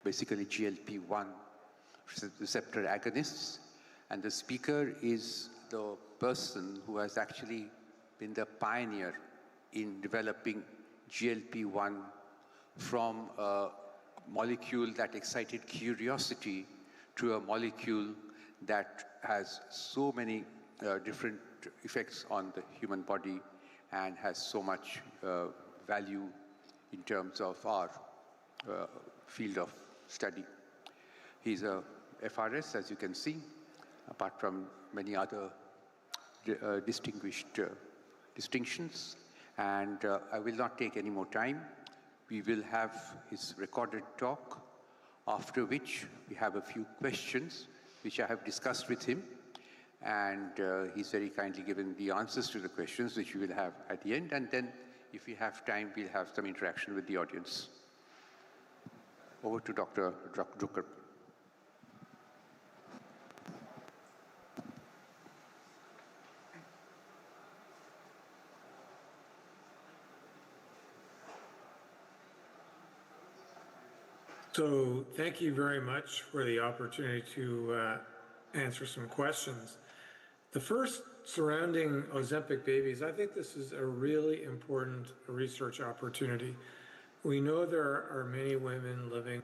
basically GLP-1 receptor agonists, and the speaker is the person who has actually been the pioneer in developing GLP-1 from a molecule that excited curiosity to a molecule that has so many different effects on the human body and has so much value in terms of our field of study. He's a FRS, as you can see, apart from many other distinguished distinctions. And I will not take any more time. We will have his recorded talk, after which we have a few questions, which I have discussed with him. And he's very kindly given the answers to the questions, which we will have at the end. And then, if we have time, we'll have some interaction with the audience. Over to Dr. Drucker. So thank you very much for the opportunity to answer some questions. The first surrounding Ozempic babies, I think this is a really important research opportunity. We know there are many women living.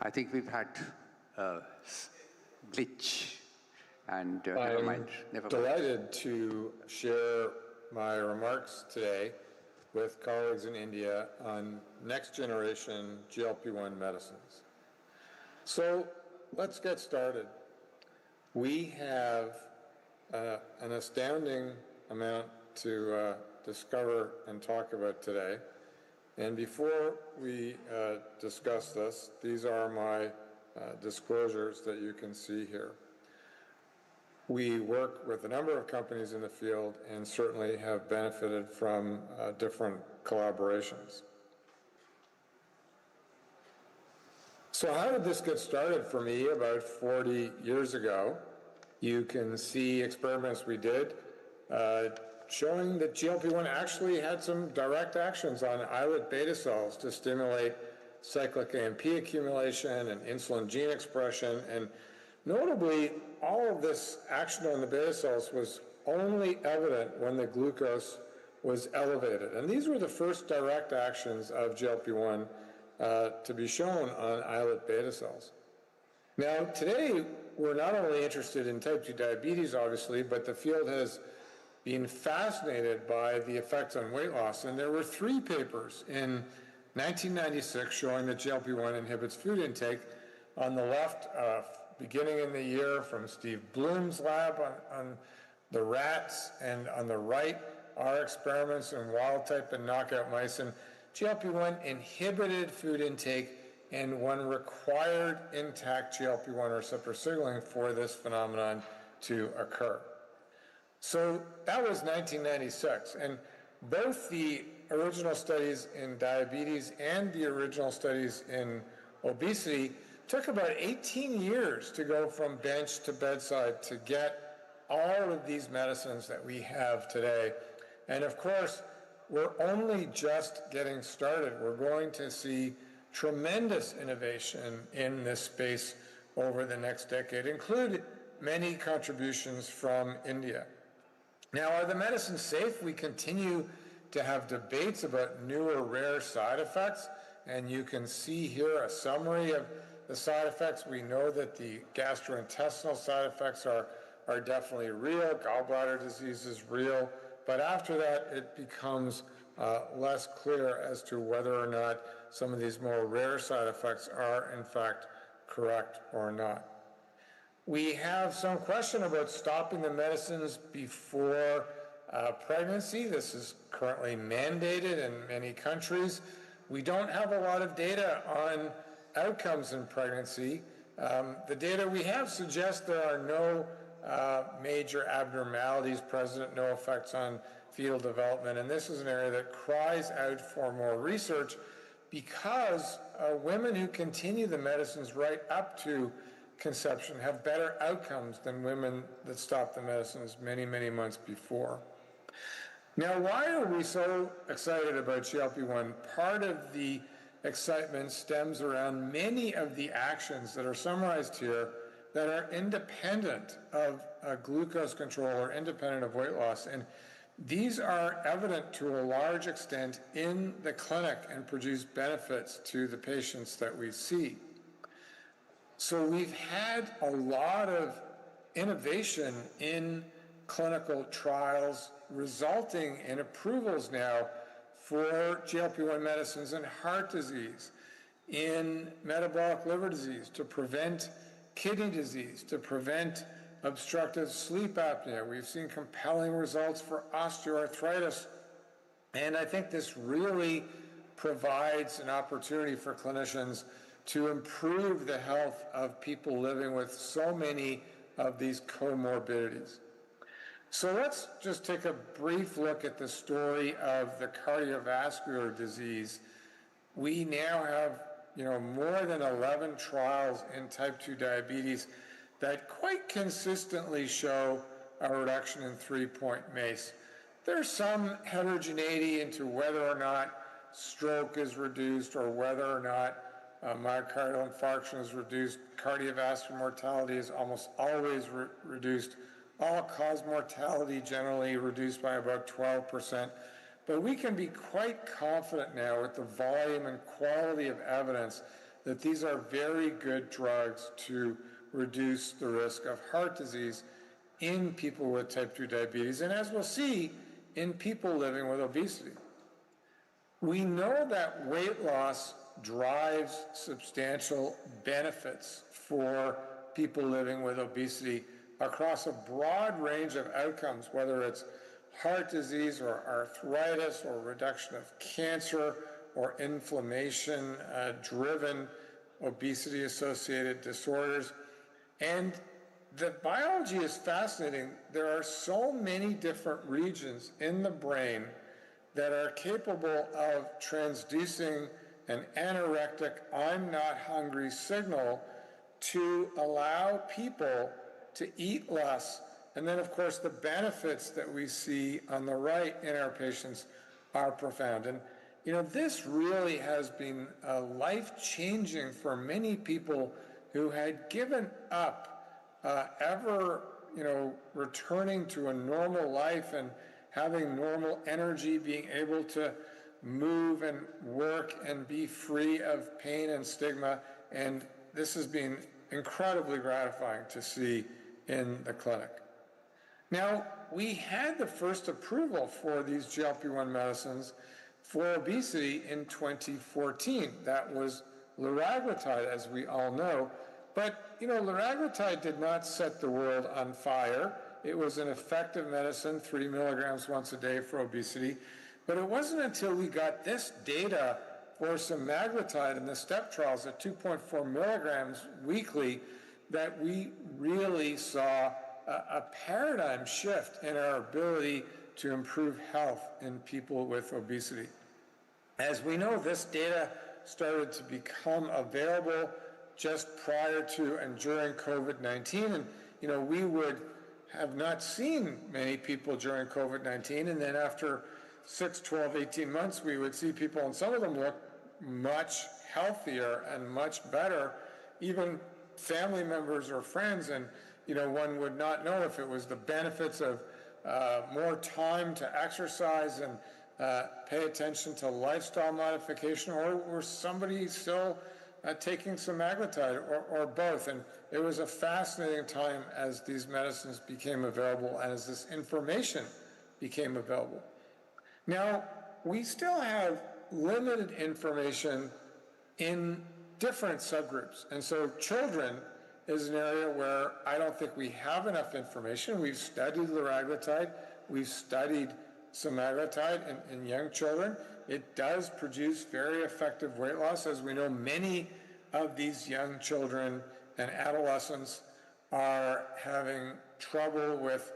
I think we've had a glitch, and never mind. I'm delighted to share my remarks today with colleagues in India on next generation GLP-1 medicines. So let's get started. We have an astounding amount to discover and talk about today. And before we discuss this, these are my disclosures that you can see here. We work with a number of companies in the field and certainly have benefited from different collaborations. So how did this get started for me about 40 years ago? You can see experiments we did showing that GLP-1 actually had some direct actions on islet beta cells to stimulate cyclic AMP accumulation and insulin gene expression. And notably, all of this action on the beta cells was only evident when the glucose was elevated. And these were the first direct actions of GLP-1 to be shown on islet beta cells. Now, today, we're not only interested in type 2 diabetes, obviously, but the field has been fascinated by the effects on weight loss. And there were 3 papers in 1996 showing that GLP-1 inhibits food intake. On the left, beginning in the year from Steve Bloom's lab on the rats, and on the right, our experiments in wild type and knockout mice. And GLP-1 inhibited food intake, and one required intact GLP-1 receptor signaling for this phenomenon to occur. So that was 1996, and both the original studies in diabetes and the original studies in obesity took about 18 years to go from bench to bedside to get all of these medicines that we have today. And of course, we're only just getting started. We're going to see tremendous innovation in this space over the next decade, including many contributions from India. Now, are the medicines safe? We continue to have debates about newer rare side effects, and you can see here a summary of the side effects. We know that the gastrointestinal side effects are definitely real. Gallbladder disease is real. But after that, it becomes less clear as to whether or not some of these more rare side effects are, in fact, correct or not. We have some question about stopping the medicines before pregnancy. This is currently mandated in many countries. We don't have a lot of data on outcomes in pregnancy. The data we have suggests there are no major abnormalities present, no effects on fetal development, and this is an area that cries out for more research, because women who continue the medicines right up to conception have better outcomes than women that stop the medicines many, many months before. Now, why are we so excited about GLP-1? Part of the excitement stems around many of the actions that are summarized here that are independent of glucose control or independent of weight loss. And these are evident to a large extent in the clinic and produce benefits to the patients that we see. So we've had a lot of innovation in clinical trials resulting in approvals now for GLP-1 medicines in heart disease, in metabolic liver disease, to prevent kidney disease, to prevent obstructive sleep apnea. We've seen compelling results for osteoarthritis. And I think this really provides an opportunity for clinicians to improve the health of people living with so many of these comorbidities. So let's just take a brief look at the story of the cardiovascular disease. We now have, more than 11 trials in type 2 diabetes that quite consistently show a reduction in 3-point MACE. There's some heterogeneity into whether or not stroke is reduced or whether or not myocardial infarction is reduced. Cardiovascular mortality is almost always reduced. All-cause mortality generally reduced by about 12%. But we can be quite confident now with the volume and quality of evidence that these are very good drugs to reduce the risk of heart disease in people with type 2 diabetes, and as we'll see, in people living with obesity. We know that weight loss drives substantial benefits for people living with obesity across a broad range of outcomes, whether it's heart disease or arthritis or reduction of cancer or inflammation-driven obesity-associated disorders. And the biology is fascinating. There are so many different regions in the brain that are capable of transducing an anorectic, I'm not hungry signal to allow people to eat less. And then, of course, the benefits that we see on the right in our patients are profound. And, this really has been life-changing for many people who had given up returning to a normal life and having normal energy, being able to move and work and be free of pain and stigma. And this has been incredibly gratifying to see in the clinic. Now, we had the first approval for these GLP-1 medicines for obesity in 2014. That was liraglutide, as we all know. But, liraglutide did not set the world on fire. It was an effective medicine, 3 milligrams once a day for obesity. But it wasn't until we got this data for semaglutide in the STEP trials at 2.4 milligrams weekly that we really saw a paradigm shift in our ability to improve health in people with obesity. As we know, this data started to become available just prior to and during COVID-19. And, we would have not seen many people during COVID-19. And then after 6, 12, 18 months, we would see people, and some of them look much healthier and much better, even family members or friends. And, one would not know if it was the benefits of more time to exercise and pay attention to lifestyle modification, or was somebody still taking semaglutide, or both. And it was a fascinating time as these medicines became available and as this information became available. Now, we still have limited information in different subgroups. And so children is an area where I don't think we have enough information. We've studied liraglutide. We've studied semaglutide in young children. It does produce very effective weight loss. As we know, many of these young children and adolescents are having trouble with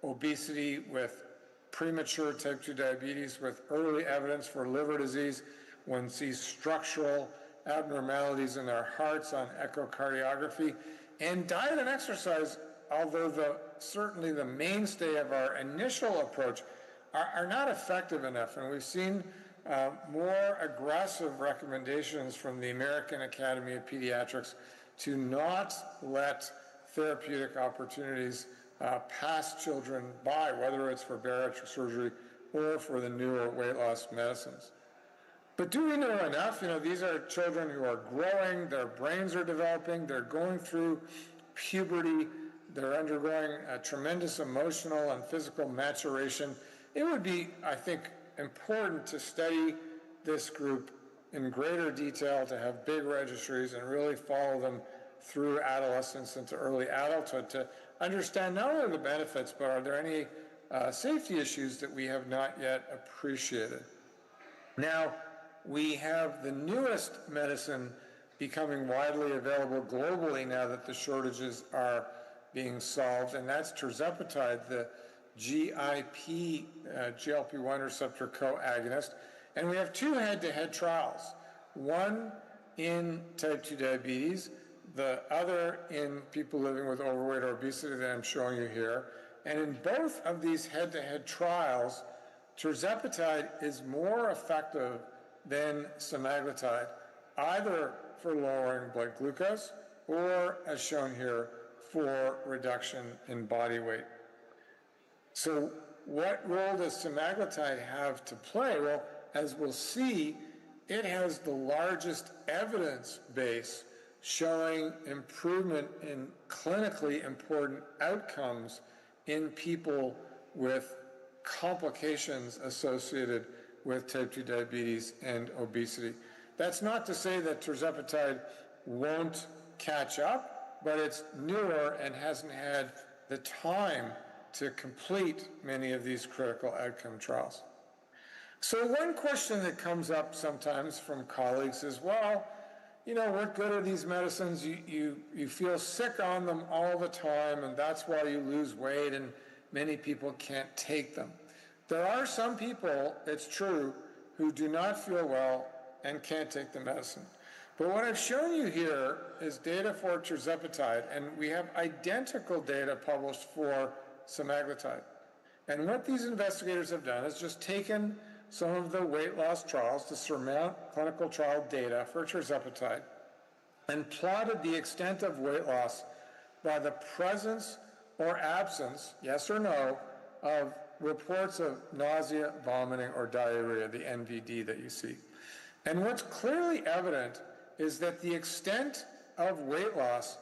obesity, with premature type 2 diabetes, with early evidence for liver disease. One sees structural abnormalities in their hearts on echocardiography. And diet and exercise, although certainly the mainstay of our initial approach, are not effective enough. And we've seen more aggressive recommendations from the American Academy of Pediatrics to not let therapeutic opportunities pass children by, whether it's for bariatric surgery or for the newer weight loss medicines. But do we know enough? These are children who are growing, their brains are developing, they're going through puberty, they're undergoing a tremendous emotional and physical maturation. It would be, I think, important to study this group in greater detail, to have big registries and really follow them through adolescence into early adulthood to understand not only the benefits, but are there any safety issues that we have not yet appreciated. Now, we have the newest medicine becoming widely available globally now that the shortages are being solved, and that's Tirzepatide, the GIP, GLP-1 receptor co-agonist. And we have two head-to-head trials, one in type 2 diabetes, the other in people living with overweight or obesity that I'm showing you here. And in both of these head-to-head trials, Tirzepatide is more effective than Semaglutide, either for lowering blood glucose or, as shown here, for reduction in body weight. So what role does Semaglutide have to play? Well, as we'll see, it has the largest evidence base showing improvement in clinically important outcomes in people with complications associated with type 2 diabetes and obesity. That's not to say that Tirzepatide won't catch up, but it's newer and hasn't had the time to complete many of these critical outcome trials. So one question that comes up sometimes from colleagues is, well, what good are these medicines? You feel sick on them all the time, and that's why you lose weight, and many people can't take them. There are some people, it's true, who do not feel well and can't take the medicine. But what I've shown you here is data for Tirzepatide, and we have identical data published for Semaglutide. And what these investigators have done is just taken some of the weight loss trials, the SURMOUNT clinical trial data for Tirzepatide, and plotted the extent of weight loss by the presence or absence, yes or no, of reports of nausea, vomiting, or diarrhea, the NVD that you see. And what's clearly evident is that the extent of weight loss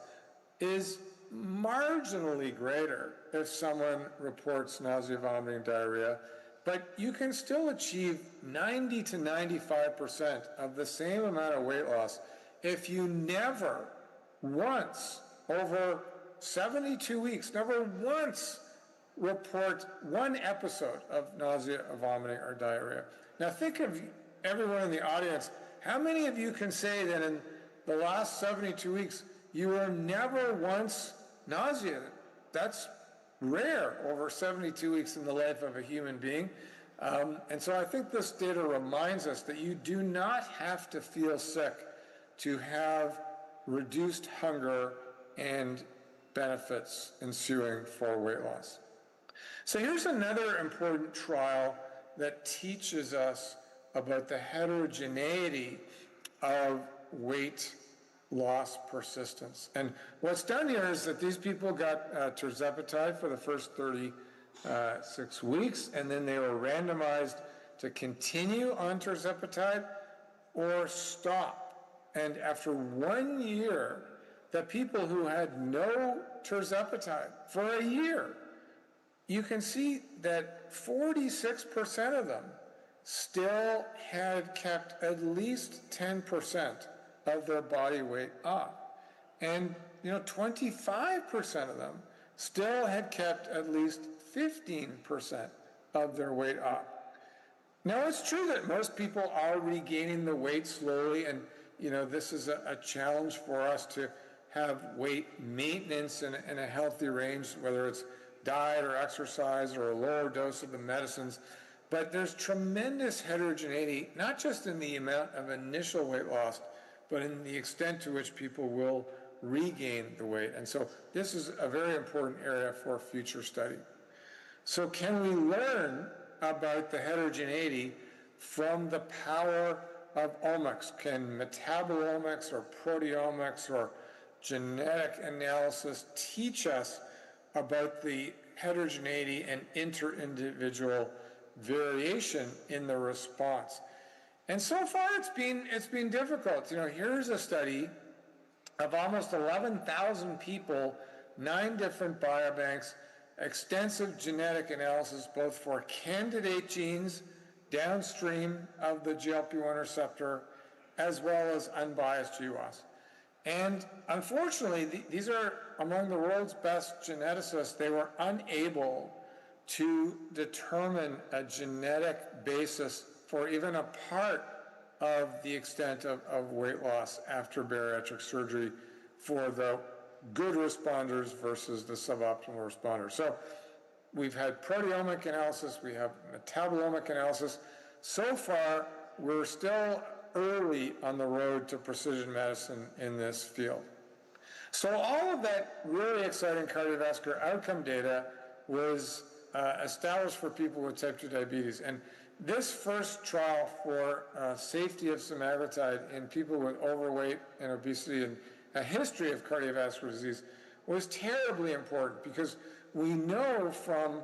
is marginally greater if someone reports nausea, vomiting, diarrhea, but you can still achieve 90 to 95% of the same amount of weight loss if you never once, over 72 weeks, never once report one episode of nausea, or vomiting, or diarrhea. Now think of everyone in the audience. How many of you can say that in the last 72 weeks you were never once nauseated? That's rare over 72 weeks in the life of a human being. And so I think this data reminds us that you do not have to feel sick to have reduced hunger and benefits ensuing for weight loss. So here's another important trial that teaches us about the heterogeneity of weight loss persistence. And what's done here is that these people got Tirzepatide for the first 36 weeks, and then they were randomized to continue on Tirzepatide or stop. And after 1 year, the people who had no Tirzepatide for a year, you can see that 46% of them still had kept at least 10% of their body weight up. And 25% of them still had kept at least 15% of their weight up. Now, it's true that most people are regaining the weight slowly, and this is a challenge for us to have weight maintenance in a healthy range, whether it's diet or exercise or a lower dose of the medicines. But there's tremendous heterogeneity, not just in the amount of initial weight loss, but in the extent to which people will regain the weight. And so this is a very important area for future study. So can we learn about the heterogeneity from the power of omics. Can metabolomics or proteomics or genetic analysis teach us about the heterogeneity and inter-individual variation in the response? And so far it's been difficult. Here's a study of almost 11,000 people, 9 different biobanks, extensive genetic analysis both for candidate genes downstream of the GLP-1 receptor as well as unbiased GWAS. And unfortunately, these are among the world's best geneticists. They were unable to determine a genetic basis for even a part of the extent of weight loss after bariatric surgery for the good responders versus the suboptimal responders. So we've had proteomic analysis, we have metabolomic analysis. So far, we're still early on the road to precision medicine in this field. So all of that really exciting cardiovascular outcome data was established for people with type 2 diabetes. And this first trial for safety of semaglutide in people with overweight and obesity and a history of cardiovascular disease was terribly important because we know from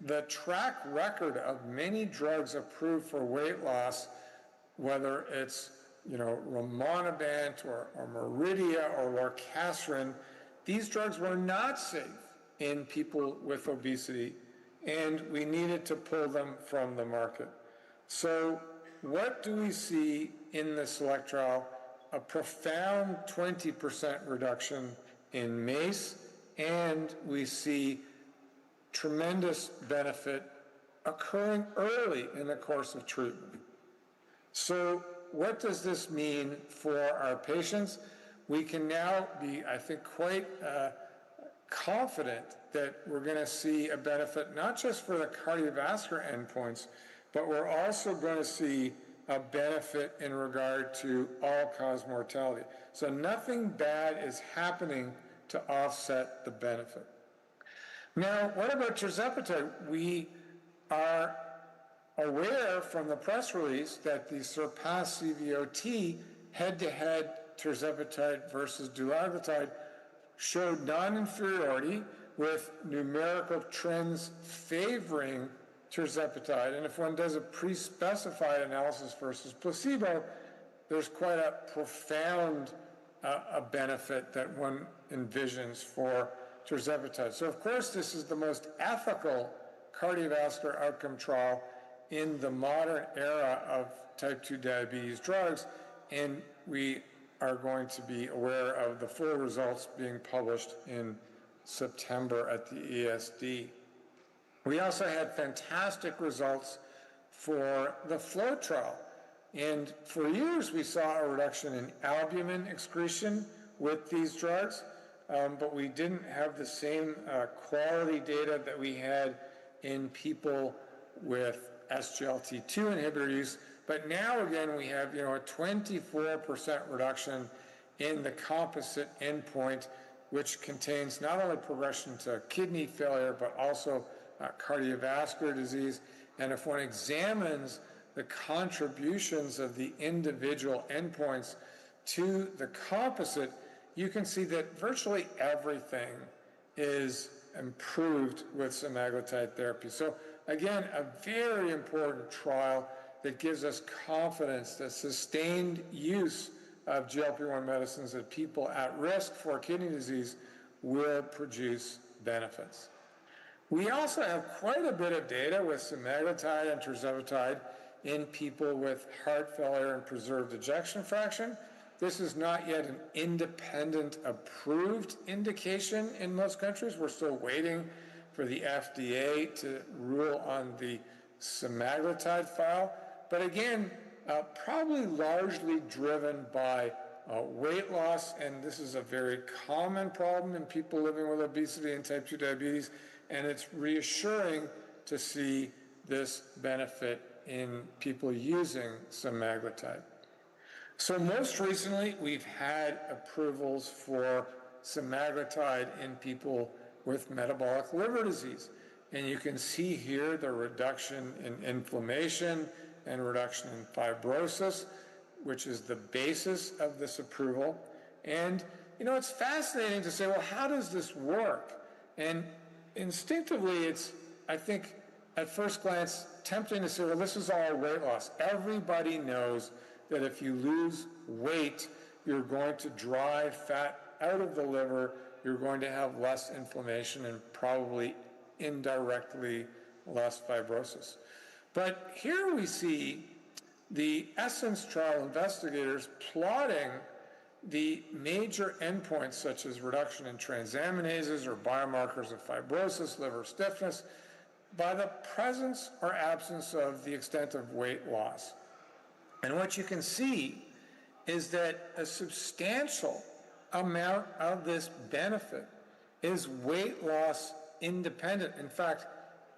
the track record of many drugs approved for weight loss, whether it's rimonabant or Meridia or lorcaserin, these drugs were not safe in people with obesity, and we needed to pull them from the market. So what do we see in the SELECT trial? A profound 20% reduction in MACE, and we see tremendous benefit occurring early in the course of treatment. So what does this mean for our patients? We can now be, I think, quite confident that we're going to see a benefit not just for the cardiovascular endpoints, but we're also going to see a benefit in regard to all-cause mortality. So nothing bad is happening to offset the benefit. Now, what about tirzepatide? We are aware from the press release that the SURPASS CVOT head-to-head tirzepatide versus dulaglutide showed non-inferiority with numerical trends favoring tirzepatide. And if one does a pre-specified analysis versus placebo, there's quite a profound a benefit that one envisions for tirzepatide. So of course this is the most ethical cardiovascular outcome trial in the modern era of type 2 diabetes drugs, and we are going to be aware of the full results being published in September at the ESD. We also had fantastic results for the FLOW trial. And for years, we saw a reduction in albumin excretion with these drugs, but we didn't have the same quality data that we had in people with SGLT2 inhibitor use. But now, again, we have a 24% reduction in the composite endpoint, which contains not only progression to kidney failure, but also cardiovascular disease. And if one examines the contributions of the individual endpoints to the composite, you can see that virtually everything is improved with semaglutide therapy. So again, a very important trial that gives us confidence that sustained use of GLP-1 medicines in people at risk for kidney disease will produce benefits. We also have quite a bit of data with semaglutide and tirzepatide in people with heart failure and preserved ejection fraction. This is not yet an independent approved indication in most countries. We're still waiting for the FDA to rule on the semaglutide file. But again, probably largely driven by weight loss, and this is a very common problem in people living with obesity and type 2 diabetes, and it's reassuring to see this benefit in people using semaglutide. So most recently, we've had approvals for semaglutide in people with metabolic liver disease. And you can see here the reduction in inflammation and reduction in fibrosis, which is the basis of this approval. And, it's fascinating to say, well, how does this work? And instinctively, it's, I think, at first glance, tempting to say, well, this is all weight loss. Everybody knows that if you lose weight, you're going to drive fat out of the liver, you're going to have less inflammation and probably indirectly less fibrosis. But here we see the ESSENCE trial investigators plotting the major endpoints such as reduction in transaminases or biomarkers of fibrosis, liver stiffness, by the presence or absence of the extent of weight loss. And what you can see is that a substantial amount of this benefit is weight loss independent. In fact,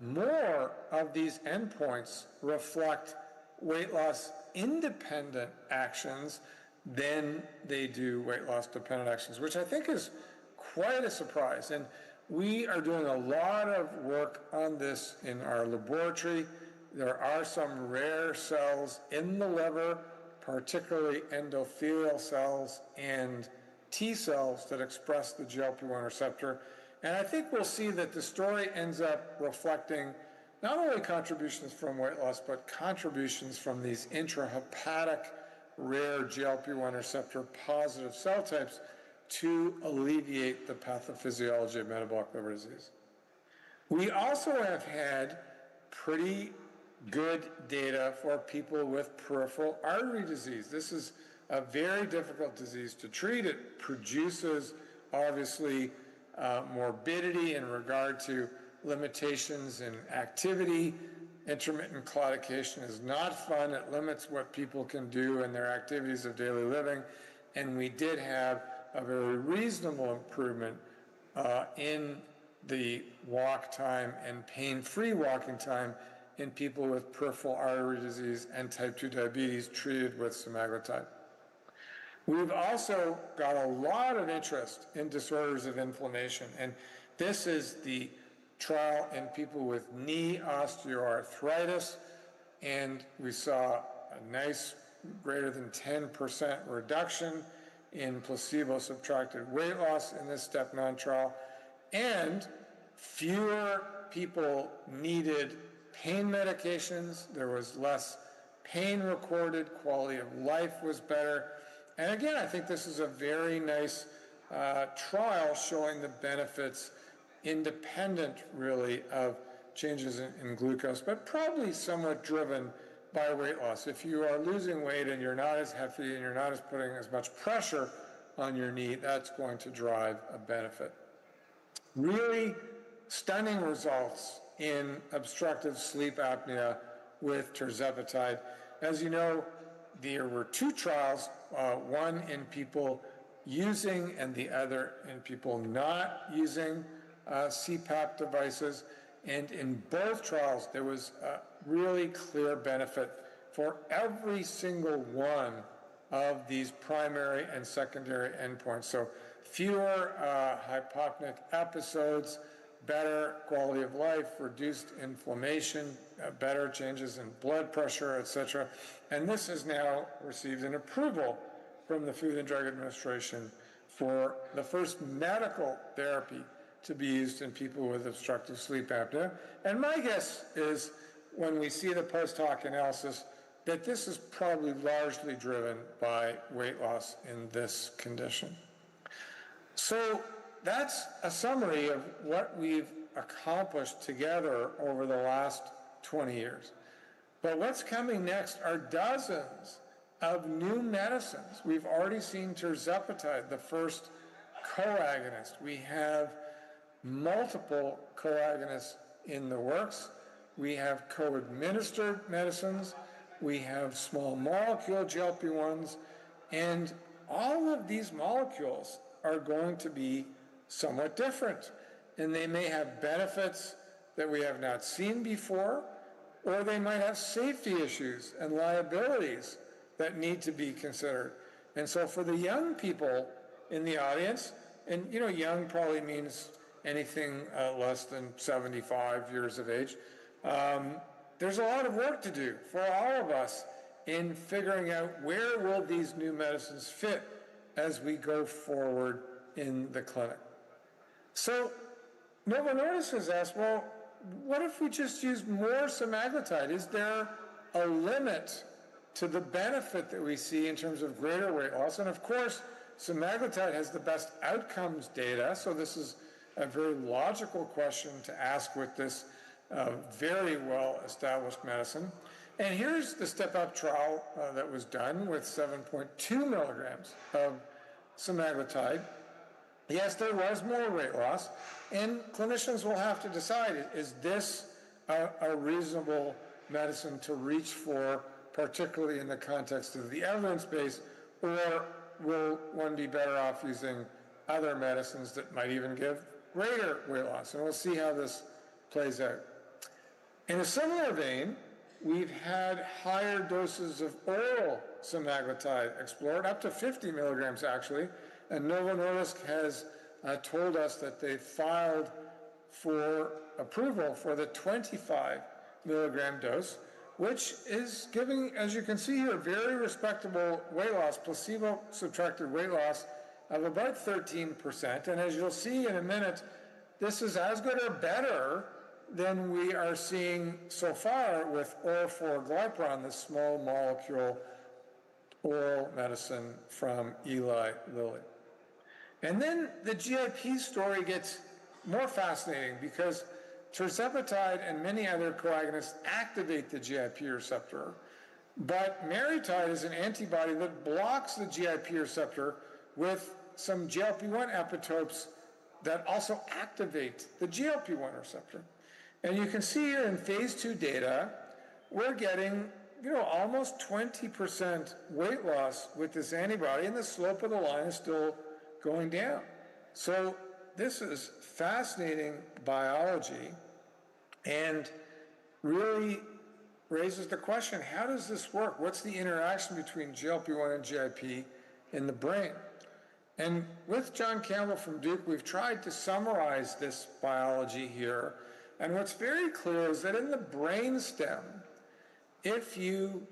more of these endpoints reflect weight loss independent actions than they do weight loss dependent actions, which I think is quite a surprise. And we are doing a lot of work on this in our laboratory. There are some rare cells in the liver, particularly endothelial cells and T cells that express the GLP-1 receptor. And I think we'll see that the story ends up reflecting not only contributions from weight loss, but contributions from these intrahepatic rare GLP-1 receptor positive cell types to alleviate the pathophysiology of metabolic liver disease. We also have had pretty good data for people with peripheral artery disease. This is a very difficult disease to treat. It produces, obviously, morbidity in regard to limitations in activity. Intermittent claudication is not fun. It limits what people can do in their activities of daily living. And we did have a very reasonable improvement in the walk time and pain-free walking time in people with peripheral artery disease and type 2 diabetes treated with semaglutide. We've also got a lot of interest in disorders of inflammation, and this is the trial in people with knee osteoarthritis, and we saw a nice greater than 10% reduction in placebo-subtracted weight loss in this step-9 trial, and fewer people needed pain medications. There was less pain recorded, quality of life was better. And again, I think this is a very nice trial showing the benefits independent, really, of changes in glucose, but probably somewhat driven by weight loss. If you are losing weight and you're not as heavy and you're not as putting as much pressure on your knee, that's going to drive a benefit. Really stunning results in obstructive sleep apnea with Tirzepatide. As you know, there were two trials, one in people using and the other in people not using CPAP devices. And in both trials, there was a really clear benefit for every single one of these primary and secondary endpoints. So fewer hypopneic episodes, better quality of life, reduced inflammation, better changes in blood pressure, etc. And this has now received an approval from the Food and Drug Administration for the first medical therapy to be used in people with obstructive sleep apnea. And my guess is, when we see the post-hoc analysis, that this is probably largely driven by weight loss in this condition. So that's a summary of what we've accomplished together over the last 20 years. But what's coming next are dozens of new medicines. We've already seen Tirzepatide, the first co-agonist. We have multiple co-agonists in the works. We have co-administered medicines. We have small molecule GLP-1s. And all of these molecules are going to be somewhat different. And they may have benefits that we have not seen before, or they might have safety issues and liabilities that need to be considered. And so for the young people in the audience, and young probably means anything less than 75 years of age. There's a lot of work to do for all of us in figuring out where will these new medicines fit as we go forward in the clinic. So Novo Nordisk has asked, well, what if we just use more semaglutide? Is there a limit to the benefit that we see in terms of greater weight loss? And of course, semaglutide has the best outcomes data, so this is a very logical question to ask with this very well-established medicine. And here's the step-up trial that was done with 7.2 milligrams of semaglutide. Yes, there was more weight loss, and clinicians will have to decide, is this a reasonable medicine to reach for, particularly in the context of the evidence base, or will one be better off using other medicines that might even give greater weight loss? And we'll see how this plays out. In a similar vein, we've had higher doses of oral semaglutide explored, up to 50 milligrams actually, and Novo Nordisk has told us that they filed for approval for the 25 milligram dose, which is giving, as you can see here, very respectable weight loss, placebo-subtracted weight loss of about 13%. And as you'll see in a minute, this is as good or better than we are seeing so far with orforglipron, the small molecule oral medicine from Eli Lilly. And then the GIP story gets more fascinating because Tirzepatide and many other coagonists activate the GIP receptor, but Meritide is an antibody that blocks the GIP receptor with some GLP-1 epitopes that also activate the GLP-1 receptor. And you can see here in phase 2 data, we're getting, almost 20% weight loss with this antibody, and the slope of the line is still going down. So this is fascinating biology and really raises the question, how does this work? What's the interaction between GLP-1 and GIP in the brain? And with John Campbell from Duke, we've tried to summarize this biology here. And what's very clear is that in the brain stem, if you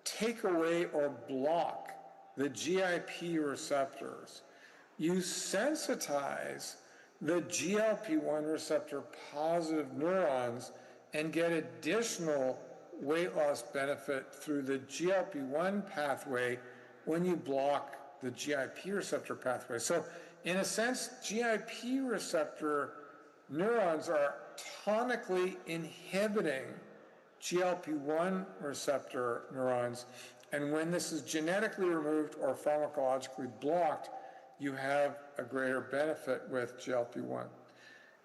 take away or block the GIP receptors, you sensitize the GLP-1 receptor positive neurons and get additional weight loss benefit through the GLP-1 pathway when you block the GIP receptor pathway. So in a sense, GIP receptor neurons are tonically inhibiting GLP-1 receptor neurons, and when this is genetically removed or pharmacologically blocked, you have a greater benefit with GLP-1.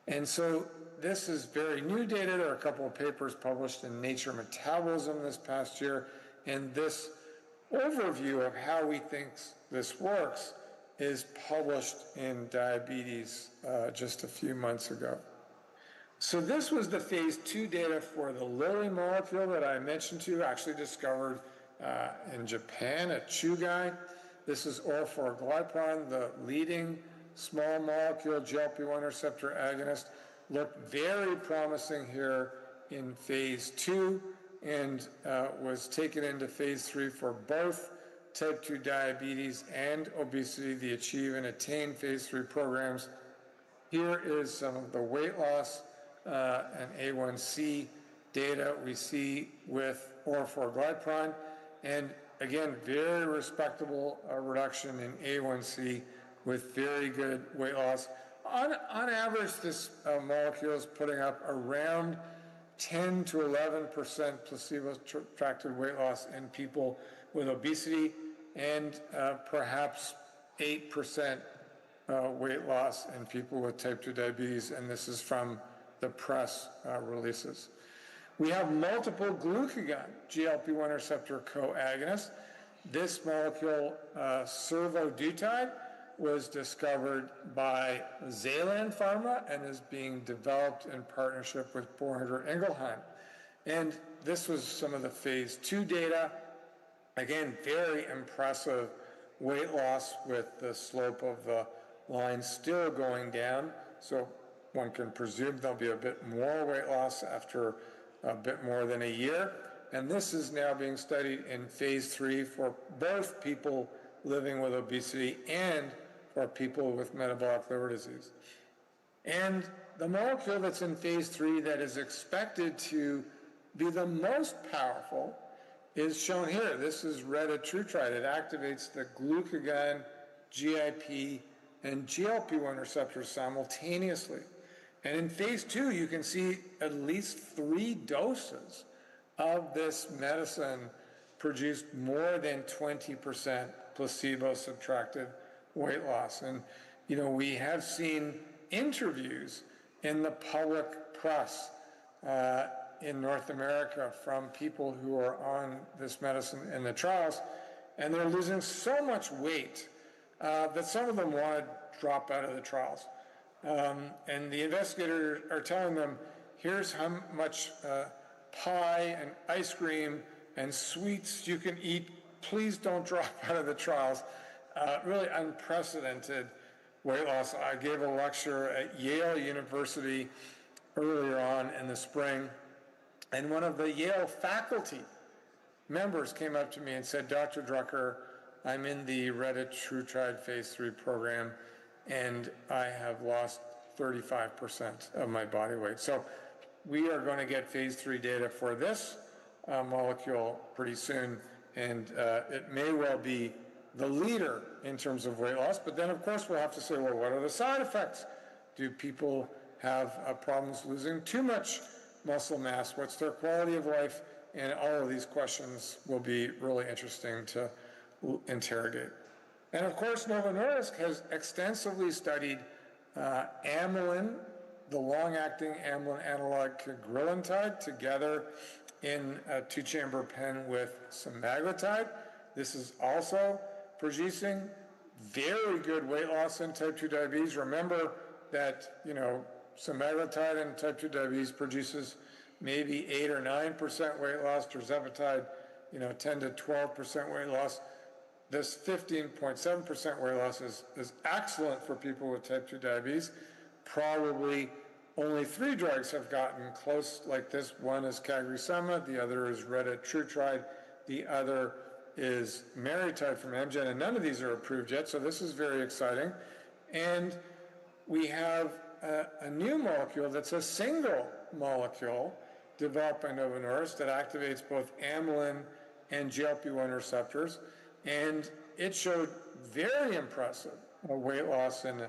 And so this is very new data. There are a couple of papers published in Nature Metabolism this past year, and this overview of how we think this works is published in Diabetes just a few months ago. So this was the phase 2 data for the Lilly molecule that I mentioned to you, actually discovered in Japan at Chugai. This is orforglipron, the leading small molecule GLP-1 receptor agonist. Looked very promising here in phase 2 and was taken into phase 3 for both type 2 diabetes and obesity, the Achieve and Attain phase 3 programs. Here is some of the weight loss and A1C data we see with orforglipron, and again, very respectable reduction in A1C with very good weight loss. On average, this molecule is putting up around 10 to 11% placebo-subtracted weight loss in people with obesity and perhaps 8% weight loss in people with type 2 diabetes, and this is from the press releases. We have multiple glucagon GLP-1 receptor co-agonists. This molecule, survodutide, was discovered by Zealand Pharma and is being developed in partnership with Boehringer Ingelheim. And this was some of the phase 2 data. Again, very impressive weight loss with the slope of the line still going down. So one can presume there'll be a bit more weight loss after a bit more than a year. And this is now being studied in phase 3 for both people living with obesity and for people with metabolic liver disease. And the molecule that's in phase 3 that is expected to be the most powerful is shown here. This is Hereditary. It activates the glucagon, GIP, and GLP-1 receptors simultaneously. And in phase 2, you can see at least 3 doses of this medicine produced more than 20% placebo-subtracted weight loss. And, you know, we have seen interviews in the public press in North America from people who are on this medicine in the trials, and they're losing so much weight that some of them want to drop out of the trials. And the investigators are telling them, here's how much pie and ice cream and sweets you can eat. Please don't drop out of the trials. Really unprecedented weight loss. I gave a lecture at Yale University earlier on in the spring, and one of the Yale faculty members came up to me and said, Dr. Drucker, I'm in the Hereditary phase 3 program, and I have lost 35% of my body weight. So we are going to get phase 3 data for this molecule pretty soon, and it may well be the leader in terms of weight loss. But then, of course, we'll have to say, well, what are the side effects? Do people have problems losing too much muscle mass? What's their quality of life? And all of these questions will be really interesting to interrogate. And of course, Novo Nordisk has extensively studied Amylin, the long-acting Amylin analog Cagrilintide, together in a 2-chamber pen with Semaglutide. This is also producing very good weight loss in type 2 diabetes. Remember that, you know, Semaglutide in type 2 diabetes produces maybe 8 or 9% weight loss. Tirzepatide, you know, 10 to 12% weight loss. This 15.7% weight loss is excellent for people with type 2 diabetes. Probably only 3 drugs have gotten close like this. One is CagriSema, the other is Hereditary, the other is Meritide from Amgen, and none of these are approved yet, so this is very exciting. And we have a new molecule that's a single molecule developed by Novo Nordisk that activates both amylin and GLP-1 receptors, and it showed very impressive weight loss in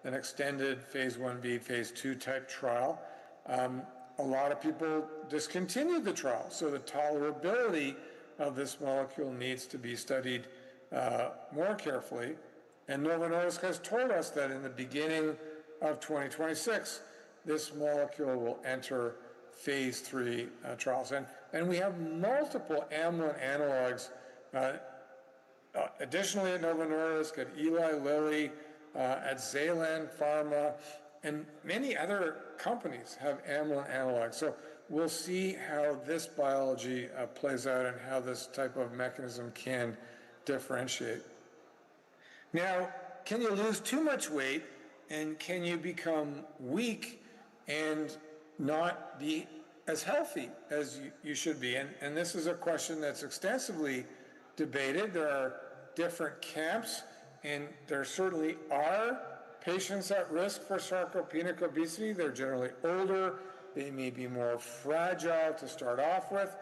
an extended phase 1b, phase 2 type trial. A lot of people discontinued the trial, so the tolerability of this molecule needs to be studied more carefully. And Novo Nordisk has told us that in the beginning of 2026, this molecule will enter phase 3 trials. And we have multiple amylin analogs. Additionally, at Novo Nordisk, at Eli Lilly, at Zealand Pharma, and many other companies have amylin analogs. So we'll see how this biology plays out and how this type of mechanism can differentiate. Now, can you lose too much weight, and can you become weak and not be as healthy as you should be? And this is a question that's extensively debated. There are different camps, and there certainly are patients at risk for sarcopenic obesity. They're generally older. They may be more fragile to start off with.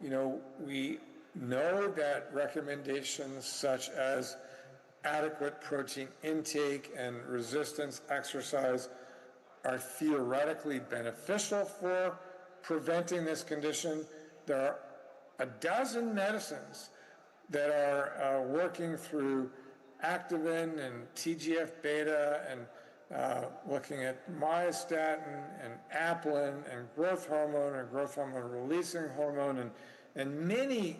You know, we know that recommendations such as adequate protein intake and resistance exercise are theoretically beneficial for preventing this condition. There are a dozen medicines that are working through activin and TGF-beta and looking at myostatin and apelin and growth hormone releasing hormone and many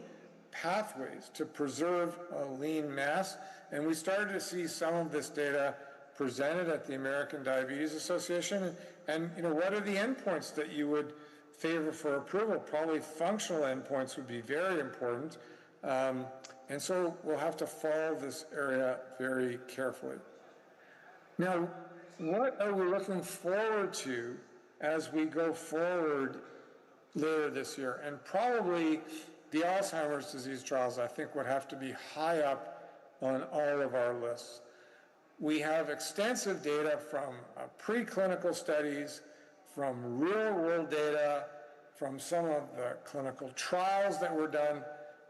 pathways to preserve lean mass. And we started to see some of this data presented at the American Diabetes Association. And you know, what are the endpoints that you would favor for approval? Probably functional endpoints would be very important. And so we'll have to follow this area very carefully. Now, what are we looking forward to as we go forward later this year? And probably the Alzheimer's disease trials, I think, would have to be high up on all of our lists. We have extensive data from preclinical studies, from real-world data, from some of the clinical trials that were done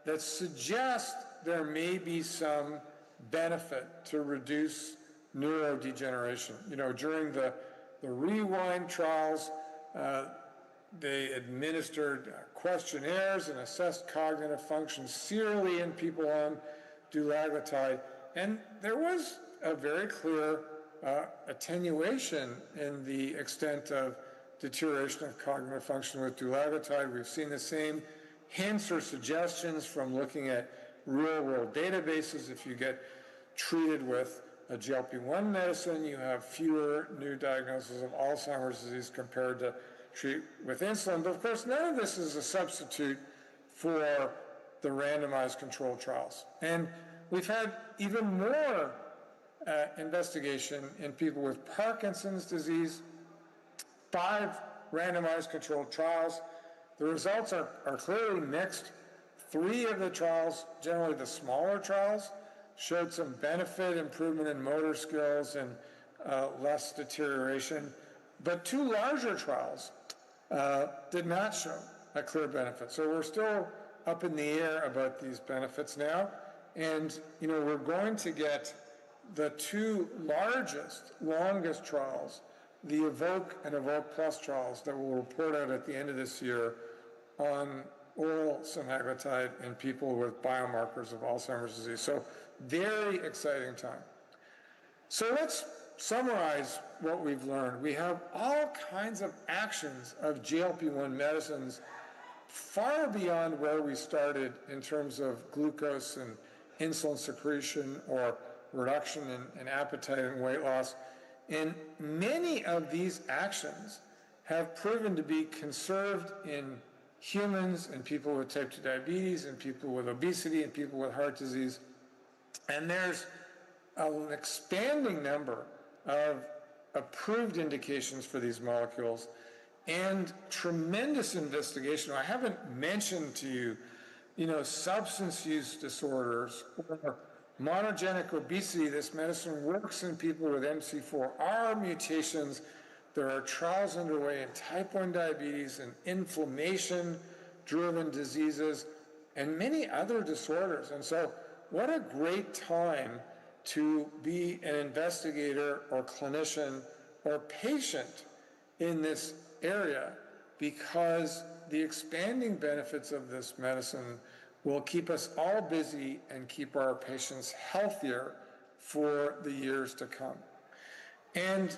that suggest there may be some benefit to reduce neurodegeneration. You know, during the Rewind trials, they administered questionnaires and assessed cognitive function serially in people on dulaglutide, and there was a very clear attenuation in the extent of deterioration of cognitive function with dulaglutide. We've seen the same hints or suggestions from looking at real-world databases. If you get treated with a GLP-1 medicine, you have fewer new diagnoses of Alzheimer's disease compared to treat with insulin. But of course, none of this is a substitute for the randomized controlled trials. And we've had even more investigation in people with Parkinson's disease, 5 randomized controlled trials. The results are clearly mixed. 3 of the trials, generally the smaller trials, showed some benefit, improvement in motor skills and less deterioration. But 2 larger trials did not show a clear benefit. So we're still up in the air about these benefits now. And, you know, we're going to get the 2 largest, longest trials, the EVOKE and EVOKE Plus trials that will report out at the end of this year on oral semaglutide in people with biomarkers of Alzheimer's disease. So very exciting time. So let's summarize what we've learned. We have all kinds of actions of GLP-1 medicines far beyond where we started in terms of glucose and insulin secretion or reduction in appetite and weight loss. And many of these actions have proven to be conserved in humans and people with type 2 diabetes and people with obesity and people with heart disease. And there's an expanding number of approved indications for these molecules and tremendous investigation. I haven't mentioned to you, you know, substance use disorders or monogenic obesity. This medicine works in people with MC4R mutations. There are trials underway in type 1 diabetes and inflammation-driven diseases and many other disorders. And so what a great time to be an investigator or clinician or patient in this area, because the expanding benefits of this medicine will keep us all busy and keep our patients healthier for the years to come. And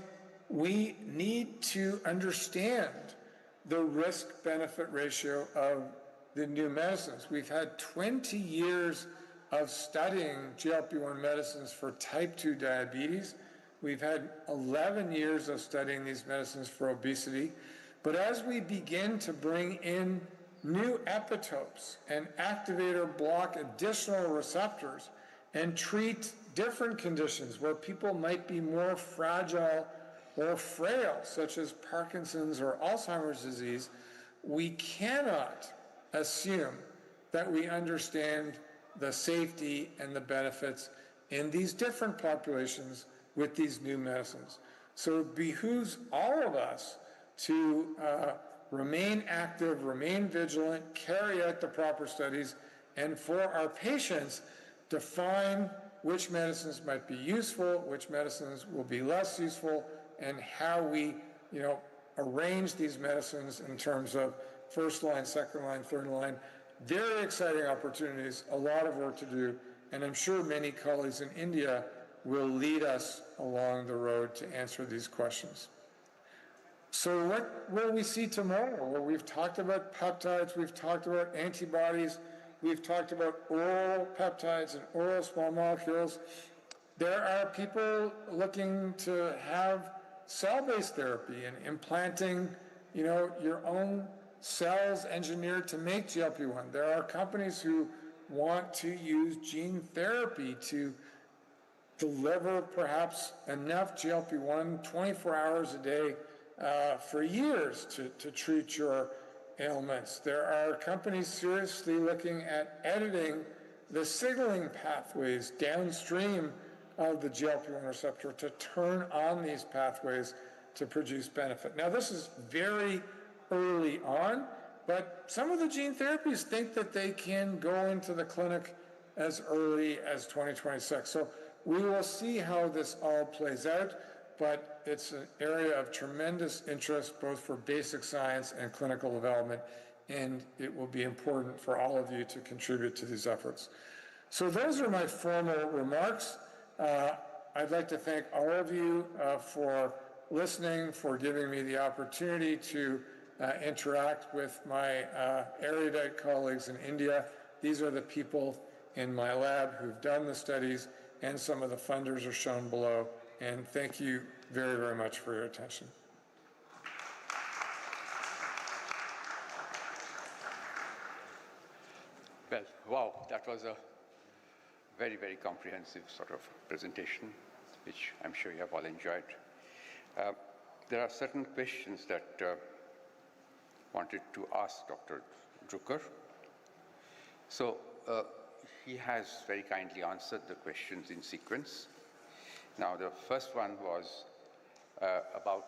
we need to understand the risk-benefit ratio of the new medicines. We've had 20 years of studying GLP-1 medicines for type 2 diabetes. We've had 11 years of studying these medicines for obesity. But as we begin to bring in new epitopes and activate or block additional receptors and treat different conditions where people might be more fragile or frail, such as Parkinson's or Alzheimer's disease, we cannot assume that we understand the safety and the benefits in these different populations with these new medicines. So it behooves all of us to remain active, remain vigilant, carry out the proper studies, and for our patients, define which medicines might be useful, which medicines will be less useful, and how we, arrange these medicines in terms of first line, second line, third line. Very exciting opportunities, a lot of work to do, and I'm sure many colleagues in India will lead us along the road to answer these questions. So what will we see tomorrow? Well, we've talked about peptides, we've talked about antibodies, we've talked about oral peptides and oral small molecules. There are people looking to have cell-based therapy and implanting, your own cells engineered to make GLP-1. There are companies who want to use gene therapy to deliver perhaps enough GLP-1 24 hours a day for years to treat your ailments. There are companies seriously looking at editing the signaling pathways downstream of the GLP-1 receptor to turn on these pathways to produce benefit. Now, this is very early on, but some of the gene therapies think that they can go into the clinic as early as 2026. So we will see how this all plays out, but it's an area of tremendous interest both for basic science and clinical development, and it will be important for all of you to contribute to these efforts. So those are my formal remarks. I'd like to thank all of you for listening, for giving me the opportunity to interact with my erudite colleagues in India. These are the people in my lab who've done the studies, and some of the funders are shown below. And thank you very, very much for your attention. Well, wow, that was a very, very comprehensive sort of presentation, which I'm sure you have all enjoyed. There are certain questions that wanted to ask Dr. Drucker. So he has very kindly answered the questions in sequence. Now, the first one was about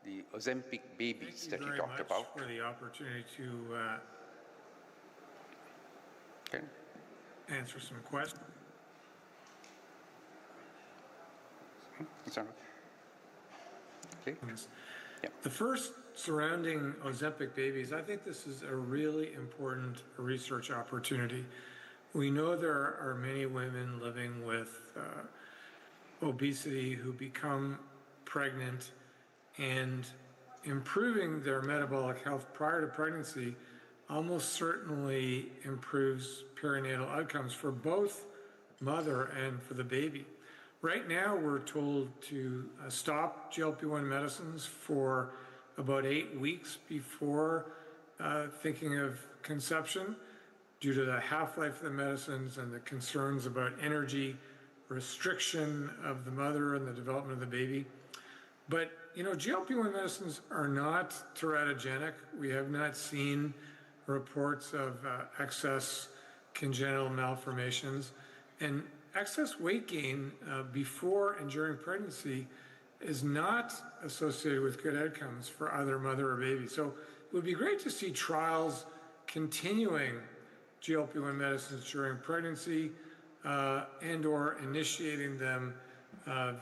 the Ozempic babies that he talked about. Thank you very much for the opportunity to answer some questions. Okay. Yeah. The first surrounding Ozempic babies, I think this is a really important research opportunity. We know there are many women living with obesity who become pregnant, and improving their metabolic health prior to pregnancy almost certainly improves perinatal outcomes for both mother and for the baby. Right now, we're told to stop GLP-1 medicines for about 8 weeks before thinking of conception due to the half-life of the medicines and the concerns about energy restriction of the mother and the development of the baby. But, you know, GLP-1 medicines are not teratogenic. We have not seen reports of excess congenital malformations. And excess weight gain before and during pregnancy is not associated with good outcomes for either mother or baby. So it would be great to see trials continuing GLP-1 medicines during pregnancy and or initiating them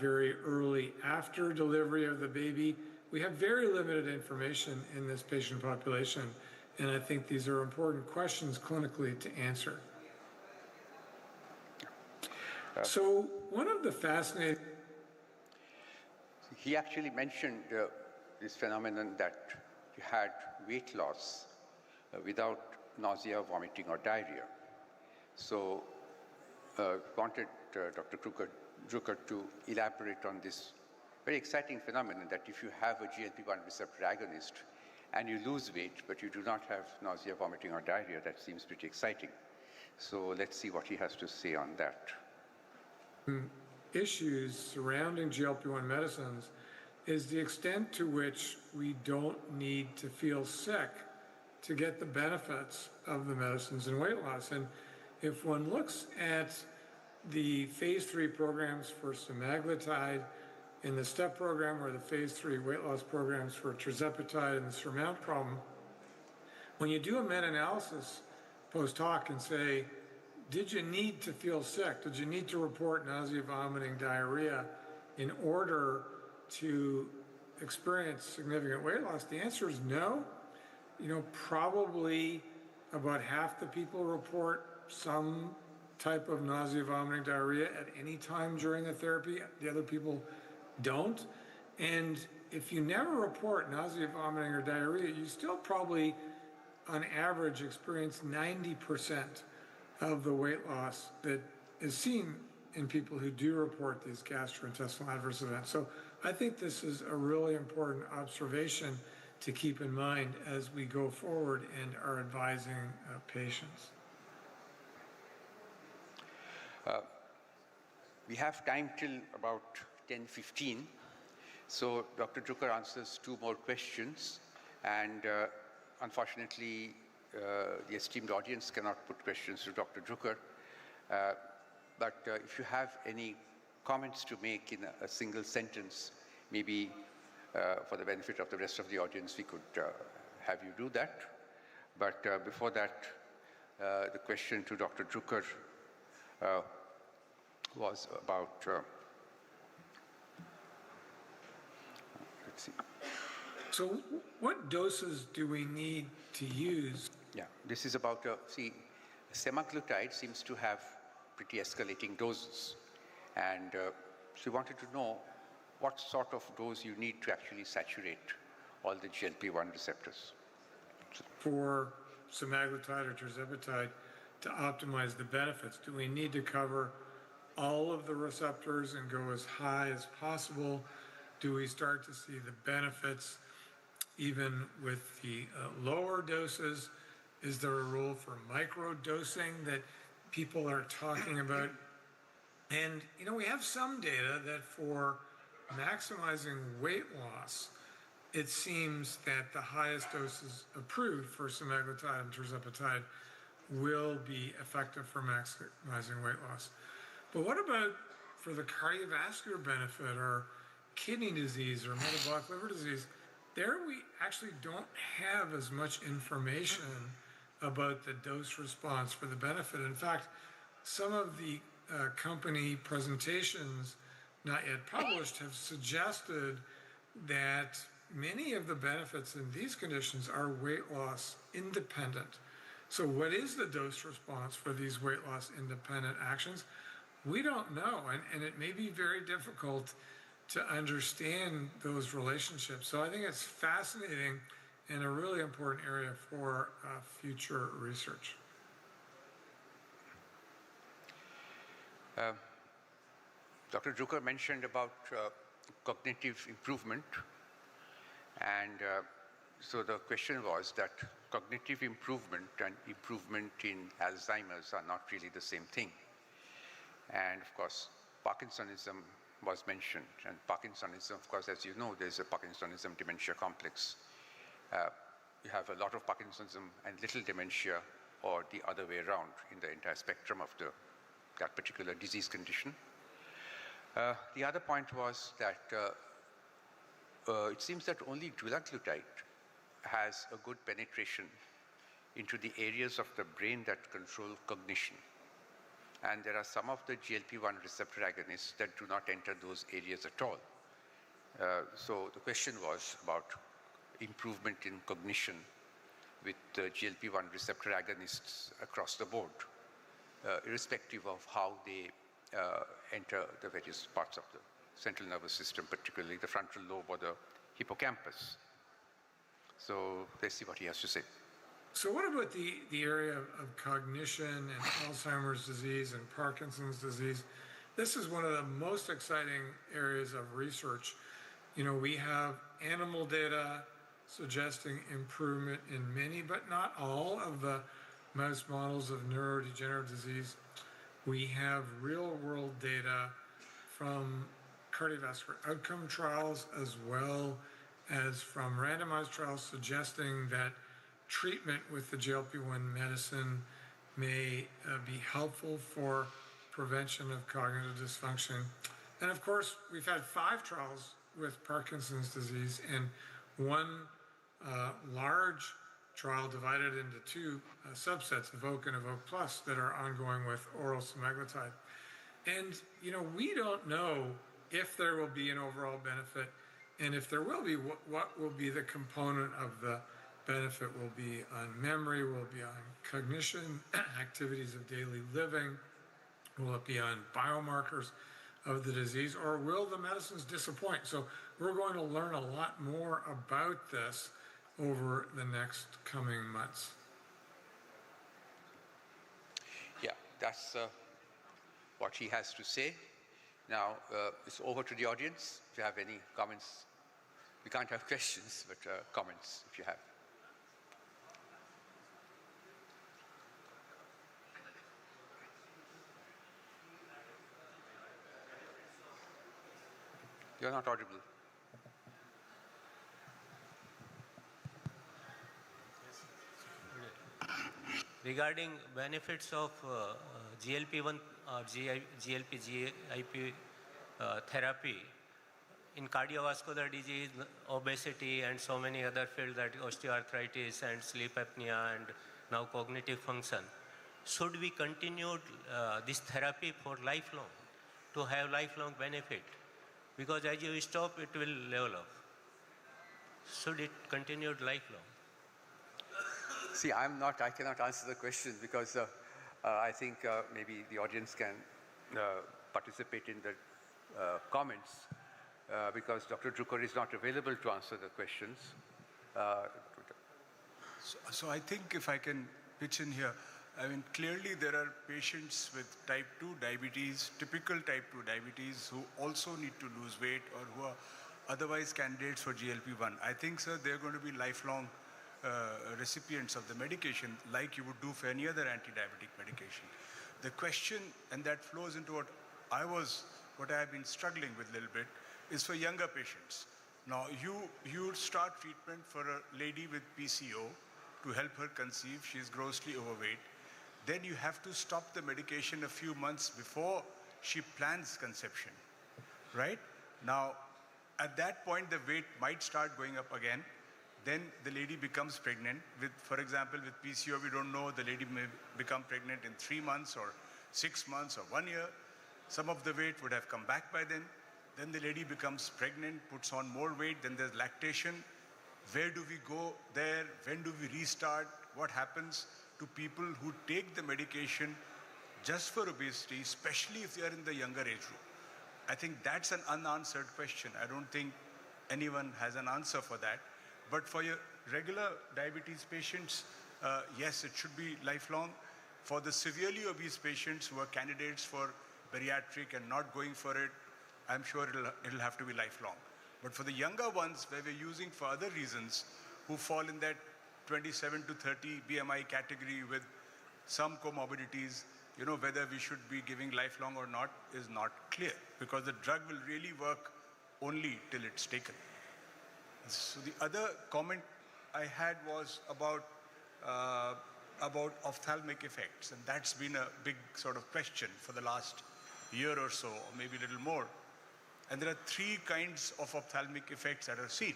very early after delivery of the baby. We have very limited information in this patient population, and I think these are important questions clinically to answer. So one of the fascinating... He actually mentioned this phenomenon that you had weight loss without nausea, vomiting, or diarrhea. So wanted Dr. Drucker to elaborate on this very exciting phenomenon that if you have a GLP-1 receptor agonist and you lose weight, but you do not have nausea, vomiting, or diarrhea, that seems pretty exciting. So let's see what he has to say on that. Issues surrounding GLP-1 medicines is the extent to which we don't need to feel sick to get the benefits of the medicines in weight loss. And if one looks at the phase 3 programs for Semaglutide in the STEP program or the phase 3 weight loss programs for Tirzepatide and the SURMOUNT problem, when you do a meta-analysis post hoc and say, did you need to feel sick? Did you need to report nausea, vomiting, diarrhea in order to experience significant weight loss? The answer is no. You know, probably about half the people report some type of nausea, vomiting, diarrhea at any time during the therapy. The other people don't. And if you never report nausea, vomiting, or diarrhea, you still probably, on average, experience 90% of the weight loss that is seen in people who do report these gastrointestinal adverse events. So I think this is a really important observation to keep in mind as we go forward and are advising patients. We have time till about 10:15. So Dr. Drucker answers 2 more questions. And unfortunately, the esteemed audience cannot put questions to Dr. Drucker. But if you have any comments to make in a single sentence, maybe for the benefit of the rest of the audience, we could have you do that. But before that, the question to Dr. Drucker was about, let's see. So what doses do we need to use? Yeah, this is about, see, semaglutide seems to have pretty escalating doses. And she wanted to know what sort of dose you need to actually saturate all the GLP-1 receptors. For semaglutide or tirzepatide to optimize the benefits? Do we need to cover all of the receptors and go as high as possible? Do we start to see the benefits even with the lower doses? Is there a role for micro-dosing that people are talking about? And, you know, we have some data that for maximizing weight loss, it seems that the highest doses approved for semaglutide and tirzepatide will be effective for maximizing weight loss. But what about for the cardiovascular benefit or kidney disease or metabolic liver disease? There we actually don't have as much information about the dose response for the benefit. In fact, some of the company presentations not yet published have suggested that many of the benefits in these conditions are weight loss independent. So what is the dose response for these weight loss independent actions? We don't know, and it may be very difficult to understand those relationships. So I think it's fascinating and a really important area for future research. Dr. Drucker mentioned about cognitive improvement, and so the question was that cognitive improvement and improvement in Alzheimer's are not really the same thing. And of course, Parkinsonism was mentioned, and Parkinsonism, of course, as you know, there's a Parkinsonism dementia complex. You have a lot of Parkinsonism and little dementia, or the other way around in the entire spectrum of that particular disease condition. The other point was that it seems that only dulaglutide has a good penetration into the areas of the brain that control cognition. And there are some of the GLP-1 receptor agonists that do not enter those areas at all. So the question was about improvement in cognition with GLP-1 receptor agonists across the board, irrespective of how they enter the various parts of the central nervous system, particularly the frontal lobe or the hippocampus. So let's see what he has to say. So what about the area of cognition and Alzheimer's disease and Parkinson's disease? This is one of the most exciting areas of research. You know, we have animal data suggesting improvement in many, but not all, of the mouse models of neurodegenerative disease. We have real-world data from cardiovascular outcome trials as well as from randomized trials suggesting that treatment with the GLP-1 medicine may be helpful for prevention of cognitive dysfunction. And of course, we've had 5 trials with Parkinson's disease and 1 large trial divided into 2 subsets, EVOKE and EVOKE Plus, that are ongoing with oral semaglutide. And, you know, we don't know if there will be an overall benefit, and if there will be, what will be the component of the benefit. Will be on memory, will be on cognition, activities of daily living, will it be on biomarkers of the disease, or will the medicines disappoint? So we're going to learn a lot more about this over the next coming months. Yeah, that's what he has to say. Now, it's over to the audience. If you have any comments, we can't have questions, but comments if you have. You're not audible. Regarding benefits of GLP-1 or GLP-GIP therapy in cardiovascular disease, obesity, and so many other fields like osteoarthritis and sleep apnea and now cognitive function, should we continue this therapy for lifelong to have lifelong benefit? Because as you stop, it will level off. Should it continue lifelong? See, I cannot answer the question because I think maybe the audience can participate in the comments because Dr. Drucker is not available to answer the questions. So I think if I can pitch in here, I mean, clearly there are patients with type 2 diabetes, typical type 2 diabetes, who also need to lose weight or who are otherwise candidates for GLP-1. I think, sir, they're going to be lifelong recipients of the medication like you would do for any other anti-diabetic medication. The question, and that flows into what I have been struggling with a little bit, is for younger patients. Now, you start treatment for a lady with PCO to help her conceive. She's grossly overweight. Then you have to stop the medication a few months before she plans conception, right? Now, at that point, the weight might start going up again. Then the lady becomes pregnant. For example, with PCO, we don't know, the lady may become pregnant in 3 months or 6 months or 1 year. Some of the weight would have come back by then. Then the lady becomes pregnant, puts on more weight, then there's lactation. Where do we go there? When do we restart? What happens to people who take the medication just for obesity, especially if they are in the younger age group? I think that's an unanswered question. I don't think anyone has an answer for that. But for your regular diabetes patients, yes, it should be lifelong. For the severely obese patients who are candidates for bariatric and not going for it, I'm sure it'll have to be lifelong. But for the younger ones, where we're using for other reasons, who fall in that 27 to 30 BMI category with some comorbidities, you know, whether we should be giving lifelong or not is not clear, because the drug will really work only till it's taken. So the other comment I had was about ophthalmic effects, and that's been a big sort of question for the last year or so, or maybe a little more. And there are 3 kinds of ophthalmic effects that are seen.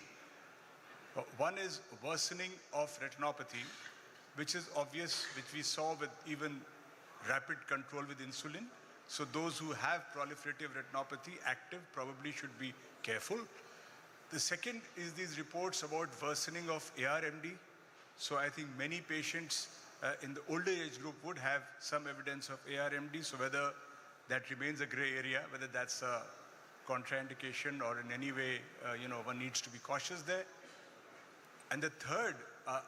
One is worsening of retinopathy, which is obvious, which we saw with even rapid control with insulin. So those who have proliferative retinopathy active probably should be careful. The second is these reports about worsening of ARMD. So I think many patients in the older age group would have some evidence of ARMD. So whether that remains a gray area, whether that's a contraindication or in any way, one needs to be cautious there. And the third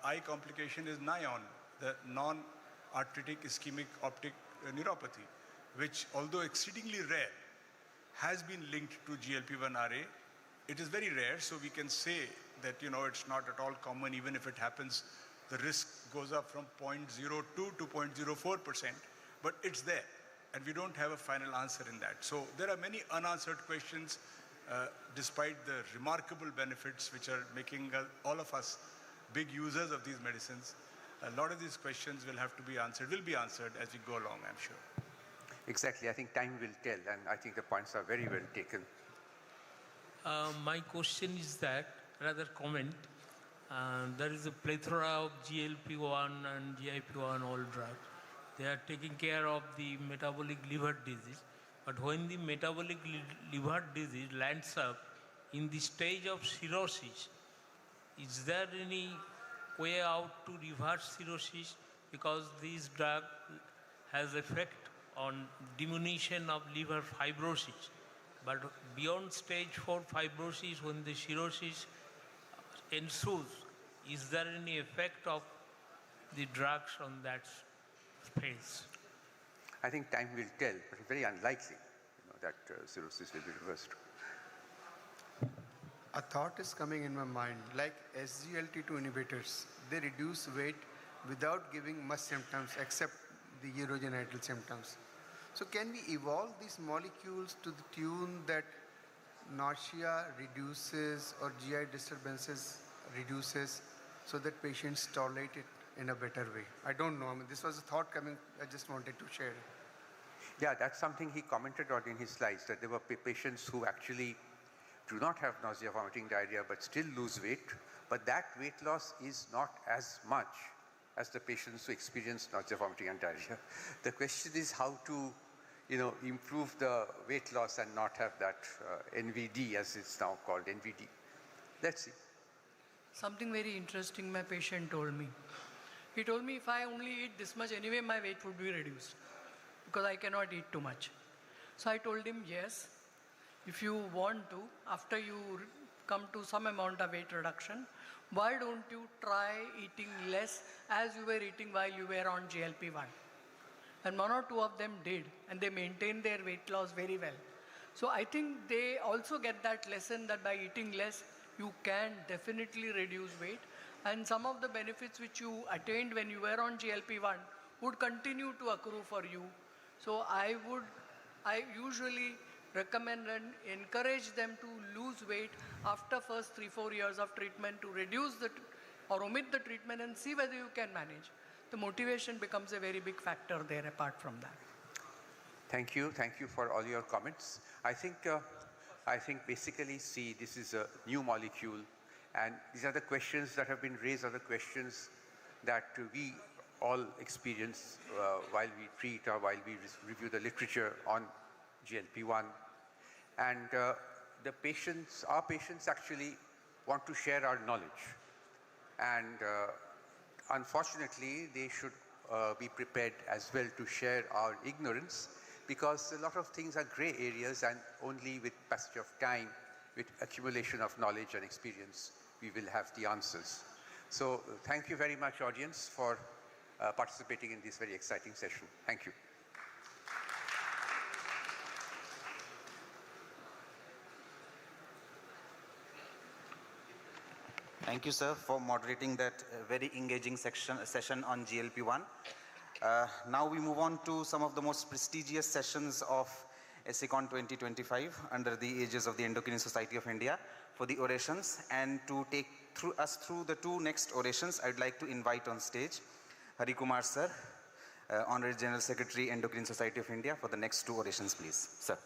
eye complication is NION, the non-arthritic ischemic optic neuropathy, which, although exceedingly rare, has been linked to GLP-1RA. It is very rare, so we can say that, it's not at all common. Even if it happens, the risk goes up from 0.02 to 0.04%, but it's there. And we don't have a final answer in that. So there are many unanswered questions, despite the remarkable benefits which are making all of us big users of these medicines. A lot of these questions will be answered as we go along, I'm sure. Exactly. I think time will tell, and I think the points are very well taken. My question is that, rather comment, there is a plethora of GLP-1 and GIP-1 all drugs. They are taking care of the metabolic liver disease. But when the metabolic liver disease lands up in the stage of cirrhosis, is there any way out to reverse cirrhosis? Because this drug has effect on diminution of liver fibrosis. But beyond stage 4 fibrosis, when the cirrhosis ensues, is there any effect of the drugs on that phase? I think time will tell, but it's very unlikely that cirrhosis will be reversed. A thought is coming in my mind, like SGLT2 inhibitors, they reduce weight without giving much symptoms except the urogenital symptoms. So can we evolve these molecules to the tune that nausea reduces or GI disturbances reduces so that patients tolerate it in a better way? I don't know. I mean, this was a thought coming. I just wanted to share it. Yeah, that's something he commented on in his slides, that there were patients who actually do not have nausea, vomiting, diarrhea, but still lose weight. But that weight loss is not as much as the patients who experience nausea, vomiting, and diarrhea. The question is how to, improve the weight loss and not have that NVD, as it's now called, NVD. Let's see. Something very interesting my patient told me. He told me if I only eat this much, anyway my weight would be reduced because I cannot eat too much. So I told him, yes, if you want to, after you come to some amount of weight reduction, why don't you try eating less as you were eating while you were on GLP-1? And one or two of them did, and they maintained their weight loss very well. So I think they also get that lesson that by eating less, you can definitely reduce weight. And some of the benefits which you attained when you were on GLP-1 would continue to accrue for you. So I usually recommend and encourage them to lose weight after first 3-4 years of treatment to reduce or omit the treatment and see whether you can manage. The motivation becomes a very big factor there apart from that. Thank you. Thank you for all your comments. I think basically, see, this is a new molecule, and these are the questions that have been raised, are the questions that we all experience while we treat or while we review the literature on GLP-1. And our patients actually want to share our knowledge. And unfortunately, they should be prepared as well to share our ignorance, because a lot of things are gray areas, and only with passage of time, with accumulation of knowledge and experience, we will have the answers. So thank you very much, audience, for participating in this very exciting session. Thank you. Thank you, sir, for moderating that very engaging session on GLP-1. Now we move on to some of the most prestigious sessions of ESICON 2025 under the aegis of the Endocrine Society of India for the orations. And to take us through the two next orations, I'd like to invite on stage Hari Kumar, sir, Honorary General Secretary, Endocrine Society of India, for the next two orations, please. Sir.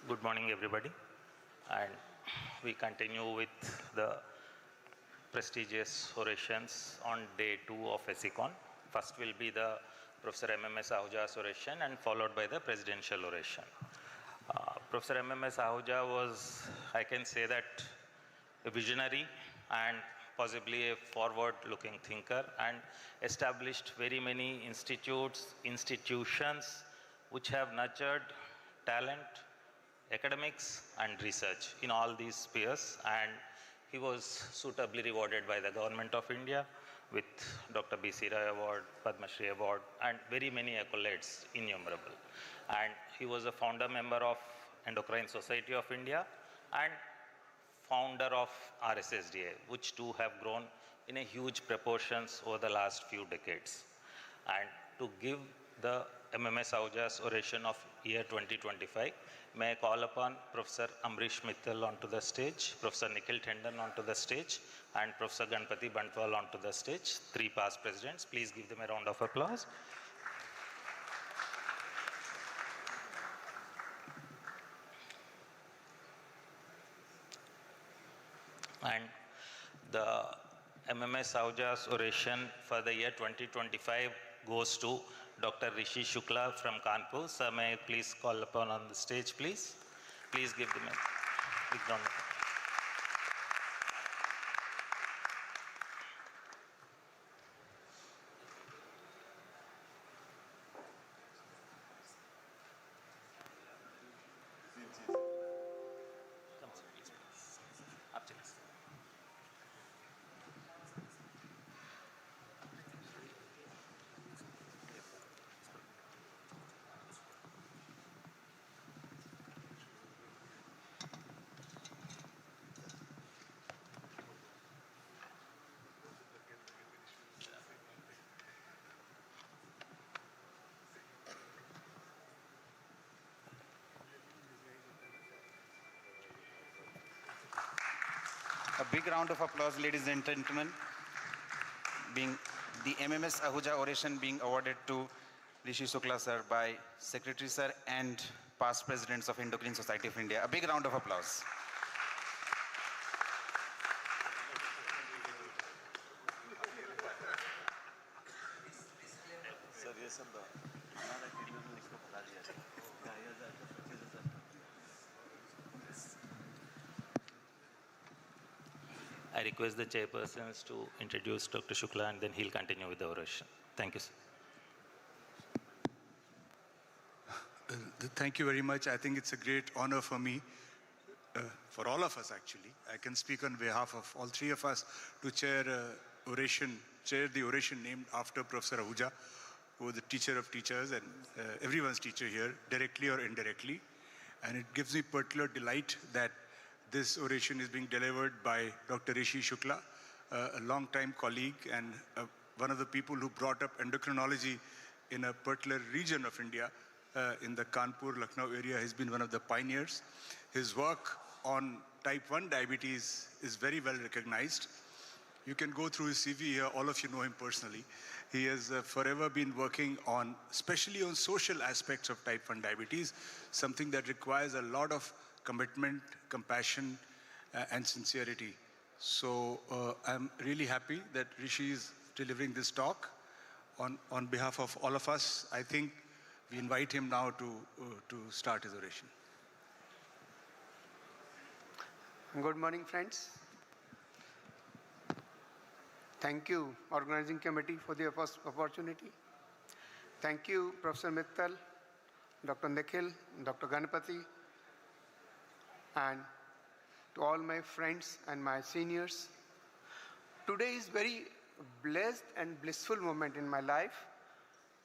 Good morning, everybody. And we continue with the prestigious orations on day 2 of ESICON. First will be the Professor M.M.S. Ahuja's oration and followed by the presidential oration. Professor M.M.S. Ahuja was, I can say that, a visionary and possibly a forward-looking thinker, and established very many institutions which have nurtured talent, academics and research in all these spheres, and he was suitably rewarded by the Government of India with Dr. B.C. Rai Award, Padma Shri Award, and very many accolades, innumerable. And he was a founder member of Endocrine Society of India and founder of RSSDA, which two have grown in a huge proportions over the last few decades. And to give the M.M.S. Ahuja's oration of year 2025, may I call upon Professor Amrish Mittal onto the stage, Professor Nikhil Tendon onto the stage, and Professor Ganpati Bantwal onto the stage, 3 past presidents. Please give them a round of applause. And the M.M.S. Ahuja's oration for the year 2025 goes to Dr. Rishi Shukla from Kanpur. Sir, may I please call upon on the stage, please? Please give them a big round of applause. big round of applause, ladies and gentlemen. Being the MMS Ahuja Oration being awarded to Rishi Shukla sir by Secretary sir and past presidents of Endocrine Society of India. A big round of applause. I request the chairpersons to introduce Dr. Shukla and then he'll continue with the oration. Thank you, sir. Thank you very much. I think it's a great honor for me, for all of us actually. I can speak on behalf of all three of us to chair the oration named after Professor Ahuja, who was the teacher of teachers and everyone's teacher here, directly or indirectly. And it gives me particular delight that this oration is being delivered by Dr. Rishi Shukla, a long-time colleague and one of the people who brought up endocrinology in a particular region of India, in the Kanpur, Lucknow area. He's been one of the pioneers. His work on type 1 diabetes is very well recognized. You can go through his CV here, all of you know him personally. He has forever been working on, especially on social aspects of type 1 diabetes, something that requires a lot of commitment, compassion, and sincerity. So I'm really happy that Rishi is delivering this talk on behalf of all of us. I think we invite him now to start his oration. Good morning, friends. Thank you, organizing committee, for the opportunity. Thank you, Professor Mittal, Dr. Nikhil, Dr. Ganapati, and to all my friends and my seniors. Today is very blessed and blissful moment in my life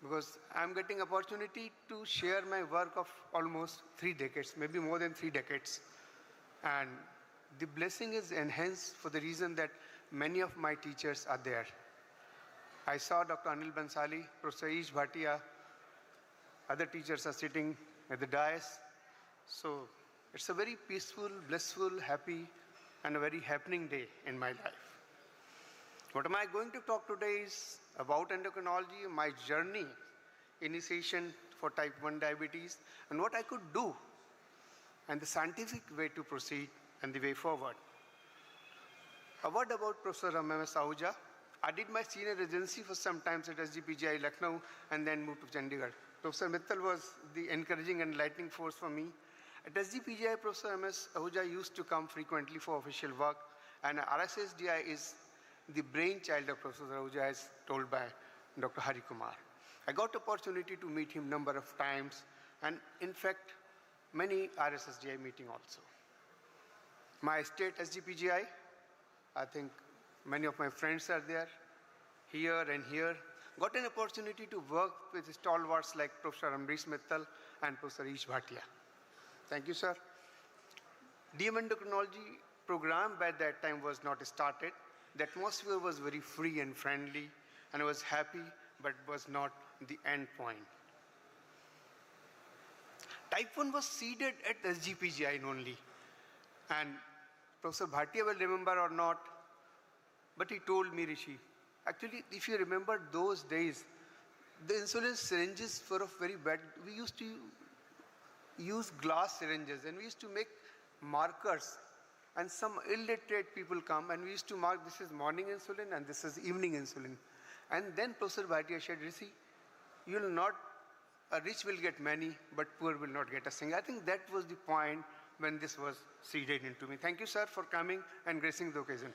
because I'm getting opportunity to share my work of almost 3 decades, maybe more than 3 decades. And the blessing is enhanced for the reason that many of my teachers are there. I saw Dr. Anil Bansali, Professor Ish Bhatia, other teachers are sitting at the dais. So it's a very peaceful, blissful, happy, and a very happening day in my life. What am I going to talk today is about endocrinology, my journey, initiation for type 1 diabetes, and what I could do, and the scientific way to proceed and the way forward. A word about Professor MMS Ahuja. I did my senior residency for some time at SGPGI Lucknow and then moved to Chandigarh. Professor Mittal was the encouraging and enlightening force for me. At SGPGI, Professor MS Ahuja used to come frequently for official work, and RSSDI is the brainchild of Professor Ahuja, as told by Dr. Hari Kumar. I got opportunity to meet him number of times, and in fact, many RSSDI meeting also. My state SGPGI, I think many of my friends are there, here and here. Got an opportunity to work with stalwarts like Professor Amrish Mittal and Professor Ish Bhatia. Thank you, sir. DM endocrinology program by that time was not started. The atmosphere was very free and friendly, and I was happy, but was not the end point. Type 1 was seeded at SGPGI only, and Professor Bhatia will remember or not, but he told me, Rishi, actually, if you remember those days, the insulin syringes were of very bad. We used to use glass syringes, and we used to make markers, and some illiterate people come, and we used to mark this is morning insulin and this is evening insulin. And then Professor Bhatia said, Rishi, you will not, a rich will get many, but poor will not get a single. I think that was the point when this was seeded into me. Thank you, sir, for coming and gracing the occasion.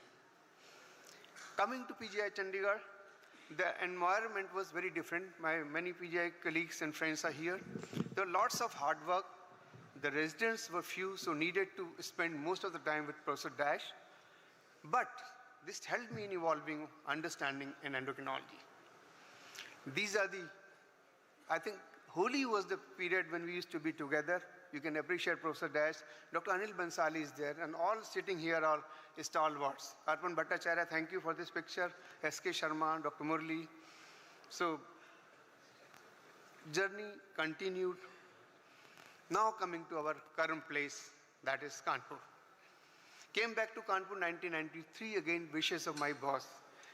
Coming to PGI Chandigarh, the environment was very different. My many PGI colleagues and friends are here. There were lots of hard work. The residents were few, so needed to spend most of the time with Professor Dash. But this helped me in evolving understanding in endocrinology. These are the, I think, Holi was the period when we used to be together. You can appreciate Professor Dash. Dr. Anil Bansali is there, and all sitting here are stalwarts. Arpan Bhattacharya, thank you for this picture. S.K. Sharma, Dr. Murli. So, journey continued. Now coming to our current place, that is Kanpur. Came back to Kanpur 1993, again wishes of my boss.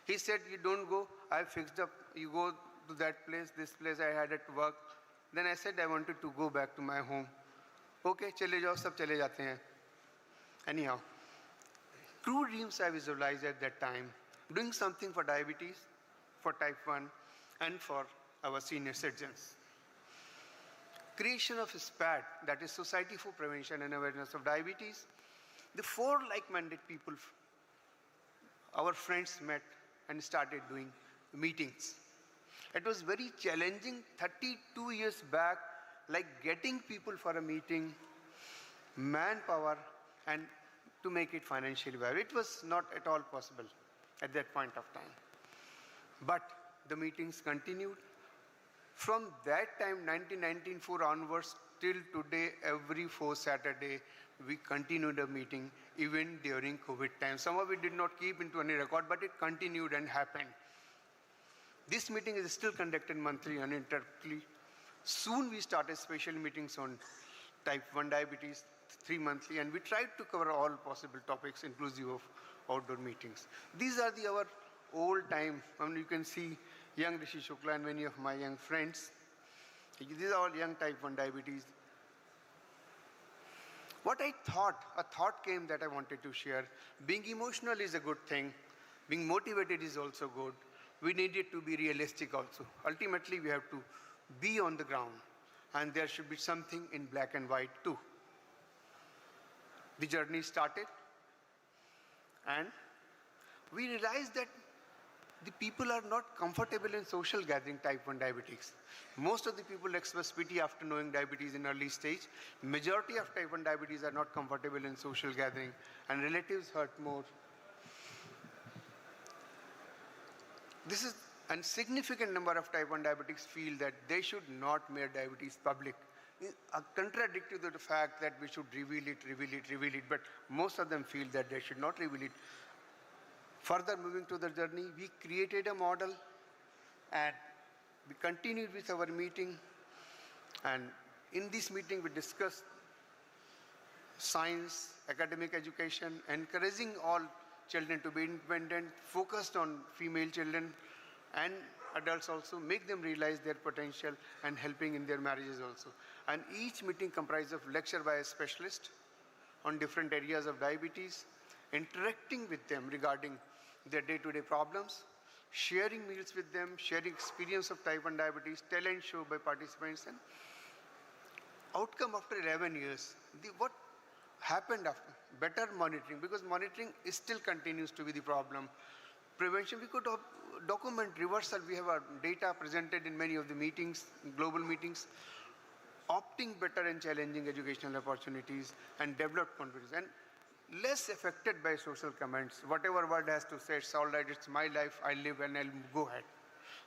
He said, you don't go, I fixed up, you go to that place, this place I had at work. Then I said I wanted to go back to my home. Okay, chale jao, sab chale jate hain. Anyhow, true dreams I visualized at that time, doing something for diabetes, for type 1, and for our senior citizens. Creation of SPAD, that is Society for Prevention and Awareness of Diabetes. The 4 like-minded people, our friends met and started doing meetings. It was very challenging 32 years back, like getting people for a meeting, manpower, and to make it financially viable. It was not at all possible at that point of time. But the meetings continued. From that time, 1994 onwards, till today, every 4th Saturday, we continued a meeting, even during COVID time. Some of it did not keep into any record, but it continued and happened. This meeting is still conducted monthly, uninterruptedly. Soon we started special meetings on type 1 diabetes, 3 monthly, and we tried to cover all possible topics, inclusive of outdoor meetings. These are our old time. I mean, you can see young Rishi Shukla and many of my young friends. These are all young type 1 diabetes. What a thought came that I wanted to share. Being emotional is a good thing. Being motivated is also good. We needed to be realistic also. Ultimately, we have to be on the ground, and there should be something in black and white too. The journey started, and we realized that the people are not comfortable in social gathering type 1 diabetics. Most of the people express pity after knowing diabetes in early stage. Majority of type 1 diabetes are not comfortable in social gathering, and relatives hurt more. This is a significant number of type 1 diabetics feel that they should not make diabetes public. Contradictory to the fact that we should reveal it, but most of them feel that they should not reveal it. Further moving to the journey, we created a model and we continued with our meeting. And in this meeting, we discussed science, academic education, encouraging all children to be independent, focused on female children and adults also, make them realize their potential and helping in their marriages also. And each meeting comprised of lecture by a specialist on different areas of diabetes, interacting with them regarding their day-to-day problems, sharing meals with them, sharing experience of type 1 diabetes, talent show by participants, and outcome after 11 years. What happened after? Better monitoring, because monitoring still continues to be the problem. Prevention, we could document reversal. We have our data presented in many of the meetings, global meetings, opting better and challenging educational opportunities, and developed confidence. And less affected by social comments. Whatever word has to say, it's all right, it's my life, I live and I'll go ahead.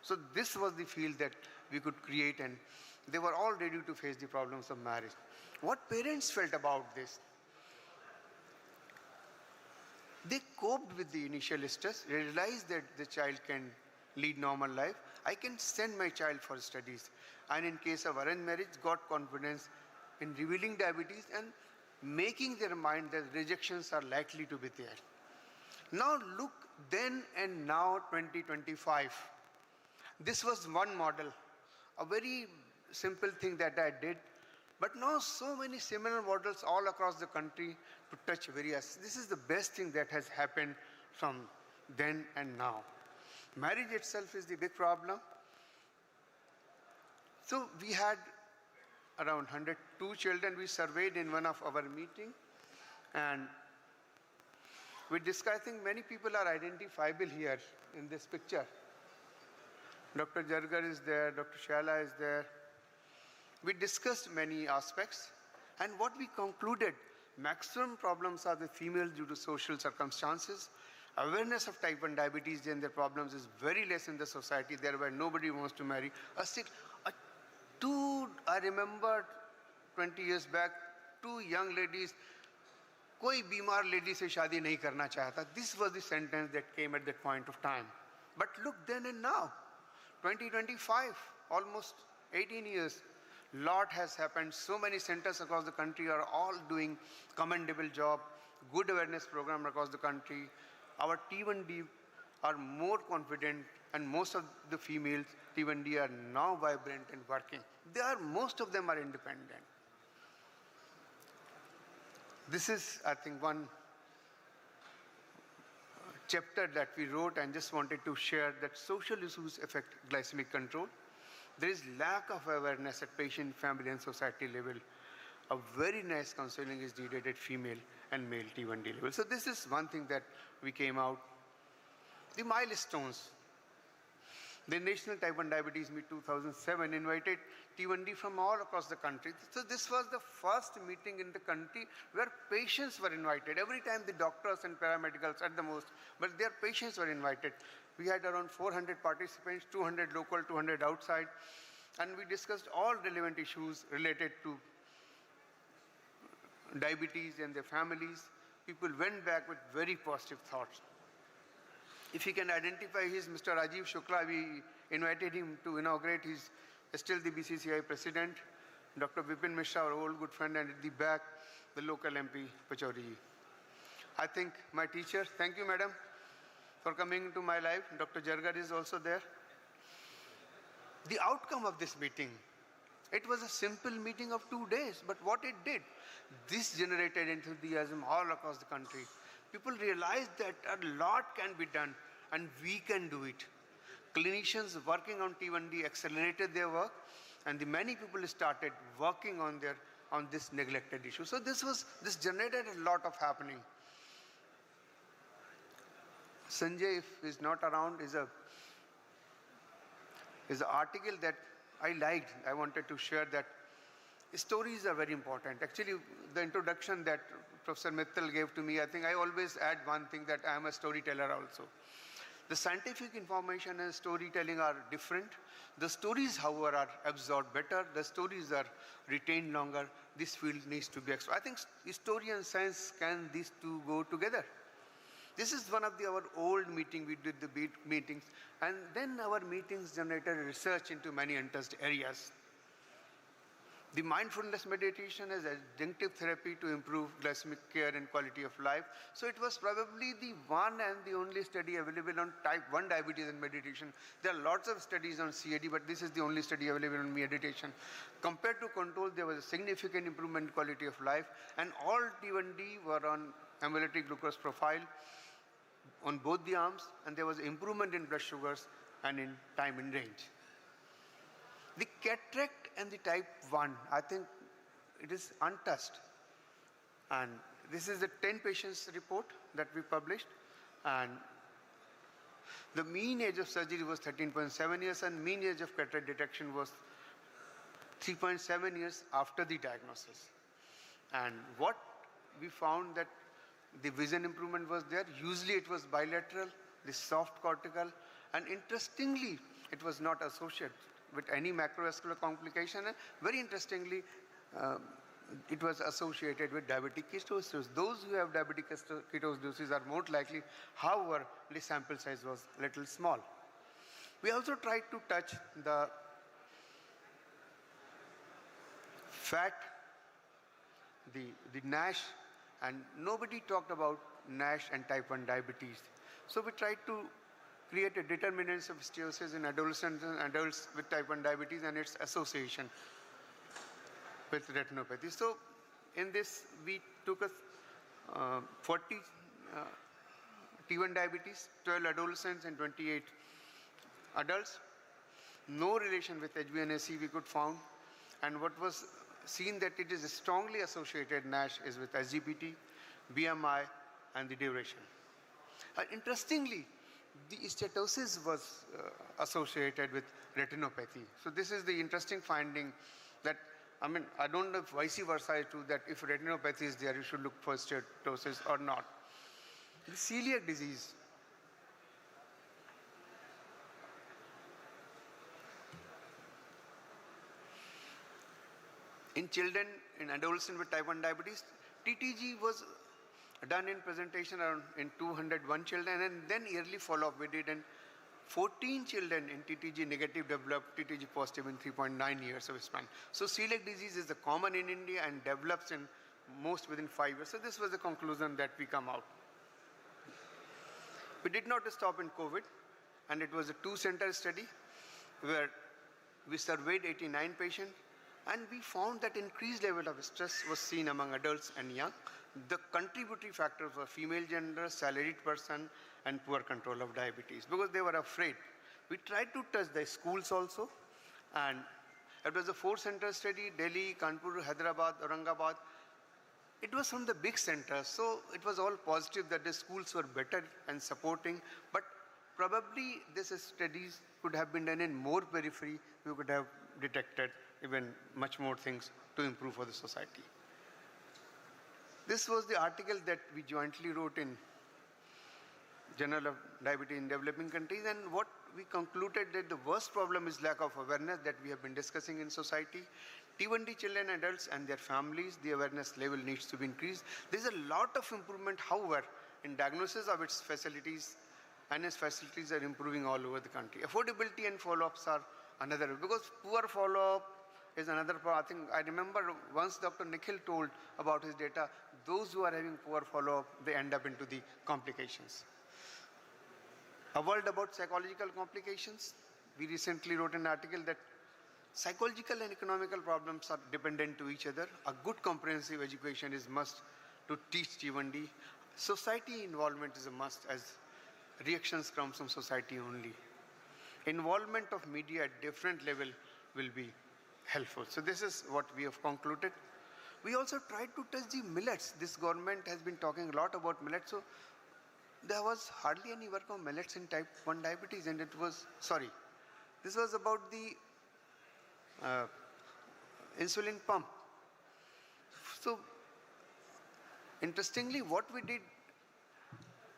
So this was the field that we could create, and they were all ready to face the problems of marriage. What parents felt about this? They coped with the initial stress, realized that the child can lead normal life. I can send my child for studies. And in case of arranged marriage, got confidence in revealing diabetes and making their mind that rejections are likely to be there. Now look then and now 2025. This was one model, a very simple thing that I did, but now so many similar models all across the country to touch various. This is the best thing that has happened from then and now. Marriage itself is the big problem. So we had around 102 children we surveyed in one of our meetings, and we discussed, I think many people are identifiable here in this picture. Dr. Jargar is there, Dr. Shala is there. We discussed many aspects, and what we concluded, maximum problems are the females due to social circumstances. Awareness of type 1 diabetes and their problems is very less in the society, thereby nobody wants to marry. I remember 20 years back, 2 young ladies, koi bimar lady se shaadi nahi karna chahta. This was the sentence that came at that point of time. But look then and now, 2025, almost 18 years, lot has happened. So many centers across the country are all doing commendable job. good awareness program across the country. Our T1D are more confident, and most of the females T1D are now vibrant and working. Most of them are independent. This is, I think, one chapter that we wrote and just wanted to share that social issues affect glycemic control. There is lack of awareness at patient, family, and society level. A very nice counseling is needed at female and male T1D level. So this is one thing that we came out. The milestones. The National Type 1 Diabetes Meet 2007 invited T1D from all across the country. So this was the first meeting in the country where patients were invited. Every time the doctors and paramedicals at the most, but their patients were invited. We had around 400 participants, 200 local, 200 outside, and we discussed all relevant issues related to diabetes and their families. People went back with very positive thoughts. If you can identify, he's Mr. Rajiv Shukla. We invited him to inaugurate. He's still the BCCI president. Dr. Vipin Mishra, our old good friend, and at the back, the local MP, Pachori. I think my teacher, thank you, madam, for coming into my life. Dr. Jargar is also there. The outcome of this meeting, it was a simple meeting of 2 days, but what it did, this generated enthusiasm all across the country. People realized that a lot can be done, and we can do it. Clinicians working on T1D accelerated their work, and the many people started working on this neglected issue. So this generated a lot of happening. Sanjay, if he's not around, is an article that I liked. I wanted to share that stories are very important. Actually, the introduction that Professor Mittal gave to me, I think I always add one thing, that I am a storyteller also. The scientific information and storytelling are different. The stories, however, are absorbed better. The stories are retained longer. This field needs to be explored. I think story and science, can these two go together? This is one of our old meetings. We did the meetings, and then our meetings generated research into many untouched areas. The mindfulness meditation is adjunctive therapy to improve glycemic care and quality of life. So it was probably the one and the only study available on type 1 diabetes and meditation. There are lots of studies on CAD, but this is the only study available on meditation. Compared to control, there was a significant improvement in quality of life, and all T1D were on ambulatory glucose profile on both the arms, and there was improvement in blood sugars and in time in range. The cataract and the type 1, I think it is untouched. And this is the 10 patients report that we published. And the mean age of surgery was 13.7 years, and mean age of cataract detection was 3.7 years after the diagnosis. And what we found, that the vision improvement was there. Usually it was bilateral, the soft cortical, and interestingly, it was not associated with any macrovascular complication, and very interestingly, it was associated with diabetic ketoacidosis. Those who have diabetic ketoacidosis are more likely, however, the sample size was little small. We also tried to touch the fat, the NASH, and nobody talked about NASH and type 1 diabetes. So we tried to create a determinants of steatosis in adolescents and adults with type 1 diabetes and its association with retinopathy. So in this, we took 40 T1 diabetes, 12 adolescents and 28 adults. No relation with HbA1c we could found, and what was seen that it is strongly associated NASH is with SGPT, BMI, and the duration. Interestingly, the steatosis was associated with retinopathy. So this is the interesting finding that, I mean, I don't know if vice versa is true, that if retinopathy is there, you should look for steatosis or not. The celiac disease. In children, in adolescents with type 1 diabetes, TTG was done in presentation around in 201 children, and then yearly follow-up we did, and 14 children in TTG negative developed TTG positive in 3.9 years of span. So celiac disease is common in India and develops in most within 5 years. So this was the conclusion that we come out. We did not stop in COVID, and it was a 2-center study where we surveyed 89 patients, and we found that increased level of stress was seen among adults and young. The contributory factors were female gender, salaried person, and poor control of diabetes, because they were afraid. We tried to touch the schools also, and it was a 4-center study: Delhi, Kanpur, Hyderabad, Aurangabad. It was from the big centers, so it was all positive that the schools were better and supporting, but probably this studies could have been done in more periphery. We could have detected even much more things to improve for the society. This was the article that we jointly wrote in Journal of Diabetes in Developing Countries, and what we concluded that the worst problem is lack of awareness that we have been discussing in society. T1D children, adults and their families, the awareness level needs to be increased. There's a lot of improvement, however, in diagnosis of its facilities, and its facilities are improving all over the country. Affordability and follow-ups are another, because poor follow-up is another part. I think I remember once Dr. Nikhil told about his data, those who are having poor follow-up, they end up into the complications. A word about psychological complications. We recently wrote an article that psychological and economical problems are dependent to each other. A good comprehensive education is must to teach T1D. Society involvement is a must, as reactions come from society only. Involvement of media at different level will be helpful. So this is what we have concluded. We also tried to touch the millets. This government has been talking a lot about millets. So there was hardly any work on millets in type 1 diabetes, and it was, this was about the insulin pump. So interestingly, what we did,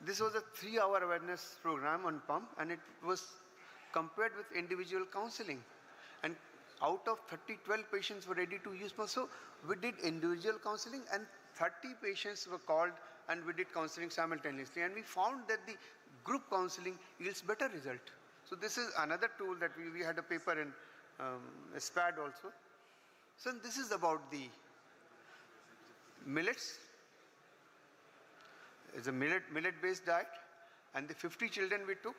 this was a 3-hour awareness program on pump, and it was compared with individual counseling. And out of 12 patients were ready to use pump. So we did individual counseling, and 30 patients were called, and we did counseling simultaneously. And we found that the group counseling yields better result. So this is another tool that we had a paper in SPAD also. So this is about the millets. It's a millet-based diet, and the 50 children we took,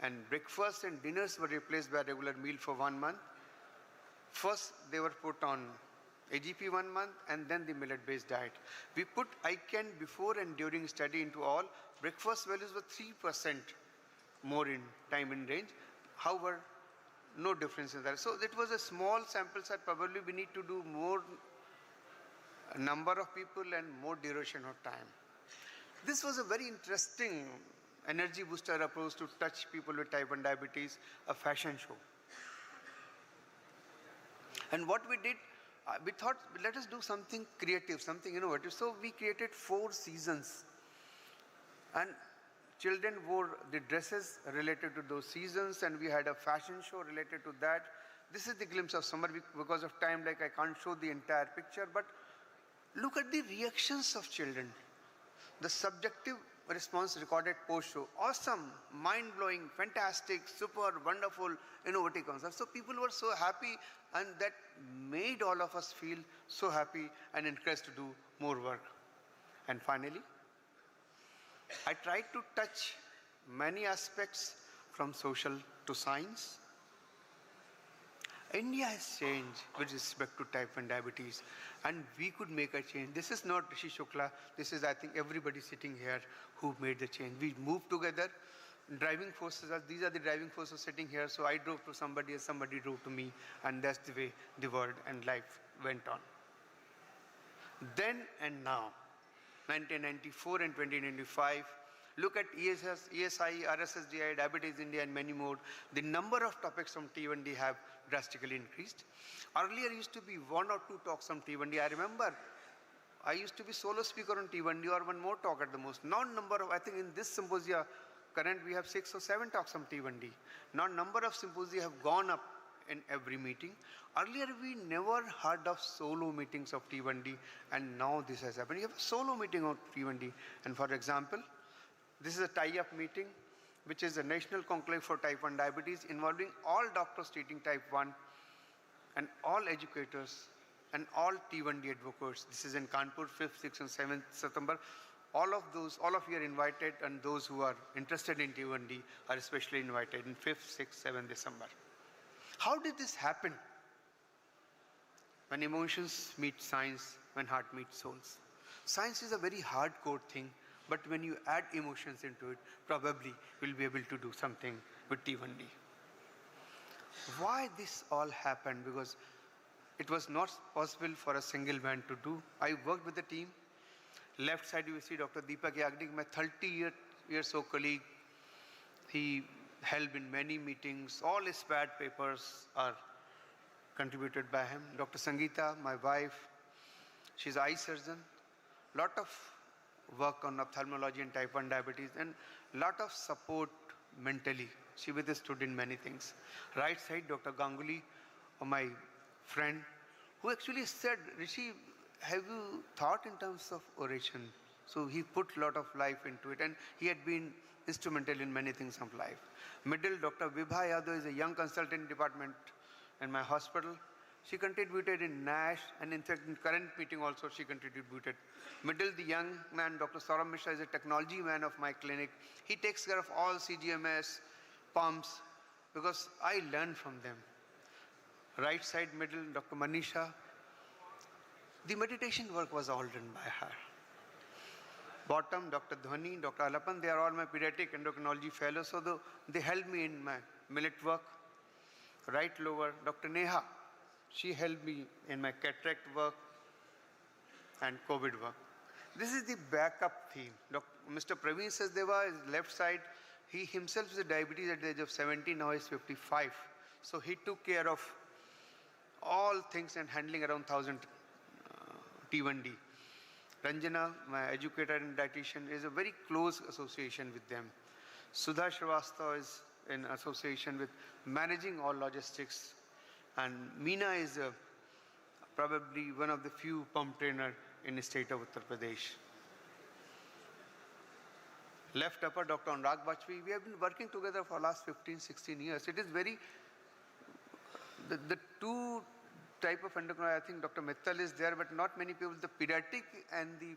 and breakfast and dinners were replaced by a regular meal for 1 month. First, they were put on AGP 1 month, and then the millet-based diet. We put ICAN before and during study into all. Breakfast values were 3% more in time in range. However, no difference in that. So it was a small sample set. Probably we need to do more number of people and more duration of time. This was a very interesting energy booster approach to touch people with type 1 diabetes, a fashion show. And what we did, we thought, let us do something creative, something innovative. So we created 4 seasons. And children wore the dresses related to those seasons, and we had a fashion show related to that. This is the glimpse of summer. Because of time, I can't show the entire picture, but look at the reactions of children. The subjective response recorded post-show. Awesome, mind-blowing, fantastic, super, wonderful, innovative concept. So people were so happy, and that made all of us feel so happy and encouraged to do more work. And finally, I tried to touch many aspects from social to science. India has changed with respect to type 1 diabetes, and we could make a change. This is not Rishi Shukla. This is, I think, everybody sitting here who made the change. We moved together. Driving forces, these are the driving forces sitting here. So I drove to somebody, and somebody drove to me, and that's the way the world and life went on. Then and now, 1994 and 2025, look at ESI, RSSDI, Diabetes India, and many more. The number of topics from T1D have drastically increased. Earlier used to be 1 or 2 talks on T1D. I remember I used to be solo speaker on T1D, or 1 more talk at the most. Now number of, I think in this symposia, current we have 6 or 7 talks on T1D. Now number of symposia have gone up in every meeting. Earlier we never heard of solo meetings of T1D, and now this has happened. You have a solo meeting of T1D, and for example, this is a tie-up meeting, which is a national conclave for type 1 diabetes, involving all doctors treating type 1 and all educators and all T1D advocates. This is in Kanpur, 5th, 6th, and 7th September. All of you are invited, and those who are interested in T1D are especially invited in 5th, 6th, 7th December. How did this happen? When emotions meet science, when heart meets souls. Science is a very hardcore thing, but when you add emotions into it, probably we'll be able to do something with T1D. Why this all happened? Because it was not possible for a single man to do. I worked with the team. Left side you see Dr. Deepak Yagnik, my 30 years old colleague. He helped in many meetings. All his bad papers are contributed by him. Dr. Sangeeta, my wife, she's an eye surgeon. Lot of work on ophthalmology and type 1 diabetes, and lot of support mentally. She withstood in many things. Right side, Dr. Ganguly, my friend, who actually said, Rishi, have you thought in terms of oration? So he put a lot of life into it, and he had been instrumental in many things of life. Middle, Dr. Vibha Yadav is a young consultant department in my hospital. She contributed in NASH, and in fact in current meeting also she contributed. Middle, the young man, Dr. Saurabh Mishra, is a technology man of my clinic. He takes care of all CGMS, pumps, because I learned from them. Right side, middle, Dr. Manisha. The meditation work was all done by her. Bottom, Dr. Dhwani, Dr. Alapan, they are all my pediatric endocrinology fellows, so they helped me in my millet work. Right lower, Dr. Neha, she helped me in my cataract work and COVID work. This is the backup theme. Mr. Praveen Sachdeva is left side. He himself is a diabetes at the age of 70, now he's 55. So he took care of all things and handling around 1,000 T1D. Ranjana, my educator and dietitian, is a very close association with them. Sudha Srivastava is in association with managing all logistics. And Meena is probably one of the few pump trainer in the state of Uttar Pradesh. Left upper, Dr. Anurag Bajpayee. We have been working together for the last 15, 16 years. It is very, the two type of endocrinology, I think Dr. Mittal is there, but not many people, the pediatric and the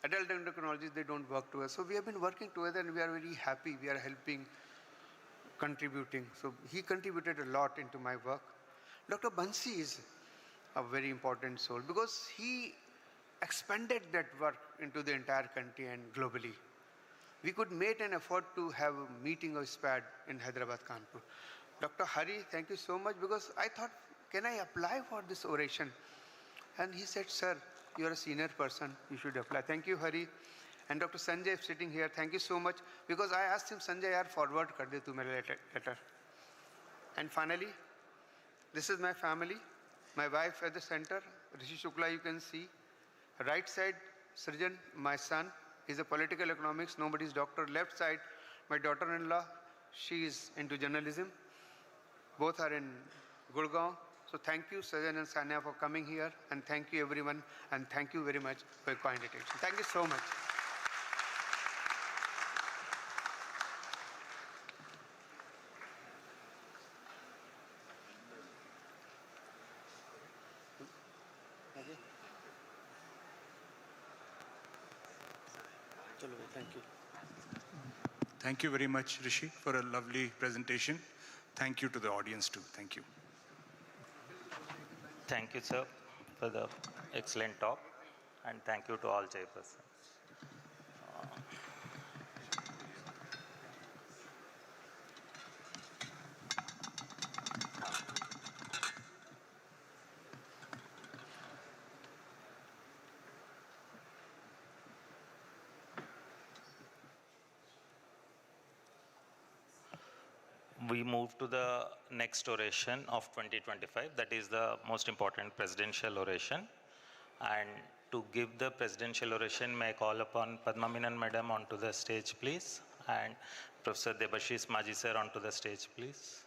adult endocrinologists, they don't work together. So we have been working together and we are very happy. We are helping, contributing. So he contributed a lot into my work. Dr. Bansi is a very important soul because he expanded that work into the entire country and globally. We could make an effort to have a meeting of SPAD in Hyderabad, Kanpur. Dr. Hari, thank you so much, because I thought, can I apply for this oration? And he said, sir, you are a senior person, you should apply. Thank you, Hari. And Dr. Sanjay is sitting here, thank you so much, because I asked him, Sanjay, yaar, forward kar de tu mere letter. And finally, this is my family, my wife at the center, Rishi Shukla, you can see. Right side, Srijan, my son, he's a political economics, nobody's doctor. Left side, my daughter-in-law, she is into journalism. Both are in Gurgaon. So thank you, Sajan and Sanya, for coming here, and thank you everyone, and thank you very much for your kind attention. Thank you so much. Thank you. Thank you very much, Rishi, for a lovely presentation. Thank you to the audience too. Thank you. Thank you, sir, for the excellent talk, and thank you to all chairpersons. We move to the next oration of 2025. That is the most important presidential oration. And to give the presidential oration, may I call upon Padma Menon Madam onto the stage, please. And Professor Debashis Maji sir onto the stage, please.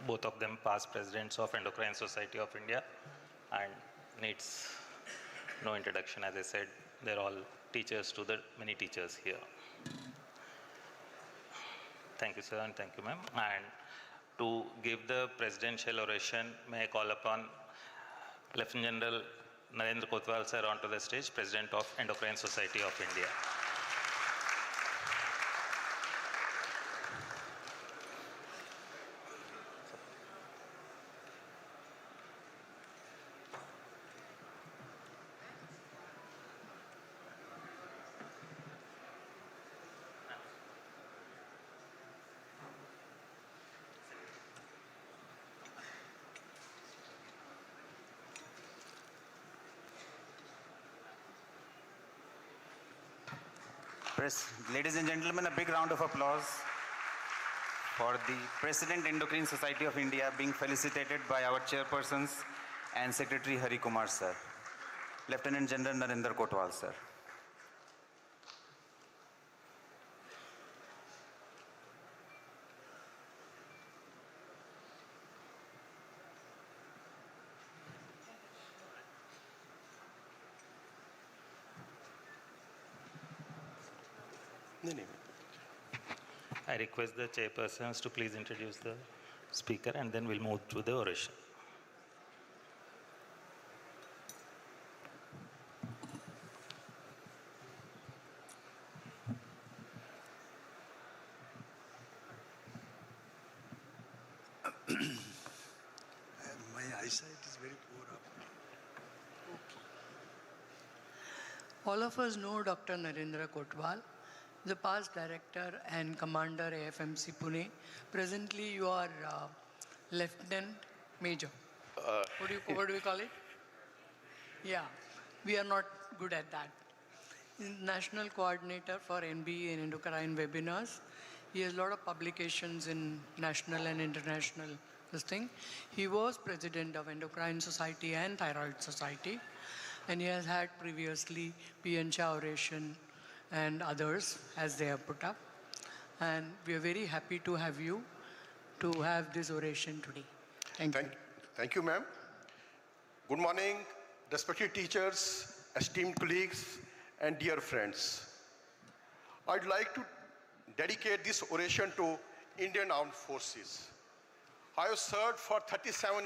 Both of them past presidents of Endocrine Society of India, and needs no introduction. As I said, they're all teachers to the many teachers here. Thank you, sir, and thank you, ma'am. And To give the presidential oration, may I call upon Lieutenant General Narendra Kotwal sir onto the stage, President of Endocrine Society of India. Ladies and gentlemen, a big round of applause for the President Endocrine Society of India being felicitated by our chairpersons and Secretary Hari Kumar sir. Lieutenant General Narendra Kotwal sir. I request the chairpersons to please introduce the speaker and then we'll move to the oration. My eyesight is very poor. All of us know Dr. Narendra Kotwal, the past director and commander AFMC Pune. Presently, you are lieutenant major. What do we call it? Yeah, we are not good at that. National coordinator for NBE and endocrine webinars. He has a lot of publications in national and international this thing. He was president of Endocrine Society and Thyroid Society, and he has had previously PN Oration and others as they have put up. And we are very happy to have you to have this oration today. Thank you. Thank you, ma'am. Good morning, respected teachers, esteemed colleagues, and dear friends. I'd like to dedicate this oration to Indian Armed Forces. I have served for 37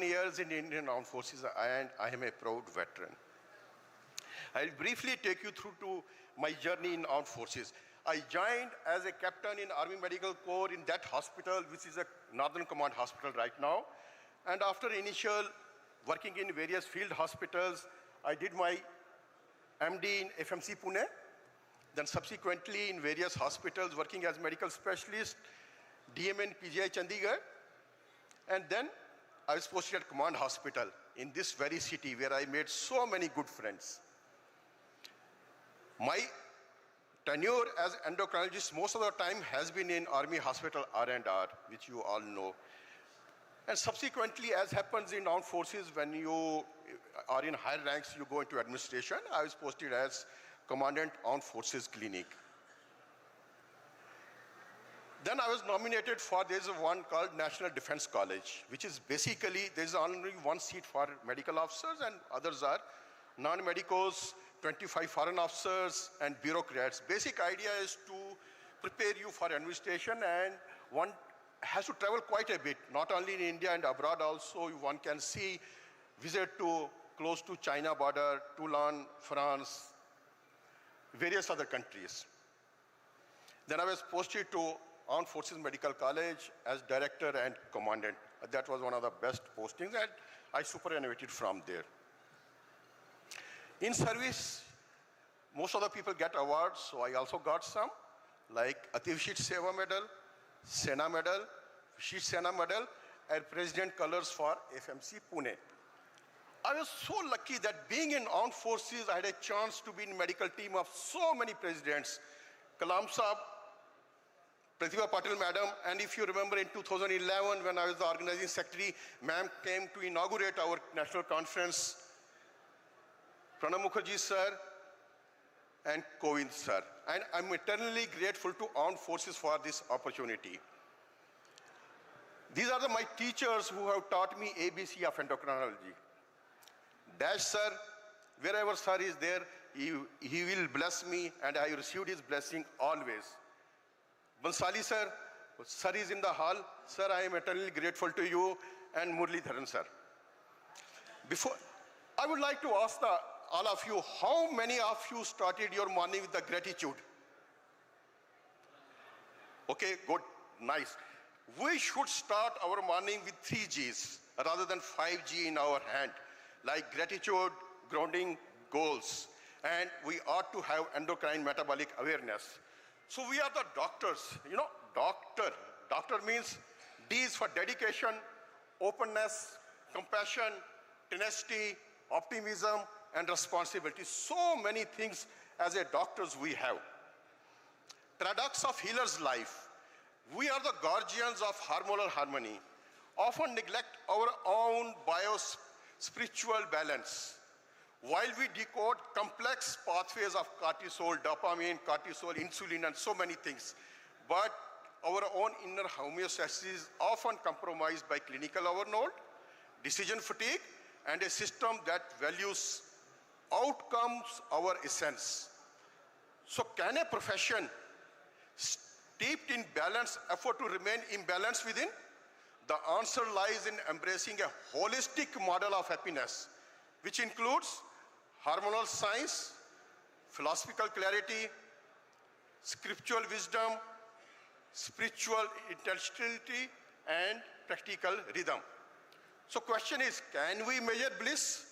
years in the Indian Armed Forces, and I am a proud veteran. I'll briefly take you through to my journey in Armed Forces. I joined as a captain in Army Medical Corps in that hospital, which is a Northern Command hospital right now. And after initial working in various field hospitals, I did my MD in FMC Pune, then subsequently in various hospitals working as medical specialist, DM in PGI Chandigarh, and then I was posted at Command Hospital in this very city where I made so many good friends. My tenure as endocrinologist most of the time has been in Army Hospital R&R, which you all know. And subsequently, as happens in armed forces, when you are in higher ranks, you go into administration. I was posted as Commandant Armed Forces Clinic. Then I was nominated for, there's one called National Defense College, which is basically, there's only one seat for medical officers and others are non-medicals, 25 foreign officers and bureaucrats. Basic idea is to prepare you for administration, and one has to travel quite a bit, not only in India and abroad also. One can see, visit to close to China border, Toulon, France, various other countries. Then I was posted to Armed Forces Medical College as director and commandant. That was one of the best postings, and I superannuated from there. In service, most of the people get awards, so I also got some, like Ativishit Seva Medal, Sena Medal, Vishit Sena Medal, and President Colors for FMC Pune. I was so lucky that being in armed forces, I had a chance to be in medical team of so many presidents. Kalam Saab, Pratibha Patil Madam, and if you remember in 2011 when I was the organizing secretary, ma'am came to inaugurate our national conference. Pranab Mukherjee sir and Kovind sir. And I'm eternally grateful to armed forces for this opportunity. These are my teachers who have taught me ABC of endocrinology. Dash sir, wherever sir is there, he will bless me, and I received his blessing always. Bansali sir, sir is in the hall. Sir, I am eternally grateful to you, and Muralidharan sir. Before, I would like to ask all of you, how many of you started your morning with the gratitude? Okay, good, nice. We should start our morning with 3 G's rather than 5G in our hand, like gratitude, grounding, goals. And we ought to have endocrine metabolic awareness. So we are the doctors, you know, doctor. Doctor means D is for dedication, openness, compassion, tenacity, optimism, and responsibility. So many things as a doctors we have. Paradox of healer's life. We are the guardians of hormonal harmony, often neglect our own bio-spiritual balance. While we decode complex pathways of cortisol, dopamine, cortisol, insulin, and so many things, but our own inner homeostasis is often compromised by clinical overload, decision fatigue, and a system that values outcomes over essence. So can a profession steeped in balance afford to remain imbalanced within? The answer lies in embracing a holistic model of happiness, which includes hormonal science, philosophical clarity, scriptural wisdom, spiritual intellectuality, and practical rhythm. So question is, can we measure bliss?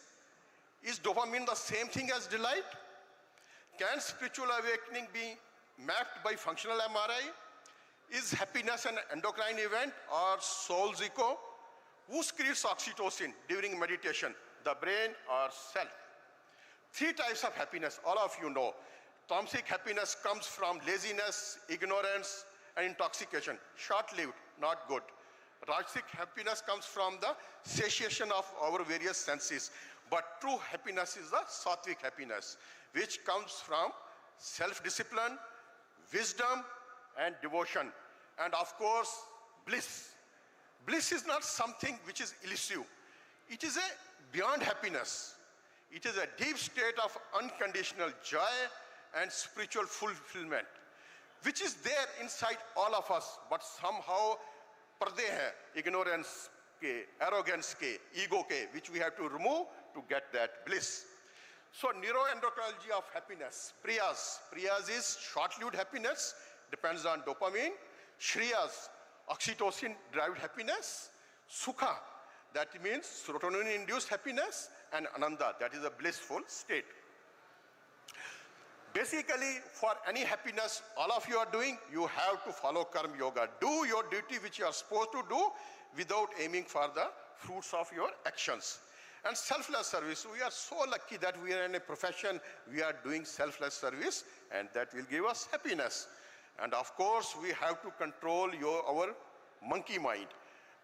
Is dopamine the same thing as delight? Can spiritual awakening be mapped by functional MRI? Is happiness an endocrine event or soul's echo? Who secretes oxytocin during meditation, the brain or self? 3 types of happiness, all of you know. Tamasic happiness comes from laziness, ignorance, and intoxication. Short-lived, not good. Rajasic happiness comes from the satiation of our various senses. But true happiness is the sattvic happiness, which comes from self-discipline, wisdom, and devotion. And of course, bliss. Bliss is not something which is elusive. It is a beyond happiness. It is a deep state of unconditional joy and spiritual fulfillment, which is there inside all of us, but somehow पर्दे हैं, ignorance के, arrogance के, ego के, which we have to remove to get that bliss. So neuroendocrinology of happiness, Priyas. Priyas is short-lived happiness, depends on dopamine. Shriyas, oxytocin-derived happiness. Sukha, that means serotonin-induced happiness. And Ananda, that is a blissful state. Basically, for any happiness all of you are doing, you have to follow Karma Yoga. Do your duty which you are supposed to do without aiming for the fruits of your actions. And selfless service, we are so lucky that we are in a profession, we are doing selfless service, and that will give us happiness. And of course, we have to control our monkey mind.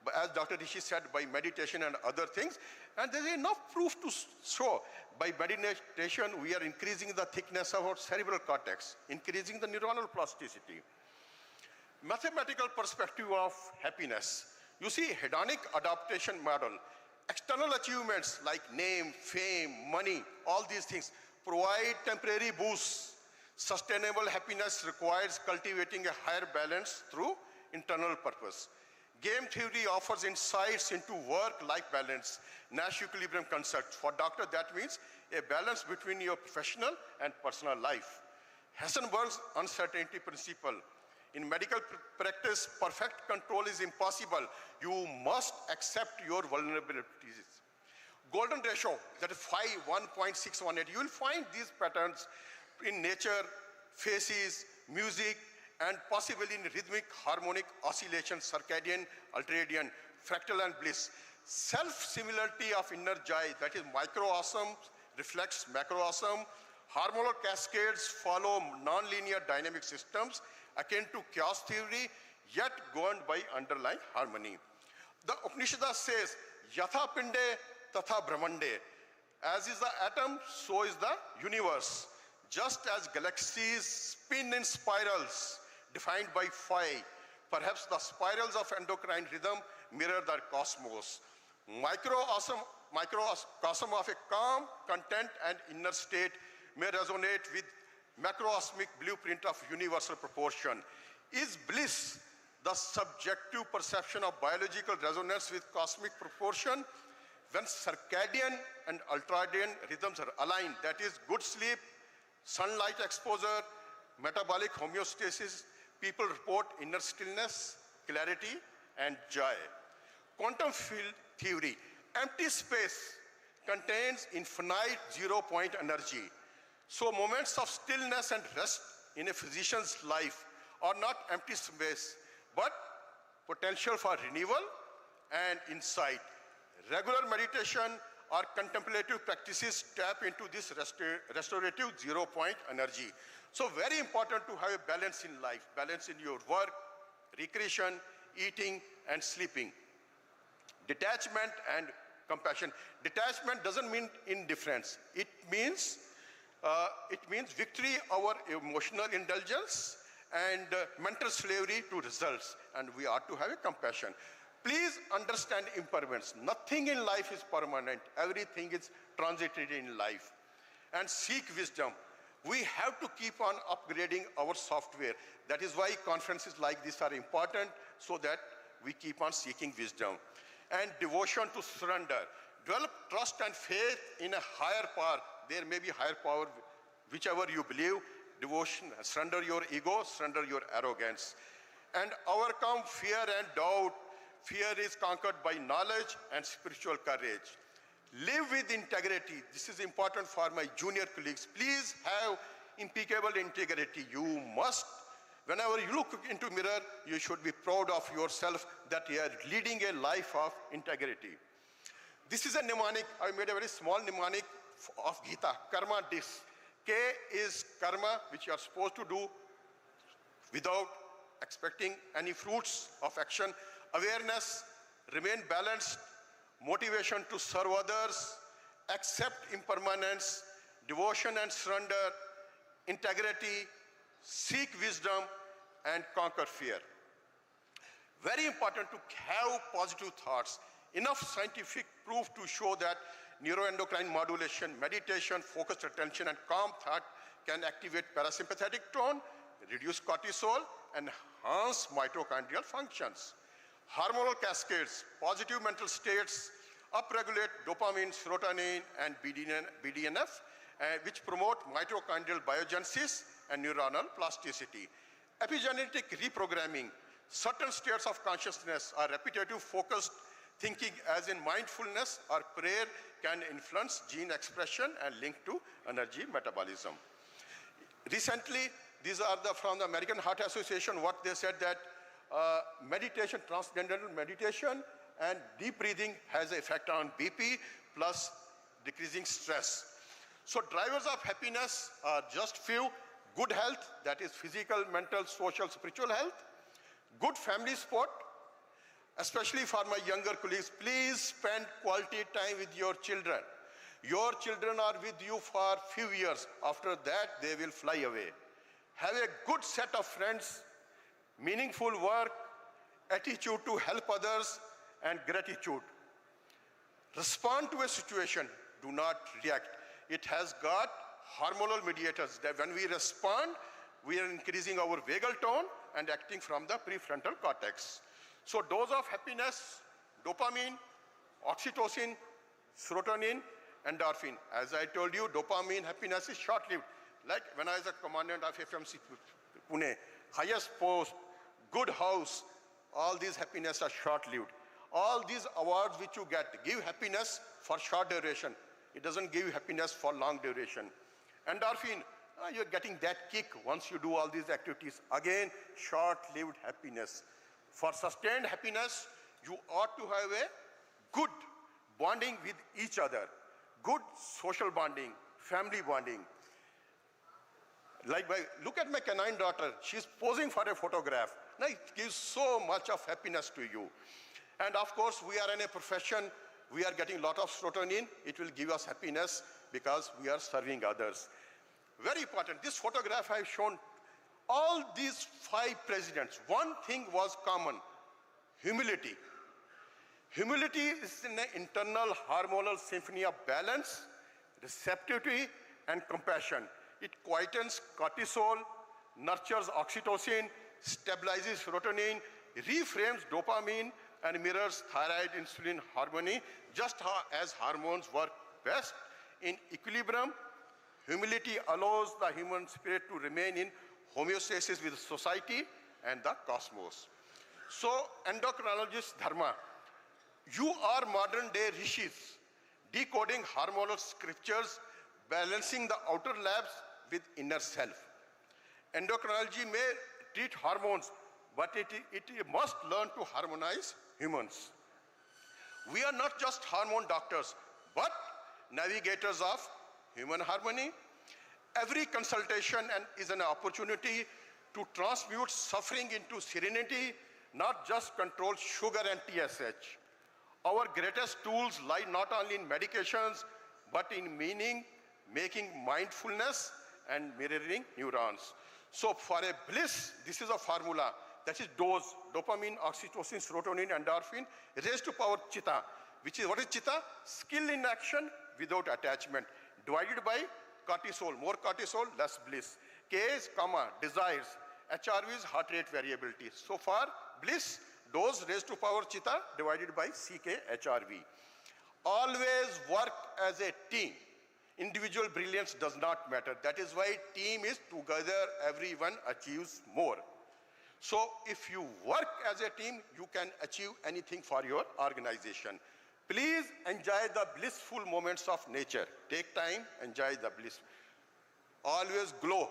But as Dr. Rishi said, by meditation and other things, and there is enough proof to show by meditation we are increasing the thickness of our cerebral cortex, increasing the neuronal plasticity. Mathematical perspective of happiness. You see, hedonic adaptation model, external achievements like name, fame, money, all these things provide temporary boosts. Sustainable happiness requires cultivating a higher balance through internal purpose. Game theory offers insights into work-life balance, Nash equilibrium concept. For doctor, that means a balance between your professional and personal life. Heisenberg's uncertainty principle. In medical practice, perfect control is impossible. You must accept your vulnerabilities. Golden ratio, that is 1.618. You will find these patterns in nature, faces, music, and possibly in rhythmic, harmonic oscillation, circadian, ultradian, fractal, and bliss. Self-similarity of inner joy, that is microosm, reflects macroosm. Hormonal cascades follow nonlinear dynamic systems akin to chaos theory, yet governed by underlying harmony. The Upanishad says, Yatha Pinde Tatha Brahmande. As is the atom, so is the universe. Just as galaxies spin in spirals, defined by phi, perhaps the spirals of endocrine rhythm mirror the cosmos. Microcosm of a calm, content, and inner state may resonate with macrocosmic blueprint of universal proportion. Is bliss the subjective perception of biological resonance with cosmic proportion? When circadian and ultradian rhythms are aligned, that is good sleep, sunlight exposure, metabolic homeostasis, people report inner stillness, clarity, and joy. Quantum field theory, empty space contains infinite zero-point energy. So moments of stillness and rest in a physician's life are not empty space, but potential for renewal and insight. Regular meditation or contemplative practices tap into this restorative zero-point energy. So very important to have a balance in life, balance in your work, recreation, eating, and sleeping. Detachment and compassion. Detachment doesn't mean indifference. It means victory over emotional indulgence and mental slavery to results, and we ought to have a compassion. Please understand impermanence. Nothing in life is permanent. Everything is transitory in life. And seek wisdom. We have to keep on upgrading our software. That is why conferences like this are important, so that we keep on seeking wisdom. And devotion to surrender. Develop trust and faith in a higher power. There may be higher power, whichever you believe. Devotion, surrender your ego, surrender your arrogance. And overcome fear and doubt. Fear is conquered by knowledge and spiritual courage. Live with integrity. This is important for my junior colleagues. Please have impeccable integrity. You must, whenever you look into mirror, you should be proud of yourself that you are leading a life of integrity. This is a mnemonic. I made a very small mnemonic of Gita, karma dis. K is karma, which you are supposed to do without expecting any fruits of action. Awareness, remain balanced, motivation to serve others, accept impermanence, devotion and surrender, integrity, seek wisdom, and conquer fear. Very important to have positive thoughts. Enough scientific proof to show that neuroendocrine modulation, meditation, focused attention, and calm thought can activate parasympathetic tone, reduce cortisol, and enhance mitochondrial functions. Hormonal cascades, positive mental states, upregulate dopamine, serotonin, and BDNF, which promote mitochondrial biogenesis and neuronal plasticity. Epigenetic reprogramming, certain states of consciousness are repetitive, focused thinking, as in mindfulness or prayer, can influence gene expression and link to energy metabolism. Recently, these are from the American Heart Association, what they said that meditation, transcendental meditation and deep breathing has an effect on BP plus decreasing stress. So drivers of happiness are just few: good health, that is physical, mental, social, spiritual health; good family support, especially for my younger colleagues. Please spend quality time with your children. Your children are with you for few years. After that, they will fly away. Have a good set of friends, meaningful work, attitude to help others, and gratitude. Respond to a situation, do not react. It has got hormonal mediators that when we respond, we are increasing our vagal tone and acting from the prefrontal cortex. So dose of happiness, dopamine, oxytocin, serotonin, endorphin. As I told you, dopamine happiness is short-lived. Like when I was a commandant of FMC Pune, highest post, good house, all these happiness are short-lived. All these awards which you get give happiness for short duration. It doesn't give happiness for long duration. Endorphin, you're getting that kick once you do all these activities. Again, short-lived happiness. For sustained happiness, you ought to have a good bonding with each other, good social bonding, family bonding. Like, look at my canine daughter. She's posing for a photograph. Now, it gives so much of happiness to you. And of course, we are in a profession, we are getting a lot of serotonin. It will give us happiness because we are serving others. Very important. This photograph I've shown, all these 5 presidents, one thing was common: humility. Humility is an internal hormonal symphony of balance, receptivity, and compassion. It quietens cortisol, nurtures oxytocin, stabilizes serotonin, reframes dopamine, and mirrors thyroid insulin harmony, just as hormones work best in equilibrium. Humility allows the human spirit to remain in homeostasis with society and the cosmos. So, endocrinologist Dharma, you are modern day rishis, decoding hormonal scriptures, balancing the outer labs with inner self. Endocrinology may treat hormones, but it must learn to harmonize humans. We are not just hormone doctors, but navigators of human harmony. Every consultation is an opportunity to transmute suffering into serenity, not just control sugar and TSH. Our greatest tools lie not only in medications, but in meaning, making mindfulness, and mirroring neurons. So for a bliss, this is a formula. That is dose, dopamine, oxytocin, serotonin, endorphin, raised to power chitta, which is, what is chitta? Skill in action without attachment, divided by cortisol, more cortisol, less bliss. K is comma, desires, HRV is heart rate variability. So far, bliss, dose raised to power chitta, divided by CK, HRV. Always work as a team. Individual brilliance does not matter. That is why team is together, everyone achieves more. So if you work as a team, you can achieve anything for your organization. Please enjoy the blissful moments of nature. Take time, enjoy the bliss. Always glow,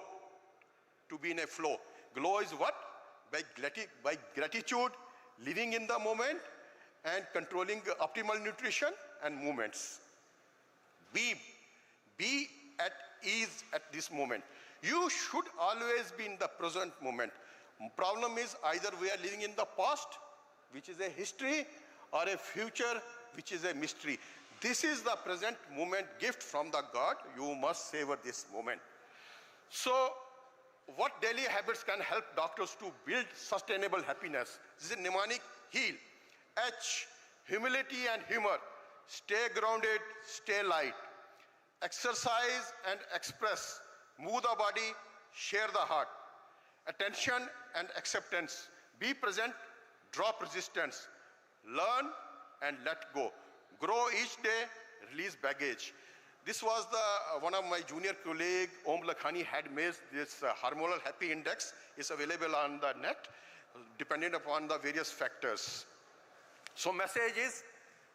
to be in a flow. Glow is what? By gratitude, living in the moment, and controlling optimal nutrition and movements. Be at ease at this moment. You should always be in the present moment. Problem is either we are living in the past, which is a history, or a future, which is a mystery. This is the present moment gift from the God. You must savor this moment. So, what daily habits can help doctors to build sustainable happiness? This is a mnemonic: heal. H, humility and humor. Stay grounded, stay light. Exercise and express. Move the body, share the heart. Attention and acceptance. Be present, drop resistance. Learn and let go. Grow each day, release baggage. This was one of my junior colleague, Om Lakhani, had made this hormonal happy index. It's available on the net, depending upon the various factors. So message is,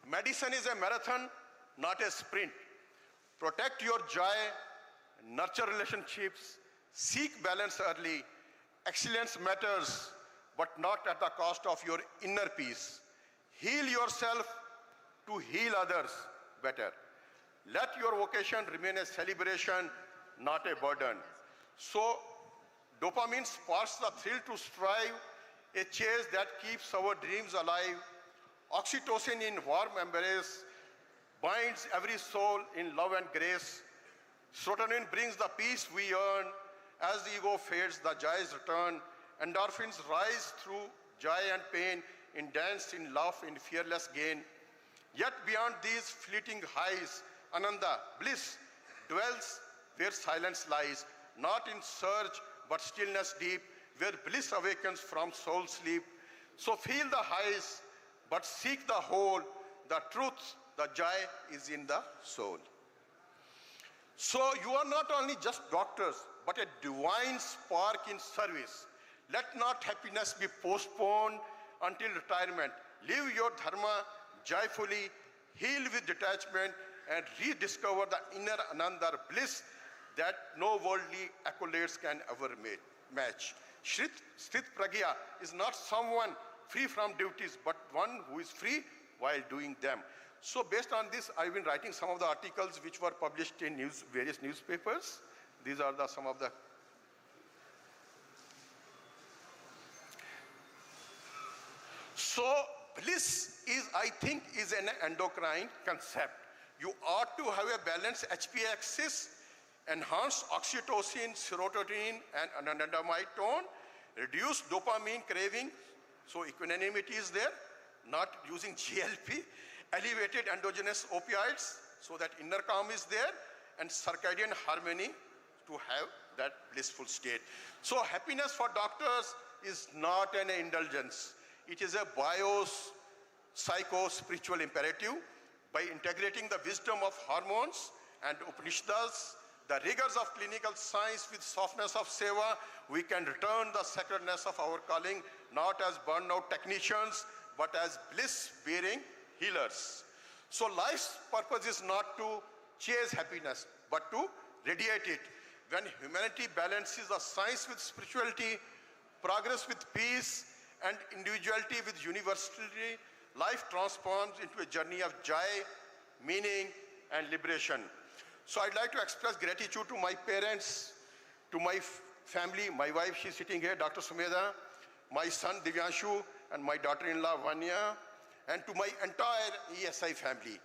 medicine is a marathon, not a sprint. Protect your joy, nurture relationships, seek balance early. Excellence matters, but not at the cost of your inner peace. Heal yourself to heal others better. Let your vocation remain a celebration, not a burden. So, dopamine sparks the thrill to strive, a chase that keeps our dreams alive. Oxytocin in warm embrace binds every soul in love and grace. Serotonin brings the peace we earn. As the ego fades, the joys return. Endorphins rise through joy and pain, in dance, in love, in fearless gain. Yet beyond these fleeting highs, Ananda, bliss, dwells where silence lies, not in surge, but stillness deep, where bliss awakens from soul sleep. So feel the highs, but seek the whole. The truth, the joy is in the soul. So you are not only just doctors, but a divine spark in service. Let not happiness be postponed until retirement. Live your dharma joyfully, heal with detachment, and rediscover the inner Ananda bliss that no worldly accolades can ever match. Shrit Pragya is not someone free from duties, but one who is free while doing them. So based on this, I've been writing some of the articles which were published in various newspapers. These are some of the. So bliss is, I think, is an endocrine concept. You ought to have a balanced HP axis, enhance oxytocin, serotonin, and anandamide tone, reduce dopamine craving, so equanimity is there, not using GLP, elevated endogenous opioids, so that inner calm is there, and circadian harmony to have that blissful state. So happiness for doctors is not an indulgence. It is a bio-psycho-spiritual imperative. By integrating the wisdom of hormones and Upanishads, the rigors of clinical science with softness of seva, we can return the sacredness of our calling, not as burned-out technicians, but as bliss-bearing healers. So life's purpose is not to chase happiness, but to radiate it. When humanity balances the science with spirituality, progress with peace, and individuality with universality, life transforms into a journey of joy, meaning, and liberation. So I'd like to express gratitude to my parents, to my family, my wife, she's sitting here, Dr. Sumedha, my son Divyanshu, and my daughter-in-law Vanya, and to my entire ESI family.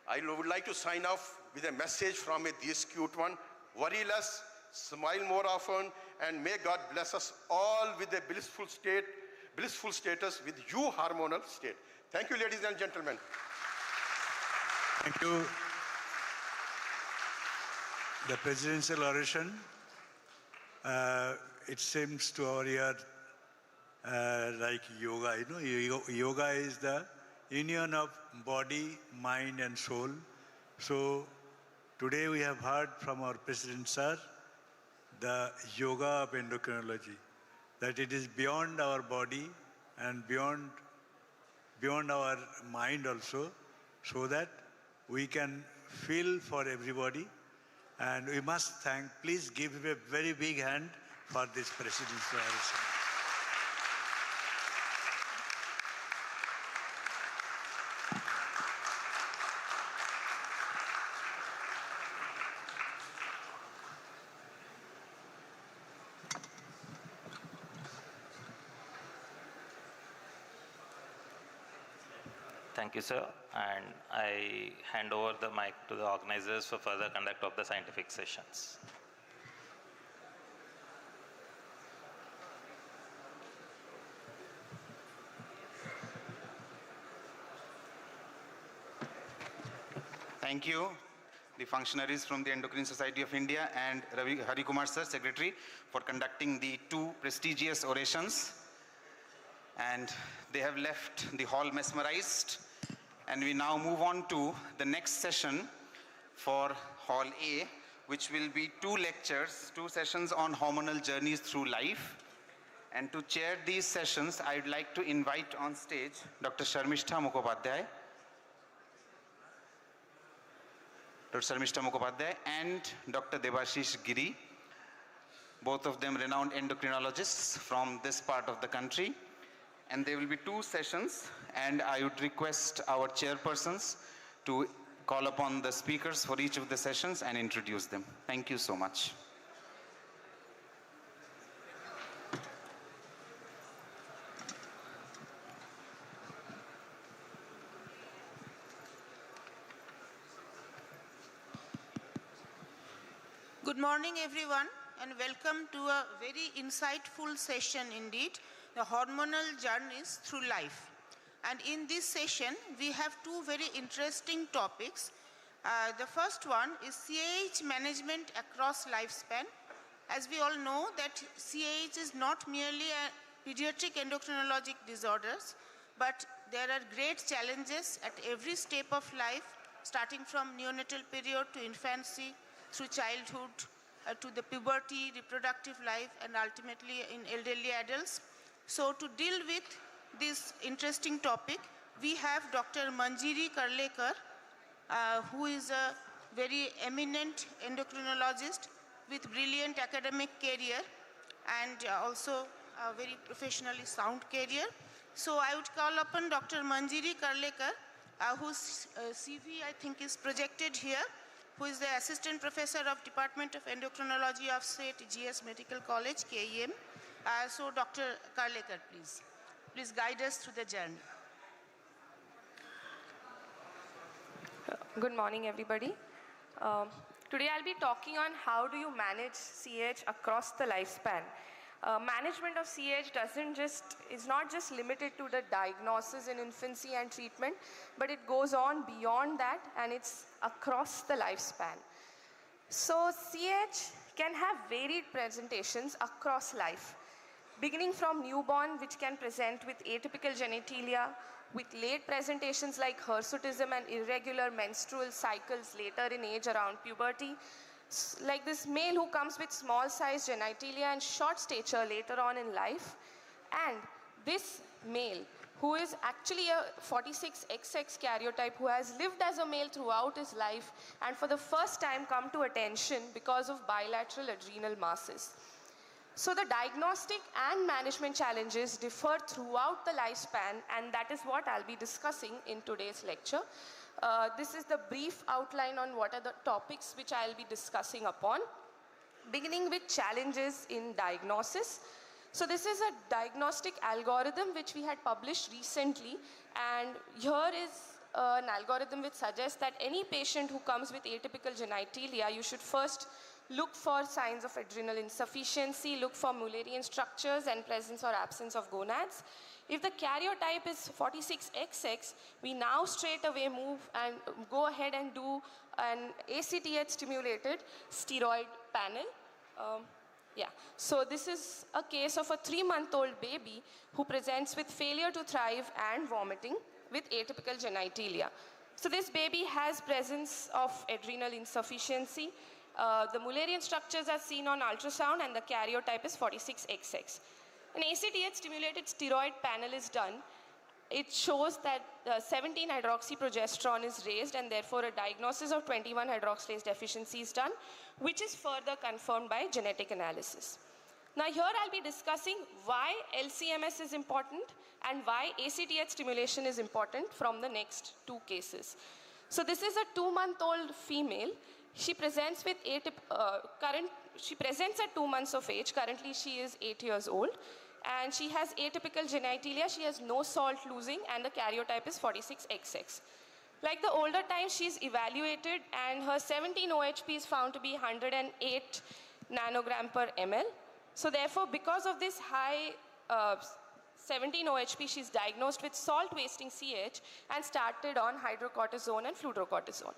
I would like to sign off with a message from this cute one: worry less, smile more often, and may God bless us all with a blissful status with you hormonal state. Thank you, ladies and gentlemen. Thank you. The presidential oration, it seems to our ear like yoga. Yoga is the union of body, mind, and soul. So today we have heard from our President Sir the yoga of endocrinology, that it is beyond our body and beyond our mind also, so that we can feel for everybody. And we must thank, please give a very big hand for this presidential oration. Thank you, sir. And I hand over the mic to the organizers for further conduct of the scientific sessions. Thank you, the functionaries from the Endocrine Society of India and Hari Kumar sir, Secretary, for conducting the two prestigious orations. And they have left the hall mesmerized. And we now move on to the next session for Hall A, which will be two sessions on hormonal journeys through life. And to chair these sessions, I'd like to invite on stage Dr. Sharmistha Mukherjee, and Dr. Debashish Giri, both of them renowned endocrinologists from this part of the country. And there will be two sessions, and I would request our chairpersons to call upon the speakers for each of the sessions and introduce them. Thank you so much. Good morning, everyone, and welcome to a very insightful session indeed, the hormonal journeys through life. And in this session, we have two very interesting topics. The first one is CAH management across lifespan. As we all know that CAH is not merely a pediatric endocrinologic disorders, but there are great challenges at every step of life, starting from neonatal period to infancy, through childhood, to the puberty, reproductive life, and ultimately in elderly adults. So to deal with this interesting topic, we have Dr. Manjiri Karlekar, who is a very eminent endocrinologist with brilliant academic career and also a very professionally sound career. So I would call upon Dr. Manjiri Karlekar, whose CV I think is projected here, who is the Assistant Professor of Department of Endocrinology of SAIT GS Medical College, KEM. So Dr. Karlekar, please guide us through the journey. Good morning, everybody. Today I'll be talking on how do you manage CAH across the lifespan. Management of CAH is not just limited to the diagnosis in infancy and treatment, but it goes on beyond that, and it's across the lifespan. So CAH can have varied presentations across life, beginning from newborn, which can present with atypical genitalia, with late presentations like hirsutism and irregular menstrual cycles later in age around puberty, like this male who comes with small sized genitalia and short stature later on in life, and this male who is actually a 46XX karyotype who has lived as a male throughout his life and for the first time come to attention because of bilateral adrenal masses. So the diagnostic and management challenges differ throughout the lifespan, and that is what I'll be discussing in today's lecture. This is the brief outline on what are the topics which I'll be discussing upon, beginning with challenges in diagnosis. So this is a diagnostic algorithm which we had published recently, and here is an algorithm which suggests that any patient who comes with atypical genitalia, you should first look for signs of adrenal insufficiency, look for Mullerian structures and presence or absence of gonads. If the karyotype is 46XX, we now straight away move and go ahead and do an ACTH stimulated steroid panel. So this is a case of a 3-month-old baby who presents with failure to thrive and vomiting with atypical genitalia. So this baby has presence of adrenal insufficiency. The Mullerian structures are seen on ultrasound, and the karyotype is 46XX. An ACTH stimulated steroid panel is done. It shows that 17-hydroxyprogesterone is raised, and therefore a diagnosis of 21-hydroxylase deficiency is done, which is further confirmed by genetic analysis. Now here I'll be discussing why LCMS is important and why ACTH stimulation is important from the next 2 cases. So this is a 2-month-old female. She presents with she presents at 2 months of age. Currently she is 8 years old, and she has atypical genitalia. She has no salt losing, and the karyotype is 46XX. Like the older times, she's evaluated, and her 17-OHP is found to be 108 nanogram per ml. So therefore, because of this high 17-OHP, she's diagnosed with salt-wasting CH and started on hydrocortisone and fludrocortisone.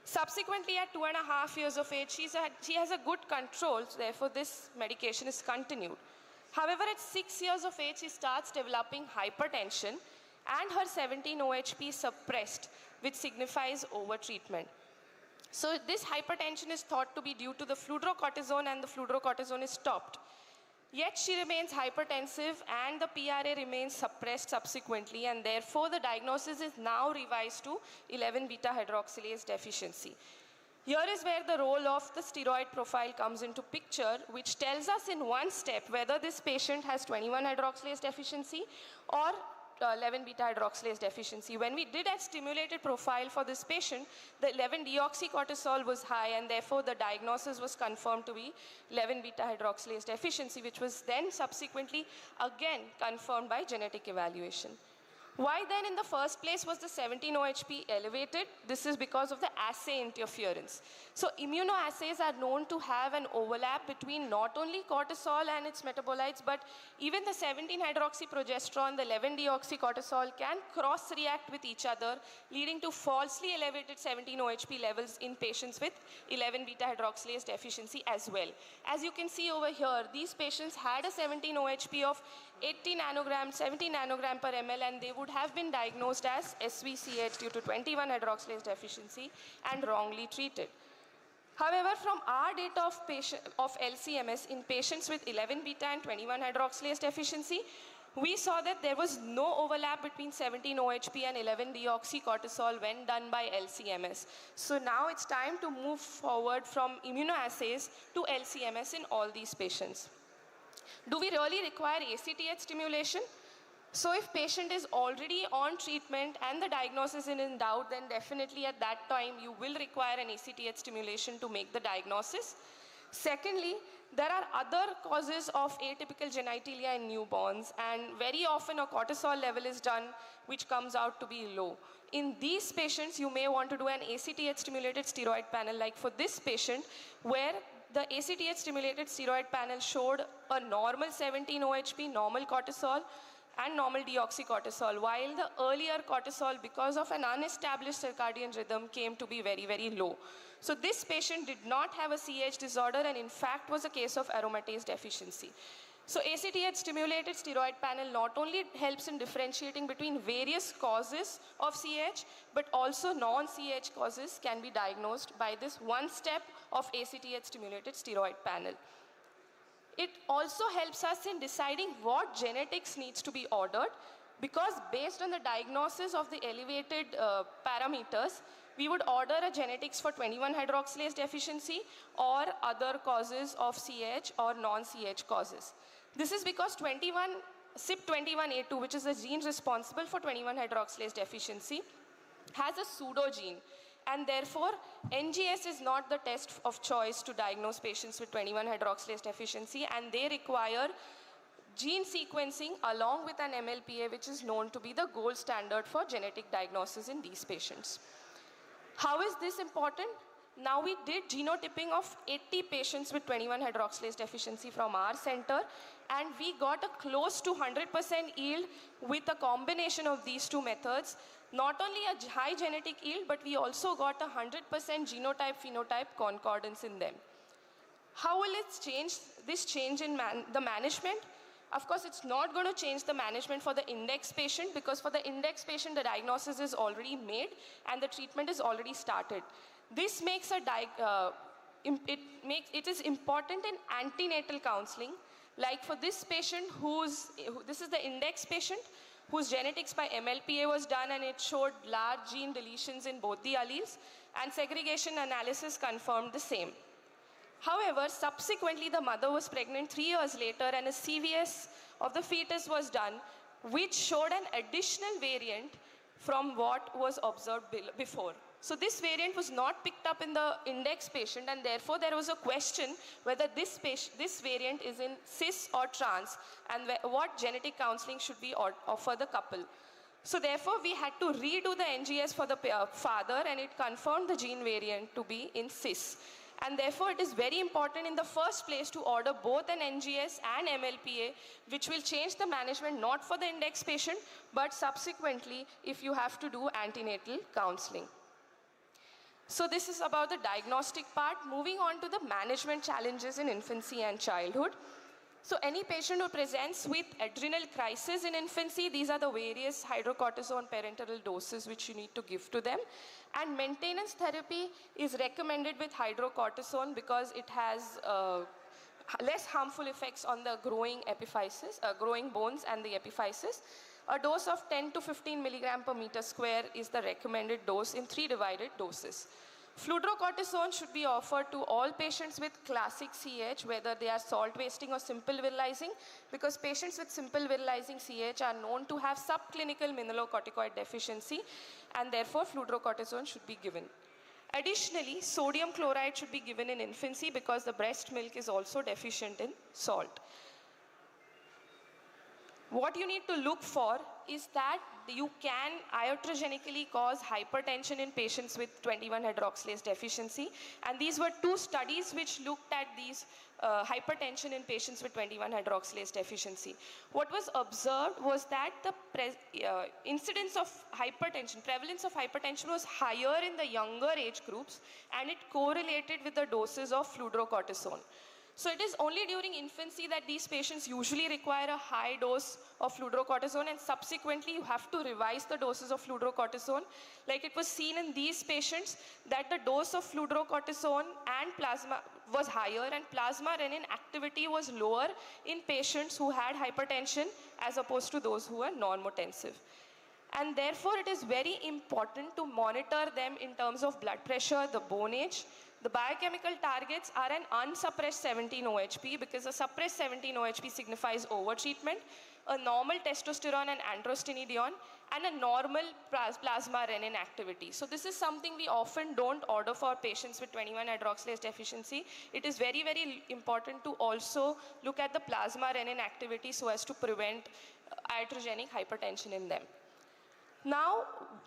Subsequently, at 2.5 years of age, she has a good control, so therefore this medication is continued. However, at 6 years of age, she starts developing hypertension, and her 17-OHP is suppressed, which signifies overtreatment. So this hypertension is thought to be due to the fludrocortisone, and the fludrocortisone is stopped. Yet she remains hypertensive, and the PRA remains suppressed subsequently, and therefore the diagnosis is now revised to 11-beta-hydroxylase deficiency. Here is where the role of the steroid profile comes into picture, which tells us in one step whether this patient has 21-hydroxylase deficiency or 11-beta-hydroxylase deficiency. When we did a stimulated profile for this patient, the 11-deoxycortisol was high, and therefore the diagnosis was confirmed to be 11-beta-hydroxylase deficiency, which was then subsequently again confirmed by genetic evaluation. Why then in the first place was the 17-OHP elevated? This is because of the assay interference. So immunoassays are known to have an overlap between not only cortisol and its metabolites, but even the 17-hydroxyprogesterone, the 11-deoxycortisol can cross-react with each other, leading to falsely elevated 17-OHP levels in patients with 11-beta-hydroxylase deficiency as well. As you can see over here, these patients had a 17-OHP of 80 nanogram, 70 nanogram per ml, and they would have been diagnosed as SVCH due to 21-hydroxylase deficiency and wrongly treated. However, from our data of LCMS in patients with 11-beta and 21-hydroxylase deficiency, we saw that there was no overlap between 17-OHP and 11-deoxycortisol when done by LCMS. So now it's time to move forward from immunoassays to LCMS in all these patients. Do we really require ACTH stimulation? So if patient is already on treatment and the diagnosis is in doubt, then definitely at that time you will require an ACTH stimulation to make the diagnosis. Secondly, there are other causes of atypical genitalia in newborns, and very often a cortisol level is done which comes out to be low. In these patients, you may want to do an ACTH stimulated steroid panel, like for this patient, where the ACTH stimulated steroid panel showed a normal 17 OHP, normal cortisol, and normal deoxycortisol, while the earlier cortisol, because of an unestablished circadian rhythm, came to be very, very low. So this patient did not have a CAH disorder and in fact was a case of aromatase deficiency. So ACTH stimulated steroid panel not only helps in differentiating between various causes of CAH, but also non-CAH causes can be diagnosed by this one step of ACTH stimulated steroid panel. It also helps us in deciding what genetics needs to be ordered, because based on the diagnosis of the elevated parameters, we would order a genetics for 21-hydroxylase deficiency or other causes of CAH or non-CAH causes. This is because CYP21A2, which is a gene responsible for 21-hydroxylase deficiency, has a pseudogene. And therefore, NGS is not the test of choice to diagnose patients with 21-hydroxylase deficiency, and they require gene sequencing along with an MLPA, which is known to be the gold standard for genetic diagnosis in these patients. How is this important? Now we did genotyping of 80 patients with 21-hydroxylase deficiency from our center, and we got a close to 100% yield with a combination of these two methods. Not only a high genetic yield, but we also got a 100% genotype-phenotype concordance in them. How will this change in the management? Of course, it's not going to change the management for the index patient, because for the index patient, the diagnosis is already made and the treatment is already started. This makes it is important in antenatal counseling. Like for this patient this is the index patient, whose genetics by MLPA was done and it showed large gene deletions in both the alleles, and segregation analysis confirmed the same. However, subsequently the mother was pregnant 3 years later and a CVS of the fetus was done, which showed an additional variant from what was observed before. So this variant was not picked up in the index patient, and therefore there was a question whether this variant is in cis or trans, and what genetic counseling should we offer the couple. So therefore we had to redo the NGS for the father, and it confirmed the gene variant to be in cis. And therefore it is very important in the first place to order both an NGS and MLPA, which will change the management not for the index patient, but subsequently if you have to do antenatal counseling. So this is about the diagnostic part. Moving on to the management challenges in infancy and childhood. So any patient who presents with adrenal crisis in infancy, these are the various hydrocortisone parenteral doses which you need to give to them. And maintenance therapy is recommended with hydrocortisone because it has less harmful effects on the growing epiphysis, growing bones and the epiphysis. A dose of 10 to 15 milligram per meter square is the recommended dose in 3 divided doses. Fludrocortisone should be offered to all patients with classic CAH, whether they are salt wasting or simple virilizing, because patients with simple virilizing CAH are known to have subclinical mineralocorticoid deficiency, and therefore fludrocortisone should be given. Additionally, sodium chloride should be given in infancy because the breast milk is also deficient in salt. What you need to look for is that you can iatrogenically cause hypertension in patients with 21-hydroxylase deficiency. And these were 2 studies which looked at these hypertension in patients with 21-hydroxylase deficiency. What was observed was that the incidence of hypertension, prevalence of hypertension was higher in the younger age groups, and it correlated with the doses of fludrocortisone. So it is only during infancy that these patients usually require a high dose of fludrocortisone, and subsequently you have to revise the doses of fludrocortisone. Like it was seen in these patients that the dose of fludrocortisone and plasma was higher, and plasma renin activity was lower in patients who had hypertension as opposed to those who were normotensive. And therefore it is very important to monitor them in terms of blood pressure, the bone age. The biochemical targets are an unsuppressed 17 OHP, because a suppressed 17 OHP signifies overtreatment, a normal testosterone and androstenedione, and a normal plasma renin activity. So this is something we often don't order for patients with 21-hydroxylase deficiency. It is very, very important to also look at the plasma renin activity so as to prevent iatrogenic hypertension in them. Now,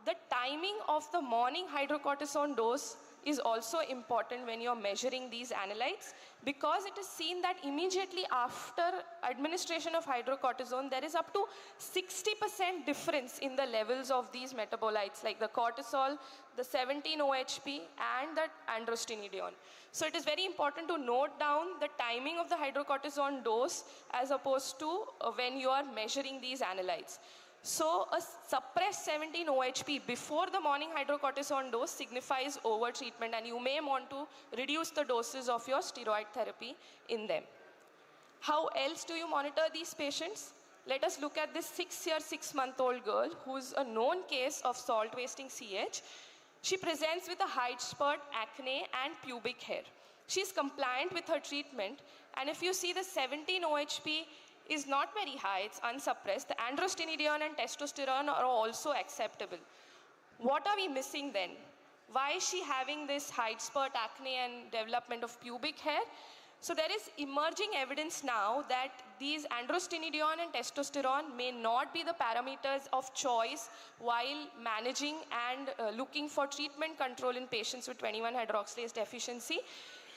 the timing of the morning hydrocortisone dose is also important when you're measuring these analytes, because it is seen that immediately after administration of hydrocortisone, there is up to 60% difference in the levels of these metabolites like the cortisol, the 17-OHP and the androstenedione. So it is very important to note down the timing of the hydrocortisone dose as opposed to when you are measuring these analytes. So a suppressed 17-OHP before the morning hydrocortisone dose signifies over-treatment, and you may want to reduce the doses of your steroid therapy in them. How else do you monitor these patients? Let us look at this 6-year, 6-month-old girl who's a known case of salt-wasting CH. She presents with a height spurt, acne, and pubic hair. She's compliant with her treatment, and if you see the 17-OHP is not very high, it's unsuppressed. The androstenedione and testosterone are also acceptable. What are we missing then? Why is she having this height spurt, acne, and development of pubic hair? So there is emerging evidence now that these androstenedione and testosterone may not be the parameters of choice while managing and looking for treatment control in patients with 21-hydroxylase deficiency.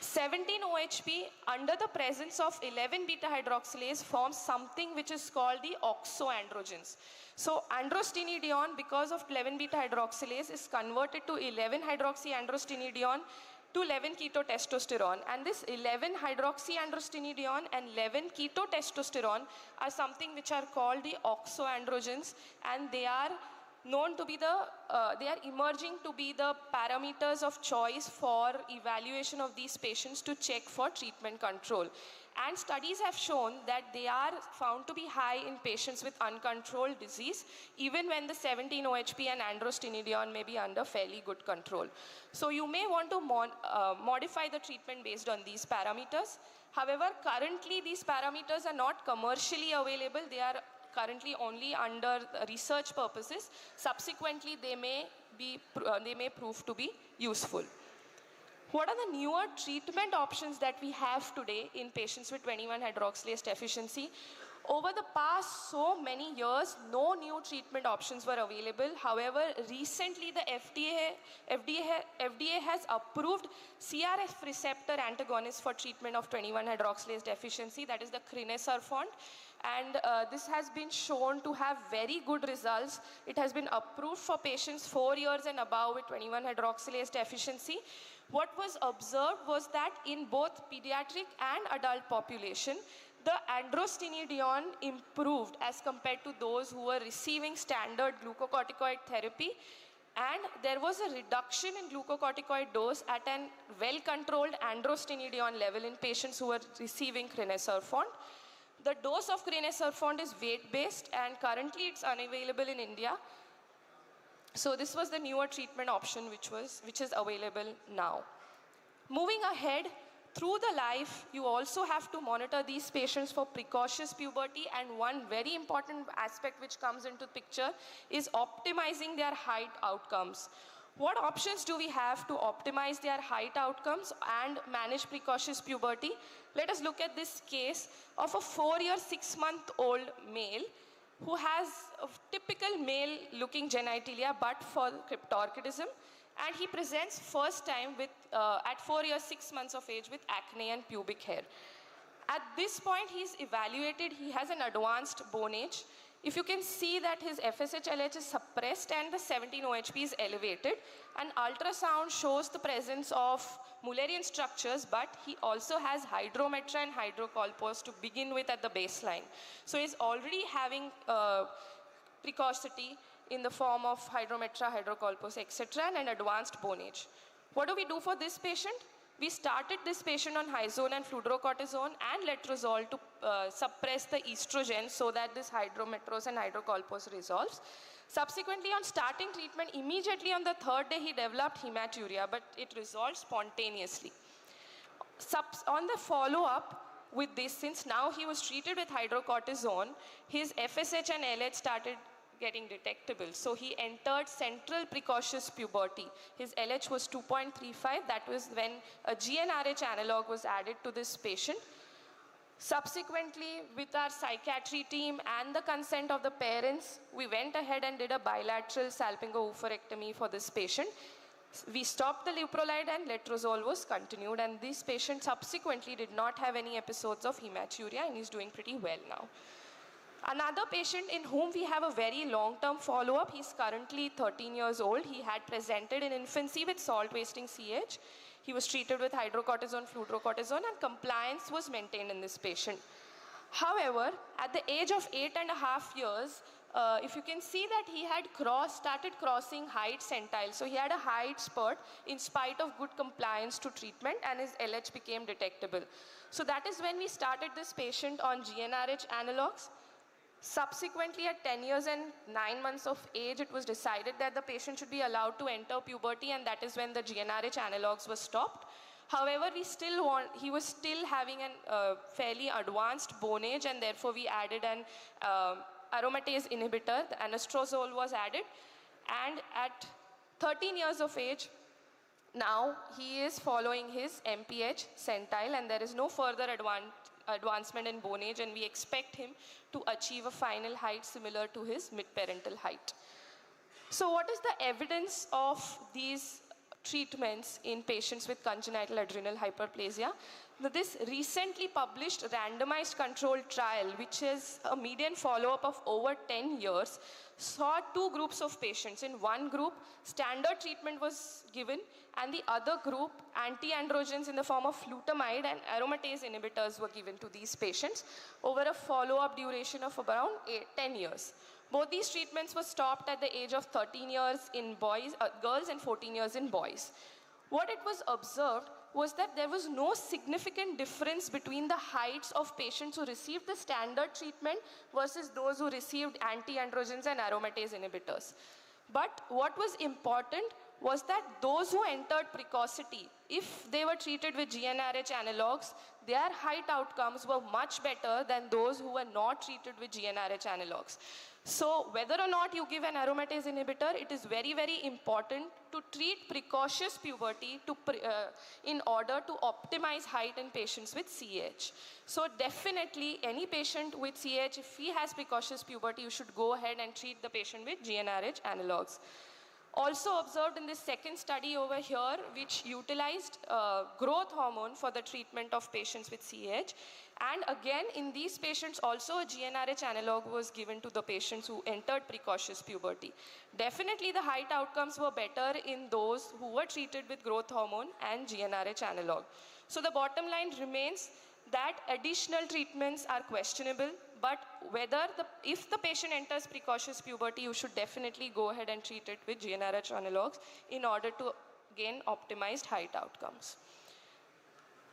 17-OHP under the presence of 11-beta-hydroxylase forms something which is called the oxoandrogens. So androstenedione, because of 11-beta-hydroxylase, is converted to 11-hydroxyandrostenedione to 11-ketotestosterone. And this 11-hydroxyandrostenedione and 11-ketotestosterone are something which are called the oxoandrogens, and they are known to be they are emerging to be the parameters of choice for evaluation of these patients to check for treatment control. And studies have shown that they are found to be high in patients with uncontrolled disease, even when the 17-OHP and androstenedione may be under fairly good control. So you may want to modify the treatment based on these parameters. However, currently these parameters are not commercially available. They are currently only under research purposes. Subsequently, they may prove to be useful. What are the newer treatment options that we have today in patients with 21-hydroxylase deficiency? Over the past so many years, no new treatment options were available. However, recently the FDA has approved CRF receptor antagonists for treatment of 21-hydroxylase deficiency, that is the crinecerfont. And this has been shown to have very good results. It has been approved for patients 4 years and above with 21-hydroxylase deficiency. What was observed was that in both pediatric and adult population, the androstenedione improved as compared to those who were receiving standard glucocorticoid therapy, and there was a reduction in glucocorticoid dose at a well-controlled androstenedione level in patients who were receiving crinecerfont. The dose of crinecerfont is weight-based, and currently it's unavailable in India. So this was the newer treatment option which is available now. Moving ahead, through the life, you also have to monitor these patients for precocious puberty, and one very important aspect which comes into picture is optimizing their height outcomes. What options do we have to optimize their height outcomes and manage precocious puberty? Let us look at this case of a 4-year, 6-month-old male who has a typical male-looking genitalia but for cryptorchidism, and he presents first time with, at 4 years, 6 months of age with acne and pubic hair. At this point, he's evaluated, he has an advanced bone age. If you can see that his FSH-LH is suppressed and the 17-OHP is elevated, an ultrasound shows the presence of Mullerian structures, but he also has hydrometra and hydrocolpos to begin with at the baseline. So he's already having precocity in the form of hydrometra, hydrocolpos, etc., and an advanced bone age. What do we do for this patient? We started this patient on hyzone and fludrocortisone and letrozole to suppress the estrogen so that this hydrometros and hydrocolpos resolves. Subsequently, on starting treatment, immediately on the 3rd day, he developed hematuria, but it resolved spontaneously. On the follow-up with this, since now he was treated with hydrocortisone, his FSH and LH started getting detectable. So he entered central precocious puberty. His LH was 2.35. That was when a GnRH analog was added to this patient. Subsequently, with our psychiatry team and the consent of the parents, we went ahead and did a bilateral salpingo-oophorectomy for this patient. We stopped the leuprolide and letrozole was continued, and this patient subsequently did not have any episodes of hematuria and is doing pretty well now. Another patient in whom we have a very long-term follow-up, he's currently 13 years old. He had presented in infancy with salt-wasting CH. He was treated with hydrocortisone, fludrocortisone, and compliance was maintained in this patient. However, at the age of 8.5 years, if you can see that he had started crossing height centile. So he had a height spurt in spite of good compliance to treatment, and his LH became detectable. So that is when we started this patient on GnRH analogs. Subsequently, at 10 years and 9 months of age, it was decided that the patient should be allowed to enter puberty, and that is when the GnRH analogs were stopped. However, he was still having a fairly advanced bone age, and therefore we added an aromatase inhibitor. The anastrozole was added, and at 13 years of age, now he is following his MPH centile, and there is no further advancement in bone age, and we expect him to achieve a final height similar to his mid-parental height. So what is the evidence of these treatments in patients with congenital adrenal hyperplasia? Now, this recently published randomized controlled trial, which is a median follow-up of over 10 years, saw two groups of patients. In one group, standard treatment was given, and the other group, anti-androgens in the form of flutamide and aromatase inhibitors were given to these patients over a follow-up duration of around 10 years. Both these treatments were stopped at the age of 13 years in girls and 14 years in boys. What it was observed was that there was no significant difference between the heights of patients who received the standard treatment versus those who received anti-androgens and aromatase inhibitors. But what was important was that those who entered precocity, if they were treated with GnRH analogs, their height outcomes were much better than those who were not treated with GnRH analogs. So whether or not you give an aromatase inhibitor, it is very, very important to treat precocious puberty in order to optimize height in patients with CAH. So definitely any patient with CAH, if he has precocious puberty, you should go ahead and treat the patient with GnRH analogs. Also observed in this second study over here, which utilized growth hormone for the treatment of patients with CAH. And again, in these patients, also a GnRH analog was given to the patients who entered precocious puberty. Definitely the height outcomes were better in those who were treated with growth hormone and GnRH analog. So the bottom line remains that additional treatments are questionable, but if the patient enters precocious puberty, you should definitely go ahead and treat it with GnRH analogs in order to gain optimized height outcomes.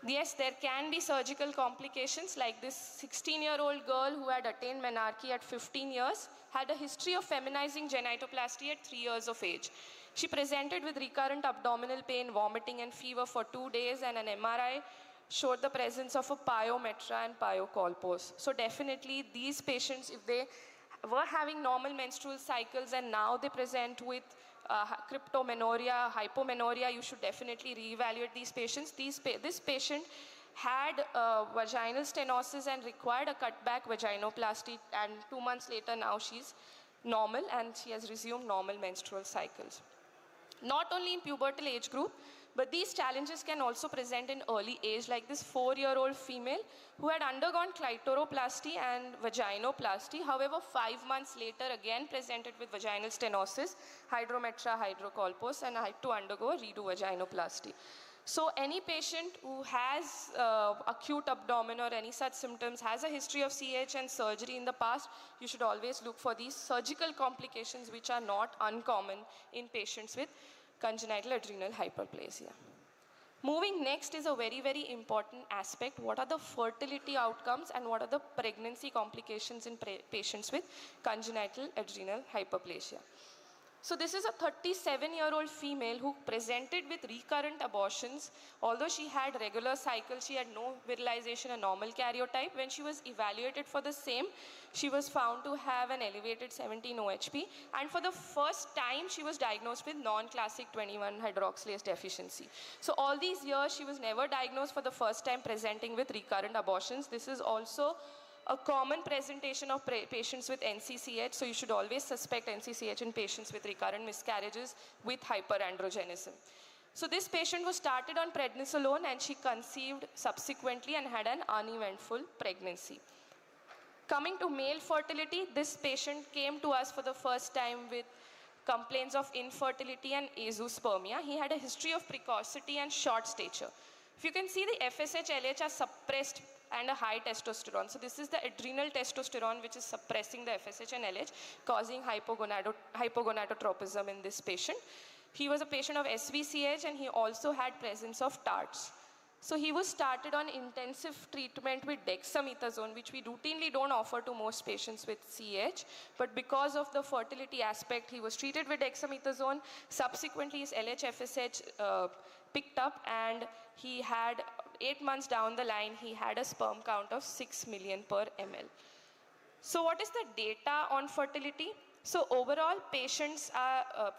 Yes, there can be surgical complications, like this 16-year-old girl who had attained menarche at 15 years, had a history of feminizing genitoplasty at 3 years of age. She presented with recurrent abdominal pain, vomiting and fever for 2 days, and an MRI showed the presence of a pyometra and pyocolpos. So definitely these patients, if they were having normal menstrual cycles and now they present with cryptomenorrhea, hypomenorrhea, you should definitely reevaluate these patients. This patient had vaginal stenosis and required a cutback vaginoplasty, and 2 months later now she's normal and she has resumed normal menstrual cycles. Not only in pubertal age group, but these challenges can also present in early age, like this 4-year-old female who had undergone clitoroplasty and vaginoplasty. However, 5 months later, again presented with vaginal stenosis, hydrometra, hydrocolpos, and had to undergo a redo vaginoplasty. So any patient who has acute abdomen or any such symptoms, has a history of CAH and surgery in the past, you should always look for these surgical complications, which are not uncommon in patients with congenital adrenal hyperplasia. Moving next is a very, very important aspect. What are the fertility outcomes and what are the pregnancy complications in patients with congenital adrenal hyperplasia? So this is a 37-year-old female who presented with recurrent abortions. Although she had regular cycles, she had no virilization, a normal karyotype. When she was evaluated for the same, she was found to have an elevated 17 OHP. And for the first time, she was diagnosed with non-classic 21-hydroxylase deficiency. So all these years, she was never diagnosed for the first time presenting with recurrent abortions. This is also a common presentation of patients with NCCH, so you should always suspect NCCH in patients with recurrent miscarriages with hyperandrogenism. So this patient was started on prednisolone and she conceived subsequently and had an uneventful pregnancy. Coming to male fertility, this patient came to us for the first time with complaints of infertility and azoospermia. He had a history of precocity and short stature. If you can see, the FSH, LH are suppressed and a high testosterone. So this is the adrenal testosterone which is suppressing the FSH and LH, causing hypogonadotropism in this patient. He was a patient of SVCH and he also had presence of TARTs. So he was started on intensive treatment with dexamethasone, which we routinely don't offer to most patients with CH. But because of the fertility aspect, he was treated with dexamethasone. Subsequently, his LH-FSH picked up and he had 8 months down the line, he had a sperm count of 6 million per ml. So what is the data on fertility? So overall,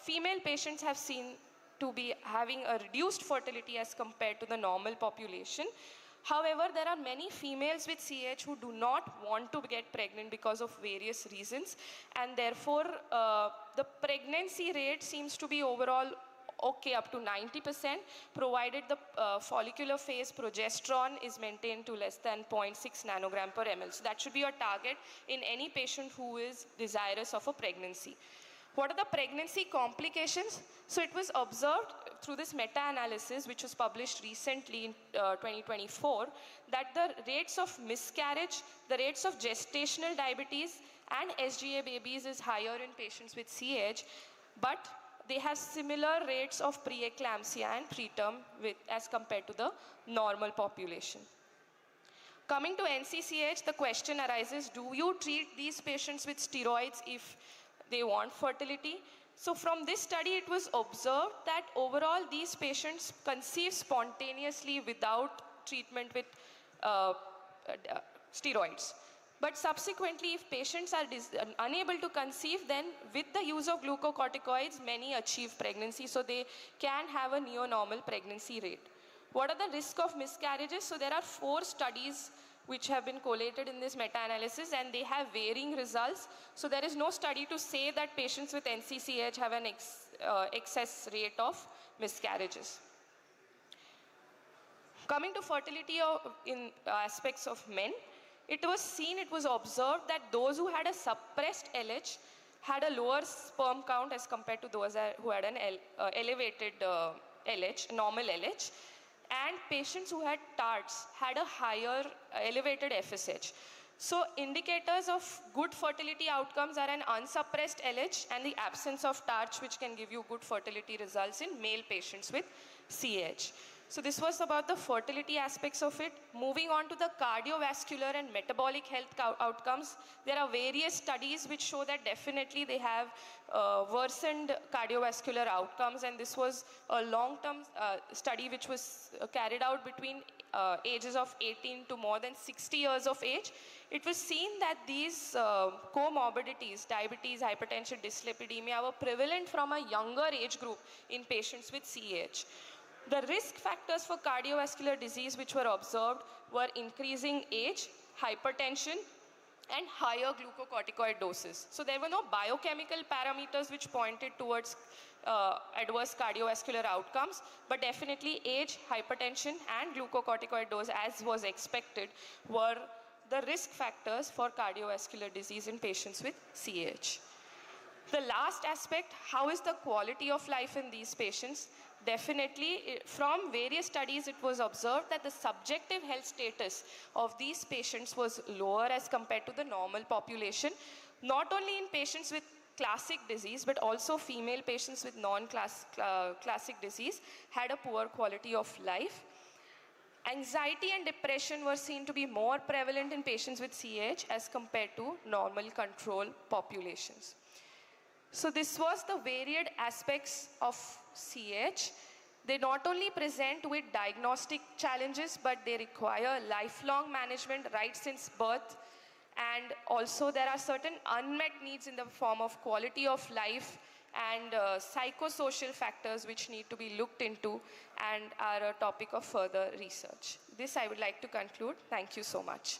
female patients have seen to be having a reduced fertility as compared to the normal population. However, there are many females with CH who do not want to get pregnant because of various reasons, and therefore the pregnancy rate seems to be overall okay up to 90%, provided the follicular phase progesterone is maintained to less than 0.6 nanogram per ml. So that should be your target in any patient who is desirous of a pregnancy. What are the pregnancy complications? So it was observed through this meta-analysis, which was published recently in 2024, that the rates of miscarriage, the rates of gestational diabetes and SGA babies is higher in patients with CH, but they have similar rates of preeclampsia and preterm as compared to the normal population. Coming to NCCH, the question arises, do you treat these patients with steroids if they want fertility? So from this study, it was observed that overall these patients conceive spontaneously without treatment with steroids. But subsequently, if patients are unable to conceive, then with the use of glucocorticoids, many achieve pregnancy, so they can have a neo-normal pregnancy rate. What are the risk of miscarriages? So there are 4 studies which have been collated in this meta-analysis, and they have varying results. So there is no study to say that patients with NCCH have an excess rate of miscarriages. Coming to fertility in aspects of men, it was observed that those who had a suppressed LH had a lower sperm count as compared to those who had an elevated LH, normal LH. And patients who had TARTs had a higher elevated FSH. So indicators of good fertility outcomes are an unsuppressed LH and the absence of TARTs, which can give you good fertility results in male patients with CH. So this was about the fertility aspects of it. Moving on to the cardiovascular and metabolic health outcomes, there are various studies which show that definitely they have worsened cardiovascular outcomes, and this was a long-term study which was carried out between ages of 18 to more than 60 years of age. It was seen that these comorbidities, diabetes, hypertension, dyslipidemia, were prevalent from a younger age group in patients with CH. The risk factors for cardiovascular disease which were observed were increasing age, hypertension, and higher glucocorticoid doses. So there were no biochemical parameters which pointed towards adverse cardiovascular outcomes, but definitely age, hypertension, and glucocorticoid dose, as was expected, were the risk factors for cardiovascular disease in patients with CH. The last aspect, how is the quality of life in these patients? Definitely, from various studies, it was observed that the subjective health status of these patients was lower as compared to the normal population, not only in patients with classic disease, but also female patients with non-classic disease had a poor quality of life. Anxiety and depression were seen to be more prevalent in patients with CH as compared to normal control populations. So this was the varied aspects of CH. They not only present with diagnostic challenges, but they require lifelong management right since birth. And also there are certain unmet needs in the form of quality of life and psychosocial factors which need to be looked into and are a topic of further research. This I would like to conclude. Thank you so much.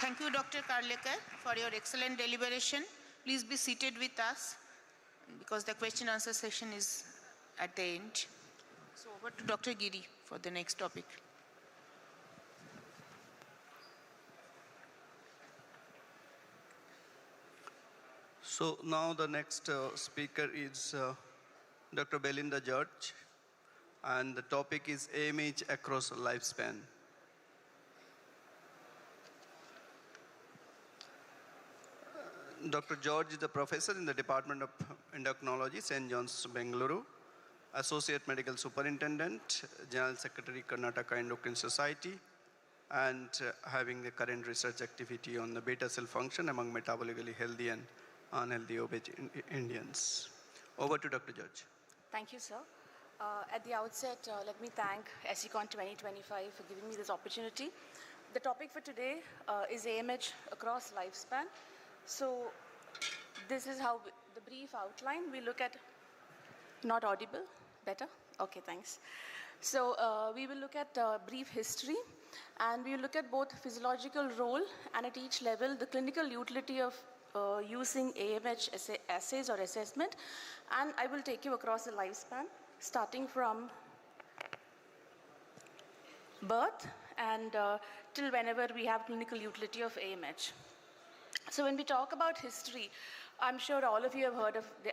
Thank you, Dr. Karlekar, for your excellent deliberation. Please be seated with us because the question answer session is at the end. So over to Dr. Giri for the next topic. So now the next speaker is Dr. Belinda George, and the topic is AMH across lifespan. Dr. George is the professor in the Department of Endocrinology, St. John's, Bengaluru, Associate Medical Superintendent, General Secretary, Karnataka Endocrine Society, and having the current research activity on the beta cell function among metabolically healthy and unhealthy obese Indians. Over to Dr. George. Thank you, sir. At the outset, let me thank SECON 2025 for giving me this opportunity. The topic for today is AMH across lifespan. So this is how the brief outline. We look at, not audible, better? Okay, thanks. So we will look at brief history, and we will look at both physiological role and at each level the clinical utility of using AMH assays or assessment, and I will take you across the lifespan starting from birth and till whenever we have clinical utility of AMH. So when we talk about history, I'm sure all of you have heard of the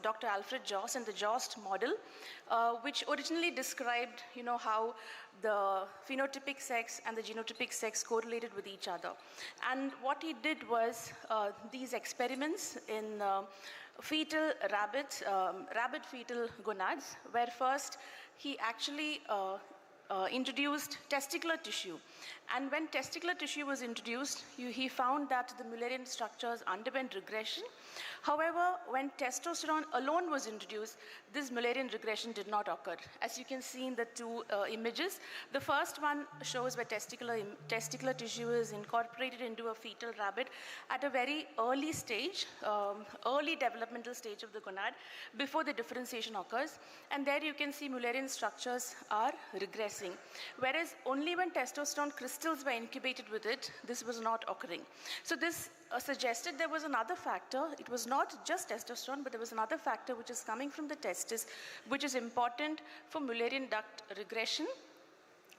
Dr. Alfred Jost and the Jost model, which originally described, how the phenotypic sex and the genotypic sex correlated with each other. And what he did was these experiments in fetal rabbits, rabbit fetal gonads, where first he actually introduced testicular tissue. And when testicular tissue was introduced, he found that the Mullerian structures underwent regression. However, when testosterone alone was introduced, this Mullerian regression did not occur. As you can see in the two images, the first one shows where testicular tissue is incorporated into a fetal rabbit at a very early stage, early developmental stage of the gonad, before the differentiation occurs. And there you can see Mullerian structures are regressing. Whereas only when testosterone crystals were incubated with it, this was not occurring. So this suggested there was another factor. It was not just testosterone, but there was another factor which is coming from the testis, which is important for Mullerian duct regression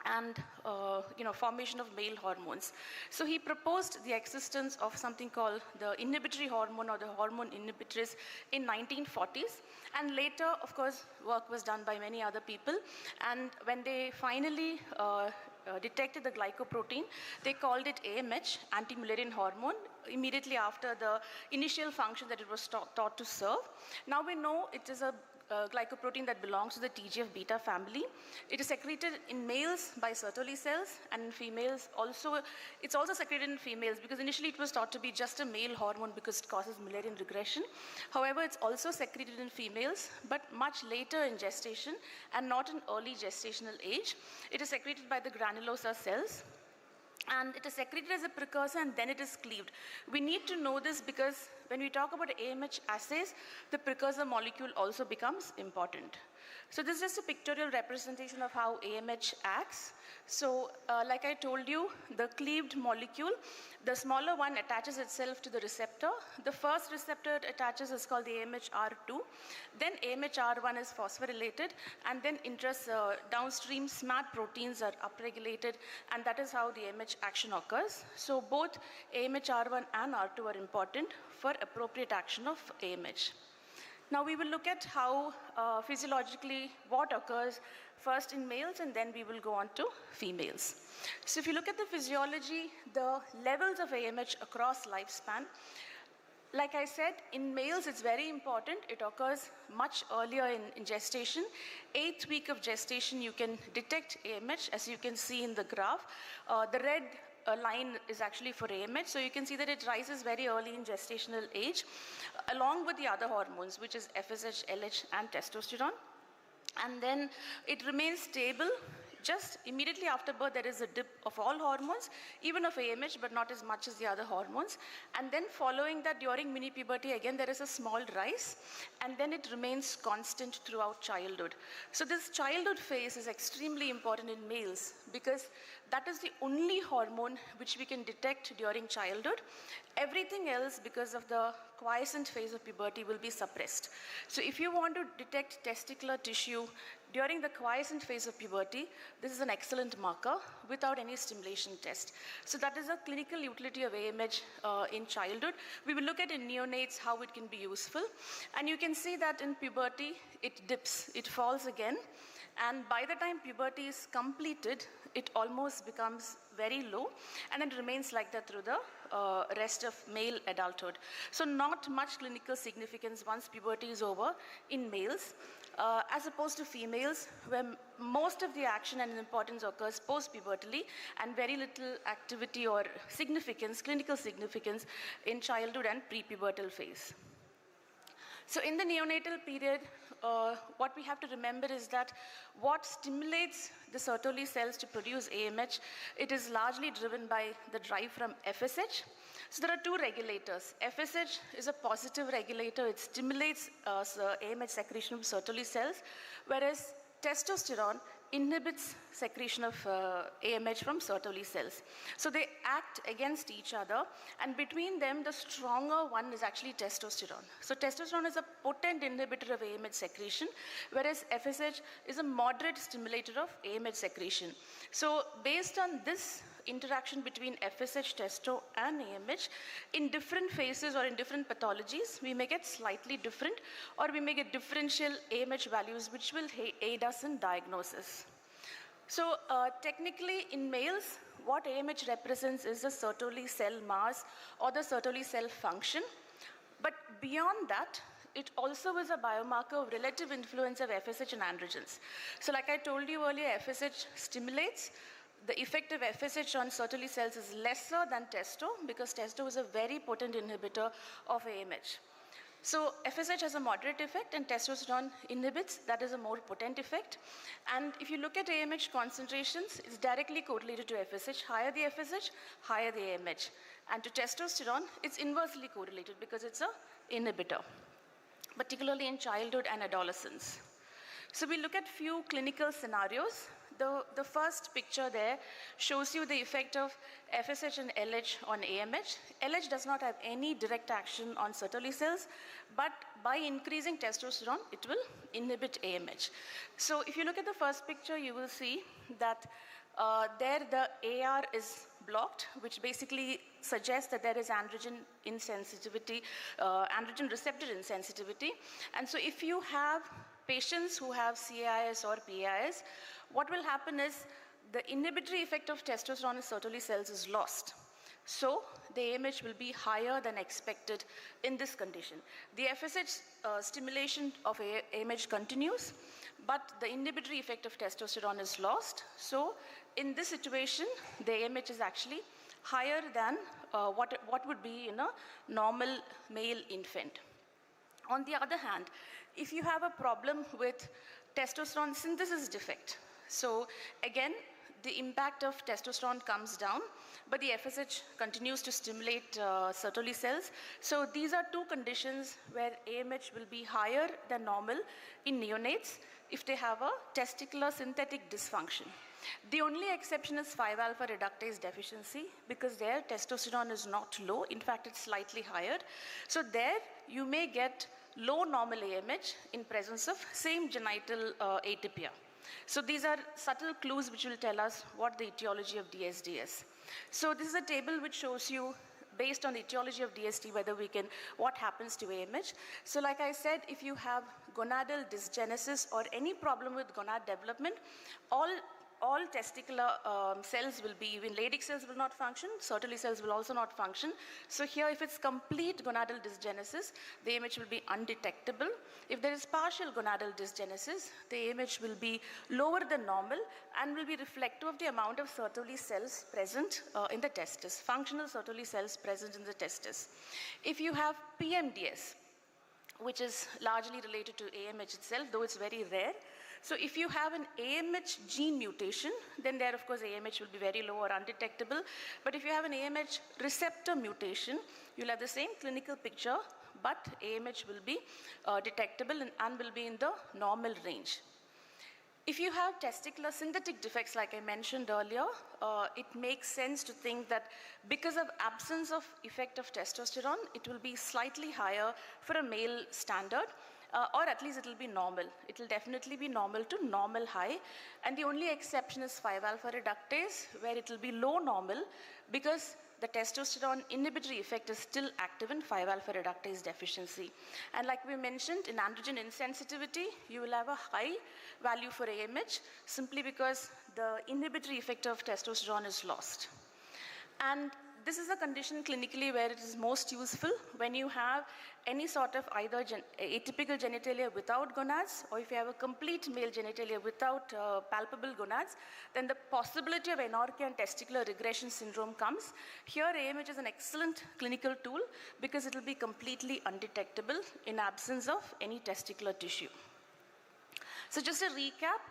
and formation of male hormones. So he proposed the existence of something called the inhibitory hormone or the hormone inhibitors in 1940s. And later, of course, work was done by many other people. And when they finally detected the glycoprotein, they called it AMH, anti-Mullerian hormone, immediately after the initial function that it was thought to serve. Now we know it is a glycoprotein that belongs to the TGF-beta family. It is secreted in males by Sertoli cells, and in females also. It's also secreted in females because initially it was thought to be just a male hormone because it causes Mullerian regression. However, it's also secreted in females, but much later in gestation and not in early gestational age. It is secreted by the granulosa cells, and it is secreted as a precursor and then it is cleaved. We need to know this because when we talk about AMH assays, the precursor molecule also becomes important. So this is just a pictorial representation of how AMH acts. So like I told you, the cleaved molecule, the smaller one attaches itself to the receptor. The first receptor it attaches is called the AMHR2. Then AMHR1 is phosphorylated, and then downstream SMAD proteins are upregulated, and that is how the AMH action occurs. So both AMHR1 and R2 are important for appropriate action of AMH. Now we will look at how physiologically what occurs first in males, and then we will go on to females. So if you look at the physiology, the levels of AMH across lifespan, like I said, in males it's very important. It occurs much earlier in gestation. 8th week of gestation you can detect AMH, as you can see in the graph. The red line is actually for AMH, so you can see that it rises very early in gestational age, along with the other hormones, which is FSH, LH, and testosterone. And then it remains stable just immediately after birth, there is a dip of all hormones, even of AMH, but not as much as the other hormones. And then following that, during mini puberty, again, there is a small rise, and then it remains constant throughout childhood. So this childhood phase is extremely important in males because that is the only hormone which we can detect during childhood. Everything else, because of the quiescent phase of puberty, will be suppressed. So if you want to detect testicular tissue during the quiescent phase of puberty, this is an excellent marker without any stimulation test. So that is a clinical utility of AMH in childhood. We will look at in neonates how it can be useful. And you can see that in puberty, it dips, it falls again. And by the time puberty is completed, it almost becomes very low, and then remains like that through the rest of male adulthood. So not much clinical significance once puberty is over in males, as opposed to females, where most of the action and importance occurs post-pubertally, and very little activity or significance, clinical significance, in childhood and pre-pubertal phase. So in the neonatal period, what we have to remember is that what stimulates the Sertoli cells to produce AMH, it is largely driven by the drive from FSH. So there are two regulators. FSH is a positive regulator. It stimulates AMH secretion of Sertoli cells, whereas testosterone inhibits secretion of AMH from Sertoli cells. So they act against each other, and between them, the stronger one is actually testosterone. So testosterone is a potent inhibitor of AMH secretion, whereas FSH is a moderate stimulator of AMH secretion. So based on this interaction between FSH, testo, and AMH, in different phases or in different pathologies, we may get slightly different, or we may get differential AMH values, which will aid us in diagnosis. So technically in males, what AMH represents is the Sertoli cell mass or the Sertoli cell function. But beyond that, it also is a biomarker of relative influence of FSH and androgens. So like I told you earlier, FSH stimulates. The effect of FSH on Sertoli cells is lesser than testo, because testo is a very potent inhibitor of AMH. So FSH has a moderate effect, and testosterone inhibits. That is a more potent effect. And if you look at AMH concentrations, it's directly correlated to FSH. Higher the FSH, higher the AMH. And to testosterone, it's inversely correlated because it's an inhibitor, particularly in childhood and adolescence. So we look at few clinical scenarios. The first picture there shows you the effect of FSH and LH on AMH. LH does not have any direct action on Sertoli cells, but by increasing testosterone, it will inhibit AMH. So if you look at the first picture, you will see that there the AR is blocked, which basically suggests that there is androgen insensitivity, androgen receptor insensitivity. And so if you have patients who have CAIS or PAIS, what will happen is the inhibitory effect of testosterone in Sertoli cells is lost. So the AMH will be higher than expected in this condition. The FSH stimulation of AMH continues, but the inhibitory effect of testosterone is lost. So in this situation, the AMH is actually higher than what would be in a normal male infant. On the other hand, if you have a problem with testosterone synthesis defect, so again, the impact of testosterone comes down, but the FSH continues to stimulate Sertoli cells. So these are two conditions where AMH will be higher than normal in neonates if they have a testicular synthetic dysfunction. The only exception is 5-alpha reductase deficiency, because there testosterone is not low. In fact, it's slightly higher. So there you may get low normal AMH in presence of same genital atypia. So these are subtle clues which will tell us what the etiology of DSD is. So this is a table which shows you, based on the etiology of DSD, what happens to AMH. So like I said, if you have gonadal dysgenesis or any problem with gonad development, all testicular cells will be, even Leydig cells will not function, Sertoli cells will also not function. So here, if it's complete gonadal dysgenesis, the AMH will be undetectable. If there is partial gonadal dysgenesis, the AMH will be lower than normal and will be reflective of the amount of Sertoli cells present in the testis, functional Sertoli cells present in the testis. If you have PMDS, which is largely related to AMH itself, though it's very rare, So if you have an AMH gene mutation, then there, of course, AMH will be very low or undetectable. But if you have an AMH receptor mutation, you'll have the same clinical picture, but AMH will be detectable and will be in the normal range. If you have testicular synthetic defects, like I mentioned earlier, it makes sense to think that because of absence of effect of testosterone, it will be slightly higher for a male standard, or at least it will be normal. It will definitely be normal to normal high, and the only exception is 5-alpha reductase, where it will be low normal because the testosterone inhibitory effect is still active in 5-alpha reductase deficiency. And like we mentioned, in androgen insensitivity, you will have a high value for AMH simply because the inhibitory effect of testosterone is lost. And this is a condition clinically where it is most useful when you have any sort of either atypical genitalia without gonads, or if you have a complete male genitalia without palpable gonads, then the possibility of anorexia and testicular regression syndrome comes. Here, AMH is an excellent clinical tool because it will be completely undetectable in absence of any testicular tissue. So just a recap,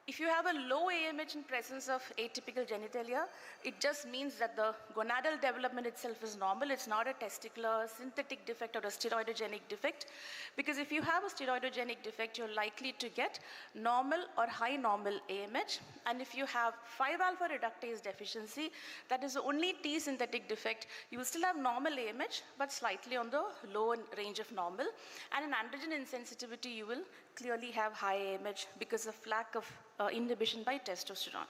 if you have a low AMH in presence of atypical genitalia, it just means that the gonadal development itself is normal. It's not a testicular synthetic defect or a steroidogenic defect. Because if you have a steroidogenic defect, you're likely to get normal or high normal AMH. And if you have 5-alpha reductase deficiency, that is the only T synthetic defect, you will still have normal AMH, but slightly on the low range of normal. And in androgen insensitivity, you will clearly have high AMH because of lack of inhibition by testosterone.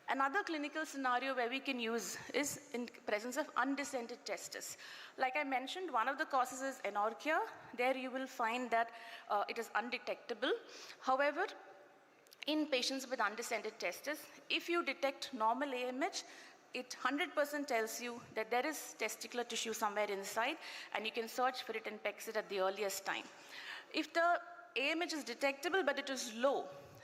Another clinical scenario where we can use is in presence of undescended testes. Like I mentioned, one of the causes is anorexia. There you will find that it is undetectable. However, in patients with undescended testes, if you detect normal AMH, it 100% tells you that there is testicular tissue somewhere inside, and you can search for it and PEX it at the earliest time. If the AMH is detectable but it is low,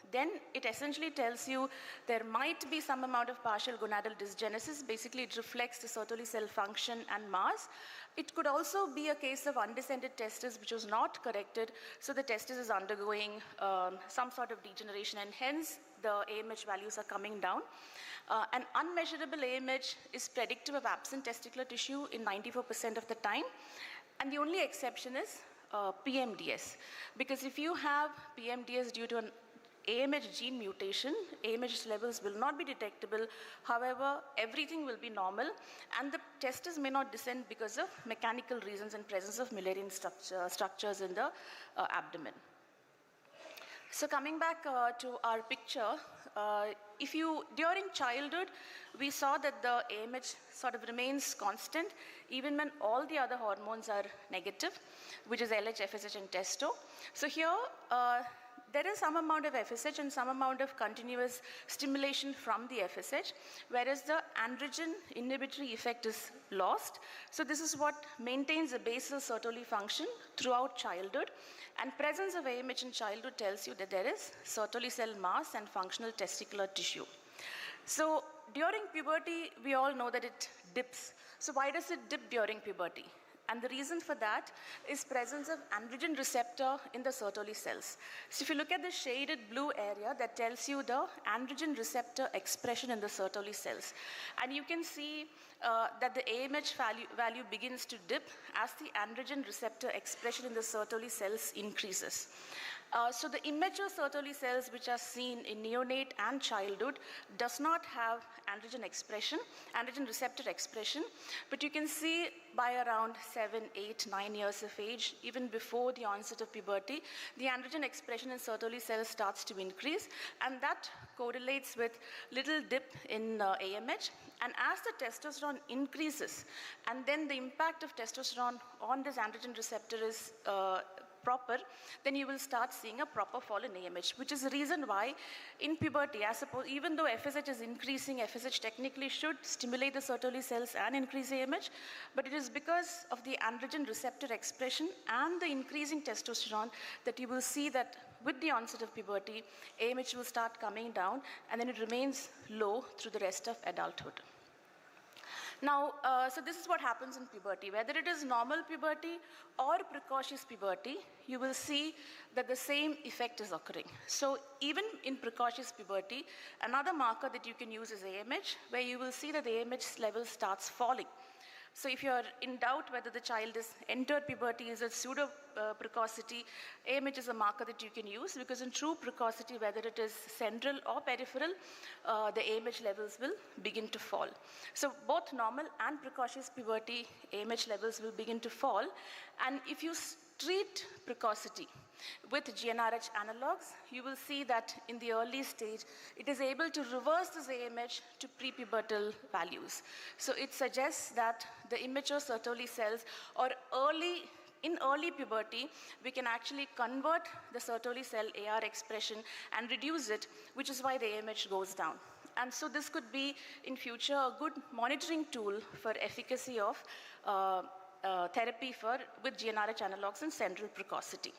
then it essentially tells you there might be some amount of partial gonadal dysgenesis. Basically, it reflects the Sertoli cell function and mass. It could also be a case of undescended testis which was not corrected, so the testis is undergoing some sort of degeneration, and hence the AMH values are coming down. An unmeasurable AMH is predictive of absent testicular tissue in 94% of the time, and the only exception is PMDS, because if you have PMDS due to an AMH gene mutation, AMH levels will not be detectable. However, everything will be normal, and the testis may not descend because of mechanical reasons and presence of Mullerian structures in the abdomen. So coming back to our picture, during childhood, we saw that the AMH sort of remains constant even when all the other hormones are negative, which is LH, FSH, and testo. So here, there is some amount of FSH and some amount of continuous stimulation from the FSH, whereas the androgen inhibitory effect is lost. So this is what maintains a basal Sertoli function throughout childhood. And presence of AMH in childhood tells you that there is Sertoli cell mass and functional testicular tissue. So during puberty, we all know that it dips. So why does it dip during puberty? And the reason for that is presence of androgen receptor in the Sertoli cells. So if you look at the shaded blue area, that tells you the androgen receptor expression in the Sertoli cells. And you can see that the AMH value begins to dip as the androgen receptor expression in the Sertoli cells increases. So the immature Sertoli cells, which are seen in neonate and childhood, does not have androgen expression, androgen receptor expression, but you can see by around 7, 8, 9 years of age, even before the onset of puberty, the androgen expression in Sertoli cells starts to increase, and that correlates with little dip in AMH. And as the testosterone increases, and then the impact of testosterone on this androgen receptor is proper, then you will start seeing a proper fall in AMH, which is the reason why in puberty, even though FSH is increasing, FSH technically should stimulate the Sertoli cells and increase AMH, but it is because of the androgen receptor expression and the increasing testosterone that you will see that with the onset of puberty, AMH will start coming down, and then it remains low through the rest of adulthood. Now, so this is what happens in puberty. Whether it is normal puberty or precocious puberty, you will see that the same effect is occurring. So even in precocious puberty, another marker that you can use is AMH, where you will see that the AMH level starts falling. So if you're in doubt whether the child is entered puberty, is it pseudo precocity, AMH is a marker that you can use, because in true precocity, whether it is central or peripheral, the AMH levels will begin to fall. So both normal and precocious puberty, AMH levels will begin to fall. And if you treat precocity with GnRH analogs, you will see that in the early stage, it is able to reverse this AMH to prepubertal values. So it suggests that the immature Sertoli cells, or in early puberty, we can actually convert the Sertoli cell AR expression and reduce it, which is why the AMH goes down. And so this could be, in future, a good monitoring tool for efficacy of therapy with GnRH analogs in central precocity.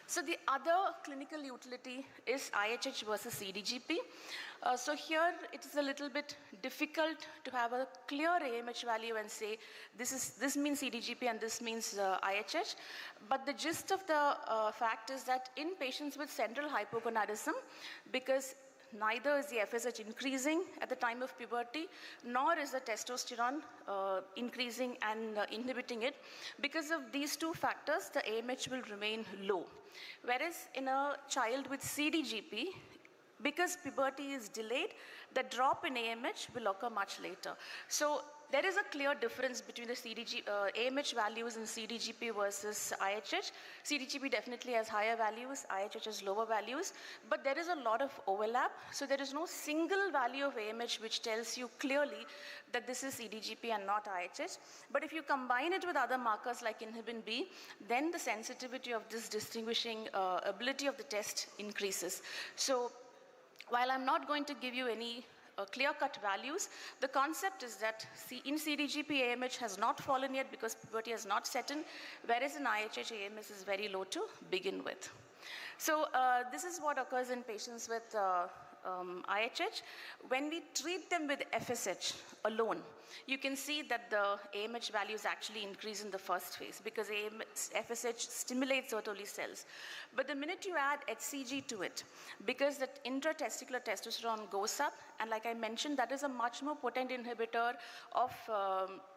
So the other clinical utility is IHH versus CDGP. So here it is a little bit difficult to have a clear AMH value and say this means CDGP and this means IHH. But the gist of the fact is that in patients with central hypogonadism, because neither is the FSH increasing at the time of puberty, nor is the testosterone increasing and inhibiting it. Because of these two factors, the AMH will remain low. Whereas in a child with CDGP, because puberty is delayed, the drop in AMH will occur much later. So there is a clear difference between the AMH values in CDGP versus IHH. CDGP definitely has higher values, IHH has lower values, but there is a lot of overlap. So there is no single value of AMH which tells you clearly that this is CDGP and not IHH. But if you combine it with other markers like inhibin B, then the sensitivity of this distinguishing ability of the test increases. So while I'm not going to give you any clear-cut values, the concept is that in CDGP, AMH has not fallen yet because puberty has not set in, whereas in IHH, AMH is very low to begin with. So this is what occurs in patients with IHH. When we treat them with FSH alone, you can see that the AMH values actually increase in the first phase because FSH stimulates Sertoli cells. But the minute you add HCG to it, because the intratesticular testosterone goes up, and like I mentioned, that is a much more potent inhibitor of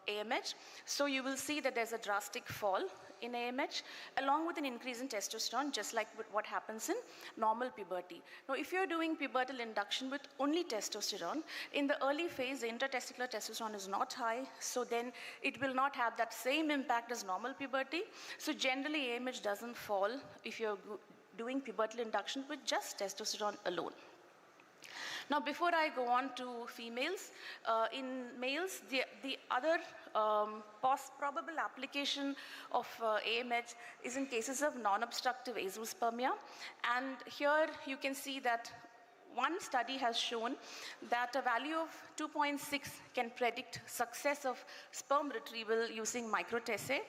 AMH, so you will see that there's a drastic fall in AMH, along with an increase in testosterone, just like what happens in normal puberty. Now, if you're doing pubertal induction with only testosterone, in the early phase, the intratesticular testosterone is not high, so then it will not have that same impact as normal puberty. So generally, AMH doesn't fall if you're doing pubertal induction with just testosterone alone. Now, before I go on to females, in males, the other probable application of AMH is in cases of non-obstructive azoospermia. And here you can see that one study has shown that a value of 2.6 can predict success of sperm retrieval using microtessay,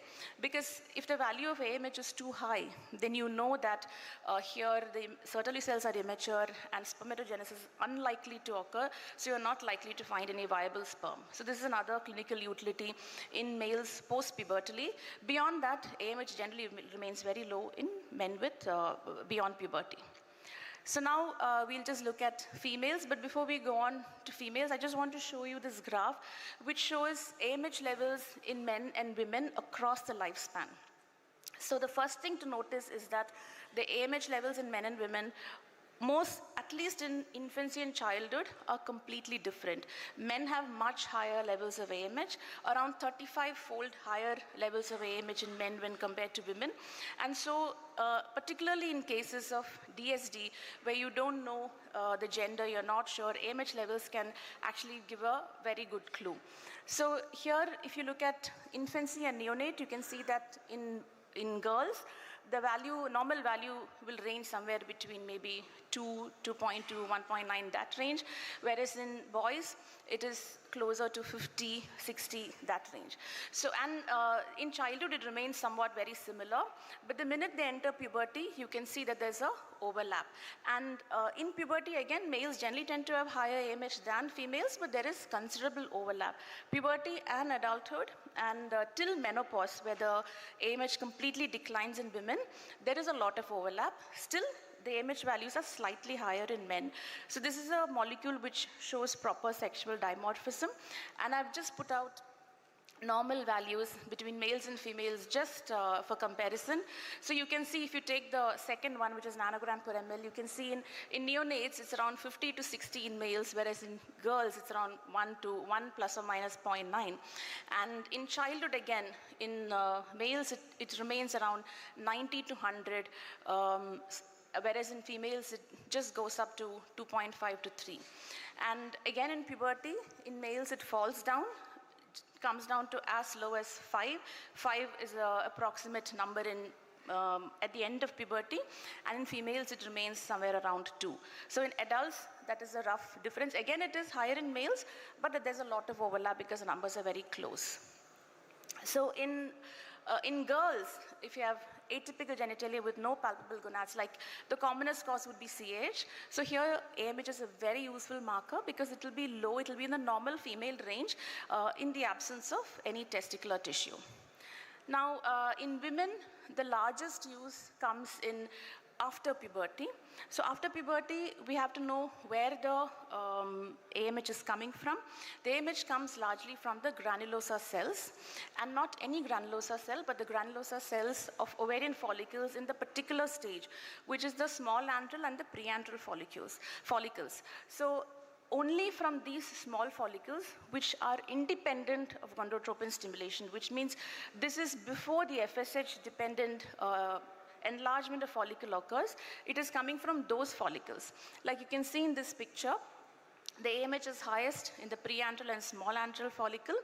because if the value of AMH is too high, then you know that here the Sertoli cells are immature and spermatogenesis is unlikely to occur, so you're not likely to find any viable sperm. So this is another clinical utility in males post-pubertally. Beyond that, AMH generally remains very low in men with beyond puberty. So now we'll just look at females, but before we go on to females, I just want to show you this graph which shows AMH levels in men and women across the lifespan. So the first thing to notice is that the AMH levels in men and women, at least in infancy and childhood, are completely different. Men have much higher levels of AMH, around 35-fold higher levels of AMH in men when compared to women. And so, particularly in cases of DSD, where you don't know the gender, you're not sure, AMH levels can actually give a very good clue. So here, if you look at infancy and neonate, you can see that in girls, the normal value will range somewhere between maybe 2, 2.2, 1.9, that range, whereas in boys, it is closer to 50, 60, that range. So, and in childhood, it remains somewhat very similar, but the minute they enter puberty, you can see that there's a overlap. And in puberty, again, males generally tend to have higher AMH than females, but there is considerable overlap. Puberty and adulthood, and till menopause, where the AMH completely declines in women, there is a lot of overlap. Still, the AMH values are slightly higher in men. So this is a molecule which shows proper sexual dimorphism, and I've just put out normal values between males and females just for comparison. So you can see if you take the second one, which is nanogram per ml, you can see in neonates it's around 50 to 60 in males, whereas in girls it's around 1 plus or minus 0.9. And in childhood, again, in males it remains around 90 to 100, whereas in females it just goes up to 2.5 to 3. And again in puberty, in males it falls down, comes down to as low as 5. 5 is an approximate number at the end of puberty, and in females it remains somewhere around 2. So in adults, that is a rough difference. Again, it is higher in males, but there's a lot of overlap because the numbers are very close. So in girls, if you have atypical genitalia with no palpable gonads, like the commonest cause would be CAH. So here AMH is a very useful marker because it will be low, it will be in the normal female range in the absence of any testicular tissue. Now in women, the largest use comes in after puberty. So after puberty, we have to know where the AMH is coming from. The AMH comes largely from the granulosa cells, and not any granulosa cell, but the granulosa cells of ovarian follicles in the particular stage, which is the small antral and the preantral follicles. So only from these small follicles, which are independent of gonadotropin stimulation, which means this is before the FSH-dependent enlargement of follicle occurs, it is coming from those follicles. Like you can see in this picture, the AMH is highest in the preantral and small antral follicle,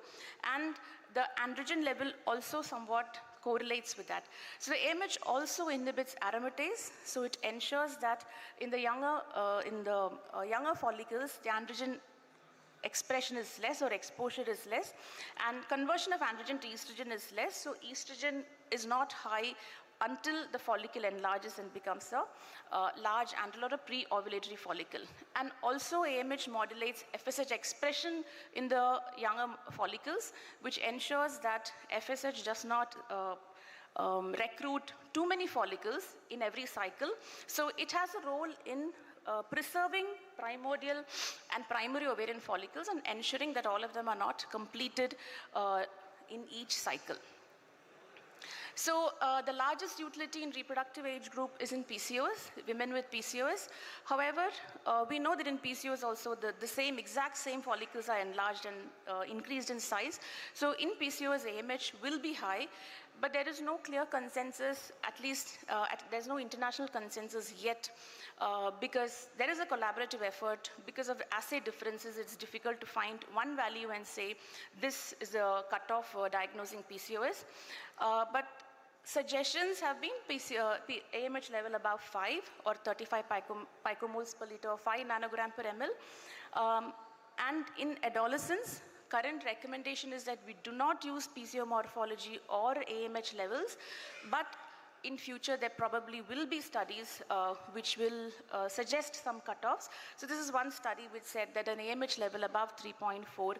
and the androgen level also somewhat correlates with that. So the AMH also inhibits aromatase, so it ensures that in the younger follicles, the androgen expression is less or exposure is less, and conversion of androgen to estrogen is less, so estrogen is not high until the follicle enlarges and becomes a large antral or a pre-ovulatory follicle. And also AMH modulates FSH expression in the younger follicles, which ensures that FSH does not recruit too many follicles in every cycle. So it has a role in preserving primordial and primary ovarian follicles and ensuring that all of them are not completed in each cycle. So the largest utility in reproductive age group is in PCOS, women with PCOS. However, we know that in PCOS also the exact same follicles are enlarged and increased in size. So in PCOS, AMH will be high, but there is no clear consensus, at least there's no international consensus yet, because there is a collaborative effort. Because of assay differences, it's difficult to find one value and say this is a cutoff for diagnosing PCOS. But suggestions have been AMH level above 5 or 35 picomoles per liter or 5 nanogram per ml. And in adolescents, current recommendation is that we do not use PCO morphology or AMH levels, but in future there probably will be studies which will suggest some cutoffs. So this is one study which said that an AMH level above 3.4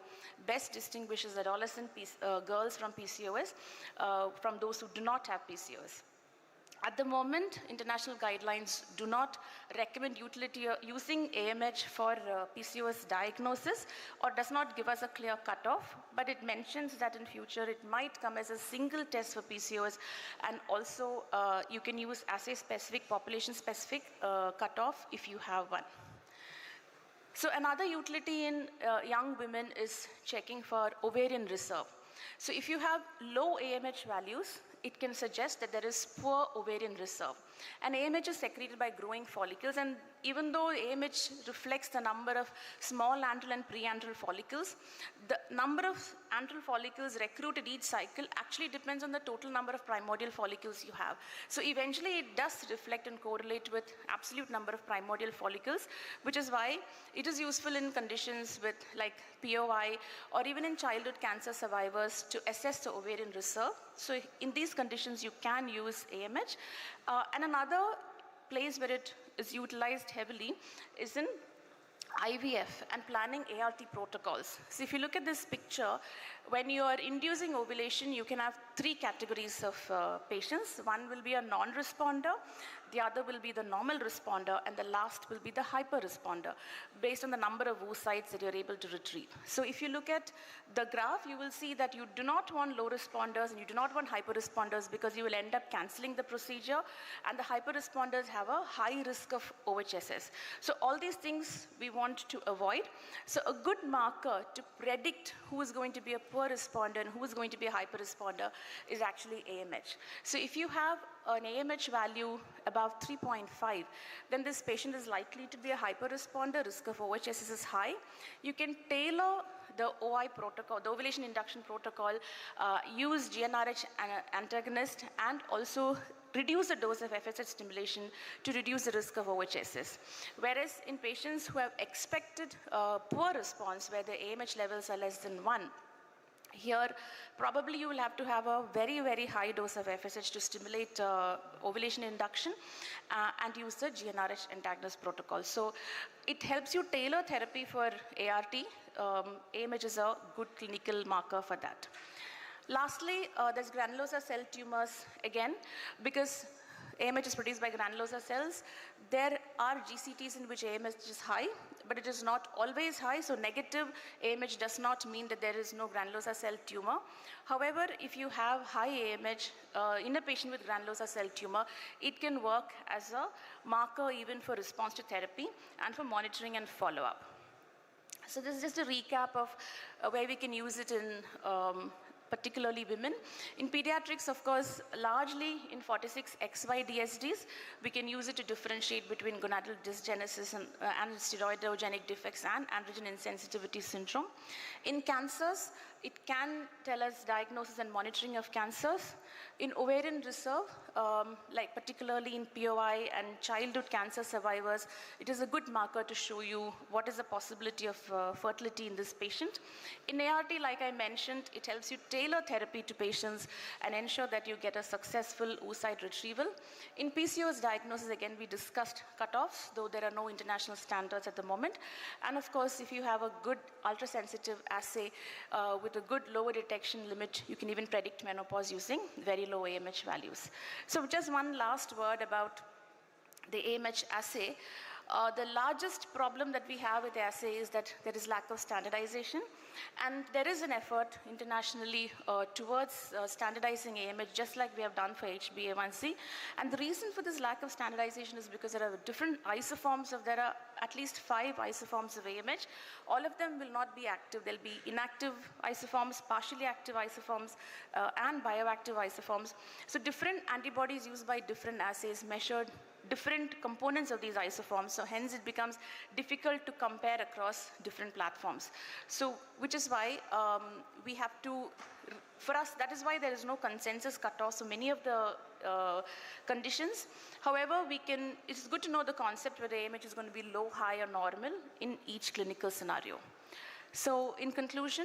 best distinguishes adolescent girls from PCOS from those who do not have PCOS. At the moment, international guidelines do not recommend utility using AMH for PCOS diagnosis, or does not give us a clear cutoff, but it mentions that in future it might come as a single test for PCOS, and also you can use assay-specific, population-specific cutoff if you have one. So another utility in young women is checking for ovarian reserve. So if you have low AMH values, it can suggest that there is poor ovarian reserve. And AMH is secreted by growing follicles, and even though AMH reflects the number of small antral and preantral follicles, the number of antral follicles recruited each cycle actually depends on the total number of primordial follicles you have. So eventually it does reflect and correlate with absolute number of primordial follicles, which is why it is useful in conditions with like POI or even in childhood cancer survivors to assess the ovarian reserve. So in these conditions you can use AMH. And another place where it is utilized heavily is in IVF and planning ART protocols. So if you look at this picture, when you are inducing ovulation, you can have three categories of patients. One will be a non-responder, the other will be the normal responder, and the last will be the hyper-responder, based on the number of oocytes that you're able to retrieve. So if you look at the graph, you will see that you do not want low responders and you do not want hyper-responders, because you will end up canceling the procedure, and the hyper-responders have a high risk of OHSS. So all these things we want to avoid. So a good marker to predict who is going to be a poor responder and who is going to be a hyper-responder is actually AMH. So if you have an AMH value above 3.5, then this patient is likely to be a hyper-responder, risk of OHSS is high. You can tailor the OI protocol, the ovulation induction protocol, use GnRH antagonist, and also reduce the dose of FSH stimulation to reduce the risk of OHSS. Whereas in patients who have expected poor response, where the AMH levels are less than 1, here, probably you will have to have a very, very high dose of FSH to stimulate ovulation induction and use the GnRH antagonist protocol. So it helps you tailor therapy for ART. AMH is a good clinical marker for that. Lastly, there's granulosa cell tumors again, because AMH is produced by granulosa cells. There are GCTs in which AMH is high, but it is not always high, so negative AMH does not mean that there is no granulosa cell tumor. However, if you have high AMH in a patient with granulosa cell tumor, it can work as a marker even for response to therapy and for monitoring and follow-up. So this is just a recap of where we can use it in particularly women. In pediatrics, of course, largely in 46XY DSDs, we can use it to differentiate between gonadal dysgenesis and steroidogenic defects and androgen insensitivity syndrome. In cancers, it can tell us diagnosis and monitoring of cancers. In ovarian reserve, like particularly in POI and childhood cancer survivors, it is a good marker to show you what is the possibility of fertility in this patient. In ART, like I mentioned, it helps you tailor therapy to patients and ensure that you get a successful oocyte retrieval. In PCOS diagnosis, again, we discussed cutoffs, though there are no international standards at the moment. And of course, if you have a good ultrasensitive assay with a good lower detection limit, you can even predict menopause using very low AMH values. So just one last word about the AMH assay. The largest problem that we have with the assay is that there is lack of standardization, and there is an effort internationally towards standardizing AMH, just like we have done for HbA1c. And the reason for this lack of standardization is because there are different isoforms there are at least 5 isoforms of AMH. All of them will not be active. There'll be inactive isoforms, partially active isoforms, and bioactive isoforms. So different antibodies used by different assays measured different components of these isoforms, so hence it becomes difficult to compare across different platforms. So, which is why we have to, for us, that is why there is no consensus cutoff, so many of the conditions. However, it's good to know the concept where the AMH is going to be low, high, or normal in each clinical scenario. So, in conclusion,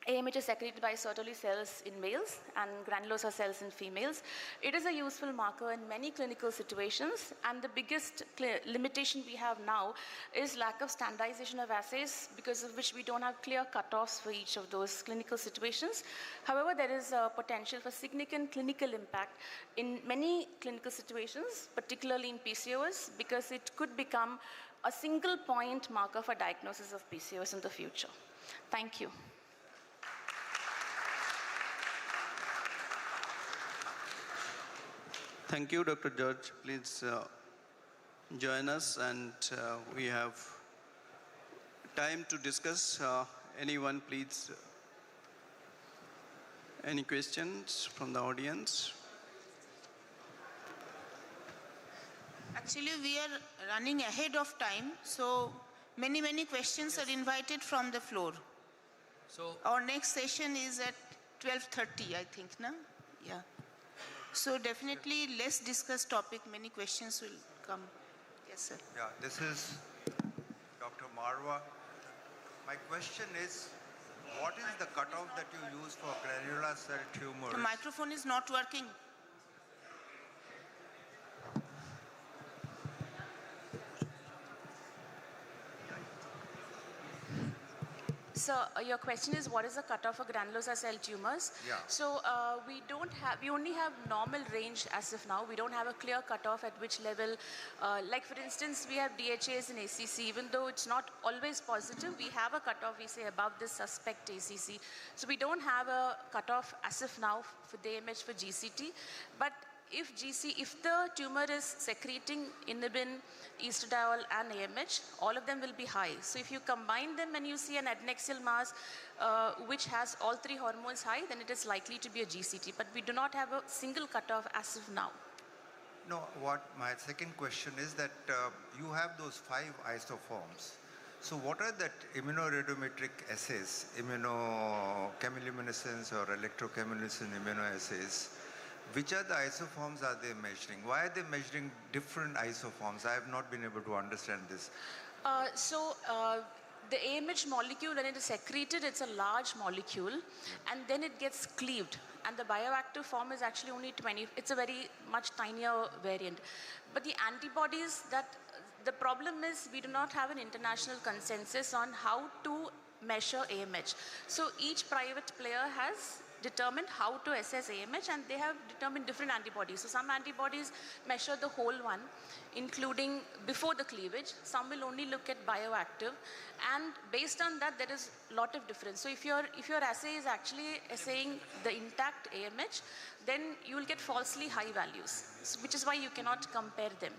AMH is secreted by Sertoli cells in males and granulosa cells in females. It is a useful marker in many clinical situations, and the biggest limitation we have now is lack of standardization of assays, because of which we don't have clear cutoffs for each of those clinical situations. However, there is a potential for significant clinical impact in many clinical situations, particularly in PCOS, because it could become a single point marker for diagnosis of PCOS in the future. Thank you. Thank you, Dr. George. Please join us, and we have time to discuss. Anyone, please? Any questions from the audience? Actually, we are running ahead of time, so many questions are invited from the floor. So our next session is at 12:30, I think, no? Yeah. So definitely less discussed topic, many questions will come. Yes, sir. Yeah, this is Dr. Marwa. My question is, what is the cutoff that you use for granular cell tumors? The microphone is not working. So your question is, what is the cutoff for granulosa cell tumors? Yeah. So we only have normal range as of now. We don't have a clear cutoff at which level. Like for instance, we have DHAs in ACC. Even though it's not always positive, we have a cutoff. We say above this suspect ACC. So we don't have a cutoff as of now for the AMH for GCT, but if the tumor is secreting inhibin, estradiol and AMH, all of them will be high. So if you combine them and you see an adnexal mass which has all three hormones high, then it is likely to be a GCT. But we do not have a single cutoff as of now. No, what my second question is that you have those 5 isoforms. So what are that immunoradiometric assays, immunochemiluminescence or electrochemiluminescence immunoassays? Which are the isoforms are they measuring? Why are they measuring different isoforms? I have not been able to understand this. The AMH molecule, when it is secreted, it's a large molecule, and then it gets cleaved. And the bioactive form is actually only 20. It's a very much tinier variant. But the antibodies, the problem is we do not have an international consensus on how to measure AMH. So each private player has determined how to assess AMH, and they have determined different antibodies. So some antibodies measure the whole one, including before the cleavage. Some will only look at bioactive, and based on that, there is a lot of difference. So if your assay is actually assaying the intact AMH, then you will get falsely high values, which is why you cannot compare them.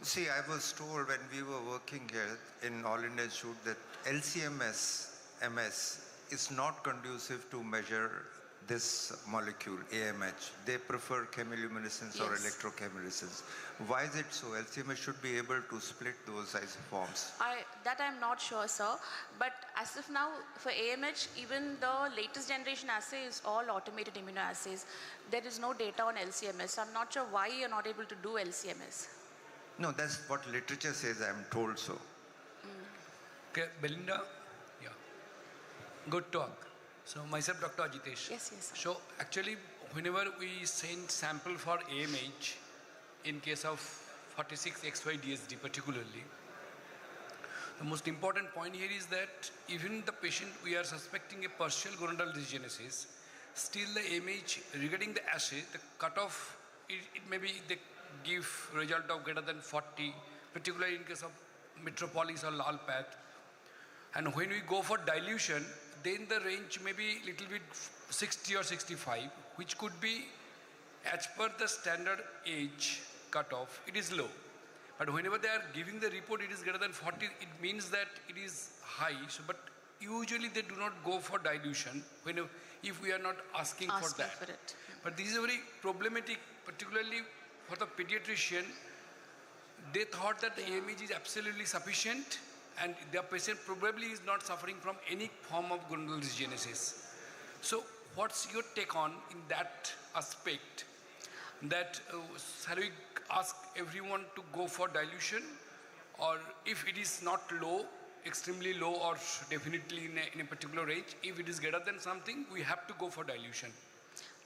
See, I was told when we were working here in All India Institute that LCMS, MS, is not conducive to measure this molecule, AMH. They prefer chemiluminescence or electrochemiluminescence. Why is it so? LCMS should be able to split those isoforms. That I'm not sure, sir. But as of now, for AMH, even the latest generation assay is all automated immunoassays. There is no data on LCMS. I'm not sure why you're not able to do LCMS. No, that's what literature says. I'm told so. Okay, Belinda? Yeah. Good talk. So myself, Dr. Ajitesh. Yes, yes. So actually, whenever we send sample for AMH, in case of 46XY-DSD particularly, the most important point here is that even the patient, we are suspecting a partial gonadal dysgenesis, still the AMH, regarding the assay, the cutoff, it may be they give result of greater than 40, particularly in case of Metropolis or Lal path. And when we go for dilution, then the range may be little bit 60 or 65, which could be, as per the standard age cutoff, it is low. But whenever they are giving the report, it is greater than 40, it means that it is high. So, but usually they do not go for dilution if we are not asking for that. But this is very problematic, particularly for the pediatrician. They thought that the AMH is absolutely sufficient, and the patient probably is not suffering from any form of gonadal dysgenesis. So what's your take on in that aspect? That shall we ask everyone to go for dilution, or if it is not low, extremely low, or definitely in a particular range, if it is greater than something, we have to go for dilution?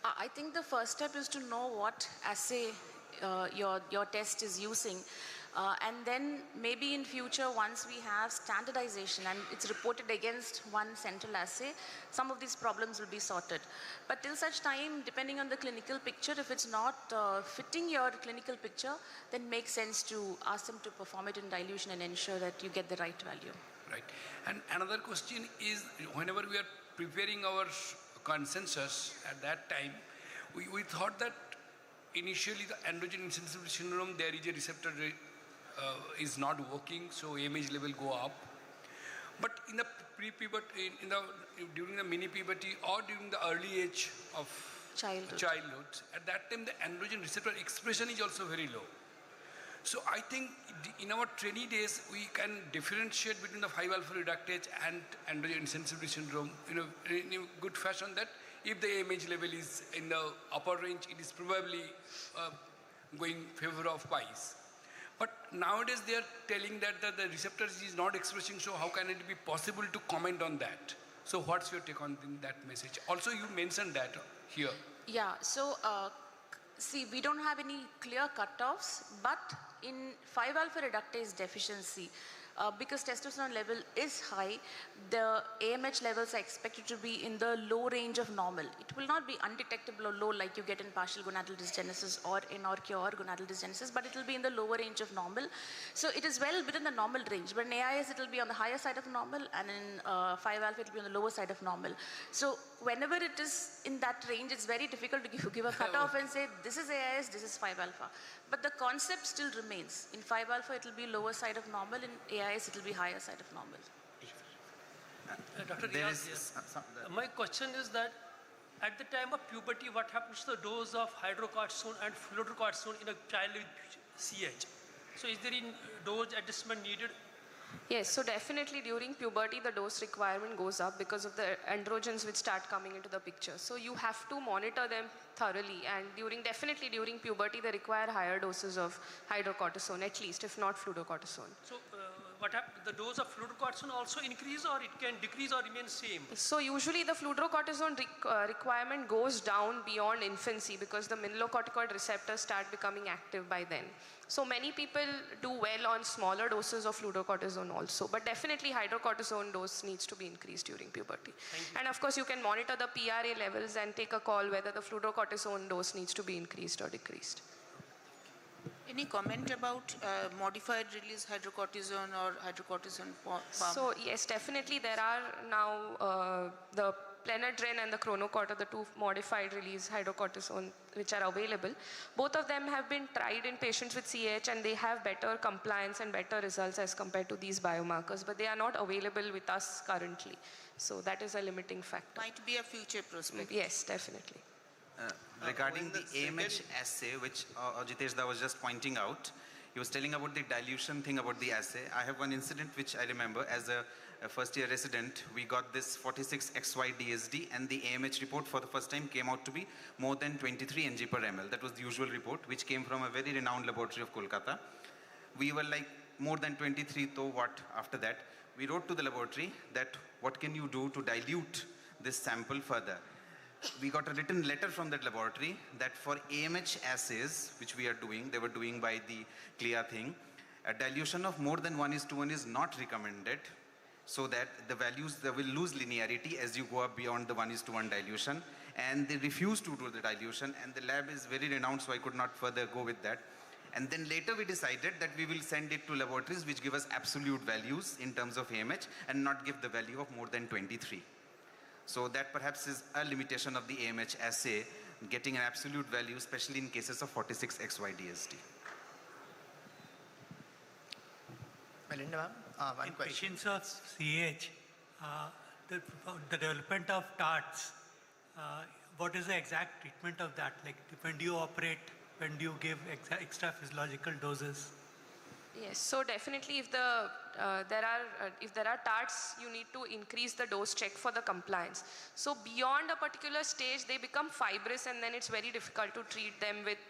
I think the first step is to know what assay your test is using. And then maybe in future, once we have standardization and it's reported against one central assay, some of these problems will be sorted. But till such time, depending on the clinical picture, if it's not fitting your clinical picture, then makes sense to ask them to perform it in dilution and ensure that you get the right value. Right. And another question is, whenever we are preparing our consensus at that time, we thought that initially the androgen insensitivity syndrome, there is a receptor is not working, so AMH level go up. But in the pre-puberty, during the mini-puberty or during the early age of childhood, at that time the androgen receptor expression is also very low. So I think in our trainee days, we can differentiate between the 5-alpha reductase and androgen insensitivity syndrome in a good fashion, that if the AMH level is in the upper range, it is probably going favor of pies. But nowadays they are telling that the receptors is not expressing, so how can it be possible to comment on that? So what's your take on that message? Also you mentioned that here. Yeah, so see, we don't have any clear cutoffs, but in 5-alpha reductase deficiency, because testosterone level is high, the AMH levels are expected to be in the low range of normal. It will not be undetectable or low like you get in partial gonadal dysgenesis or in or cure gonadal dysgenesis, but it will be in the lower range of normal. So it is well within the normal range, but in AIS it will be on the higher side of normal, and in 5-alpha it will be on the lower side of normal. So whenever it is in that range, it's very difficult to give a cutoff and say this is AIS, this is 5-alpha. But the concept still remains. In 5-alpha it will be lower side of normal, in AIS it will be higher side of normal. Dr. Riaz, my question is that at the time of puberty, what happens to the dose of hydrocortisone and fludrocortisone in a child with CH? So is there any dose adjustment needed? Yes, so definitely during puberty the dose requirement goes up because of the androgens which start coming into the picture. So you have to monitor them thoroughly, and definitely during puberty they require higher doses of hydrocortisone at least, if not fludrocortisone. So what happens? The dose of fludrocortisone also increase, or it can decrease or remain same? So usually the fludrocortisone requirement goes down beyond infancy because the mineralocorticoid receptors start becoming active by then. So many people do well on smaller doses of fludrocortisone also, but definitely hydrocortisone dose needs to be increased during puberty. And of course you can monitor the PRA levels and take a call whether the fludrocortisone dose needs to be increased or decreased. Any comment about modified release hydrocortisone or hydrocortisone pump? So yes, definitely there are now the Plenadren and the Chronocort, the two modified release hydrocortisone which are available. Both of them have been tried in patients with CH and they have better compliance and better results as compared to these biomarkers, but they are not available with us currently. So that is a limiting factor. Might be a future prospect. Yes, definitely. Regarding the AMH assay, which Jitesh was just pointing out, he was telling about the dilution thing about the assay. I have one incident which I remember as a first-year resident. We got this 46XY DSD, and the AMH report for the first time came out to be more than 23 Ng per ml. That was the usual report, which came from a very renowned laboratory of Kolkata. We were like, more than 23, so what after that? We wrote to the laboratory that what can you do to dilute this sample further? We got a written letter from that laboratory that for AMH assays, which we are doing, they were doing by the CLIA thing, a dilution of more than 1:1 is not recommended, so that the values, they will lose linearity as you go up beyond the 1:1 dilution, and they refused to do the dilution, and the lab is very renowned, so I could not further go with that. And then later we decided that we will send it to laboratories which give us absolute values in terms of AMH and not give the value of more than 23. So that perhaps is a limitation of the AMH assay, getting an absolute value, especially in cases of 46XY DSD. Melinda, ma'am, one in question. patients of CH, the development of TARTs, what is the exact treatment of that? Like, when do you operate? When do you give extra physiological doses? Yes, so definitely if there are TARTs, you need to increase the dose check for the compliance. So beyond a particular stage, they become fibrous, and then it's very difficult to treat them with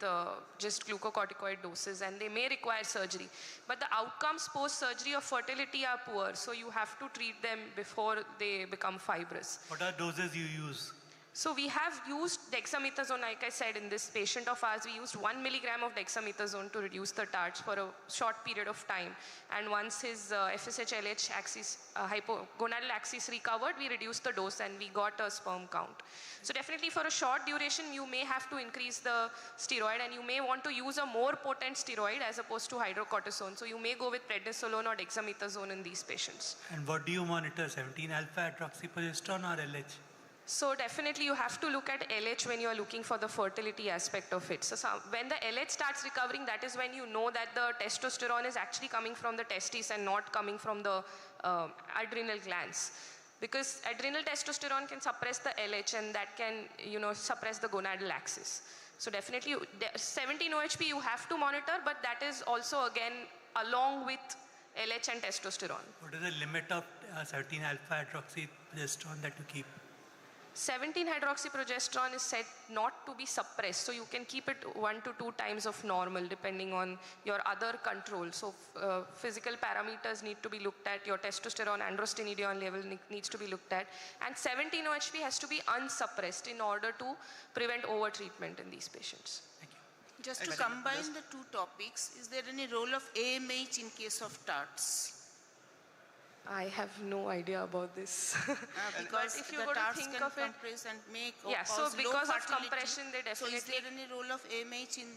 just glucocorticoid doses, and they may require surgery. But the outcomes post-surgery of fertility are poor, so you have to treat them before they become fibrous. What are doses you use? So we have used dexamethasone, like I said, in this patient of ours, we used 1 milligram of dexamethasone to reduce the TARTs for a short period of time. And once his FSH-LH axis, hypogonadal axis recovered, we reduced the dose and we got a sperm count. So definitely for a short duration, you may have to increase the steroid, and you may want to use a more potent steroid as opposed to hydrocortisone. So you may go with prednisolone or dexamethasone in these patients. And what do you monitor, 17-alpha hydroxyprogesterone or LH? So definitely you have to look at LH when you are looking for the fertility aspect of it. So when the LH starts recovering, that is when you know that the testosterone is actually coming from the testes and not coming from the adrenal glands. Because adrenal testosterone can suppress the LH, and that can, suppress the gonadal axis. So definitely 17-OHP you have to monitor, but that is also again along with LH and testosterone. What is the limit of 17-alpha hydroxyprogesterone that you keep? 17-hydroxyprogesterone is said not to be suppressed, so you can keep it 1 to 2 times of normal depending on your other control. So physical parameters need to be looked at, your testosterone, androstenedione level needs to be looked at, and 17-OHP has to be unsuppressed in order to prevent overtreatment in these patients. Just to combine the two topics, is there any role of AMH in case of TARTs? I have no idea about this. Because if you the were to TARS think can of it, compress and make yeah, so cause low because of fertility. compression, they So definitely. is there any role of AMH in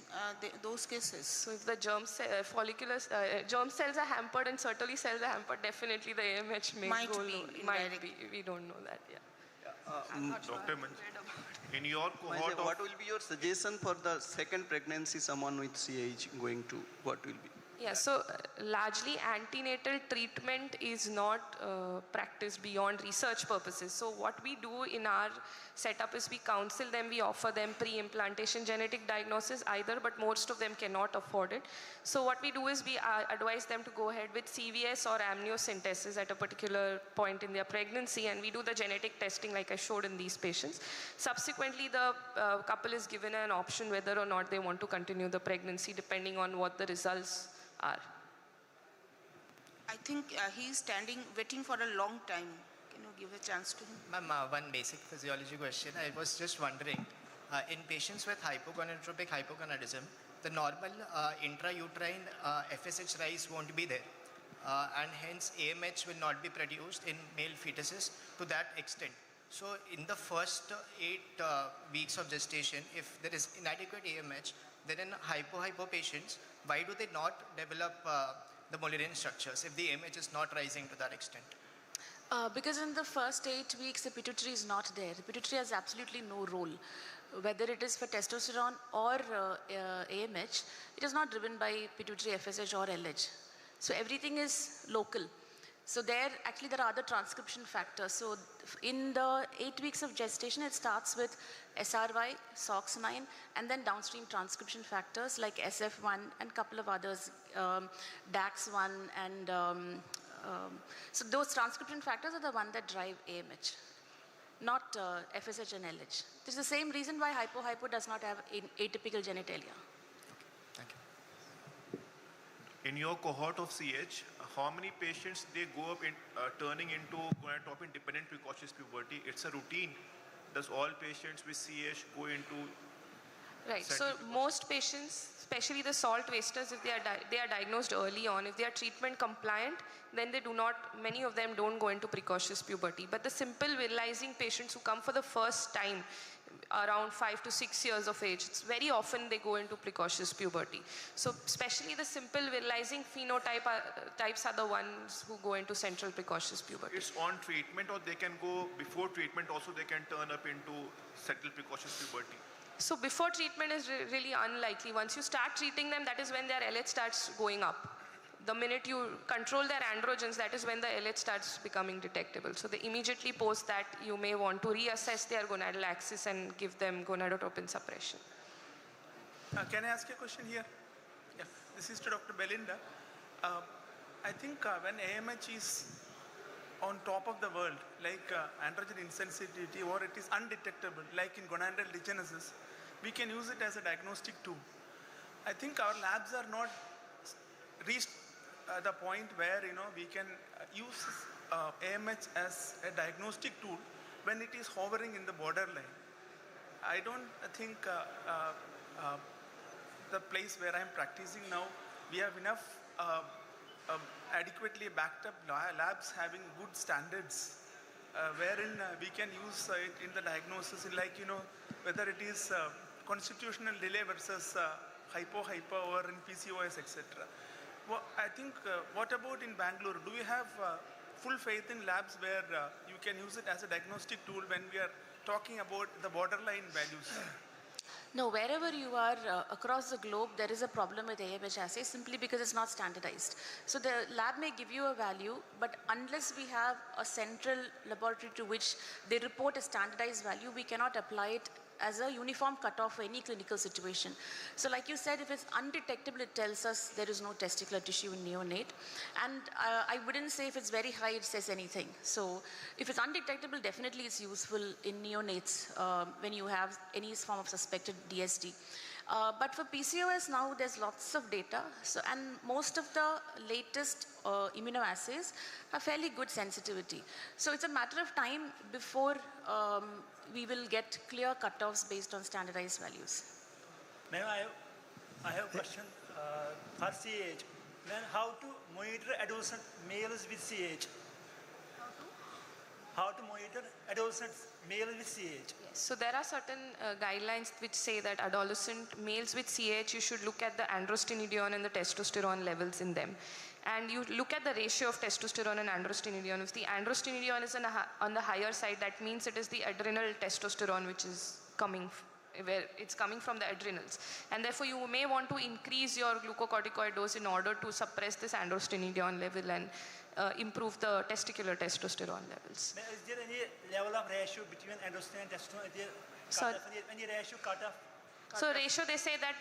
those cases? So if the germ cells are hampered and certainly cells are hampered, definitely the AMH may Might go be low. Might be. We don't know that. Yeah. Dr. In your cohort of... What will be your suggestion for the second pregnancy, someone with CAH going to, what will be? Yeah, so largely antenatal treatment is not practiced beyond research purposes. So what we do in our setup is we counsel them, we offer them pre-implantation genetic diagnosis either, but most of them cannot afford it. So what we do is we advise them to go ahead with CVS or amniocentesis at a particular point in their pregnancy, and we do the genetic testing like I showed in these patients. Subsequently, the couple is given an option whether or not they want to continue the pregnancy depending on what the results are. I think he is standing, waiting for a long time. Can you give a chance to him? Ma'am, one basic physiology question. I was just wondering, in patients with hypogonadotropic hypogonadism, the normal intrauterine FSH rise won't be there. And hence AMH will not be produced in male fetuses to that extent. So in the first 8 weeks of gestation, if there is inadequate AMH, then in hypo patients, why do they not develop the Mullerian structures if the AMH is not rising to that extent? Because in the first 8 weeks, the pituitary is not there. The pituitary has absolutely no role. Whether it is for testosterone or AMH, it is not driven by pituitary FSH or LH. So everything is local. So there are other transcription factors. So in the 8 weeks of gestation, it starts with SRY, SOX9, and then downstream transcription factors like SF1 and a couple of others, DAX1 and so those transcription factors are the ones that drive AMH, not FSH and LH. This is the same reason why hypo does not have atypical genitalia. Thank you. In your cohort of CH, how many patients they go up in turning into gonadotropin dependent precocious puberty? It's a routine. Does all patients with CH go into... Right, so most patients, especially the salt wasters, if they are diagnosed early on, if they are treatment compliant, then they do not, many of them don't go into precocious puberty. But the simple virilizing patients who come for the first time, around 5 to 6 years of age, it's very often they go into precocious puberty. So especially the simple virilizing phenotype types are the ones who go into central precocious puberty. It's on treatment, or they can go before treatment also, they can turn up into central precocious puberty? So before treatment is really unlikely. Once you start treating them, that is when their LH starts going up. The minute you control their androgens, that is when the LH starts becoming detectable. So they immediately post that, you may want to reassess their gonadal axis and give them gonadotropin suppression. Can I ask a question here? Yeah. This is to Dr. Belinda. I think when AMH is on top of the world, like androgen insensitivity, or it is undetectable, like in gonadal degenesis, we can use it as a diagnostic tool. I think our labs are not reached the point where we can use AMH as a diagnostic tool when it is hovering in the borderline. I don't think the place where I'm practicing now, we have enough adequately backed up labs having good standards wherein we can use it in the diagnosis, like whether it is constitutional delay versus hypo or in PCOS, etc. Well, I think what about in Bangalore? Do we have full faith in labs where you can use it as a diagnostic tool when we are talking about the borderline values? No, wherever you are across the globe, there is a problem with AMH assay simply because it's not standardized. So the lab may give you a value, but unless we have a central laboratory to which they report a standardized value, we cannot apply it as a uniform cutoff for any clinical situation. So like you said, if it's undetectable, it tells us there is no testicular tissue in neonate. And I wouldn't say if it's very high, it says anything. So if it's undetectable, definitely it's useful in neonates when you have any form of suspected DSD. But for PCOS now, there's lots of data. So, and most of the latest immunoassays have fairly good sensitivity. So it's a matter of time before we will get clear cutoffs based on standardized values. Ma'am, I have a question for CH. Then how to monitor adolescent males with CH how to monitor adolescents, male with CH. So there are certain guidelines which say that adolescent males with CH, you should look at the androstenedione and the testosterone levels in them. And you look at the ratio of testosterone and androstenedione. If the androstenedione is on the higher side, that means it is the adrenal testosterone which is coming, where it's coming from the adrenals. And therefore you may want to increase your glucocorticoid dose in order to suppress this androstenedione level and improve the testicular testosterone levels. Is there any level of ratio between androstenedione and testosterone? Is there any ratio cutoff? So ratio, they say that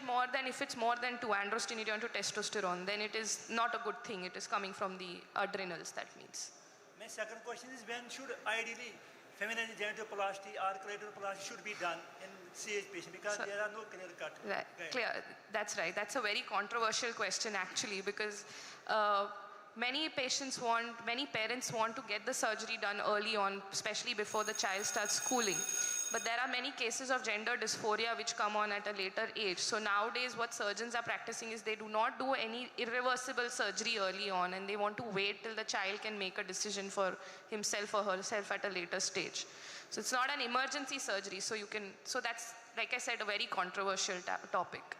if it's more than 2 androstenedione to testosterone, then it is not a good thing. It is coming from the adrenals, that means. My second question is, when should ideally feminine genitoplasty or clitoroplasty should be done in CH patient, because there are no clear cut. Right. Clear. That's right. That's a very controversial question actually, because many parents want to get the surgery done early on, especially before the child starts schooling. But there are many cases of gender dysphoria which come on at a later age. So nowadays what surgeons are practicing is they do not do any irreversible surgery early on, and they want to wait till the child can make a decision for himself or herself at a later stage. So it's not an emergency surgery. So that's, like I said, a very controversial topic,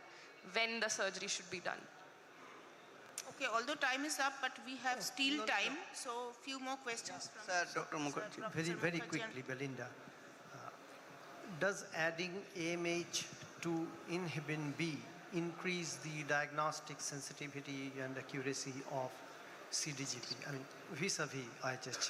when the surgery should be done. Okay, although time is up, but we have still time. So few more questions from Sir, Dr. Mukherjee, very quickly, Belinda. Does adding AMH to inhibin B increase the diagnostic sensitivity and accuracy of CDGP? I mean, vis-a-vis IHH?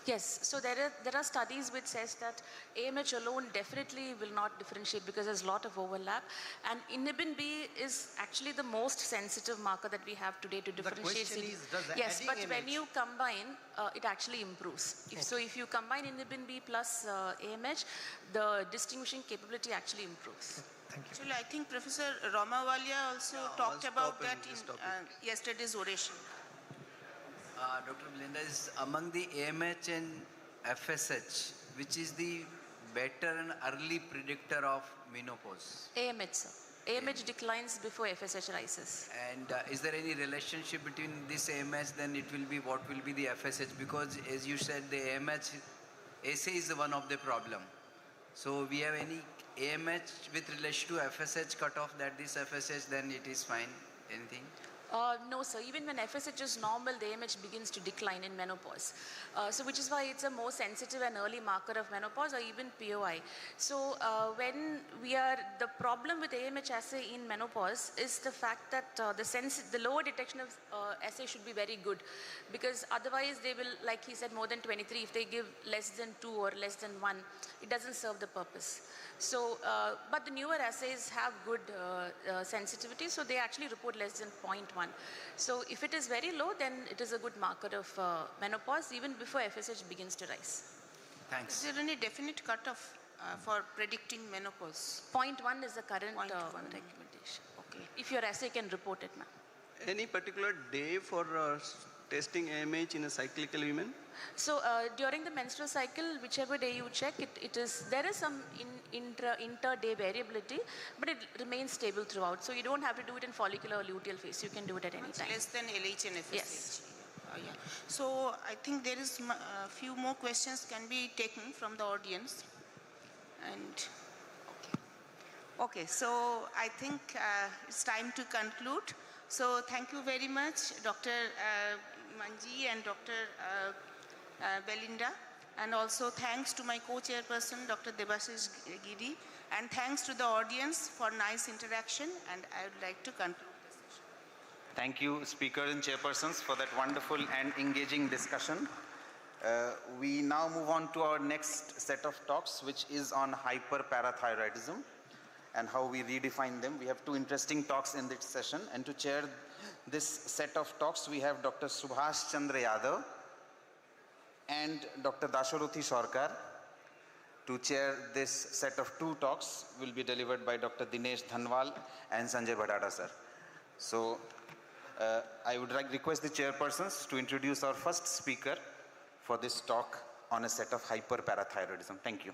Yes, so there are studies which says that AMH alone definitely will not differentiate because there's a lot of overlap, and inhibin B is actually the most sensitive marker that we have today to differentiate. The question is, does yes, but adding when AMH you combine, it actually improves. So if you combine inhibin B plus AMH, the distinguishing capability actually improves. Thank you. Actually, I think Professor Ramawalia also talked about that in yesterday's oration. Dr. Belinda, is among the AMH and FSH, which is the better and early predictor of menopause? AMH, sir. AMH declines before FSH rises. And is there any relationship between this AMH, then it will be, what will be the FSH? Because as you said, the AMH assay is one of the problem. So we have any AMH with relation to FSH cutoff, that this FSH, then it is fine, anything? No, sir. Even when FSH is normal, the AMH begins to decline in menopause. So which is why it's a more sensitive and early marker of menopause or even POI. So the problem with AMH assay in menopause is the fact that the lower detection of assay should be very good, because otherwise they will, like he said, more than 23. If they give less than 2 or less than 1, it doesn't serve the purpose. So, but the newer assays have good sensitivity, so they actually report less than 0.1. So if it is very low, then it is a good marker of menopause even before FSH begins to rise. Thanks. Is there any definite cutoff for predicting menopause? 0.1 is the current recommendation. Okay. If your assay can report it, ma'am. Any particular day for testing AMH in a cyclical women? So during the menstrual cycle, whichever day you check, there is some inter-day variability, but it remains stable throughout. So you don't have to do it in follicular or luteal phase. You can do it at any time. Less than LH and FSH. Yes. Yeah. So I think there is a few more questions can be taken from the audience. And okay, so I think it's time to conclude. So thank you very much, Dr. Manji and Dr. Belinda, and also thanks to my co-chairperson, Dr. Debashish Giri, and thanks to the audience for nice interaction, and I would like to conclude the session. Thank you, speakers and chairpersons, for that wonderful and engaging discussion. We now move on to our next set of talks, which is on hyperparathyroidism and how we redefine them. We have two interesting talks in this session, and to chair this set of talks, we have Dr. Subhash Chandra Yadav and Dr. Dasharuthi Sarkar. To chair this set of two talks will be delivered by Dr. Dinesh Dhanwal and Sanjay Bhadada sir. So I would request the chairpersons to introduce our first speaker for this talk on a set of hyperparathyroidism. Thank you.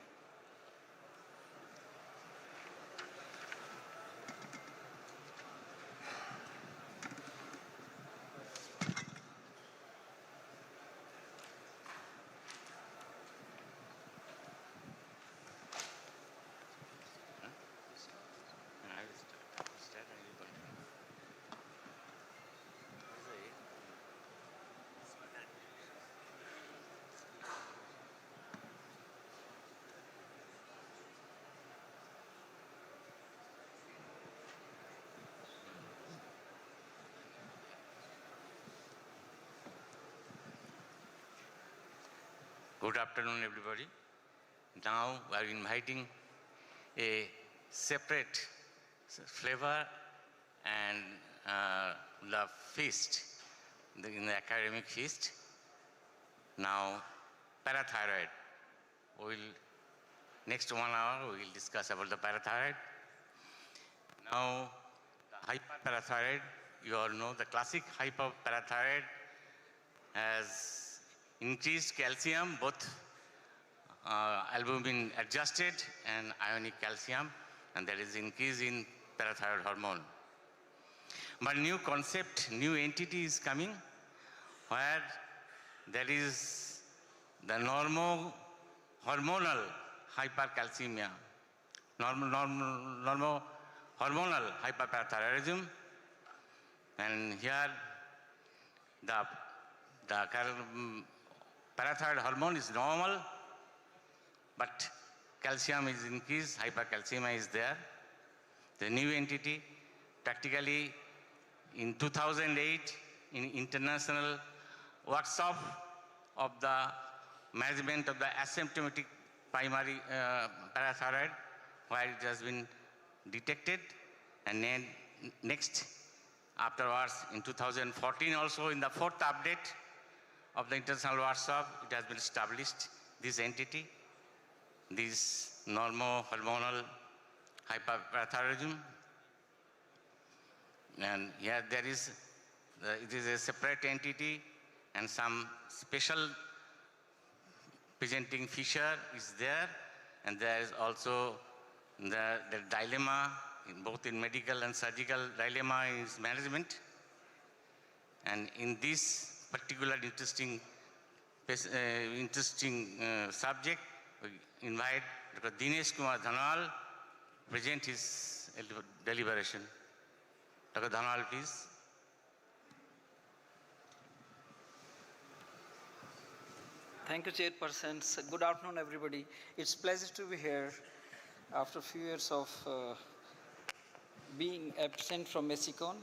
Good afternoon, everybody. Now we are inviting a separate flavor and the feast, in the academic feast. Now, parathyroid. Next 1 hour, we will discuss about the parathyroid. Now, the hyperparathyroid, you all know the classic hyperparathyroid has increased calcium, both albumin adjusted and ionic calcium, and there is increase in parathyroid hormone. But new concept, new entity is coming where there is the hormonal hypercalcemia, hormonal hyperparathyroidism, and here the parathyroid hormone is normal, but calcium is increased, hypercalcemia is there. The new entity, practically in 2008, in international workshop of the management of the asymptomatic primary parathyroid, where it has been detected, and then next, afterwards, in 2014 also, in the 4th update of the international workshop, it has been established, this entity, this hormonal hyperparathyroidism. And here there is, it is a separate entity, and some special presenting feature is there, and there is also the dilemma, both in medical and surgical dilemma is management. And in this particular interesting subject, we invite Dr. Dinesh Kumar Dhanwal to present his deliberation. Dr. Dhanwal, please. Thank you, Chairpersons. Good afternoon, everybody. It's a pleasure to be here after a few years of being absent from MESICON,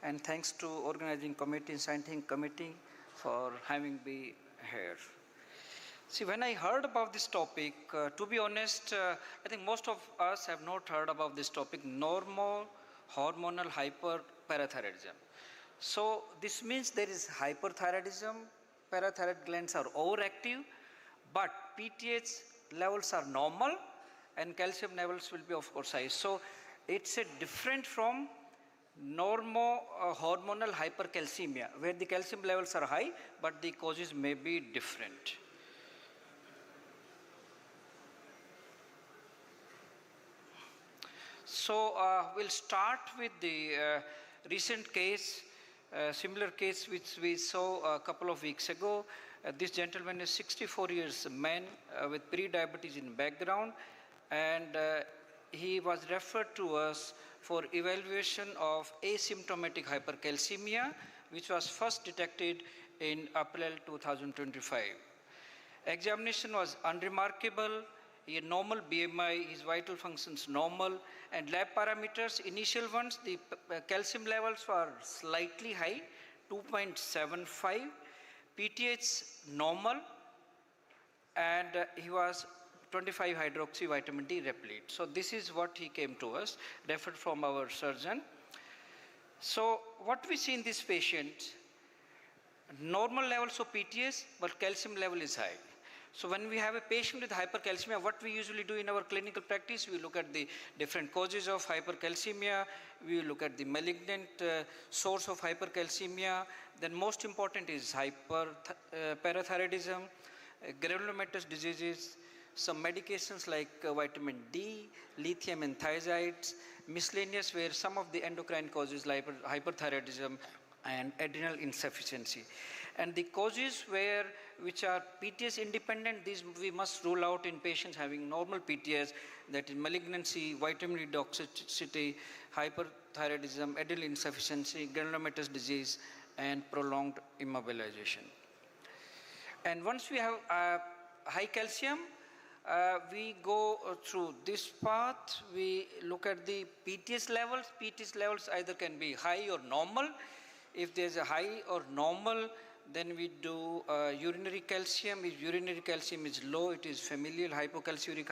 and thanks to organizing committee, scientific committee for having me here. See, when I heard about this topic, to be honest, I think most of us have not heard about this topic, hormonal hyperparathyroidism. So this means there is hyperthyroidism, parathyroid glands are overactive, but PTH levels are normal, and calcium levels will be of course high. So it's a different from hormonal hypercalcemia, where the calcium levels are high, but the causes may be different. So we'll start with the recent case, similar case which we saw a couple of weeks ago. This gentleman is 64 years, a man with pre-diabetes in background, and he was referred to us for evaluation of asymptomatic hypercalcemia, which was first detected in April 2025. Examination was unremarkable. He had normal BMI, his vital functions normal, and lab parameters, initial ones, the calcium levels were slightly high, 2.75, PTH normal, and he was 25 hydroxy vitamin D replete. So this is what he came to us, referred from our surgeon. So what we see in this patient, normal levels of PTH, but calcium level is high. So when we have a patient with hypercalcemia, what we usually do in our clinical practice, we look at the different causes of hypercalcemia, we look at the malignant source of hypercalcemia, then most important is hyperparathyroidism, granulomatous diseases, some medications like vitamin D, lithium and thiazides, miscellaneous where some of the endocrine causes like hyperthyroidism and adrenal insufficiency. And the causes which are PTH independent, these we must rule out in patients having normal PTH, that is malignancy, vitamin D toxicity, hyperthyroidism, adrenal insufficiency, granulomatous disease, and prolonged immobilization. And once we have high calcium, we go through this path, we look at the PTH levels. PTH levels either can be high or normal. If there's a high or normal, Then we do urinary calcium. If urinary calcium is low, it is familial hypocalciuric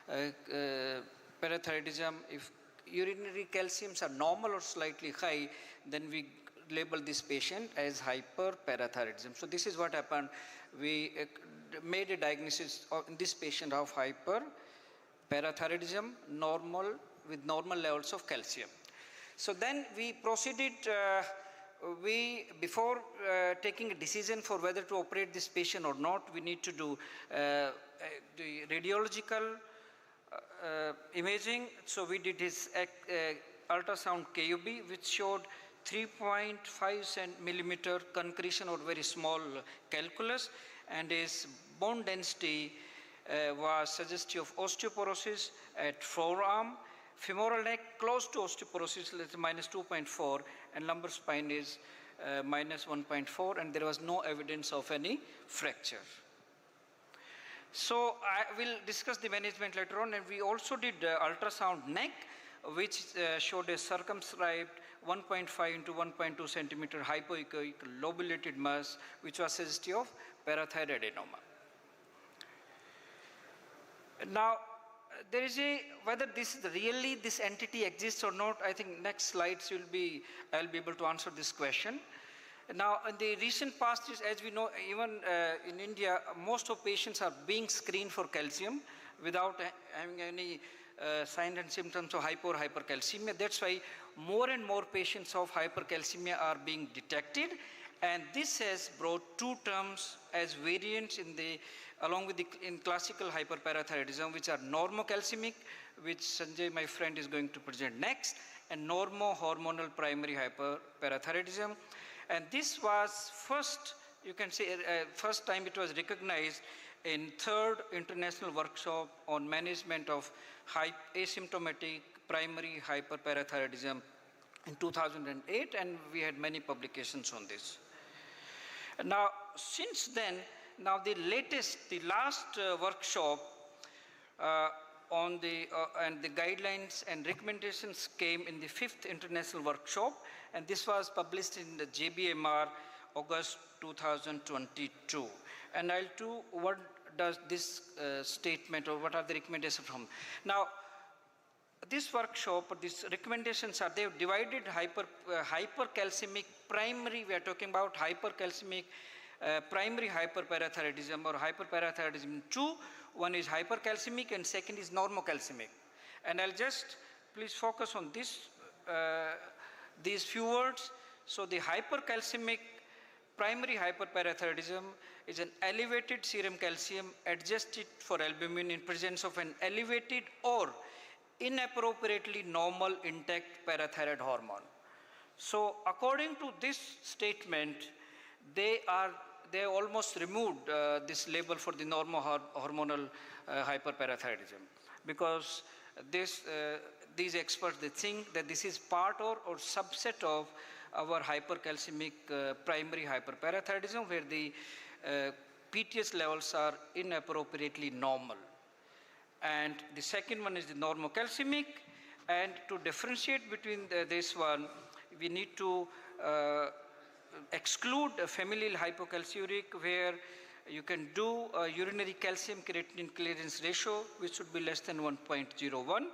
hyperparathyroidism. If urinary calciums are normal or slightly high, then we label this patient as hyperparathyroidism. So this is what happened. We made a diagnosis in this patient of hyperparathyroidism, with normal levels of calcium. So then we proceeded, before taking a decision for whether to operate this patient or not, we need to do the radiological imaging. So we did his ultrasound KUB, which showed 3.5 millimeter concretion or very small calculus, and his bone density was suggestive of osteoporosis at forearm, femoral neck close to osteoporosis, that's minus 2.4, and lumbar spine is minus 1.4, and there was no evidence of any fracture. So I will discuss the management later on, and we also did ultrasound neck, which showed a circumscribed 1.5 into 1.2 centimeter hypoechoic lobulated mass, which was suggestive of parathyroid adenoma. Now, there is whether this is really this entity exists or not, I think next slides I'll be able to answer this question. Now, in the recent past, as we know, even in India, most of patients are being screened for calcium without having any signs and symptoms of hypo or hypercalcemia. That's why more and more patients of hypercalcemia are being detected, and this has brought two terms as variants along with in classical hyperparathyroidism, which are normocalcemic, which Sanjay, my friend, is going to present next, and hormonal primary hyperparathyroidism. And this was first, you can say, first time it was recognized in 3rd International Workshop on Management of Asymptomatic Primary Hyperparathyroidism in 2008, and we had many publications on this. Now, since then, the last workshop on and the guidelines and recommendations came in the 5th International Workshop, and this was published in the JBMR August 2022. And I'll do what does this statement, or what are the recommendations from. Now, this workshop, or these recommendations are, they've divided hypercalcemic primary, we are talking about hypercalcemic primary hyperparathyroidism or hyperparathyroidism in two. One is hypercalcemic and second is normocalcemic. And I'll just please focus on this, these few words. So the hypercalcemic primary hyperparathyroidism is an elevated serum calcium adjusted for albumin in presence of an elevated or inappropriately normal intact parathyroid hormone. So according to this statement, they almost removed this label for the hormonal hyperparathyroidism, because these experts, they think that this is part or subset of our hypercalcemic primary hyperparathyroidism, where the PTS levels are inappropriately normal. And the second one is the normocalcemic, and to differentiate between this one, we need to exclude familial hypocalciuric, where you can do a urinary calcium creatinine clearance ratio, which should be less than 1.01,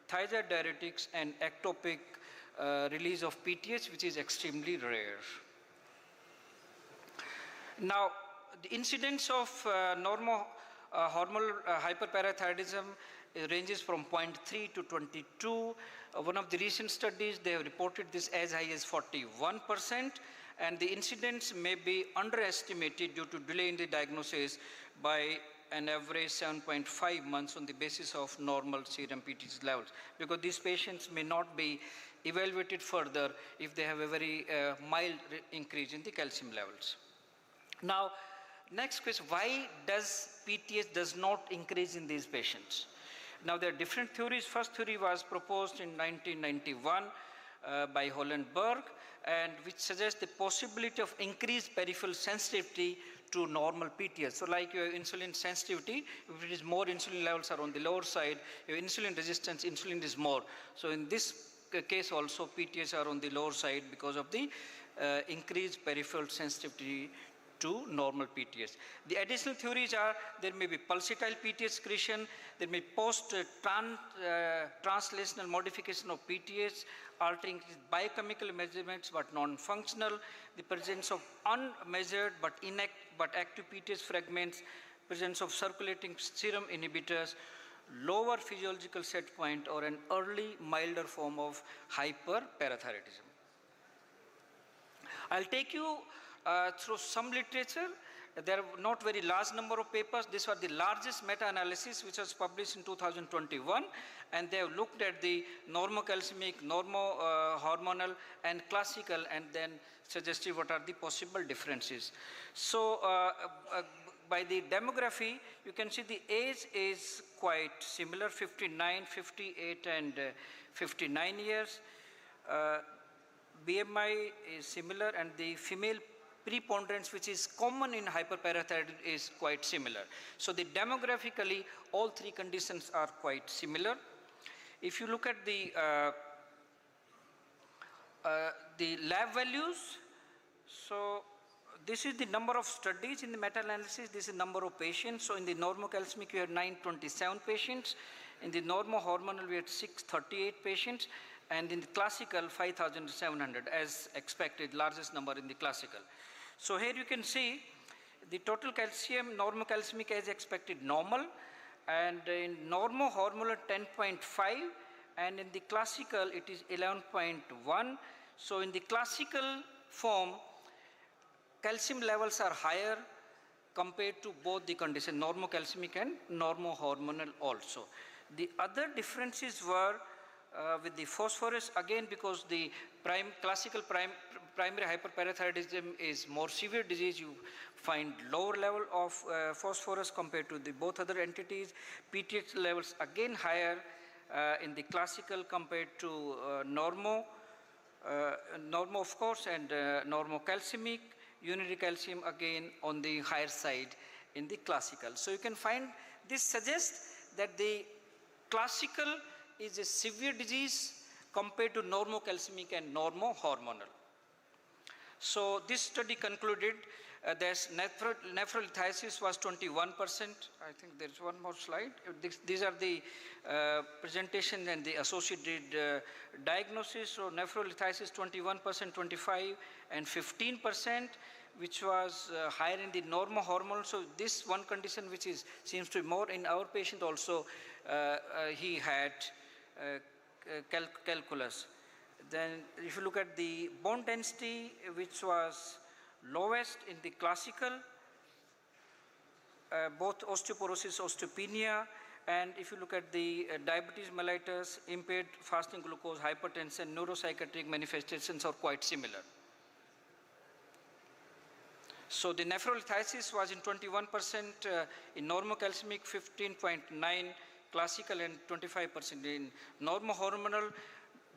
thiazide diuretics, and ectopic release of PTH, which is extremely rare. Now, the incidence of hormonal hyperparathyroidism ranges from 0.3 to 22. One of the recent studies, they have reported this as high as 41%, and the incidence may be underestimated due to delay in the diagnosis by an average 7.5 months on the basis of normal serum PTH levels, because these patients may not be evaluated further if they have a very mild increase in the calcium levels. Now, next question, why does PTH does not increase in these patients? Now, there are different theories. First theory was proposed in 1991 by Hollenberg, and which suggests the possibility of increased peripheral sensitivity to normal PTH. So like your insulin sensitivity, if it is more, insulin levels are on the lower side, your insulin resistance, insulin is more. So in this case also, PTH are on the lower side because of the increased peripheral sensitivity to normal PTH. The additional theories are there may be pulsatile PTH secretion, there may be translational modification of PTH, altering biochemical measurements but non-functional, the presence of unmeasured but active PTH fragments, presence of circulating serum inhibitors, lower physiological set point, or an early milder form of hyperparathyroidism. I'll take you through some literature. There are not very large number of papers. These are the largest meta-analysis which was published in 2021, and they have looked at the normocalcemic, hormonal and classical, and then suggested what are the possible differences. So by the demography, you can see the age is quite similar, 59, 58 and 59 years. BMI is similar, and the female preponderance, which is common in hyperparathyroidism, is quite similar. So the demographically, all three conditions are quite similar. If you look at the lab values, so this is the number of studies in the meta-analysis, this is the number of patients. So in the normocalcemic, we had 927 patients. In the normo-hormonal, we had 638 patients. And in the classical, 5,700, as expected, largest number in the classical. So here you can see the total calcium, normocalcemic as expected normal, and in normo-hormonal 10.5, and in the classical it is 11.1. So in the classical form, calcium levels are higher compared to both the conditions, normocalcemic and normo-hormonal also. The other differences were with the phosphorus, again because the classical primary hyperparathyroidism is more severe disease, you find lower level of phosphorus compared to the both other entities. PTH levels again higher in the classical compared to normo of course, and normocalcemic. Urinary calcium again on the higher side in the classical. So you can find this suggests that the classical is a severe disease compared to normocalcemic and normo-hormonal. So this study concluded that nephrolithiasis was 21%. I think there's one more slide. These are the presentation and the associated diagnosis. So nephrolithiasis 21%, 25 and 15%, which was higher in the normo-hormonal. So this one condition which seems to be more in our patient also, he had calculus. Then if you look at the bone density, which was lowest in the classical, both osteoporosis, osteopenia, and if you look at the diabetes mellitus, impaired fasting glucose, hypertension, neuropsychiatric manifestations are quite similar. So the nephrolithiasis was in 21% in normocalcemic, 15.9 classical, and 25% in normo-hormonal.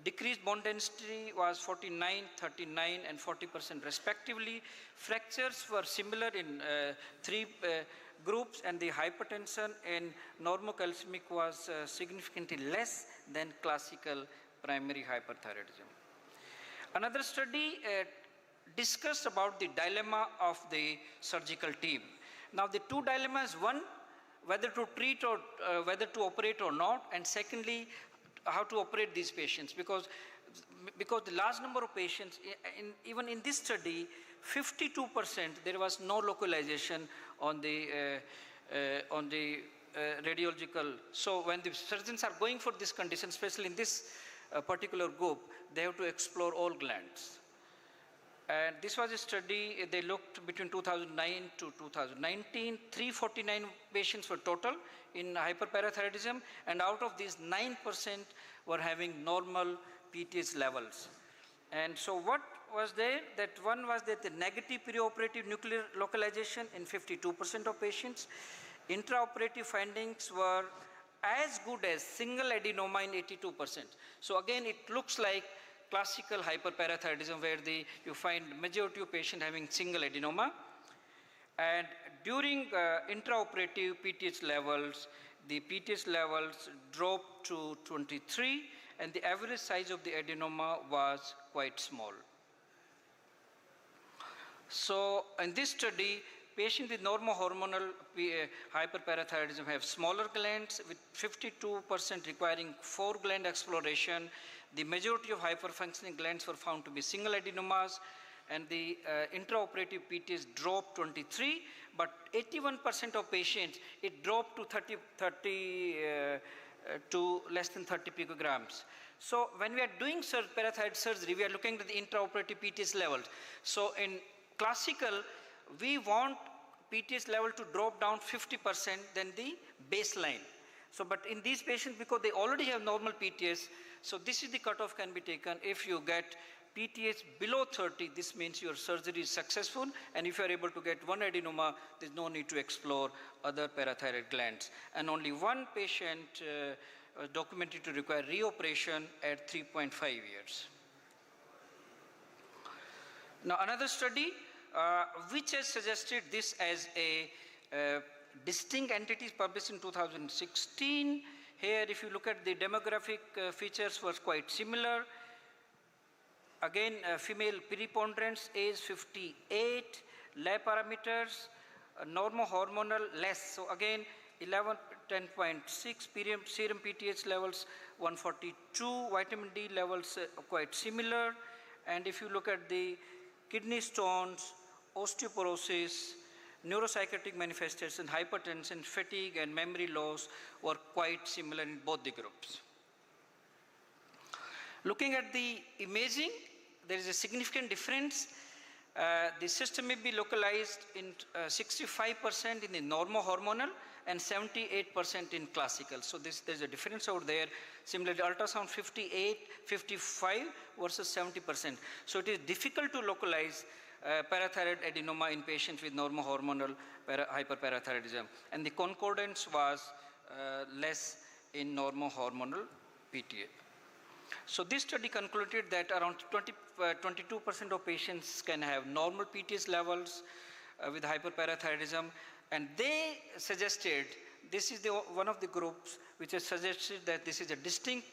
Decreased bone density was 49, 39 and 40% respectively. Fractures were similar in three groups, and the hypertension in normocalcemic was significantly less than classical primary hyperthyroidism. Another study discussed about the dilemma of the surgical team. Now the two dilemmas, one, whether to treat or whether to operate or not, and secondly, how to operate these patients, because the large number of patients, even in this study, 52% there was no localization on the radiological. So when the surgeons are going for this condition, especially in this particular group, they have to explore all glands. And this was a study, they looked between 2009 to 2019, 349 patients were total in hyperparathyroidism, and out of these 9% were having normal PTH levels. And so what was there? That one was that the negative preoperative nuclear localization in 52% of patients. Intraoperative findings were as good as single adenoma in 82%. So again, it looks like classical hyperparathyroidism, where you find majority of patients having single adenoma. And during intraoperative PTH levels, the PTH levels dropped to 23, and the average size of the adenoma was quite small. So in this study, patients with normohormonal hyperparathyroidism have smaller glands with 52% requiring 4-gland exploration. The majority of hyperfunctioning glands were found to be single adenomas, and the intraoperative PTS dropped 23, but 81% of patients, it dropped to 30 to less than 30 picograms. So when we are doing parathyroid surgery, we are looking at the intraoperative PTS levels. So in classical, we want PTS level to drop down 50% than the baseline. So, but in these patients, because they already have normal PTS, so this is the cutoff can be taken. If you get PTS below 30, this means your surgery is successful, and if you are able to get one adenoma, there's no need to explore other parathyroid glands. And only one patient was documented to require reoperation at 3.5 years. Now another study which has suggested this as a distinct entity published in 2016. Here if you look at the demographic features was quite similar. Again female preponderance, age 58, lab parameters, normohormonal less. So again 10.6 serum PTH levels 142, vitamin D levels quite similar. And if you look at the kidney stones, osteoporosis, neuropsychiatric manifestations, hypertension, fatigue and memory loss were quite similar in both the groups. Looking at the imaging, there is a significant difference. The system may be localized in 65% in the normohormonal and 78% in classical. So there's a difference over there. Similarly, ultrasound 55 versus 70%. So it is difficult to localize parathyroid adenoma in patients with normohormonal hyperparathyroidism. And the concordance was less in normohormonal PTA. So this study concluded that around 22% of patients can have normal PTS levels with hyperparathyroidism, and they suggested, this is one of the groups which has suggested that this is a distinct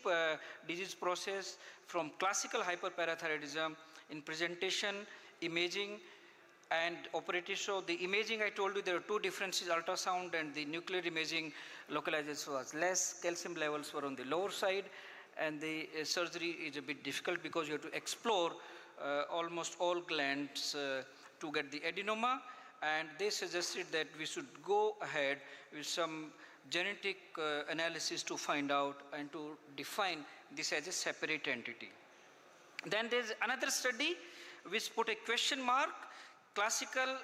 disease process from classical hyperparathyroidism in presentation, imaging and operative. So the imaging, I told you there are two differences, ultrasound and the nuclear imaging localization was less, calcium levels were on the lower side, and the surgery is a bit difficult because you have to explore almost all glands to get the adenoma, and they suggested that we should go ahead with some genetic analysis to find out and to define this as a separate entity. Then there's another study which put a question mark, classical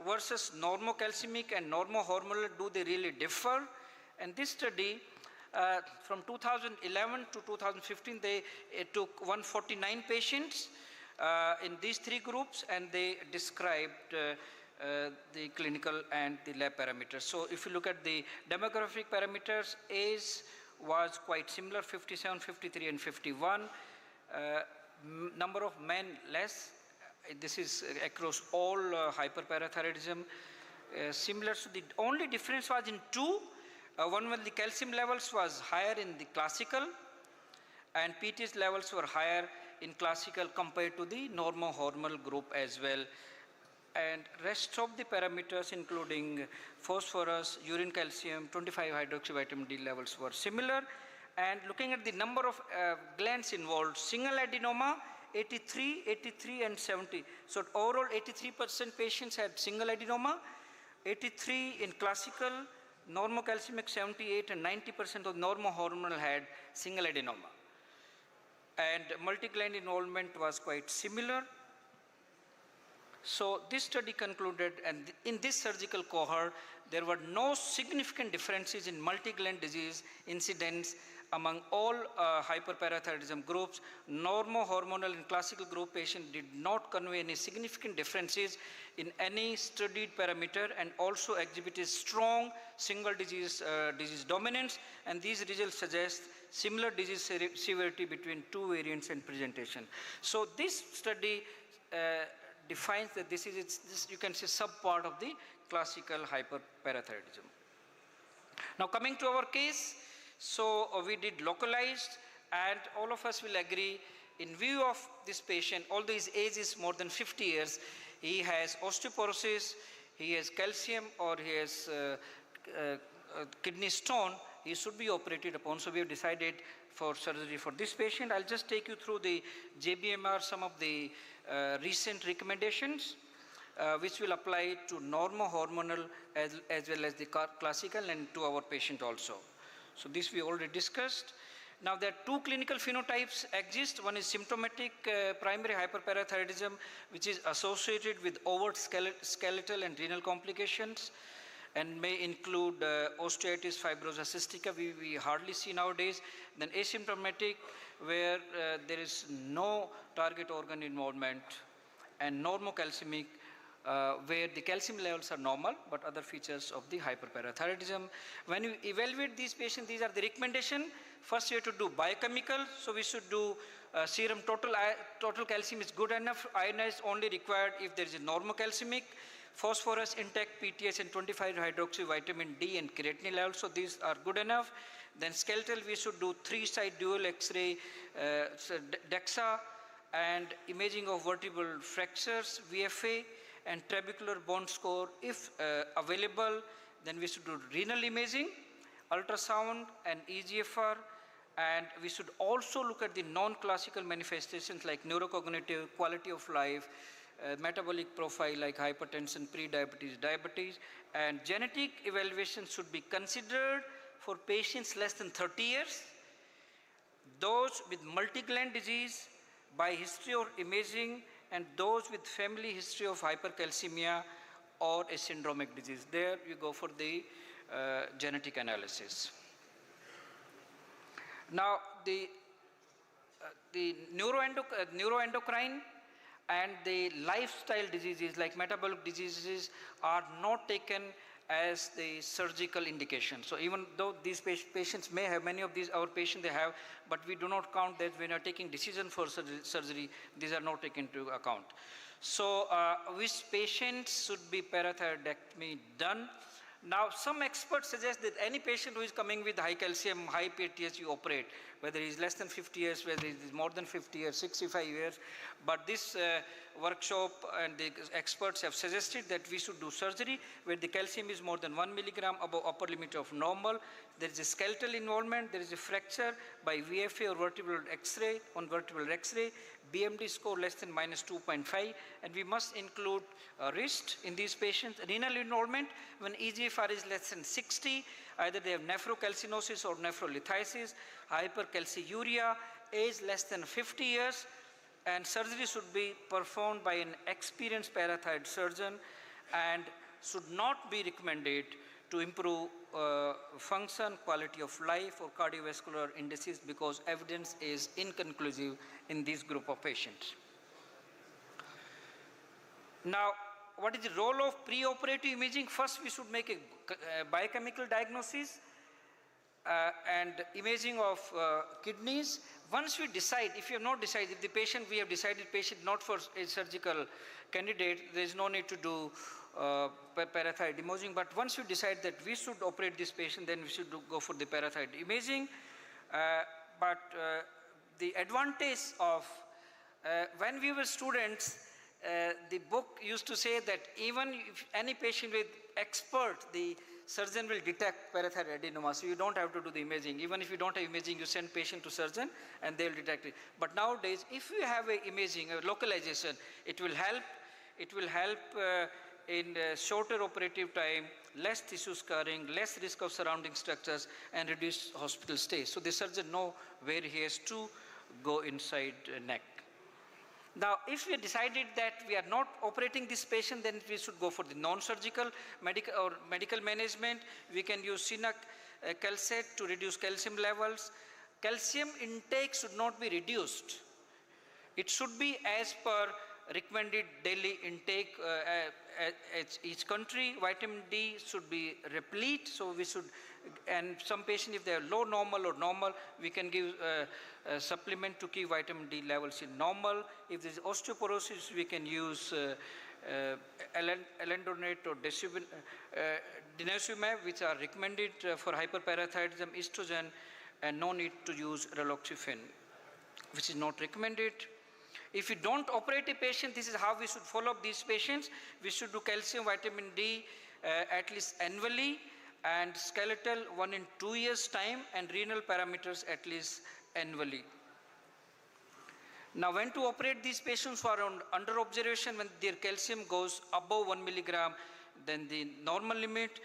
versus normocalcemic and normohormonal, do they really differ? And this study from 2011 to 2015, they took 149 patients in these three groups, and they described the clinical and the lab parameters. So if you look at the demographic parameters, age was quite similar, 57, 53 and 51. Number of men less. This is across all hyperparathyroidism. Similar, so the only difference was in two. One was the calcium levels was higher in the classical, and PTS levels were higher in classical compared to the normohormonal group as well. And rest of the parameters including phosphorus, urine calcium, 25-hydroxyvitamin D levels were similar. And looking at the number of glands involved, single adenoma 83, 83 and 70. So overall 83% patients had single adenoma, 83 in classical, normocalcemic 78 and 90% of normohormonal had single adenoma. And multi-gland involvement was quite similar. So this study concluded, and in this surgical cohort, there were no significant differences in multi-gland disease incidence among all hyperparathyroidism groups. Normohormonal and classical group patients did not convey any significant differences in any studied parameter, and also exhibited strong single disease dominance, and these results suggest similar disease severity between two variants and presentation. So this study defines that this is you can say subpart of the classical hyperparathyroidism. Now coming to our case, so we did localized, and all of us will agree in view of this patient, although his age is more than 50 years, he has osteoporosis, he has calcium, or he has kidney stone, he should be operated upon. So we have decided for surgery for this patient. I'll just take you through the JBMR, some of the recent recommendations, which will apply to normo-hormonal as well as the classical and to our patient also. So this we already discussed. Now there are two clinical phenotypes exist. One is symptomatic primary hyperparathyroidism, which is associated with overt skeletal and renal complications, and may include osteitis, fibrosa cystica, we hardly see nowadays. Then asymptomatic, where there is no target organ involvement, and normocalcemic, where the calcium levels are normal, but other features of the hyperparathyroidism. When you evaluate these patients, these are the recommendation. First, you have to do biochemical. So we should do serum total calcium is good enough. Iron is only required if there is a normocalcemic. Phosphorus intake, PTS, and 25-hydroxy vitamin D and creatinine levels. So these are good enough. Then skeletal, we should do 3-side dual X-ray, DEXA, and imaging of vertebral fractures, VFA, and trabecular bone score. If available, then we should do renal imaging, ultrasound, and EGFR. And we should also look at the non-classical manifestations like neurocognitive, quality of life, metabolic profile like hypertension, pre-diabetes, diabetes, and genetic evaluation should be considered for patients less than 30 years, those with multi-gland disease by history or imaging, and those with family history of hypercalcemia or a syndromic disease. There you go for the genetic analysis. Now the neuroendocrine and the lifestyle diseases like metabolic diseases are not taken as the surgical indication. So even though these patients may have, many of these our patients they have, but we do not count that when you are taking decision for surgery, these are not taken into account. So which patients should be parathyroidectomy done? Now some experts suggest that any patient who is coming with high calcium, high PTS, you operate, whether he is less than 50 years, whether he is more than 50 years, 65 years. But this workshop and the experts have suggested that we should do surgery where the calcium is more than 1 milligram above upper limit of normal. There is a skeletal involvement, there is a fracture by VFA or vertebral X-ray, on vertebral X-ray, BMD score less than -2.5, and we must include wrist in these patients. Renal involvement, when EGFR is less than 60, either they have nephrocalcinosis or nephrolithiasis, hypercalciuria, age less than 50 years, and surgery should be performed by an experienced parathyroid surgeon and should not be recommended to improve function, quality of life, or cardiovascular indices because evidence is inconclusive in this group of patients. Now, what is the role of preoperative imaging? First, we should make a biochemical diagnosis and imaging of kidneys. Once we decide, if you have not decided, if the patient, we have decided patient not for a surgical candidate, there is no need to do parathyroid imaging. But once we decide that we should operate this patient, then we should go for the parathyroid imaging. The advantage of, when we were students, the book used to say that even if any patient with expert, the surgeon will detect parathyroid adenoma, so you don't have to do the imaging. Even if you don't have imaging, you send patient to surgeon and they will detect it. But nowadays, if you have a imaging, a localization, it will help. It will help in shorter operative time, less tissue scarring, less risk of surrounding structures, and reduce hospital stay. So the surgeon know where he has to go inside neck. Now, if we decided that we are not operating this patient, then we should go for the non-surgical medical management. We can use Calcet to reduce calcium levels. Calcium intake should not be reduced. It should be as per recommended daily intake at each country. Vitamin D should be replete, so we should, and some patients, if they are low normal or normal, we can give a supplement to keep vitamin D levels in normal. If there is osteoporosis, we can use alendronate or denosumab, which are recommended for hyperparathyroidism, estrogen, and no need to use raloxifene, which is not recommended. If you don't operate a patient, this is how we should follow up these patients. We should do calcium, vitamin D at least annually, and skeletal 1 in 2 years time, and renal parameters at least annually. Now when to operate these patients who are under observation, when their calcium goes above 1 milligram, then the normal limit,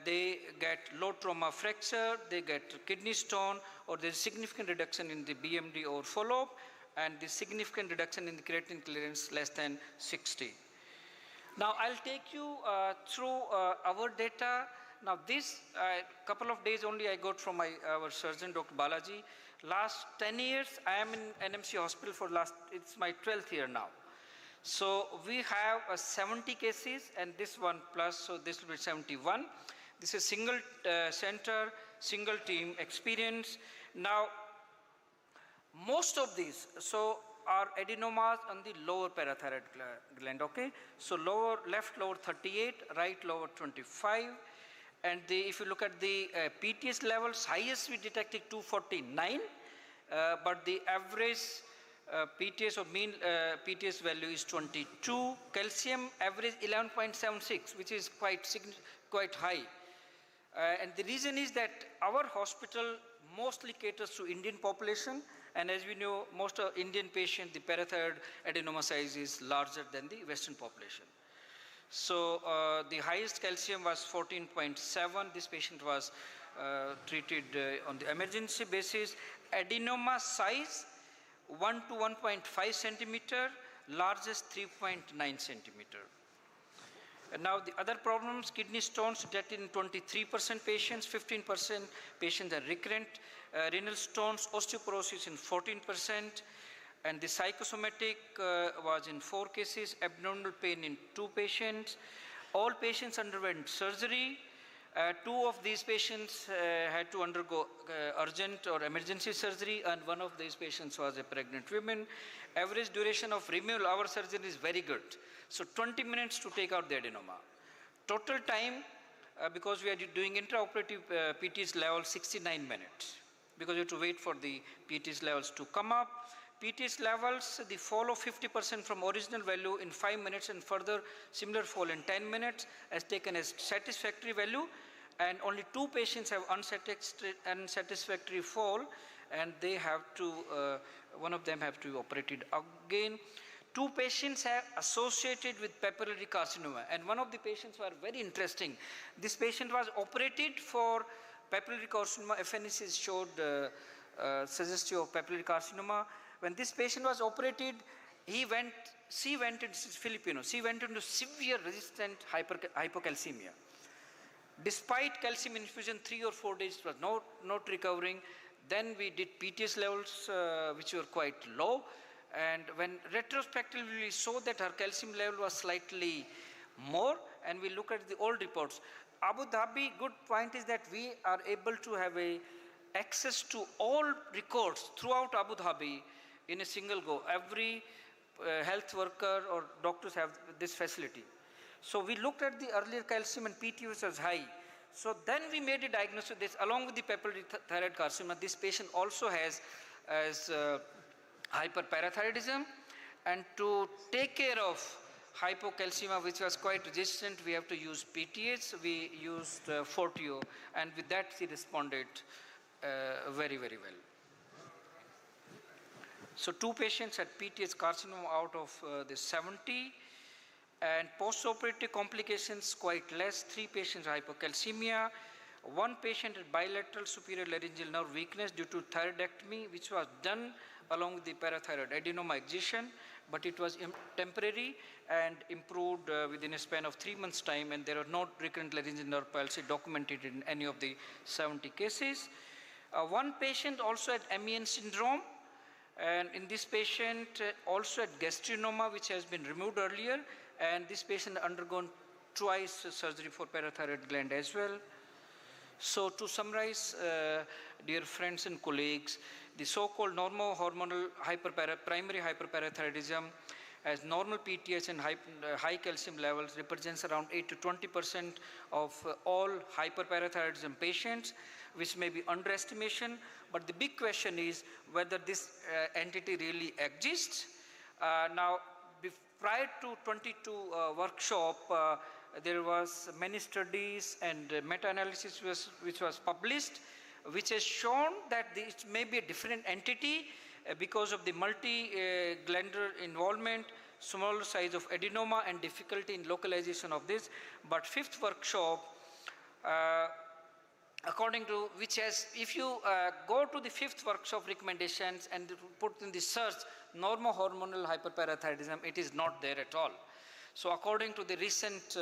they get low trauma fracture, they get kidney stone, or there's significant reduction in the BMD or follow-up, and the significant reduction in the creatinine clearance less than 60. Now I'll take you through our data. Now this couple of days only I got from our surgeon, Dr. Balaji. Last 10 years, I am in NMC hospital for it's my 12th year now. So we have 70 cases, and this one plus, so this will be 71. This is single center, single team experience. Now, most of these, so are adenomas on the lower parathyroid gland, okay? So left lower 38, right lower 25. And if you look at the PTS levels, highest we detected 249, but the average PTS or mean PTS value is 22. Calcium average 11.76, which is quite high. And the reason is that our hospital mostly caters to Indian population, and as we know, most of Indian patients, the parathyroid adenoma size is larger than the Western population. So the highest calcium was 14.7. This patient was treated on the emergency basis. Adenoma size 1 to 1.5 centimeter, largest 3.9 centimeter. And now the other problems, kidney stones detected in 23% patients, 15% patients are recurrent, renal stones, osteoporosis in 14%, and the psychosomatic was in 4 cases, abdominal pain in 2 patients. All patients underwent surgery. 2 of these patients had to undergo urgent or emergency surgery, and 1 of these patients was a pregnant woman. Average duration of removal, our surgery is very good. So 20 minutes to take out the adenoma. Total time, because we are doing intraoperative PTS level, 69 minutes, because you have to wait for the PTS levels to come up. PTS levels, the fall of 50% from original value in 5 minutes, and further similar fall in 10 minutes as taken as satisfactory value, and only 2 patients have unsatisfactory fall, and they have to, one of them have to be operated again. 2 patients have associated with papillary carcinoma, and one of the patients were very interesting. This patient was operated for papillary carcinoma. FNEC showed suggestive of papillary carcinoma. When this patient was operated, she went into severe resistant hypocalcemia. Despite calcium infusion 3 or 4 days, it was not recovering. Then we did PTS levels, which were quite low. And when retrospectively we saw that her calcium level was slightly more, and we look at the old reports. Abu Dhabi, good point is that we are able to have access to all records throughout Abu Dhabi in a single go. Every health worker or doctors have this facility. So we looked at the earlier calcium, and PTS was high. So then we made a diagnosis of this along with the papillary thyroid carcinoma. This patient also has hyperparathyroidism, and to take care of hypocalcemia, which was quite resistant, we have to use PTH. We used Forteo, and with that she responded very, very well. So 2 patients had PTH carcinoma out of the 70, and post-operative complications quite less. 3 patients hypocalcemia. 1 patient had bilateral superior laryngeal nerve weakness due to thyroidectomy, which was done along with the parathyroid adenoma excision, but it was temporary and improved within a span of 3 months' time, and there are no recurrent laryngeal nerve palsy documented in any of the 70 cases. 1 patient also had MEN syndrome, and in this patient also had gastrinoma, which has been removed earlier, and this patient undergone twice surgery for parathyroid gland as well. So to summarize, dear friends and colleagues, the so-called hormonal primary hyperparathyroidism as normal PTH and high calcium levels represents around 8 to 20% of all hyperparathyroidism patients, which may be underestimation. But the big question is whether this entity really exists, Now, prior to 22 workshop, there was many studies and meta-analysis which was published, which has shown that it may be a different entity because of the multi-glandular involvement, smaller size of adenoma and difficulty in localization of this. But fifth workshop, according to which has, if you go to the fifth workshop recommendations and put in the search normohormonal hyperparathyroidism, it is not there at all. So according to the recent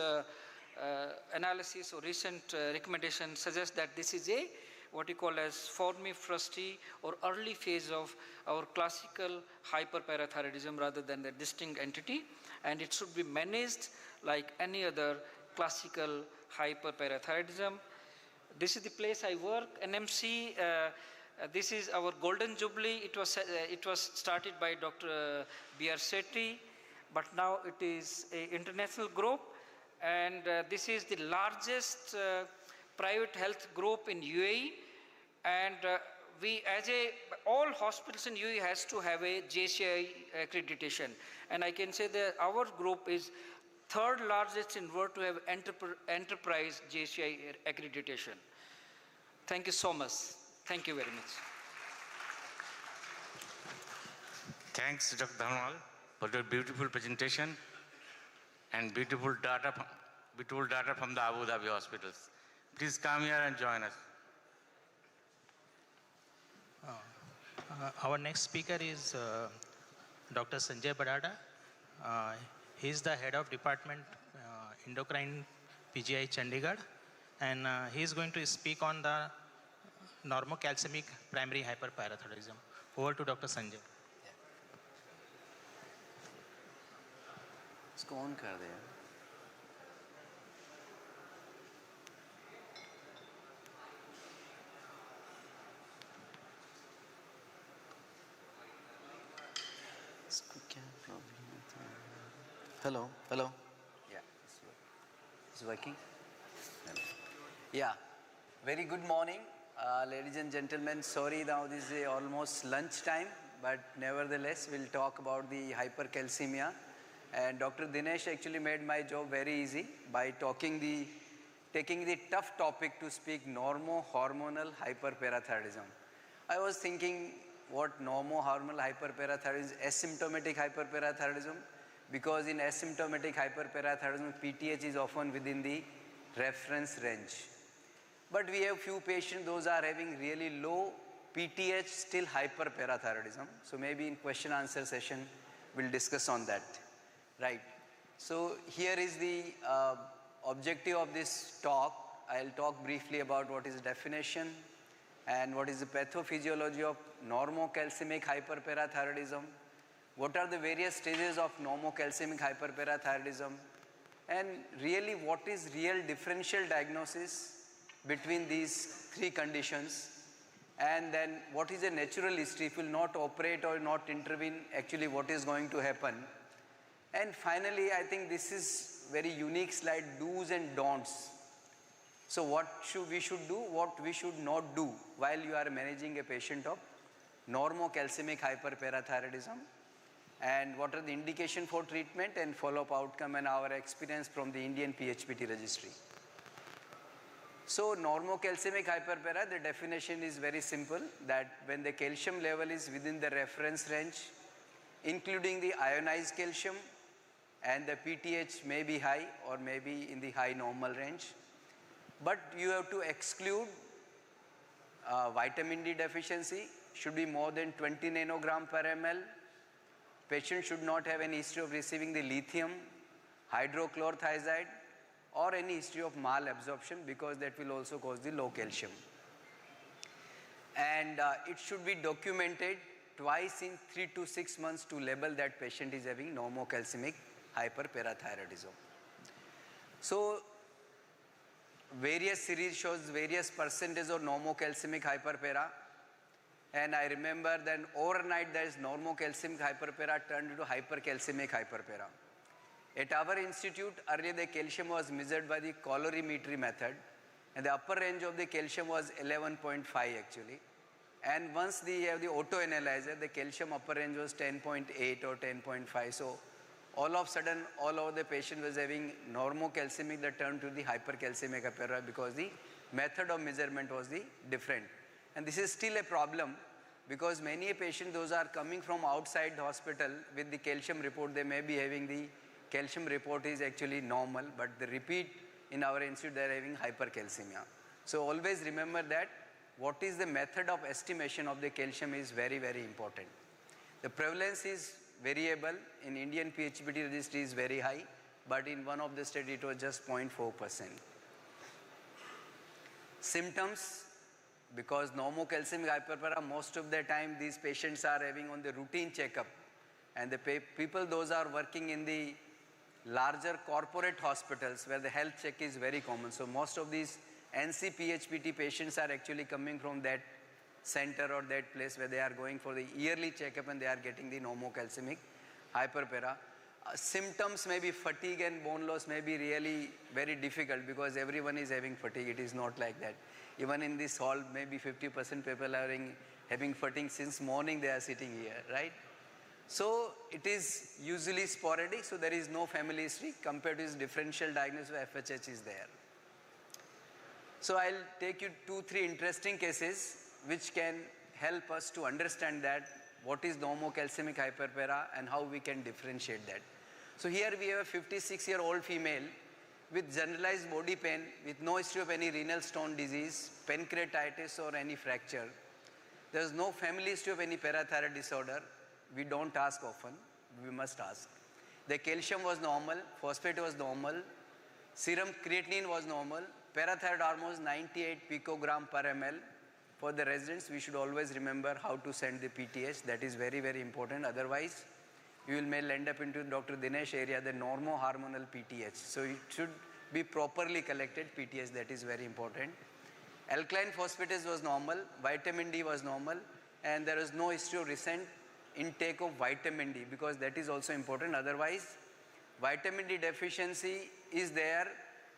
analysis or recent recommendation suggests that this is a what you call as formifrusty or early phase of our classical hyperparathyroidism rather than the distinct entity, and it should be managed like any other classical hyperparathyroidism. This is the place I work, NMC. This is our golden jubilee. It was started by Dr. B.R. Sethi, but now it is an international group, and this is the largest private health group in UAE, and we all hospitals in UAE has to have a JCI accreditation, and I can say that our group is third largest in world to have enterprise JCI accreditation. Thank you so much. Thank you very much. Thanks, Dr. Dhanwal, for your beautiful presentation and beautiful data from the Abu Dhabi hospitals. Please come here and join us. Our next speaker is Dr. Sanjay Badada. He is the head of department endocrine PGI Chandigarh, and he is going to speak on the normocalcemic primary hyperparathyroidism. Over to Dr. Sanjay. इसको on कर दे. Hello, hello. Yeah, it's working. Yeah, very good morning, ladies and gentlemen. Sorry, now this is almost lunch time, but nevertheless, we'll talk about the hypercalcemia. And Dr. Dinesh actually made my job very easy by taking the tough topic to speak normohormonal hyperparathyroidism. I was thinking what normohormonal hyperparathyroidism is, asymptomatic hyperparathyroidism, because in asymptomatic hyperparathyroidism, PTH is often within the reference range. But we have few patients, those are having really low PTH, still hyperparathyroidism. So maybe in question answer session, we'll discuss on that. Right. So here is the objective of this talk. I'll talk briefly about what is the definition and what is the pathophysiology of normocalcemic hyperparathyroidism, what are the various stages of normocalcemic hyperparathyroidism, and really what is real differential diagnosis between these three conditions, and then what is the natural history if you will not operate or not intervene, actually what is going to happen. And finally, I think this is very unique slide, do's and don'ts. So what we should do, what we should not do while you are managing a patient of normocalcemic hyperparathyroidism, and what are the indication for treatment and follow-up outcome and our experience from the Indian PHPT registry. So normocalcemic hyperpara, the definition is very simple, that when the calcium level is within the reference range, including the ionized calcium, and the PTH may be high or maybe in the high normal range. But you have to exclude vitamin D deficiency, should be more than 20 nanogram per ml. Patient should not have any history of receiving the lithium, hydrochlorothiazide, or any history of malabsorption, because that will also cause the low calcium. And it should be documented twice in 3 to 6 months to label that patient is having normocalcemic hyperparathyroidism. So various series shows various percentage of normocalcemic hyperpara, and I remember then overnight there is normocalcemic hyperpara turned into hypercalcemic hyperpara. At our institute, earlier the calcium was measured by the colorimetry method, and the upper range of the calcium was 11.5 actually. And once you have the auto-analyzer, the calcium upper range was 10.8 or 10.5. So all of a sudden, all over the patient was having normocalcemic that turned to the hypercalcemic hyperparathyroidism because the method of measurement was the different. And this is still a problem because many patients, those are coming from outside the hospital with the calcium report, they may be having the calcium report is actually normal, but the repeat in our institute, they are having hypercalcemia. So always remember that what is the method of estimation of the calcium is very, very important. The prevalence is variable. In Indian PHPT registry is very high, but in one of the study it was just 0.4%. Symptoms, because normocalcemic hyperparathyroidism, most of the time these patients are having on the routine checkup, and the people those are working in the larger corporate hospitals where the health check is very common. So most of these NC PHPT patients are actually coming from that center or that place where they are going for the yearly checkup and they are getting the normocalcemic hyperparathyroidism. Symptoms may be fatigue and bone loss may be really very difficult because everyone is having fatigue. It is not like that. Even in this hall, maybe 50% people are having fatigue since morning they are sitting here, right? So it is usually sporadic, so there is no family history compared to this differential diagnosis where FHH is there. So I'll take you 2-3 interesting cases which can help us to understand that what is normocalcemic hyperparathyroidism and how we can differentiate that. So here we have a 56-year-old female with generalized body pain with no history of any renal stone disease, pancreatitis or any fracture. There is no family history of any parathyroid disorder. We don't ask often, we must ask. The calcium was normal, phosphate was normal, serum creatinine was normal, parathyroid hormone was 98 picogram per ml. For the residents, we should always remember how to send the PTH. That is very, very important. Otherwise, you may end up into Dr. Dinesh area, the hormonal PTH. So it should be properly collected PTH. That is very important. Alkaline phosphatase was normal. Vitamin D was normal. And there is no history of recent intake of vitamin D because that is also important. Otherwise, vitamin D deficiency is there.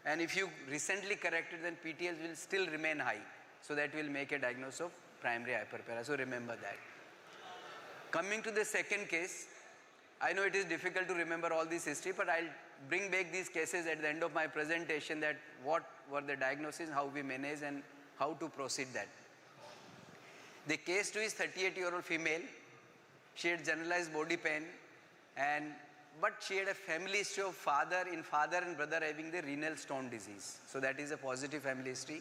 And if you recently corrected, then PTH will still remain high. So that will make a diagnosis of primary hyperparathyroidism. So remember that. Coming to the second case, I know it is difficult to remember all this history, but I'll bring back these cases at the end of my presentation that what were the diagnoses, how we manage and how to proceed that. The case 2 is 38-year-old female. She had generalized body pain, but she had a family history of father and brother having the renal stone disease. So that is a positive family history.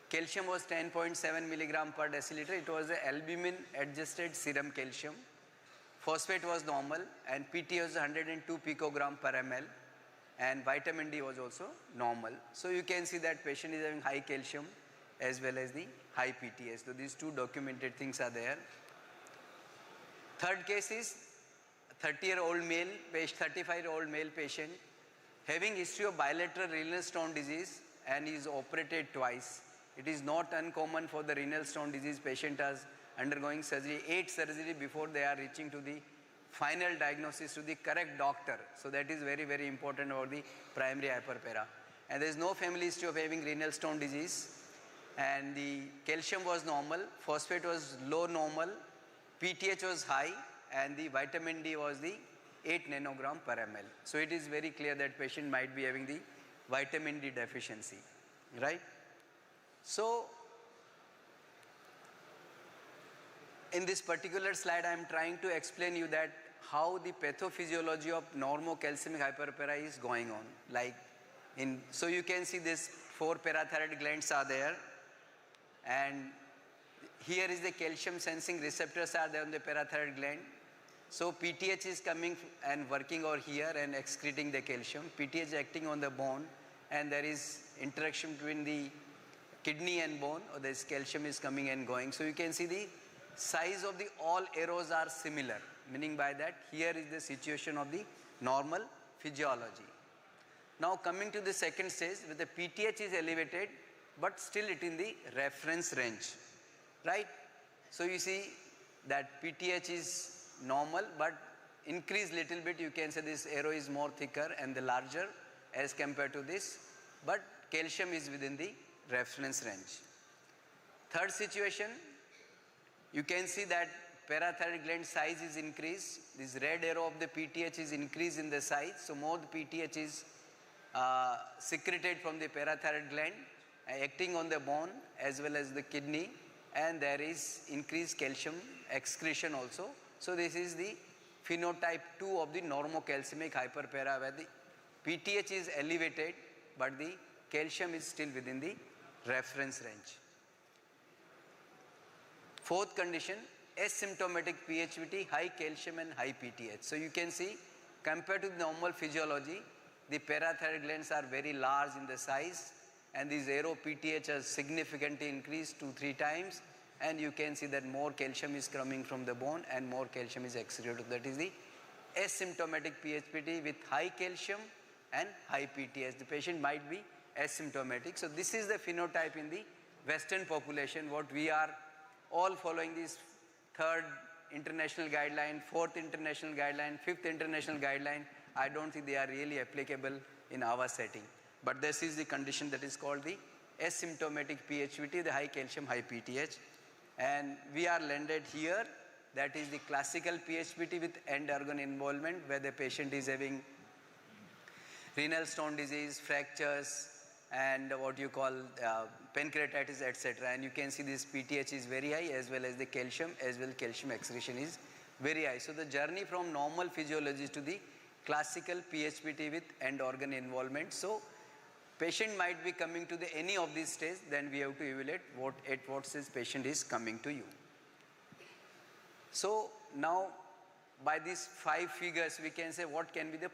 Calcium was 10.7 milligram per deciliter. It was the albumin adjusted serum calcium. Phosphate was normal and PT was 102 picogram per ml and vitamin D was also normal. So you can see that patient is having high calcium as well as the high PTS. So these two documented things are there. Third case is 30-year-old male, 35-year-old male patient having history of bilateral renal stone disease and is operated twice. It is not uncommon for the renal stone disease patient as undergoing surgery, 8 surgery before they are reaching to the final diagnosis to the correct doctor. So that is very, very important about the primary hyperparathyroidism. And there is no family history of having renal stone disease. And the calcium was normal, phosphate was low normal, PTH was high, and the vitamin D was the 8 nanogram per ml. So it is very clear that patient might be having the vitamin D deficiency, right? So in this particular slide, I am trying to explain you that how the pathophysiology of normocalcemic hyperparathyroidism is going on. So you can see this 4 parathyroid glands are there, and here is the calcium sensing receptors are there on the parathyroid gland. So PTH is coming and working over here and excreting the calcium. PTH acting on the bone, and there is interaction between the kidney and bone, or this calcium is coming and going. So you can see the size of the all arrows are similar, meaning by that here is the situation of the normal physiology. Now coming to the second stage, where the PTH is elevated, but still it in the reference range, right? So you see that PTH is normal, but increase little bit, you can say this arrow is more thicker and the larger as compared to this, but calcium is within the reference range. Third situation, You can see that parathyroid gland size is increased. This red arrow of the PTH is increased in the size. So more the PTH is secreted from the parathyroid gland, acting on the bone as well as the kidney, and there is increased calcium excretion also. So this is the phenotype 2 of the normocalcemic hyperpara, where the PTH is elevated but the calcium is still within the reference range. Fourth condition, asymptomatic PHPT, high calcium and high PTH. So you can see, compared to the normal physiology, the parathyroid glands are very large in the size, and these arrow PTH has significantly increased 2-3 times, and you can see that more calcium is coming from the bone and more calcium is excreted. That is the asymptomatic PHPT with high calcium and high PTH. The patient might be asymptomatic. So this is the phenotype in the Western population, what we are all following this 3rd international guideline, 4th international guideline, 5th international guideline. I don't think they are really applicable in our setting. But this is the condition that is called the asymptomatic PHPT, the high calcium, high PTH. And we are landed here. That is the classical PHPT with end organ involvement, where the patient is having renal stone disease, fractures, and what you call pancreatitis, etc. And you can see this PTH is very high, as well as the calcium, as well calcium excretion is very high. So the journey from normal physiology to the classical PHPT with end organ involvement. So patient might be coming to the any of these stages, then we have to evaluate at what stage patient is coming to you. So now by these 5 figures we can say what can be the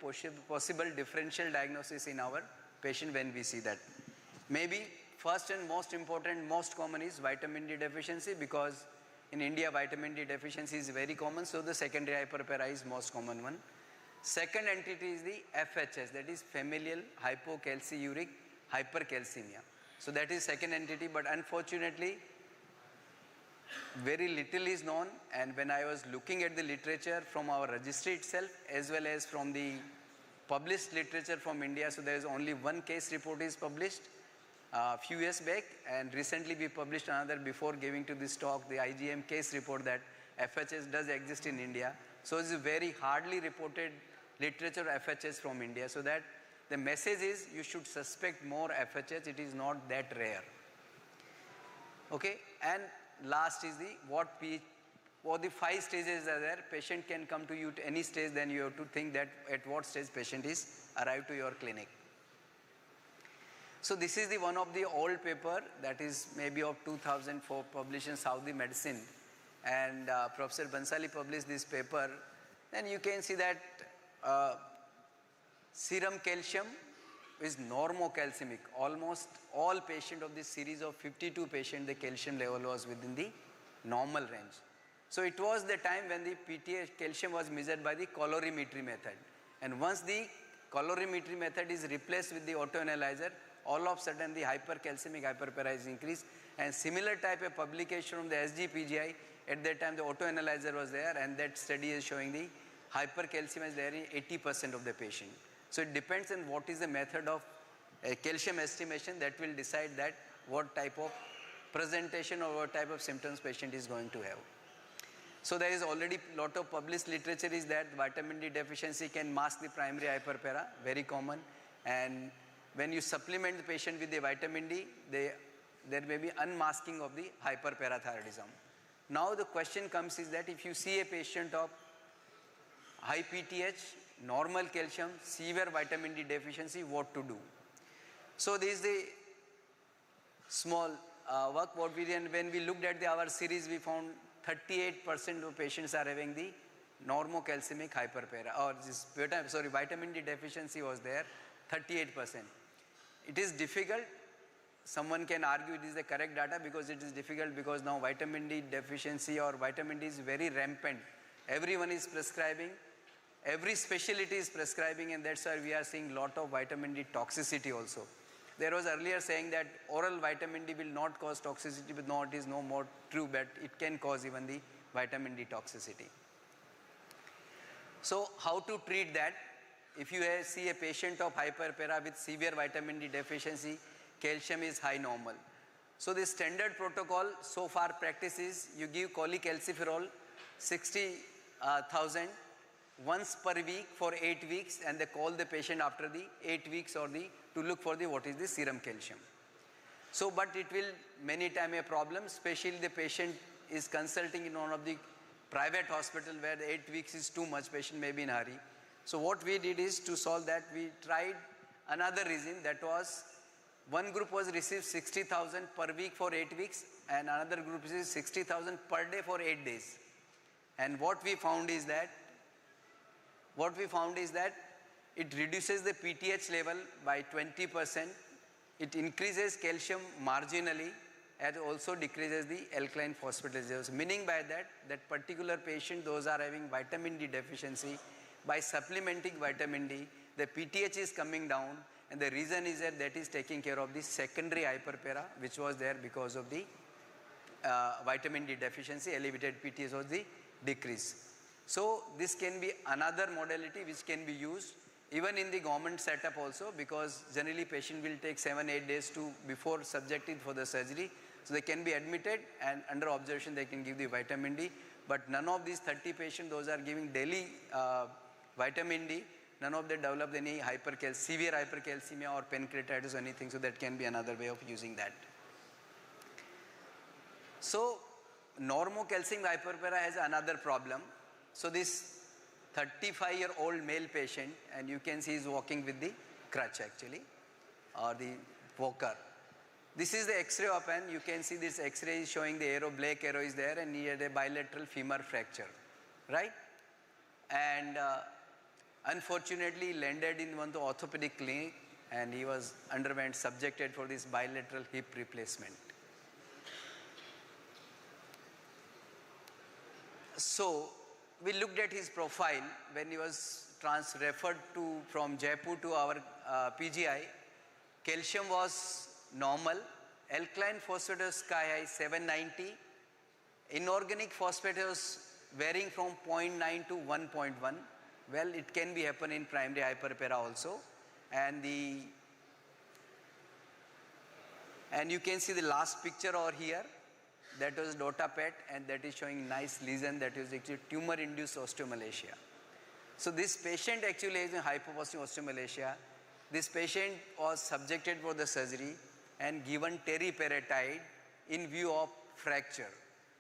possible differential diagnosis in our patient when we see that. Maybe first and most important, most common is vitamin D deficiency, because in India vitamin D deficiency is very common, so the secondary hyperpara is most common one. Second entity is the FHS, that is familial hypocalciuric hypercalcemia. So that is second entity, but unfortunately very little is known, and when I was looking at the literature from our registry itself as well as from the published literature from India, so there is only one case report is published a few years back, and recently we published another before giving to this talk, the IGM case report that FHS does exist in India. So it's a very hardly reported literature of FHS from India, so that the message is you should suspect more FHS, it is not that rare. Okay, and last is the what the 5 stages are there. Patient can come to you to any stage, then you have to think that at what stage patient is arrived to your clinic. So this is the one of the old paper that is maybe of 2004, published in Saudi Medicine, and Professor Bansali published this paper. Then you can see that serum calcium is normocalcemic. Almost all patients of this series of 52 patients, the calcium level was within the normal range. So it was the time when the PTH calcium was measured by the colorimetry method. And once the colorimetry method is replaced with the autoanalyzer, all of a sudden the hypercalcemic hyperpara is increased. And similar type of publication from the SGPGI, at that time the autoanalyzer was there, and that study is showing the hypercalcemia is there in 80% of the patient. So it depends on what is the method of calcium estimation that will decide that what type of presentation or what type of symptoms patient is going to have. So there is already lot of published literature is that vitamin D deficiency can mask the primary hyperpara, very common, and when you supplement the patient with the vitamin D, there may be unmasking of the hyperparathyroidism. Now the question comes is that if you see a patient of high PTH, normal calcium, severe vitamin D deficiency, what to do? So this is the small work what we did. When we looked at our series, we found 38% of patients are having the normocalcemic hyperpara, or this vitamin D deficiency was there, 38%. It is difficult. Someone can argue it is the correct data, because it is difficult because now vitamin D deficiency or vitamin D is very rampant. Everyone is prescribing. Every specialty is prescribing, and that's why we are seeing lot of vitamin D toxicity also. There was earlier saying that oral vitamin D will not cause toxicity, but now it is no more true, but it can cause even the vitamin D toxicity. So how to treat that? If you see a patient of hyperpara with severe vitamin D deficiency, calcium is high normal. So the standard protocol so far practice is you give cholecalciferol 60,000 once per week for 8 weeks, and they call the patient after the 8 weeks or to look for what is the serum calcium. So, but it will many time a problem, especially the patient is consulting in one of the private hospital where the 8 weeks is too much, patient may be in a hurry. So what we did is to solve that, we tried another regime, that was one group was received 60,000 per week for 8 weeks, and another group received 60,000 per day for 8 days. And what we found is that it reduces the PTH level by 20%, it increases calcium marginally, and also decreases the alkaline phosphatase levels. Meaning by that particular patient, those are having vitamin D deficiency, by supplementing vitamin D, the PTH is coming down, and the reason is that is taking care of the secondary hyperpara, which was there because of the vitamin D deficiency, elevated PTH was the decrease. So this can be another modality which can be used even in the government setup also, because generally patient will take 7-8 days before subjected for the surgery. So they can be admitted and under observation they can give the vitamin D. But none of these 30 patients, those are giving daily vitamin D, none of them develop any severe hypercalcemia or pancreatitis or anything. So that can be another way of using that. So normocalcemic hyperpara has another problem. So this 35-year-old male patient, and you can see he's walking with the crutch actually, or the walker. This is the X-ray open. You can see this X-ray is showing the arrow, black arrow is there, and he had a bilateral femur fracture, right? And unfortunately landed in one of the orthopedic clinic, and he was underwent subjected for this bilateral hip replacement. So we looked at his profile when he was referred from Jaipur to our PGI. Calcium was normal, alkaline phosphate was sky high 790, inorganic phosphate was varying from 0.9 to 1.1. Well, it can be happen in primary hyperpara also, and you can see the last picture over here. That was DOTA PET, and that is showing nice lesion that is actually tumor-induced osteomalacia. So this patient actually has a hypophosphatemia osteomalacia. This patient was subjected for the surgery and given teriparatide in view of fracture.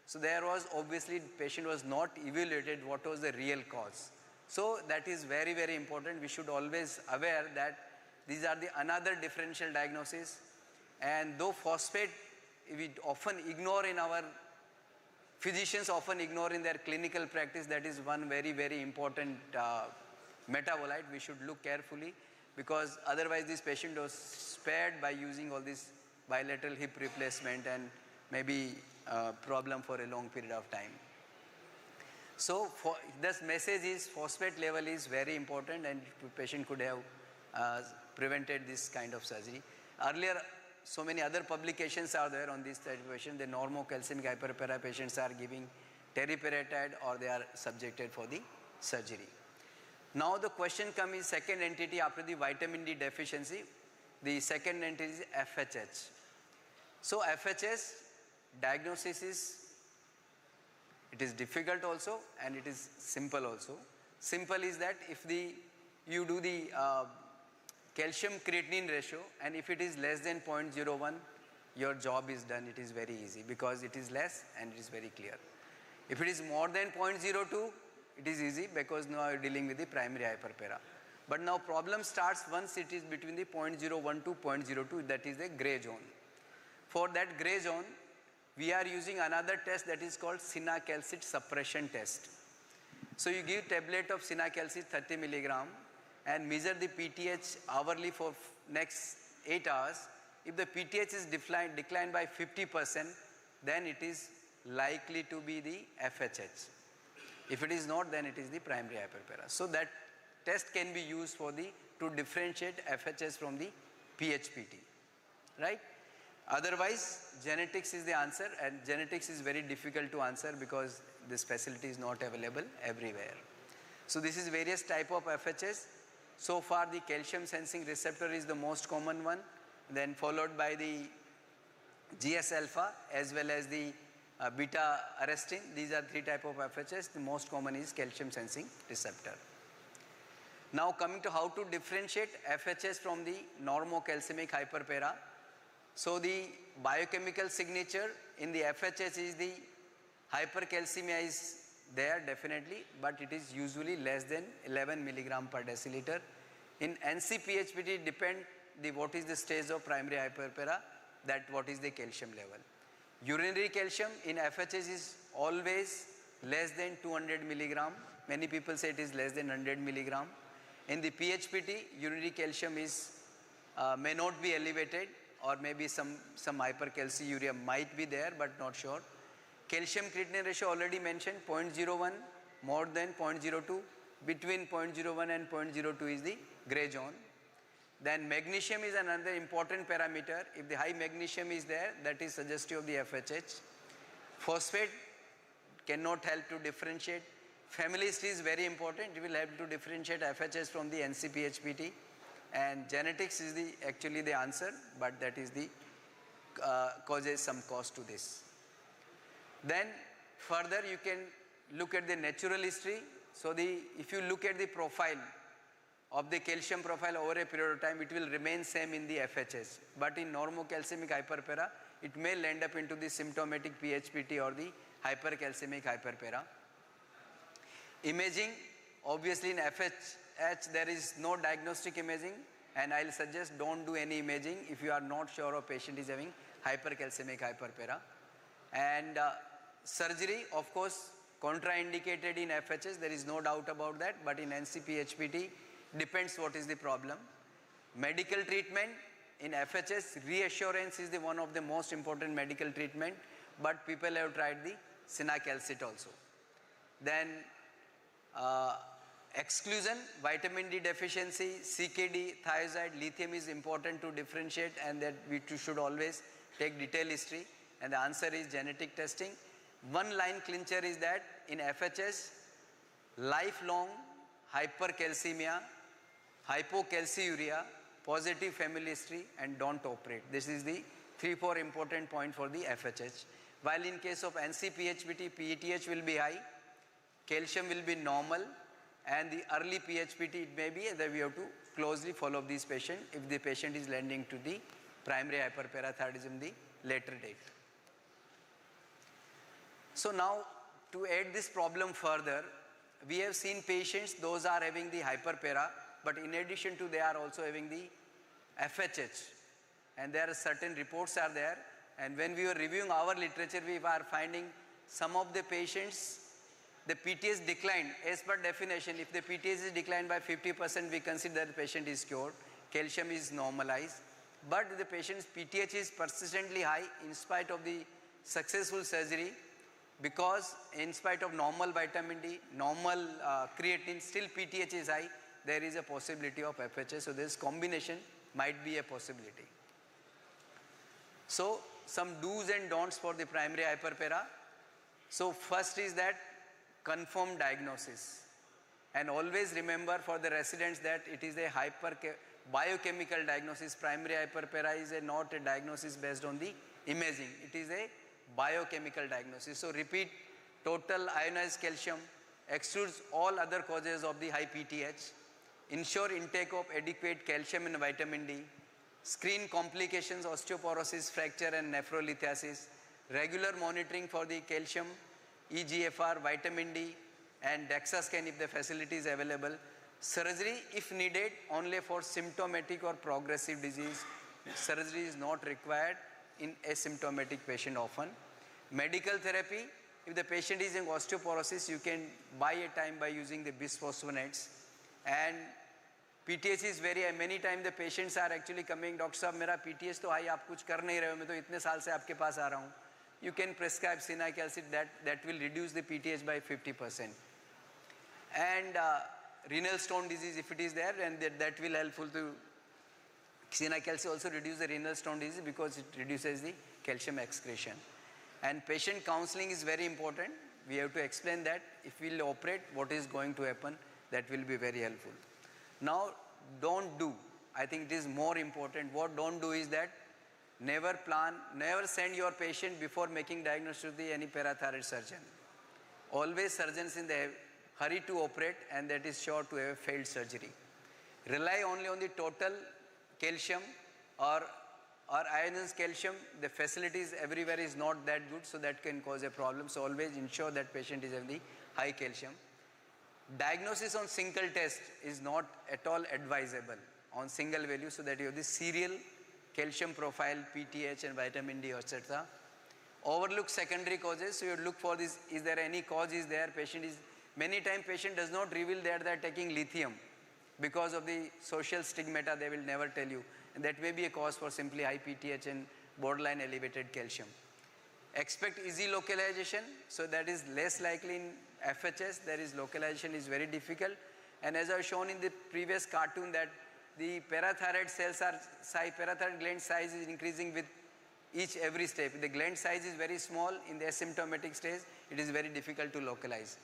So there was obviously patient was not evaluated what was the real cause. So that is very, very important. We should always aware that these are the another differential diagnosis, and though phosphate we often ignore in our physicians often ignore in their clinical practice, that is one very, very important metabolite. We should look carefully, because otherwise this patient was spared by using all this bilateral hip replacement and maybe problem for a long period of time. So this message is phosphate level is very important, and the patient could have prevented this kind of surgery. Earlier, so many other publications are there on this type of patient. The normocalcemic hyperpara patients are giving teriparatide or they are subjected for the surgery. Now the question comes is second entity after the vitamin D deficiency. The second entity is FHH. So FHH diagnosis is difficult also, and it is simple also. Simple is that if you do the calcium creatinine ratio, and if it is less than 0.01, your job is done. It is very easy because it is less and it is very clear. If it is more than 0.02, it is easy because now you are dealing with the primary hyperpara. But now problem starts once it is between the 0.01 to 0.02, that is the gray zone. For that gray zone, we are using another test that is called cinacalcid suppression test. So you give tablet of cinacalcid 30 milligram and measure the PTH hourly for next 8 hours. If the PTH is declined by 50%, then it is likely to be the FHH. If it is not, then it is the primary hyperpara. So that test can be used to differentiate FHH from the PHPT, right? Otherwise, genetics is the answer, and genetics is very difficult to answer because this facility is not available everywhere. So this is various type of FHS. So far the calcium sensing receptor is the most common one, then followed by the GS alpha as well as the beta arrestin. These are 3 types of FHS. The most common is calcium sensing receptor. Now coming to how to differentiate FHS from the normocalcemic hyperpara. So the biochemical signature in the FHS is the hypercalcemia is there definitely, but it is usually less than 11 milligram per deciliter. In NC-PHPT depend what is the stage of primary hyperpara, that what is the calcium level. Urinary calcium in FHS is always less than 200 milligram. Many people say it is less than 100 milligram. In the PHPT, urinary calcium is may not be elevated, or maybe some hypercalciuria might be there, but not sure. Calcium creatinine ratio already mentioned, 0.01 more than 0.02. Between 0.01 and 0.02 is the gray zone. Then magnesium is another important parameter. If the high magnesium is there, that is suggestive of the FHH. Phosphate cannot help to differentiate. Family history is very important. It will help to differentiate FHS from the NC-PHPT. And genetics is actually the answer, but that is the causes some cost to this. Then further you can look at the natural history. So if you look at the profile of the calcium profile over a period of time, it will remain same in the FHS. But in normocalcemic hyperpara, it may land up into the symptomatic PHPT or the hypercalcemic hyperpara. Imaging, obviously in FHH there is no diagnostic imaging, and I'll suggest don't do any imaging if you are not sure a patient is having hypercalcemic hyperpara. And surgery, of course, contraindicated in FHS, there is no doubt about that, but in NC-PHPT, depends what is the problem. Medical treatment in FHS, reassurance is one of the most important medical treatment, but people have tried the Senacalcet also. Then exclusion, vitamin D deficiency, CKD, thiazide, lithium is important to differentiate, and that we should always take detailed history, and the answer is genetic testing. One line clincher is that in FHS, lifelong hypercalcemia, hypocalciuria, positive family history, and don't operate. This is the 3-4 important point for the FHH. While in case of NC-PHPT, PTH will be high, calcium will be normal, and the early PHPT it may be that we have to closely follow this patient if the patient is landing to the primary hyperparathyroidism the later date. So now to add this problem further, we have seen patients, those are having the hyperpara, but in addition to they are also having the FHH, and there are certain reports are there, and when we were reviewing our literature, we are finding some of the patients, the PTS declined. As per definition, if the PTS is declined by 50%, we consider the patient is cured, calcium is normalized, but the patient's PTH is persistently high in spite of the successful surgery, because in spite of normal vitamin D, normal creatine, still PTH is high, there is a possibility of FHS. So this combination might be a possibility. So some do's and don'ts for the primary hyperpara. So first is that confirm diagnosis, and always remember for the residents that it is a biochemical diagnosis. Primary hyperpara is not a diagnosis based on the imaging, it is a biochemical diagnosis. So repeat, total ionized calcium, excludes all other causes of the high PTH, ensure intake of adequate calcium and vitamin D, screen complications, osteoporosis, fracture and nephrolithiasis, regular monitoring for the calcium, EGFR, vitamin D and DEXA scan if the facility is available, surgery if needed only for symptomatic or progressive disease, surgery is not required in asymptomatic patient often. Medical therapy, if the patient is in osteoporosis, you can buy a time by using the bisphosphonates. And PTH is very high. Many times the patients are actually coming, Doctor Sahab, mera PTH to high, aap kuch kar nahi rahe ho, main to itne saal se aapke paas aa raha hu. You can prescribe Senacalcet, that will reduce the PTH by 50%. And renal stone disease, if it is there, and that will helpful to Senacalcet also reduce the renal stone disease because it reduces the calcium excretion. And patient counseling is very important. We have to explain that if we will operate, what is going to happen, that will be very helpful. Now, don't do. I think it is more important. What don't do is that never send your patient before making diagnosis to any parathyroid surgeon. Always surgeons in the hurry to operate, and that is sure to have failed surgery. Rely only on the total calcium or ionized calcium. The facilities everywhere is not that good, so that can cause a problem. So always ensure that patient is having the high calcium. Diagnosis on single test is not at all advisable on single value, so that you have the serial calcium profile, PTH and vitamin D, etc. Overlook secondary causes, so you look for this, is there any cause is there, many times patient does not reveal that they are taking lithium. Because of the social stigmata, they will never tell you. And that may be a cause for simply high PTH and borderline elevated calcium. Expect easy localization, so that is less likely in FHS. There is localization is very difficult. And as I have shown in the previous cartoon, that the parathyroid parathyroid gland size is increasing with every step. The gland size is very small in the asymptomatic stage. It is very difficult to localize.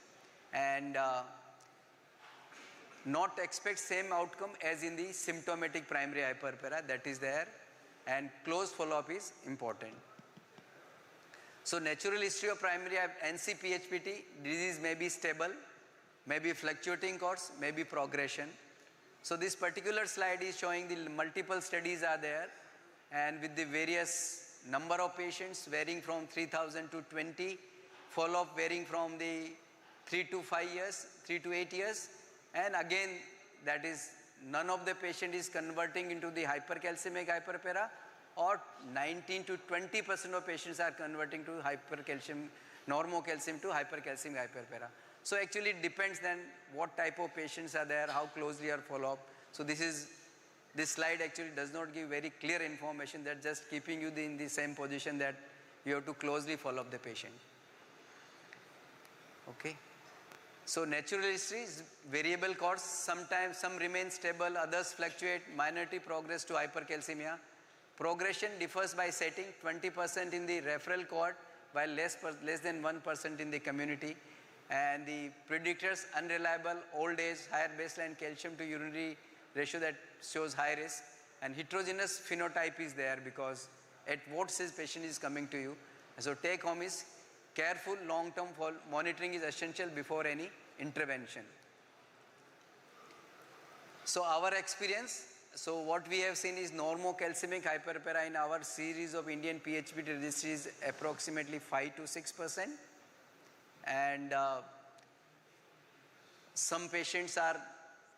And not expect same outcome as in the symptomatic primary hyperpara, that is there, and close follow-up is important. So natural history of primary NC-PHPT, disease may be stable, may be fluctuating course, may be progression. So this particular slide is showing the multiple studies are there, and with the various number of patients varying from 3,000 to 20, follow-up varying from the 3 to 8 years, and again that is none of the patient is converting into the hypercalcemic hyperpara, or 19 to 20% of patients are converting to hypercalcium, normocalcium to hypercalcemic hyperpara. So actually it depends then what type of patients are there, how closely are follow-up. So this slide actually does not give very clear information, that just keeping you in the same position that you have to closely follow up the patient. Okay. So natural history is variable course, sometimes some remain stable, others fluctuate, minority progress to hypercalcemia. Progression differs by setting, 20% in the referral cohort, while less than 1% in the community. And the predictors, unreliable, old age, higher baseline calcium to urinary ratio, that shows high risk. And heterogeneous phenotype is there, because at what stage patient is coming to you. So take home is careful long-term monitoring is essential before any intervention. So our experience, so what we have seen is normocalcemic hyperpara in our series of Indian PHPT registry is approximately 5 to 6%. And some patients are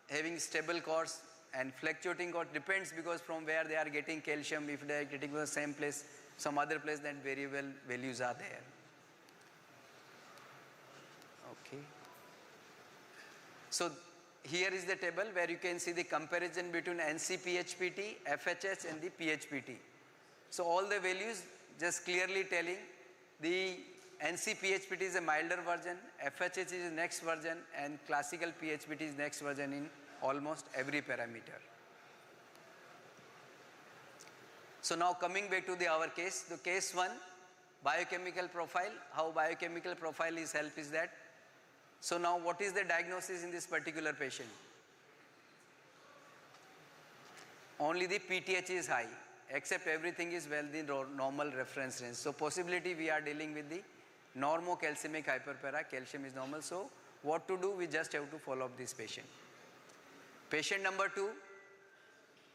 having stable course, and fluctuating course depends, because from where they are getting calcium, if they are getting from the same place, some other place, then variable values are there. Okay. So here is the table where you can see the comparison between NC-PHPT, FHS and the PHPT. So all the values just clearly telling the NC-PHPT is a milder version, FHS is the next version, and classical PHPT is next version in almost every parameter. So now coming back to our case, the case 1, biochemical profile. How biochemical profile is help is that. So now what is the diagnosis in this particular patient? Only the PTH is high, except everything is well the normal reference range. So possibility we are dealing with the normocalcemic hyperpara, calcium is normal. So what to do? We just have to follow up this patient. Patient number 2,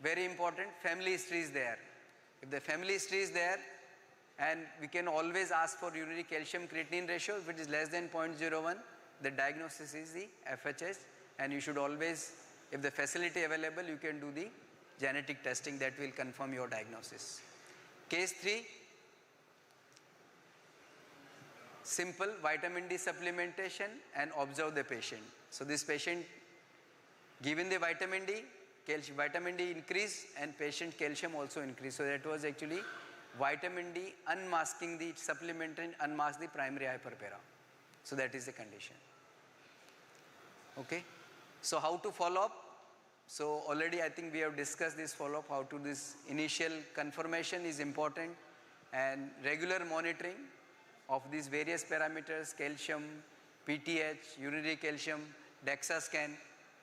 very important, family history is there. If the family history is there, and we can always ask for urinary calcium creatinine ratio, if it is less than 0.01, the diagnosis is the FHS, and you should always, if the facility available, you can do the genetic testing that will confirm your diagnosis. Case 3, simple vitamin D supplementation and observe the patient. So this patient, given the vitamin D, vitamin D increase and patient calcium also increase. So that was actually vitamin D unmasking the supplement and unmask the primary hyperpara. So that is the condition. Okay. So how to follow up? So already I think we have discussed this follow-up, how to this initial confirmation is important, and regular monitoring of these various parameters, calcium, PTH, urinary calcium, DEXA scan,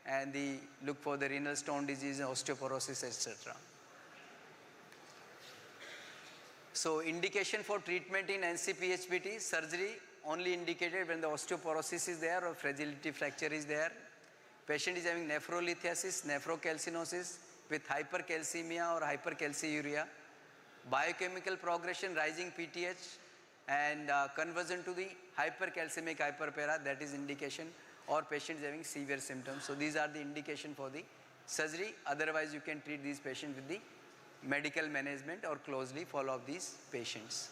and the look for the renal stone disease, osteoporosis, etc. So indication for treatment in NC-PHPT, surgery only indicated when the osteoporosis is there or fragility fracture is there. Patient is having nephrolithiasis, nephrocalcinosis with hypercalcemia or hypercalciuria. Biochemical progression, rising PTH and conversion to the hypercalcemic hyperpara, that is indication, or patient is having severe symptoms. So these are the indication for the surgery. Otherwise you can treat these patients with the medical management or closely follow up these patients.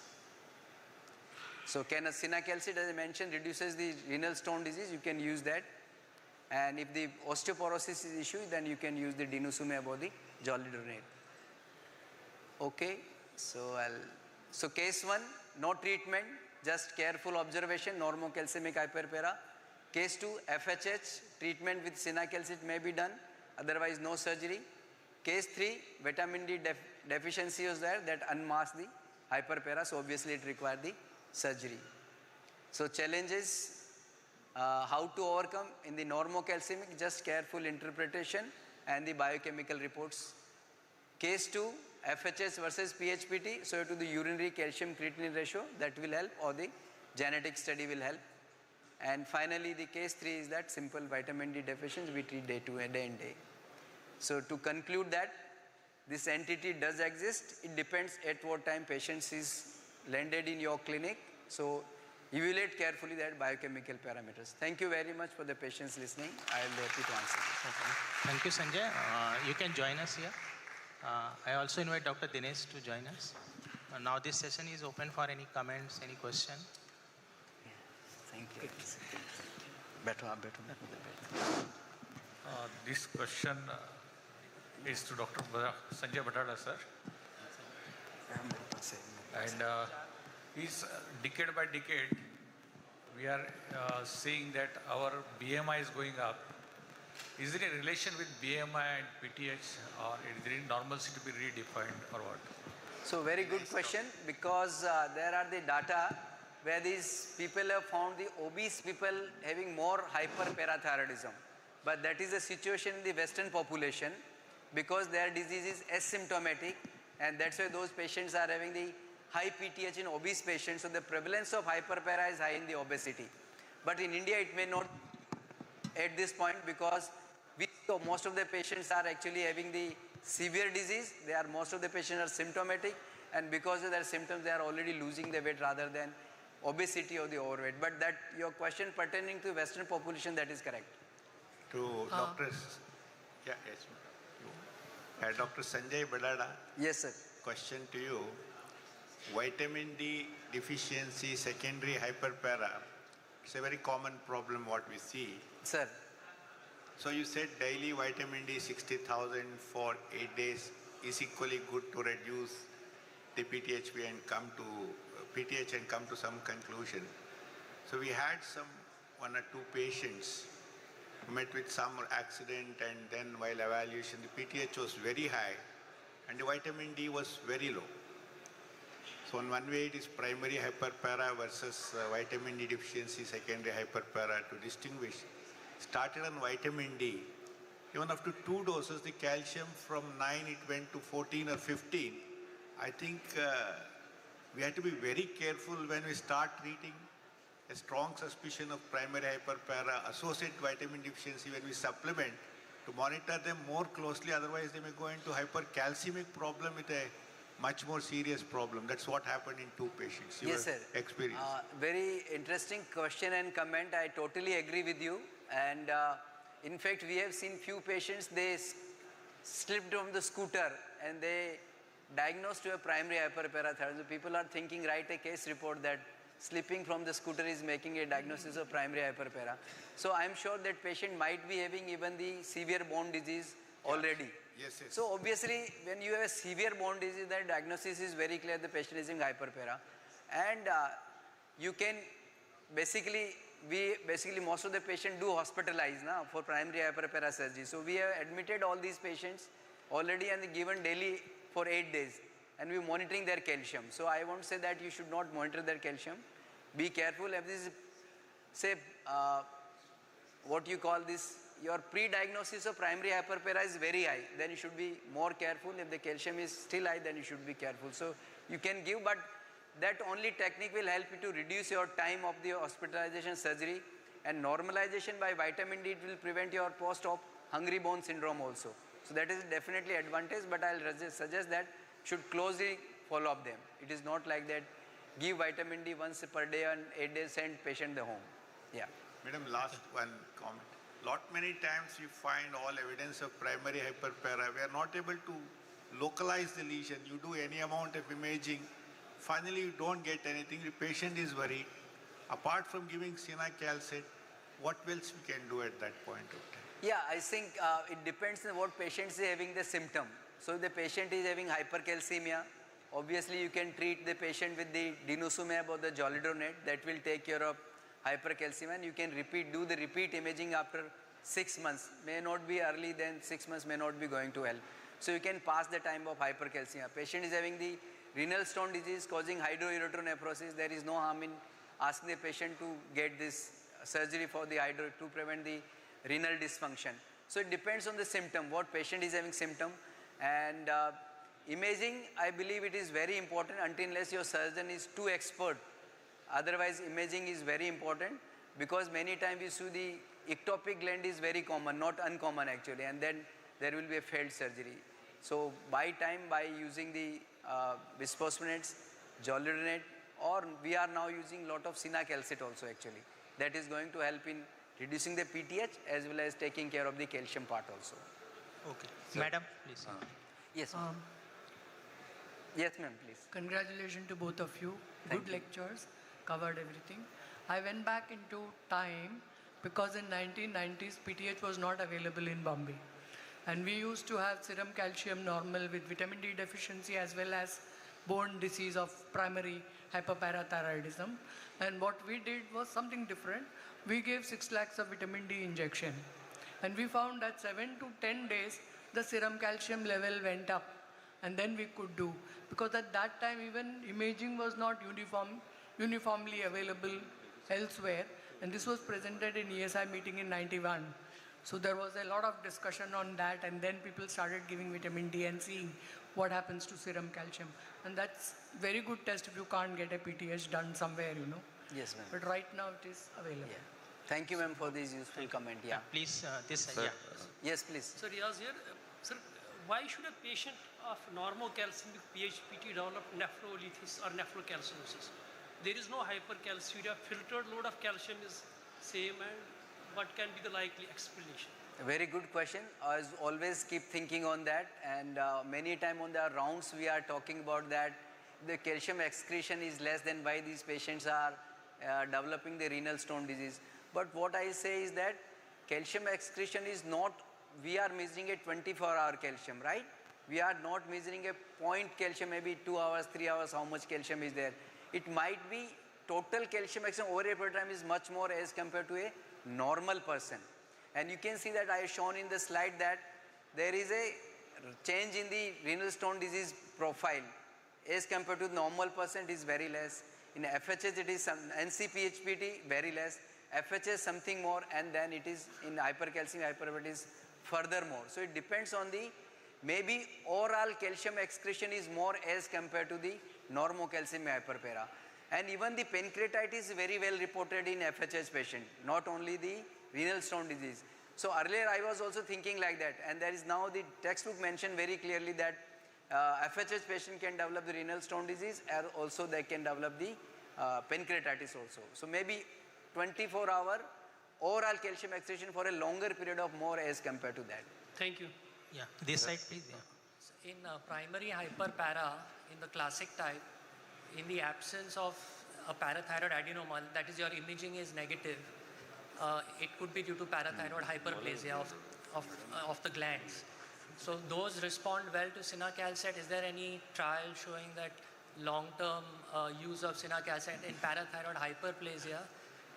So cinacalcid, as I mentioned, reduces the renal stone disease, you can use that. And if the osteoporosis is issue, then you can use the denosumab or the zoledronate. Okay, so case 1, no treatment, just careful observation, normocalcemic hyperpara. Case 2, FHH, treatment with cinacalcid may be done, otherwise no surgery. Case 3, vitamin D deficiency was there, that unmasked the hyperpara, so obviously it required the surgery. So challenges, how to overcome in the normocalcemic, just careful interpretation and the biochemical reports. Case 2, FHS versus PHPT, so to the urinary calcium creatinine ratio, that will help, or the genetic study will help. And finally the case 3 is that simple vitamin D deficiency, we treat day and day. So to conclude that this entity does exist, it depends at what time patient is landed in your clinic. So evaluate carefully that biochemical parameters. Thank you very much for the patients listening. I will be happy to answer. Okay. Thank you, Sanjay. You can join us here. I also invite Dr. Dinesh to join us. Now this session is open for any comments, any question. Thank you. This question is to Dr. Sanjay Badada, sir. And is decade by decade, we are seeing that our BMI is going up. Is there a relation with BMI and PTH, or is there a normalcy to be redefined, or what? So very good question, because there are the data where these people have found the obese people having more hyperparathyroidism. But that is the situation in the Western population, because their disease is asymptomatic, and that's why those patients are having the high PTH in obese patients. So the prevalence of hyperpara is high in the obesity. But in India it may not at this point, because most of the patients are actually having the severe disease. Most of the patients are symptomatic, and because of their symptoms they are already losing the weight rather than obesity or the overweight. But that your question pertaining to Western population, that is correct. To Dr. Dr. Sanjay Badada. Yes, sir. Question to you. Vitamin D deficiency, secondary hyperpara, it's a very common problem what we see. Sir. So you said daily vitamin D 60,000 for 8 days is equally good to reduce the PTH and come to some conclusion. So we had one or two patients met with some accident, and then while evaluation the PTH was very high and the vitamin D was very low. So in one way it is primary hyperpara versus vitamin D deficiency, secondary hyperpara to distinguish. Started on vitamin D, even after 2 doses, the calcium from 9 it went to 14 or 15. I think we have to be very careful when we start treating a strong suspicion of primary hyperpara, associate vitamin deficiency when we supplement, to monitor them more closely, otherwise they may go into hypercalcemic problem with a much more serious problem. That's what happened in 2 patients. Yes, sir. Experience. Very interesting question and comment. I totally agree with you. And in fact, we have seen few patients, they slipped on the scooter and they diagnosed to a primary hyperparathyroidism. People are thinking, write a case report that slipping from the scooter is making a diagnosis of primary hyperpara. So I'm sure that patient might be having even the severe bone disease already. Yes, yes. So obviously, when you have a severe bone disease, the diagnosis is very clear, the patient is in hyperpara. And you can basically, most of the patients do hospitalize now for primary hyperpara surgery. So we have admitted all these patients already and given daily for 8 days. And we're monitoring their calcium. So I won't say that you should not monitor their calcium. Be careful. If this is, say, what you call this, your pre-diagnosis of primary hyperpara is very high, then you should be more careful. If the calcium is still high, then you should be careful. So you can give, but that only technique will help you to reduce your time of the hospitalization surgery, and normalization by vitamin D, it will prevent your post-op hungry bone syndrome also. So that is definitely advantage, but I'll suggest that should closely follow up them. It is not like that give vitamin D once per day and 8 days send patient the home. Yeah. Madam, last one comment. Many times you find all evidence of primary hyperpara. We are not able to localize the lesion. You do any amount of imaging. Finally, you don't get anything. The patient is worried. Apart from giving Senacalcet, what else we can do at that point of time? Yeah, I think it depends on what patient is having the symptom. So if the patient is having hypercalcemia, obviously you can treat the patient with the denosumab or the zoledronate. That will take care of hypercalcemia, and you can do the repeat imaging after 6 months. May not be early, then 6 months may not be going to help. So you can pass the time of hypercalcemia. Patient is having the renal stone disease causing hydroerythronephrosis. There is no harm in asking the patient to get this surgery for the to prevent the renal dysfunction. So it depends on the symptom, what patient is having symptom, and imaging, I believe it is very important unless your surgeon is too expert. Otherwise, imaging is very important, because many times you see the ectopic gland is very common, not uncommon actually, and then there will be a failed surgery. So by using the bisphosphonates, zoledronate, or we are now using lot of Senacalcet also actually. That is going to help in reducing the PTH as well as taking care of the calcium part also. Okay. Madam, please. Yes. Yes, ma'am, please. Congratulations to both of you. Good lectures, covered everything. I went back into time because in 1990s PTH was not available in Bombay. And we used to have serum calcium normal with vitamin D deficiency as well as bone disease of primary hyperparathyroidism. And what we did was something different. We gave 6 lakhs of vitamin D injection. And we found that 7 to 10 days, the serum calcium level went up. And then we could do. Because at that time, even imaging was not uniformly available elsewhere. And this was presented in ESI meeting in 91. So there was a lot of discussion on that, and then people started giving vitamin D and seeing what happens to serum calcium. And that's very good test if you can't get a PTH done somewhere, you know. Yes, ma'am. But right now it is available. Yeah. Thank you, ma'am, for this useful comment. Yeah. Please, Yes, please. Sir, Riaz here. Sir, why should a patient of normocalcemic PHPT develop nephrolithiasis or nephrocalcinosis? There is no hypercalciuria. Filtered load of calcium is same, and what can be the likely explanation? A very good question. I always keep thinking on that, and many times on the rounds we are talking about that the calcium excretion is less than why these patients are developing the renal stone disease. But what I say is that calcium excretion is not, we are measuring a 24-hour calcium, right? We are not measuring a point calcium, maybe 2 hours, 3 hours, how much calcium is there. It might be total calcium excretion over a period of time is much more as compared to a normal person. And you can see that I have shown in the slide that there is a change in the renal stone disease profile. As compared to normal person, it is very less. In FHS, it is some NC-PHPT, very less. FHS, something more, and then it is in hypercalcemia, hyperparathyroidism, further more. So it depends on the, maybe oral calcium excretion is more as compared to the normocalcemia hyperpara. And even the pancreatitis is very well reported in FHS patient, not only the renal stone disease. So earlier I was also thinking like that, and there is now the textbook mentioned very clearly that FHS patient can develop the renal stone disease, and also they can develop the pancreatitis also. So maybe 24-hour oral calcium excretion for a longer period of more as compared to that. Thank you. Yeah, this side please. Yeah. In primary hyperpara, in the classic type, in the absence of a parathyroid adenoma, that is your imaging is negative, it could be due to parathyroid hyperplasia of the glands. So those respond well to Senacalcet. Is there any trial showing that long-term use of Senacalcet in parathyroid hyperplasia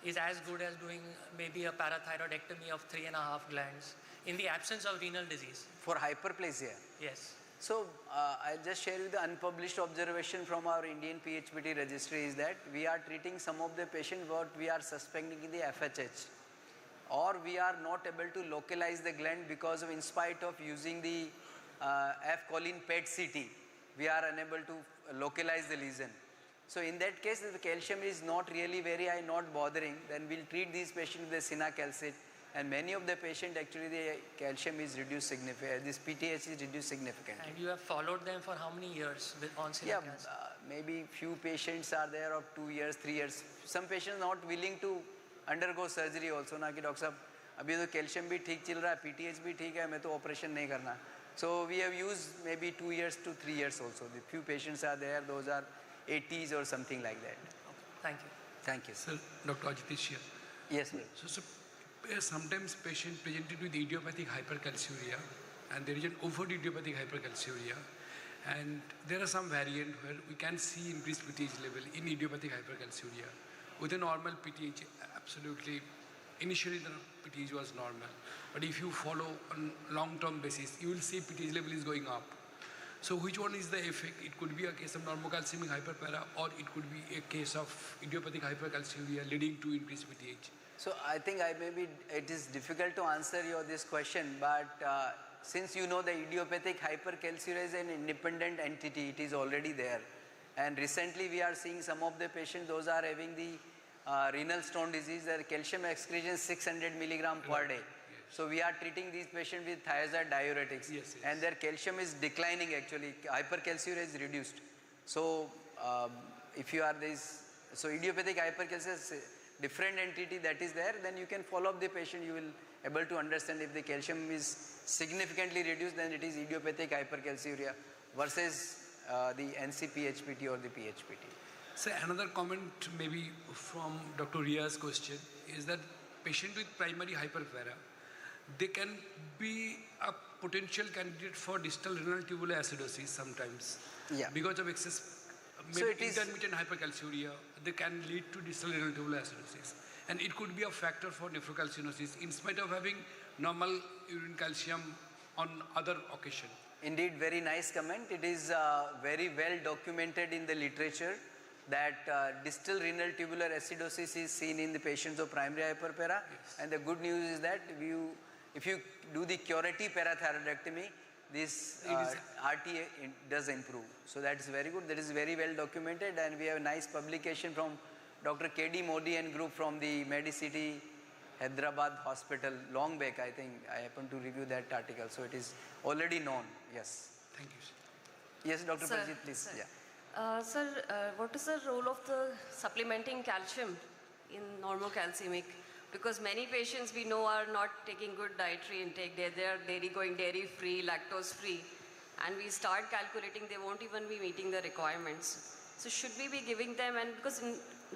is as good as doing maybe a parathyroidectomy of 3.5 glands in the absence of renal disease? For hyperplasia? Yes. So I'll just share with the unpublished observation from our Indian PHPT registry is that we are treating some of the patients what we are suspecting in the FHH, or we are not able to localize the gland because of, in spite of using the F-choline PET-CT, we are unable to localize the lesion. So in that case, if the calcium is not really very high, not bothering, then we'll treat these patients with the cinacalcid. And many of the patients, actually, the calcium is reduced significantly. This PTH is reduced significantly. And you have followed them for how many years on cinacalcid? Yeah, maybe few patients are there of 2 years, 3 years. Some patients not willing to undergo surgery also. Na ki doctor sahab, abhi to calcium bhi theek chil raha hai, PTH bhi theek hai, main to operation nahi karna. So we have used maybe 2 years to 3 years also. The few patients are there, those are 80s or something like that. Okay, thank you. Thank you. Sir, Dr. Ajitish here. Yes, sir. So sometimes patient presented with idiopathic hypercalciuria, and there is an overt idiopathic hypercalciuria, and there are some variant where we can see increased PTH level in idiopathic hypercalciuria. With a normal PTH, absolutely, initially the PTH was normal, but if you follow on long-term basis, you will see PTH level is going up. So which one is the effect? It could be a case of normocalcemic hyperpara, or it could be a case of idiopathic hypercalciuria leading to increased PTH. So I think it is difficult to answer this question, but since you know the idiopathic hypercalciuria is an independent entity, it is already there. And recently we are seeing some of the patients, those are having the renal stone disease, their calcium excretion is 600 milligram per day. So we are treating these patients with thiazide diuretics, and their calcium is declining actually, hypercalciuria is reduced. So if you are so idiopathic hypercalciuria is different entity that is there, then you can follow up the patient, you will able to understand if the calcium is significantly reduced, then it is idiopathic hypercalciuria versus the NC-PHPT or the PHPT. So another comment maybe from Dr. Ria's question is that patient with primary hyperpara, they can be a potential candidate for distal renal tubular acidosis sometimes. Yeah. Because of excess intermittent hypercalciuria, they can lead to distal renal tubular acidosis. And it could be a factor for nephrocalcinosis in spite of having normal urine calcium on other occasion. Indeed, very nice comment. It is very well documented in the literature that distal renal tubular acidosis is seen in the patients of primary hyperpara. And the good news is that if you do the curative parathyroidectomy, this RTA does improve. So that is very good. That is very well documented, and we have a nice publication from Dr. K.D. Modi and group from the Medicity Hyderabad Hospital long back. I think I happened to review that article. So it is already known. Yes. Thank you, sir. Yes, Dr. Sir, Parjit, please. sir. Yeah. Sir, what is the role of the supplementing calcium in normocalcemic? Because many patients we know are not taking good dietary intake. They are going dairy free, lactose free, and we start calculating they won't even be meeting the requirements. So should we be giving them, and because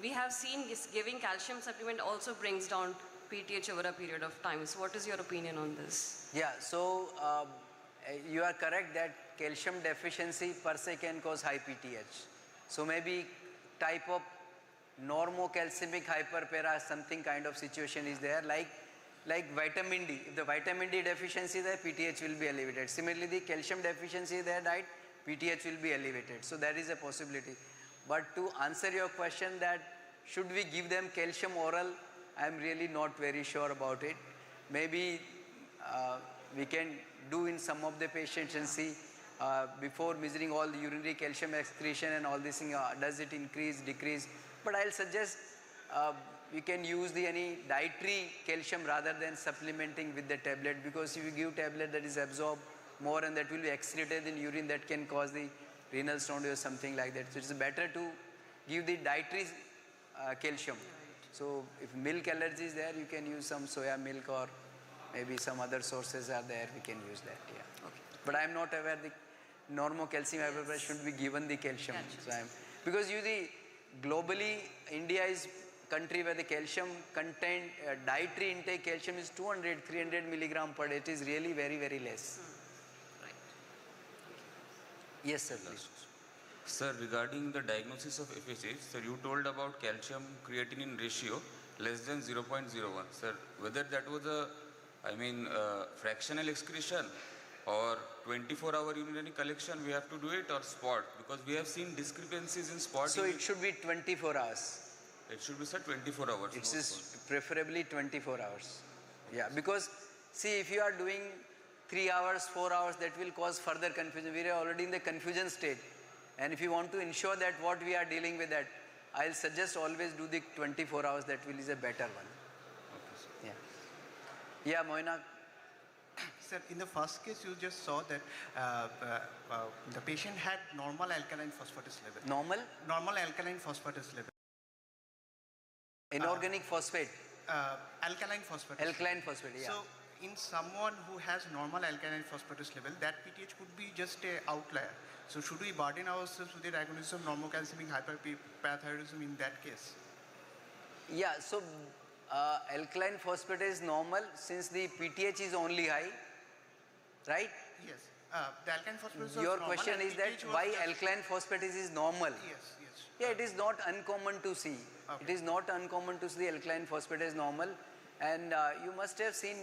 we have seen giving calcium supplement also brings down PTH over a period of time. So what is your opinion on this? Yeah, so you are correct that calcium deficiency per se can cause high PTH. So maybe type of normocalcemic hyperpara, something kind of situation is there, like vitamin D. If the vitamin D deficiency is there, PTH will be elevated. Similarly, the calcium deficiency is there, diet, PTH will be elevated. So there is a possibility. But to answer your question that should we give them calcium oral, I am really not very sure about it. Maybe we can do in some of the patients and see before measuring all the urinary calcium excretion and all this thing, does it increase, decrease. But I'll suggest we can use any dietary calcium rather than supplementing with the tablet, because if you give tablet that is absorbed more and that will be excreted in urine, that can cause the renal stone or something like that. So it's better to give the dietary calcium. So if milk allergy is there, you can use some soya milk, or maybe some other sources are there, we can use that, yeah. Okay. But I am not aware the normocalcemic hyperpara should be given the calcium. So because globally, India is country where the calcium content, dietary intake calcium is 200, 300 milligram per day. It is really very, very less. Right. Yes, sir, please. Sir, regarding the diagnosis of FSH, sir, you told about calcium creatinine ratio less than 0.01. Sir, whether that was fractional excretion or 24-hour urinary collection, we have to do it, or spot? Because we have seen discrepancies in spot. So it should be 24 hours. It should be, sir, 24 hours. It is preferably 24 hours. Yeah, because see, if you are doing 3 hours, 4 hours, that will cause further confusion. We are already in the confusion state. And if you want to ensure that what we are dealing with that, I'll suggest always do the 24 hours, that will is a better one. Yeah. Yeah, Moina. Sir, in the first case, you just saw that the patient had normal alkaline phosphatase level. Normal? Normal alkaline phosphatase level. Inorganic phosphate. Alkaline phosphatase. Alkaline phosphate, yeah. So, in someone who has normal alkaline phosphatase level, that PTH could be just an outlier. So, should we burden ourselves with the diagnosis of normocalcemic hyperparathyroidism in that case? Yeah, so alkaline phosphate is normal since the PTH is only high, right? Yes. The alkaline phosphate is Your normal question is that why alkaline phosphatase is normal? Yes, yes. Yeah, it is not uncommon to see. Okay. It is not uncommon to see alkaline phosphatase normal. And you must have seen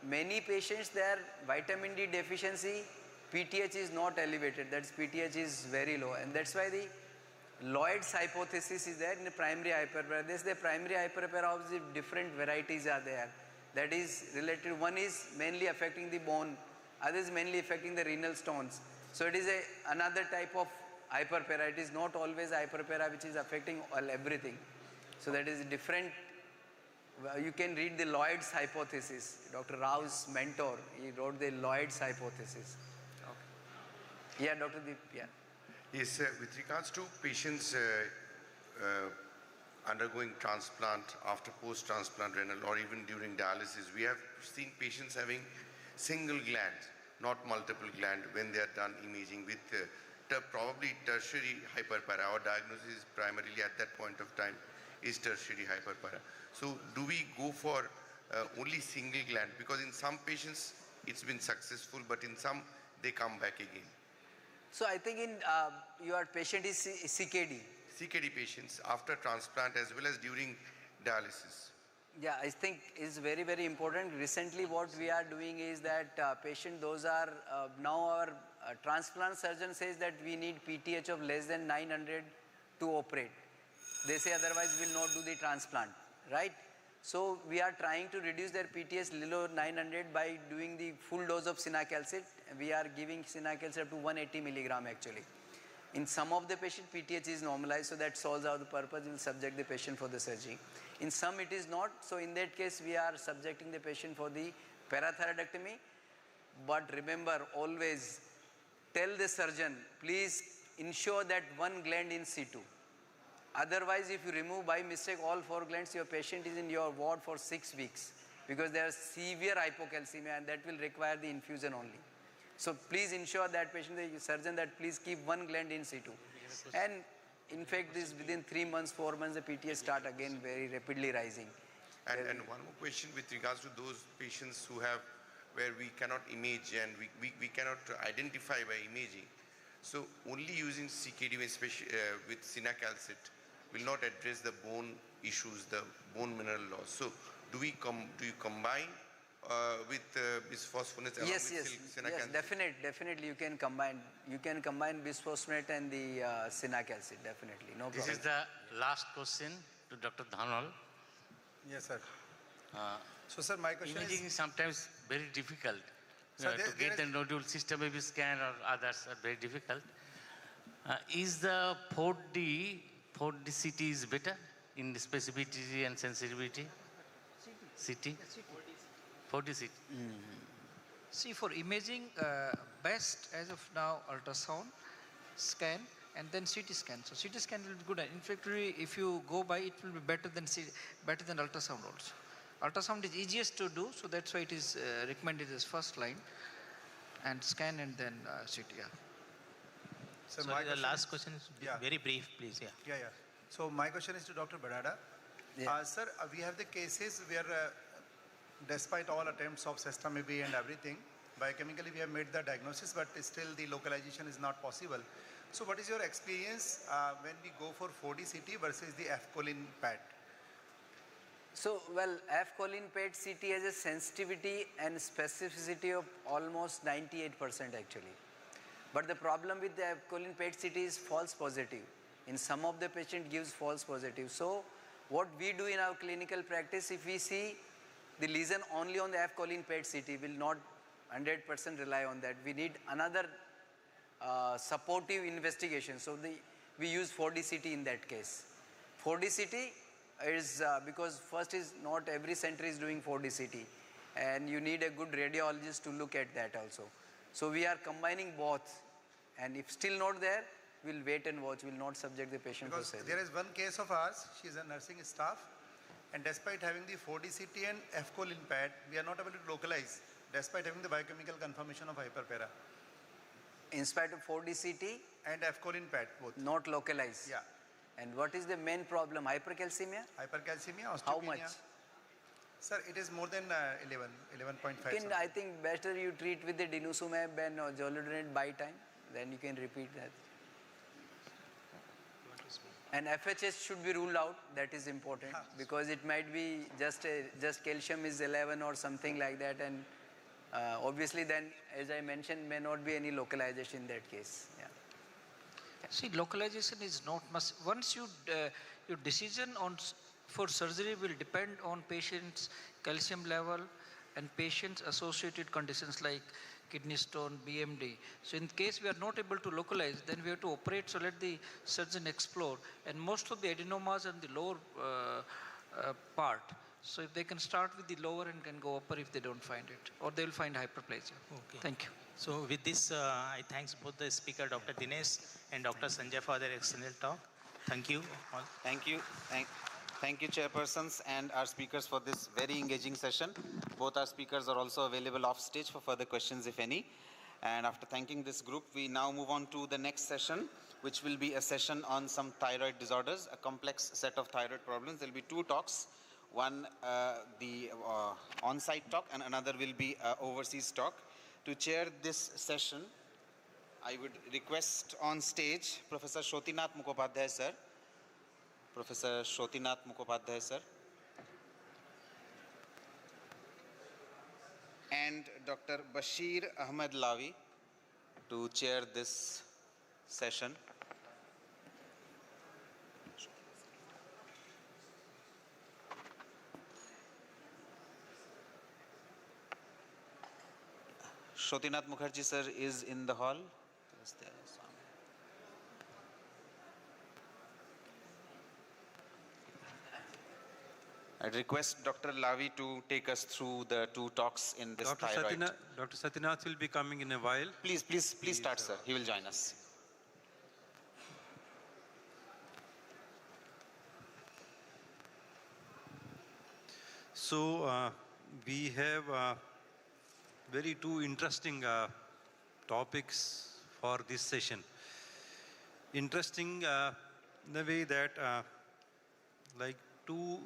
many patients there, vitamin D deficiency, PTH is not elevated. That's PTH is very low. And that's why the Lloyd's hypothesis is there in the primary hyperparathyroidism. The primary hyperparathyroidism, different varieties are there. That is related. One is mainly affecting the bone, other is mainly affecting the renal stones. So it is another type of hyperpara. It is not always hyperpara which is affecting everything. So that is different. You can read the Lloyd's hypothesis. Dr. Rao's mentor, he wrote the Lloyd's hypothesis. Okay. Yeah, Dr. Deep, yeah. Yes, with regards to patients undergoing transplant, after post-transplant renal, or even during dialysis, we have seen patients having single gland, not multiple gland, when they are done imaging with probably tertiary hyperpara. Our diagnosis is primarily at that point of time is tertiary hyperpara. So do we go for only single gland? Because in some patients it's been successful, but in some they come back again. So I think in your patient is CKD. CKD patients after transplant as well as during dialysis. Yeah, I think is very, very important. Recently what we are doing is that patient, those are, now our transplant surgeon says that we need PTH of less than 900 to operate. They say otherwise we will not do the transplant, right? So we are trying to reduce their PTH below 900 by doing the full dose of cinacalcet. We are giving cinacalcet up to 180 milligram actually. In some of the patient, PTH is normalized, so that solves out the purpose. We will subject the patient for the surgery. In some it is not, so in that case we are subjecting the patient for the parathyroidectomy. But remember, always tell the surgeon, please ensure that one gland in situ. Otherwise, if you remove by mistake all 4 glands, your patient is in your ward for 6 weeks because there is severe hypocalcemia and that will require the infusion only. So please ensure that patient, the surgeon, that please keep one gland in situ. And in fact, this within 3 months, 4 months, the PTH start again very rapidly rising. And one more question with regards to those patients who have, where we cannot image and we cannot identify by imaging. So only using CKD, especially with cinacalcet, will not address the bone issues, the bone mineral loss. So do you combine with bisphosphonates along with cinacalcet? Yes, definitely you can combine bisphosphonate and the cinacalcet, definitely, no problem. This is the last question to Dr. Dhanwal. Yes, sir. So, sir, my question imaging is sometimes very difficult. So to get the nodule system maybe scan or others are very difficult. Is the 4D CT is better in specificity and sensitivity? CT? 4D CT. See, for imaging, best as of now, ultrasound, scan, and then CT scan. So CT scan will be good. In fact, if you go by, it will be better than ultrasound also. Ultrasound is easiest to do, so that's why it is recommended as first line, and scan and then CT. Yeah. So the last question is very brief, please. Yeah. So my question is to Dr. Badada. Yeah. Sir, we have the cases where despite all attempts of systemically and everything, biochemically we have made the diagnosis, but still the localization is not possible. So what is your experience when we go for 4D CT versus the F-choline PET? So, well, F-choline PET CT has a sensitivity and specificity of almost 98% actually. But the problem with the F-choline PET CT is false positive. In some of the patient gives false positive. So, what we do in our clinical practice, if we see the lesion only on the F-choline PET CT, will not 100% rely on that. We need another supportive investigation. So we use 4DCT in that case. 4DCT is because first is not every center is doing 4DCT, and you need a good radiologist to look at that also. So we are combining both, and if still not there, we'll wait and watch. We'll not subject the patient because for surgery. there is one case of ours, she's a nursing staff, and despite having the 4DCT and F-choline pad, we are not able to localize, despite having the biochemical confirmation of hyperpara. In spite of 4DCT and F-choline pad, both. Not localized. Yeah. And what is the main problem? Hypercalcemia? Hypercalcemia, osteopenia. How much? Sir, it is more than 11.5. I think better you treat with the denosumab and zoledronate by time, then you can repeat that. And FHS should be ruled out, that is important, because it might be just calcium is 11 or something like that, and obviously then, as I mentioned, may not be any localization in that case. Yeah. See, localization is not much. Once you, your decision for surgery will depend on patient's calcium level and patient's associated conditions like kidney stone, BMD. So in case we are not able to localize, then we have to operate, so let the surgeon explore. And most of the adenomas and the lower part. So if they can start with the lower and can go upper if they don't find it, or they will find hyperplasia. Okay. Thank you. So with this, I thanks both the speaker, Dr. Dinesh and Dr. Sanjay for their excellent talk. Thank you all. Thank you. Thank you, chairpersons and our speakers, for this very engaging session. Both our speakers are also available off stage for further questions, if any. And after thanking this group, we now move on to the next session, which will be a session on some thyroid disorders, a complex set of thyroid problems. There will be two talks. One, the on-site talk, and another will be overseas talk. To chair this session, I would request on stage Professor Shotinath Mukhopadhyay, sir. Professor Shotinath Mukhopadhyay, sir. And Dr. Bashir Ahmed Lawi to chair this session. Shotinath Mukherjee, sir, is in the hall. I'd request Dr. Lavi to take us through the two talks in this thyroid. Dr. Satyanath will be coming in a while. Please start, sir. He will join us. So we have very two interesting topics for this session. Interesting in the way that like two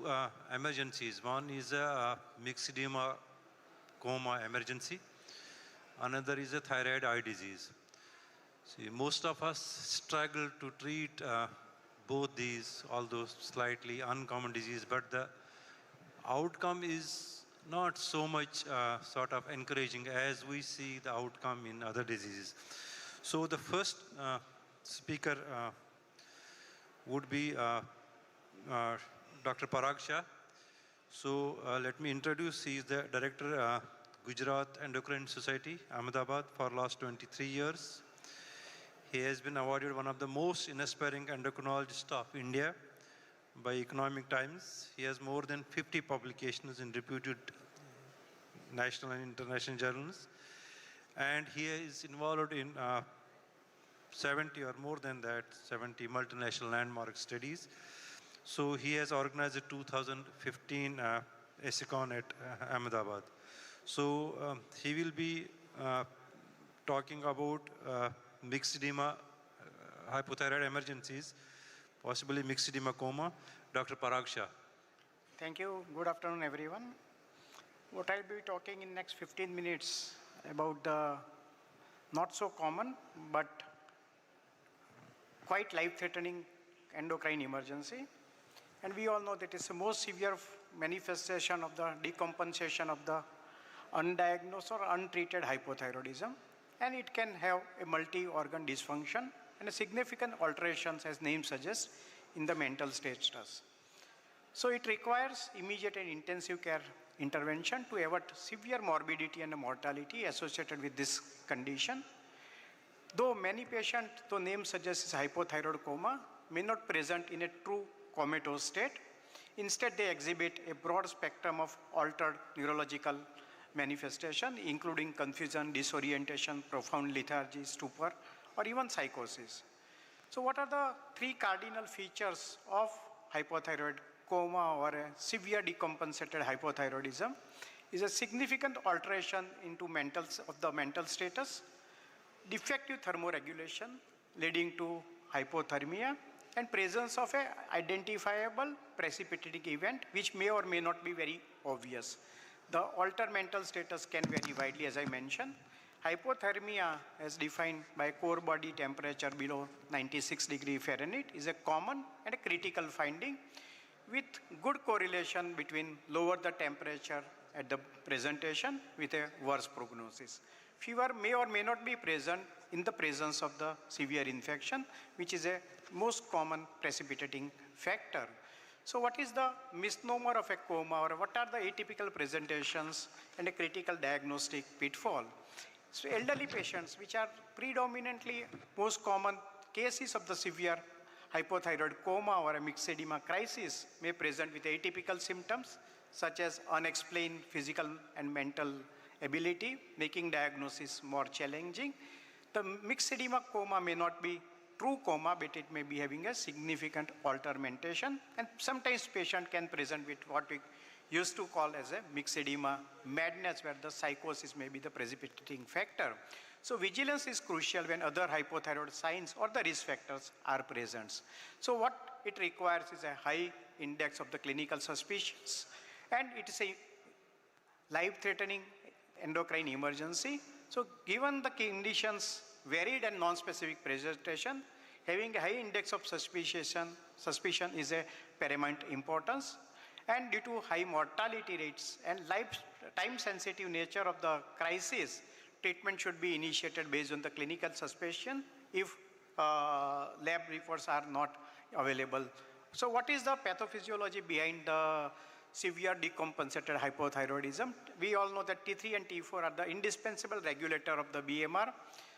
emergencies. One is a myxedema coma emergency. Another is a thyroid eye disease. See, most of us struggle to treat both these, although slightly uncommon disease, but the outcome is not so much sort of encouraging as we see the outcome in other diseases. So the first speaker would be Dr. Parag Shah. So let me introduce, he is the Director, Gujarat Endocrine Society, Ahmedabad, for last 23 years. He has been awarded one of the most inspiring endocrinologists of India by Economic Times. He has more than 50 publications in reputed national and international journals. And he is involved in 70 or more than that, 70 multinational landmark studies. So he has organized a 2015 ESICON at Ahmedabad. So he will be talking about myxedema, hypothyroid emergencies, possibly myxedema coma. Dr. Parag Shah. Thank you. Good afternoon, everyone. What I'll be talking in next 15 minutes about the not so common but quite life-threatening endocrine emergency. And we all know that it's the most severe manifestation of the decompensation of the undiagnosed or untreated hypothyroidism. And it can have a multi-organ dysfunction and a significant alterations, as name suggests, in the mental status. So it requires immediate and intensive care intervention to avert severe morbidity and mortality associated with this condition. Though many patients, the name suggests hypothyroid coma, may not present in a true comatose state. Instead, they exhibit a broad spectrum of altered neurological manifestation, including confusion, disorientation, profound lethargy, stupor, or even psychosis. So what are the three cardinal features of hypothyroid coma or a severe decompensated hypothyroidism? Is a significant alteration into the mental status, defective thermoregulation leading to hypothermia, and presence of an identifiable precipitating event which may or may not be very obvious. The altered mental status can vary widely, as I mentioned. Hypothermia, as defined by core body temperature below 96 degrees Fahrenheit, is a common and a critical finding with good correlation between lower the temperature at the presentation with a worse prognosis. Fever may or may not be present in the presence of the severe infection, which is a most common precipitating factor. So what is the misnomer of a coma, or what are the atypical presentations and a critical diagnostic pitfall? So elderly patients, which are predominantly most common cases of the severe hypothyroid coma or a mixed edema crisis, may present with atypical symptoms such as unexplained physical and mental ability, making diagnosis more challenging. The mixed edema coma may not be true coma, but it may be having a significant altermentation, and sometimes patient can present with what we used to call as a mixed edema madness, where the psychosis may be the precipitating factor. So vigilance is crucial when other hypothyroid signs or the risk factors are present. So what it requires is a high index of the clinical suspicions, and it is a life-threatening endocrine emergency. So given the conditions, varied and non-specific presentation, having a high index of suspicion is a paramount importance. And due to high mortality rates and time-sensitive nature of the crisis, treatment should be initiated based on the clinical suspicion if lab reports are not available. So what is the pathophysiology behind the severe decompensated hypothyroidism? We all know that T3 and T4 are the indispensable regulator of the BMR,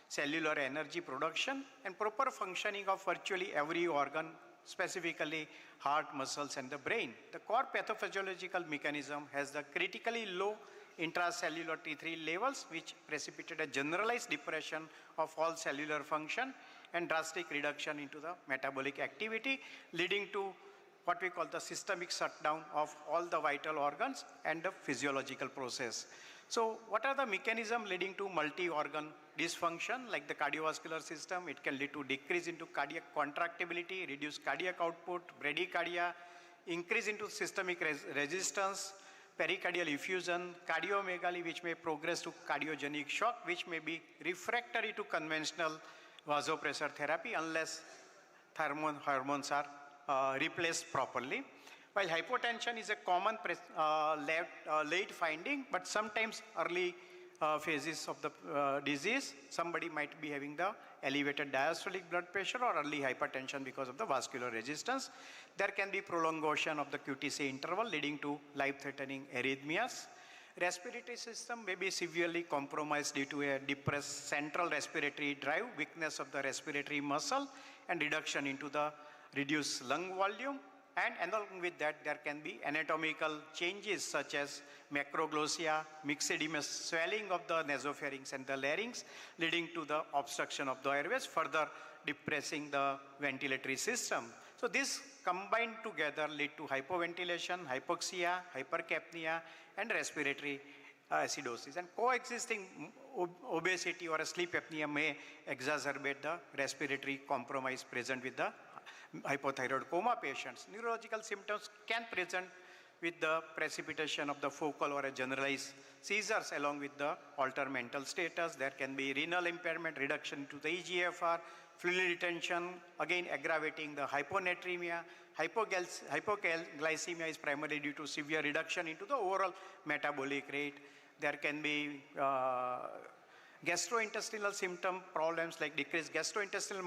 cellular energy production, and proper functioning of virtually every organ, specifically heart, muscles, and the brain. The core pathophysiological mechanism has the critically low intracellular T3 levels, which precipitate a generalized depression of all cellular function and drastic reduction into the metabolic activity, leading to what we call the systemic shutdown of all the vital organs and the physiological process. So what are the mechanisms leading to multi-organ dysfunction? Like the cardiovascular system, it can lead to decrease into cardiac contractibility, reduce cardiac output, bradycardia, increase into systemic resistance, pericardial effusion, cardiomegaly, which may progress to cardiogenic shock, which may be refractory to conventional vasopressor therapy unless hormones are replaced properly. While hypotension is a common late finding, but sometimes early phases of the disease, somebody might be having the elevated diastolic blood pressure or early hypertension because of the vascular resistance. There can be prolongation of the QTC interval leading to life-threatening arrhythmias. Respiratory system may be severely compromised due to a depressed central respiratory drive, weakness of the respiratory muscle, and reduction into the reduced lung volume. And along with that, there can be anatomical changes such as macroglossia, myxedema, swelling of the nasopharynx and the larynx, leading to the obstruction of the airways, further depressing the ventilatory system. So this combined together lead to hypoventilation, hypoxia, hypercapnia, and respiratory acidosis. And coexisting obesity or a sleep apnea may exacerbate the respiratory compromise present with the hypothyroid coma patients. Neurological symptoms can present with the precipitation of the focal or a generalized seizures along with the altered mental status. There can be renal impairment, reduction to the EGFR, fluid retention, again aggravating the hyponatremia. Hypoglycemia is primarily due to severe reduction into the overall metabolic rate. There can be gastrointestinal symptom problems like decreased gastrointestinal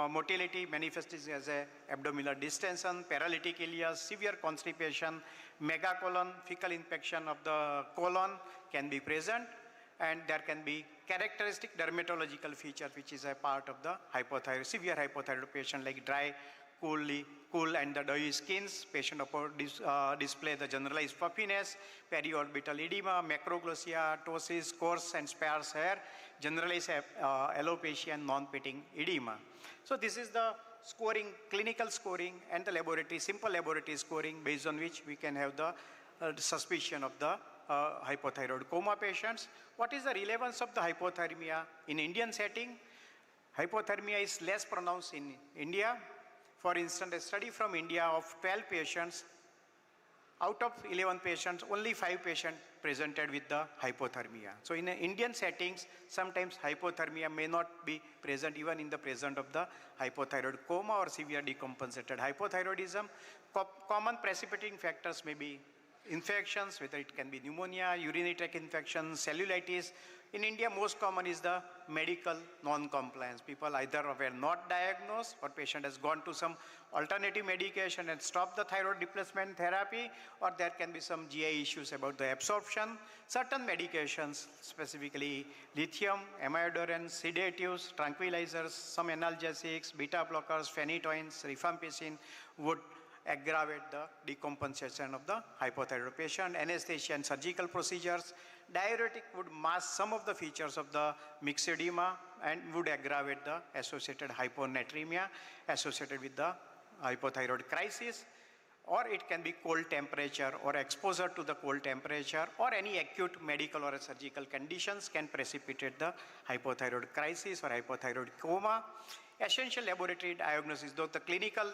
motility manifesting as a abdominal distension, paralytic ileus, severe constipation, megacolon, fecal infection of the colon can be present. and there can be characteristic dermatological feature which is a part of the severe hypothyroid patient, like dry, cool and the dewy skins. Patient display the generalized puffiness, periorbital edema, macroglossia, ptosis, coarse and sparse hair, generalized alopecia and non-pitting edema. So this is the scoring, clinical scoring and the laboratory, simple laboratory scoring based on which we can have the suspicion of the hypothyroid coma patients. What is the relevance of the hypothermia in Indian setting? Hypothermia is less pronounced in India. For instance, a study from India of 12 patients, out of 11 patients, only 5 patients presented with the hypothermia. So in Indian settings, sometimes hypothermia may not be present even in the presence of the hypothyroid coma or severe decompensated hypothyroidism. Common precipitating factors may be infections, whether it can be pneumonia, urinary tract infection, cellulitis. In India, most common is the medical non-compliance. People either were not diagnosed or patient has gone to some alternative medication and stopped the thyroid replacement therapy, or there can be some GI issues about the absorption. Certain medications, specifically lithium, amiodarone, sedatives, tranquilizers, some analgesics, beta blockers, phenytoins, rifampicin would aggravate the decompensation of the hypothyroid patient. Anesthesia and surgical procedures. Diuretic would mask some of the features of the mixed edema and would aggravate the associated hyponatremia associated with the hypothyroid crisis. Or it can be cold temperature or exposure to the cold temperature, or any acute medical or surgical conditions can precipitate the hypothyroid crisis or hypothyroid coma. Essential laboratory diagnosis, though the clinical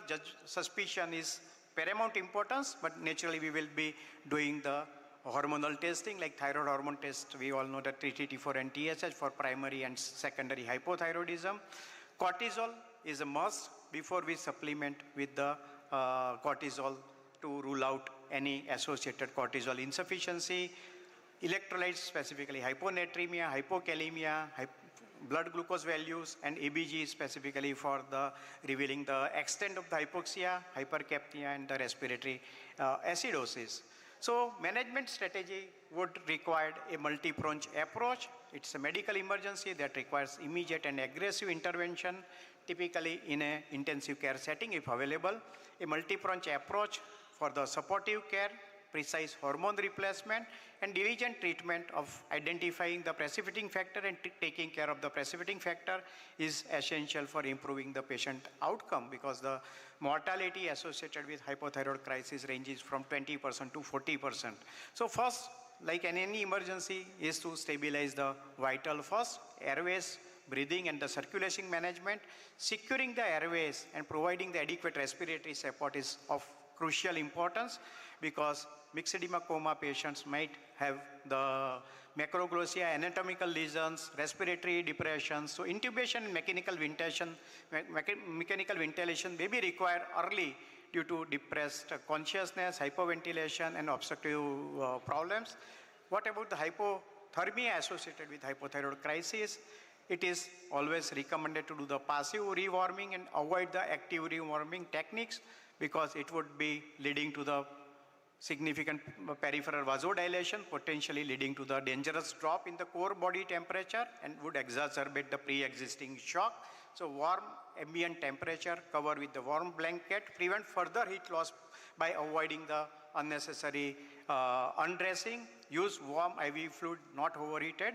suspicion is paramount importance, but naturally we will be doing the hormonal testing, like thyroid hormone test. We all know that TTT4 and TSH for primary and secondary hypothyroidism. Cortisol is a must before we supplement with the cortisol to rule out any associated cortisol insufficiency. Electrolytes, specifically hyponatremia, hypokalemia, blood glucose values, and EBG specifically for the revealing the extent of the hypoxia, hypercapnia, and the respiratory acidosis. So management strategy would require a multi-pronged approach. It's a medical emergency that requires immediate and aggressive intervention, typically in an intensive care setting if available. A multi-pronged approach for the supportive care, precise hormone replacement, and diligent treatment of identifying the precipitating factor and taking care of the precipitating factor is essential for improving the patient outcome, because the mortality associated with hypothyroid crisis ranges from 20% to 40%. So first, like in any emergency, is to stabilize the vital first, airways, breathing, and the circulation management. Securing the airways and providing the adequate respiratory support is of crucial importance, because mixed edema coma patients might have the macroglossia, anatomical lesions, respiratory depression. So intubation and mechanical ventilation may be required early due to depressed consciousness, hypoventilation, and obstructive problems. What about the hypothermia associated with hypothyroid crisis? It is always recommended to do the passive rewarming and avoid the active rewarming techniques, because it would be leading to the significant peripheral vasodilation, potentially leading to the dangerous drop in the core body temperature and would exacerbate the pre-existing shock. So warm ambient temperature, cover with the warm blanket, prevent further heat loss by avoiding the unnecessary undressing. Use warm IV fluid, not overheated.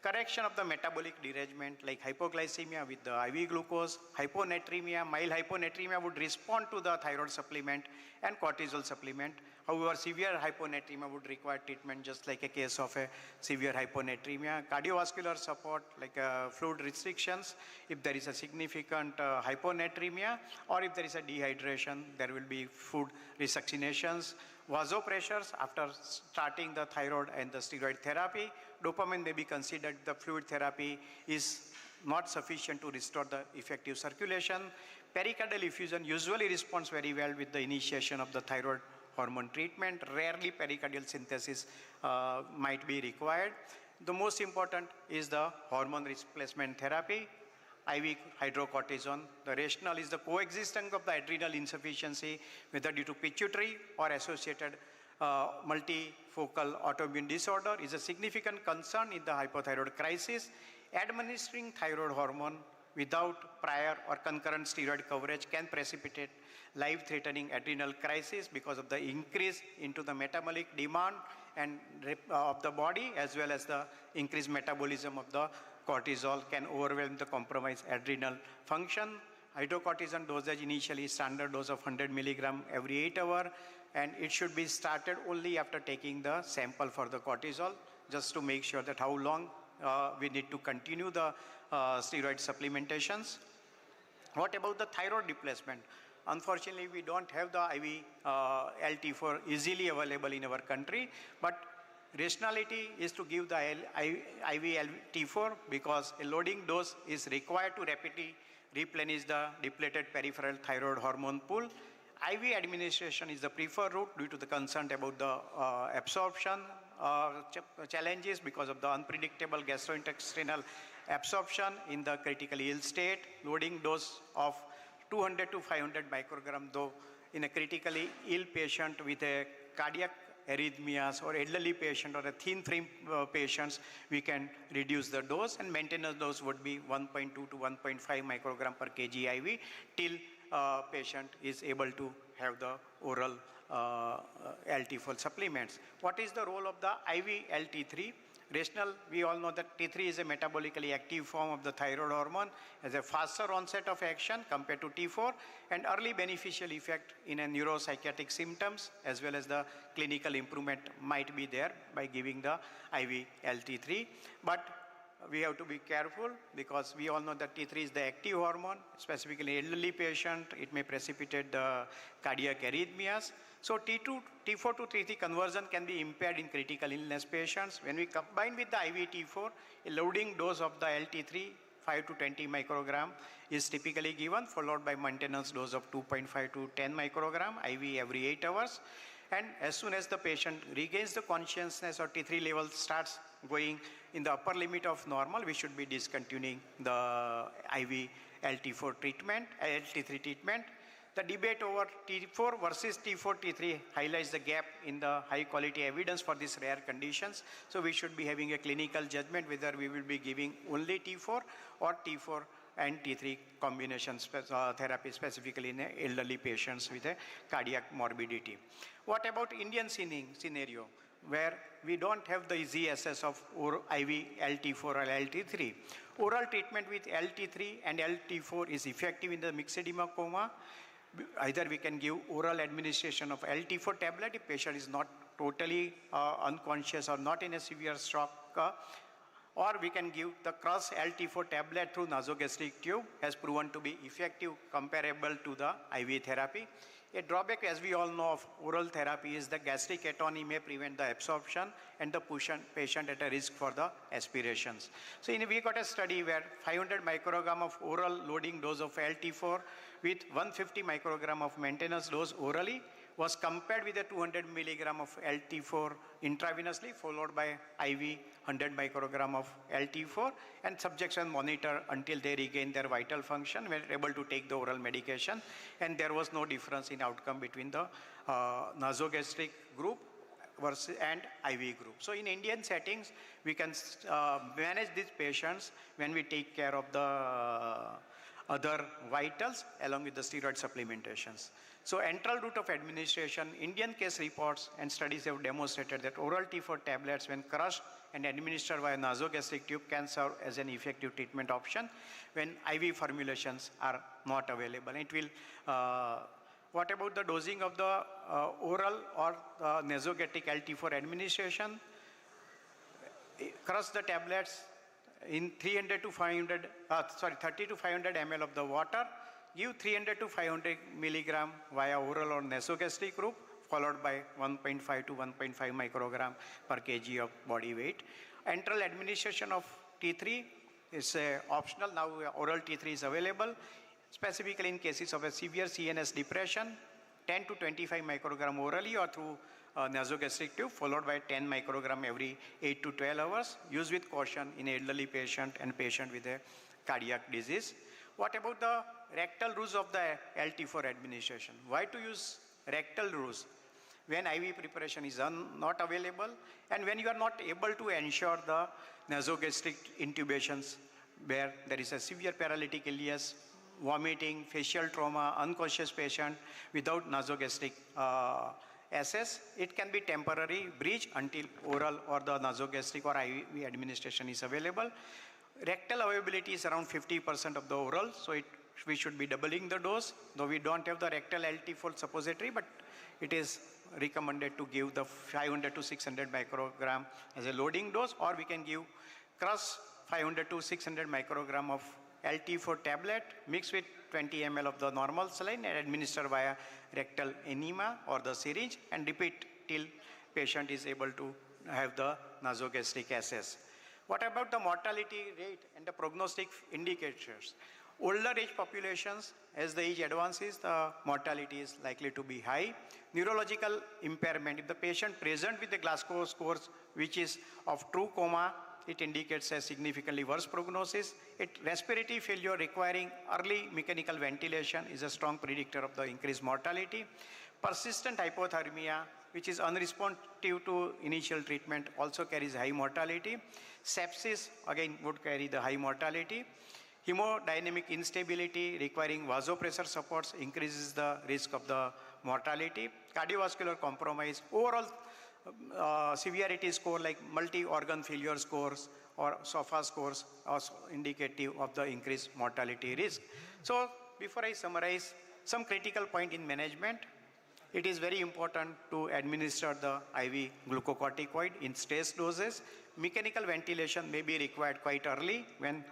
Correction of the metabolic derangement like hypoglycemia with the IV glucose, hyponatremia, mild hyponatremia would respond to the thyroid supplement and cortisol supplement. However, severe hyponatremia would require treatment just like a case of a severe hyponatremia. Cardiovascular support like fluid restrictions if there is a significant hyponatremia, or if there is a dehydration, there will be food resuccionations. Vasopressors after starting the thyroid and the steroid therapy. Dopamine may be considered the fluid therapy is not sufficient to restore the effective circulation. Pericardial effusion usually responds very well with the initiation of the thyroid hormone treatment. Rarely pericardial synthesis might be required. The most important is the hormone replacement therapy, IV hydrocortisone. The rationale is the coexistence of the adrenal insufficiency, whether due to pituitary or associated multifocal autoimmune disorder is a significant concern in the hypothyroid crisis. Administering thyroid hormone without prior or concurrent steroid coverage can precipitate life-threatening adrenal crisis because of the increase into the metabolic demand and of the body, as well as the increased metabolism of the cortisol can overwhelm the compromised adrenal function. Hydrocortisone dosage initially standard dose of 100 milligram every 8 hours, and it should be started only after taking the sample for the cortisol, just to make sure that how long we need to continue the steroid supplementations. What about the thyroid replacement? Unfortunately, we don't have the IV LT4 easily available in our country, but rationality is to give the IV LT4 because a loading dose is required to rapidly replenish the depleted peripheral thyroid hormone pool. IV administration is the preferred route due to the concern about the absorption challenges because of the unpredictable gastrointestinal absorption in the critically ill state. Loading dose of 200 to 500 microgram, though in a critically ill patient with a cardiac arrhythmias or elderly patient or a thin film patients, we can reduce the dose, and maintenance dose would be 1.2 to 1.5 microgram per kg IV till patient is able to have the oral LT4 supplements. What is the role of the IV LT3? Rational, we all know that T3 is a metabolically active form of the thyroid hormone, has a faster onset of action compared to T4, and early beneficial effect in a neuropsychiatric symptoms, as well as the clinical improvement might be there by giving the IV LT3. But we have to be careful because we all know that T3 is the active hormone, specifically elderly patient, it may precipitate the cardiac arrhythmias. So T4 to T3 conversion can be impaired in critical illness patients. When we combine with the IV T4, a loading dose of the LT3, 5 to 20 microgram is typically given, followed by maintenance dose of 2.5 to 10 microgram IV every 8 hours. And as soon as the patient regains the consciousness or T3 level starts going in the upper limit of normal, we should be discontinuing the IV LT4 treatment, LT3 treatment. The debate over T4 versus T4, T3 highlights the gap in the high quality evidence for these rare conditions. So we should be having a clinical judgment whether we will be giving only T4 or T4 and T3 combination therapy, specifically in elderly patients with a cardiac morbidity. What about Indian scenario, where we don't have the easy access of IV LT4 or LT3? Oral treatment with LT3 and LT4 is effective in the mixed edema coma. Either we can give oral administration of LT4 tablet if patient is not totally unconscious or not in a severe shock, or we can give the cross LT4 tablet through nasogastric tube, has proven to be effective comparable to the IV therapy. A drawback, as we all know, of oral therapy is the gastric atony may prevent the absorption and the patient at a risk for the aspirations. So we got a study where 500 microgram of oral loading dose of LT4 with 150 microgram of maintenance dose orally was compared with a 200 milligram of LT4 intravenously, followed by IV 100 microgram of LT4, and subjects were monitored until they regain their vital function, were able to take the oral medication, and there was no difference in outcome between the nasogastric group versus and IV group. So in Indian settings, we can manage these patients when we take care of the other vitals along with the steroid supplementations. So enteral route of administration, Indian case reports and studies have demonstrated that oral T4 tablets when crushed and administered via nasogastric tube can serve as an effective treatment option when IV formulations are not available. It will, what about the dosing of the oral or nasogastric LT4 administration? Crush the tablets in 30 to 500 ml of the water. Give 300 to 500 milligram via oral or nasogastric route, followed by 1.5 to 1.5 microgram per kg of body weight. Enteral administration of T3 is optional. Now oral T3 is available, specifically in cases of a severe CNS depression, 10 to 25 microgram orally or through nasogastric tube, followed by 10 microgram every 8 to 12 hours. Use with caution in elderly patient and patient with a cardiac disease. What about the rectal route of the LT4 administration? Why to use rectal route? when IV preparation is not available, and when you are not able to ensure the nasogastric intubations where there is a severe paralytic ileus, vomiting, facial trauma, unconscious patient without nasogastric access, it can be temporary bridge until oral or the nasogastric or IV administration is available. Rectal availability is around 50% of the oral, so we should be doubling the dose, though we don't have the rectal LT for suppository, but it is recommended to give the 500 to 600 microgram as a loading dose, or we can give cross 500 to 600 microgram of LT for tablet mixed with 20 ml of the normal saline and administer via rectal enema or the syringe and repeat till patient is able to have the nasogastric access. What about the mortality rate and the prognostic indicators? Older age populations, as the age advances, the mortality is likely to be high. Neurological impairment, if the patient present with the Glasgow scores which is of true coma, it indicates a significantly worse prognosis. Respiratory failure requiring early mechanical ventilation is a strong predictor of the increased mortality. Persistent hypothermia, which is unresponsive to initial treatment, also carries high mortality. Sepsis, again, would carry the high mortality. Hemodynamic instability requiring vasopressor supports increases the risk of the mortality. Cardiovascular compromise, overall severity score like multi-organ failure scores or SOFA scores are indicative of the increased mortality risk. So before I summarize, some critical point in management, it is very important to administer the IV glucocorticoid in stress doses. Mechanical ventilation may be required quite early when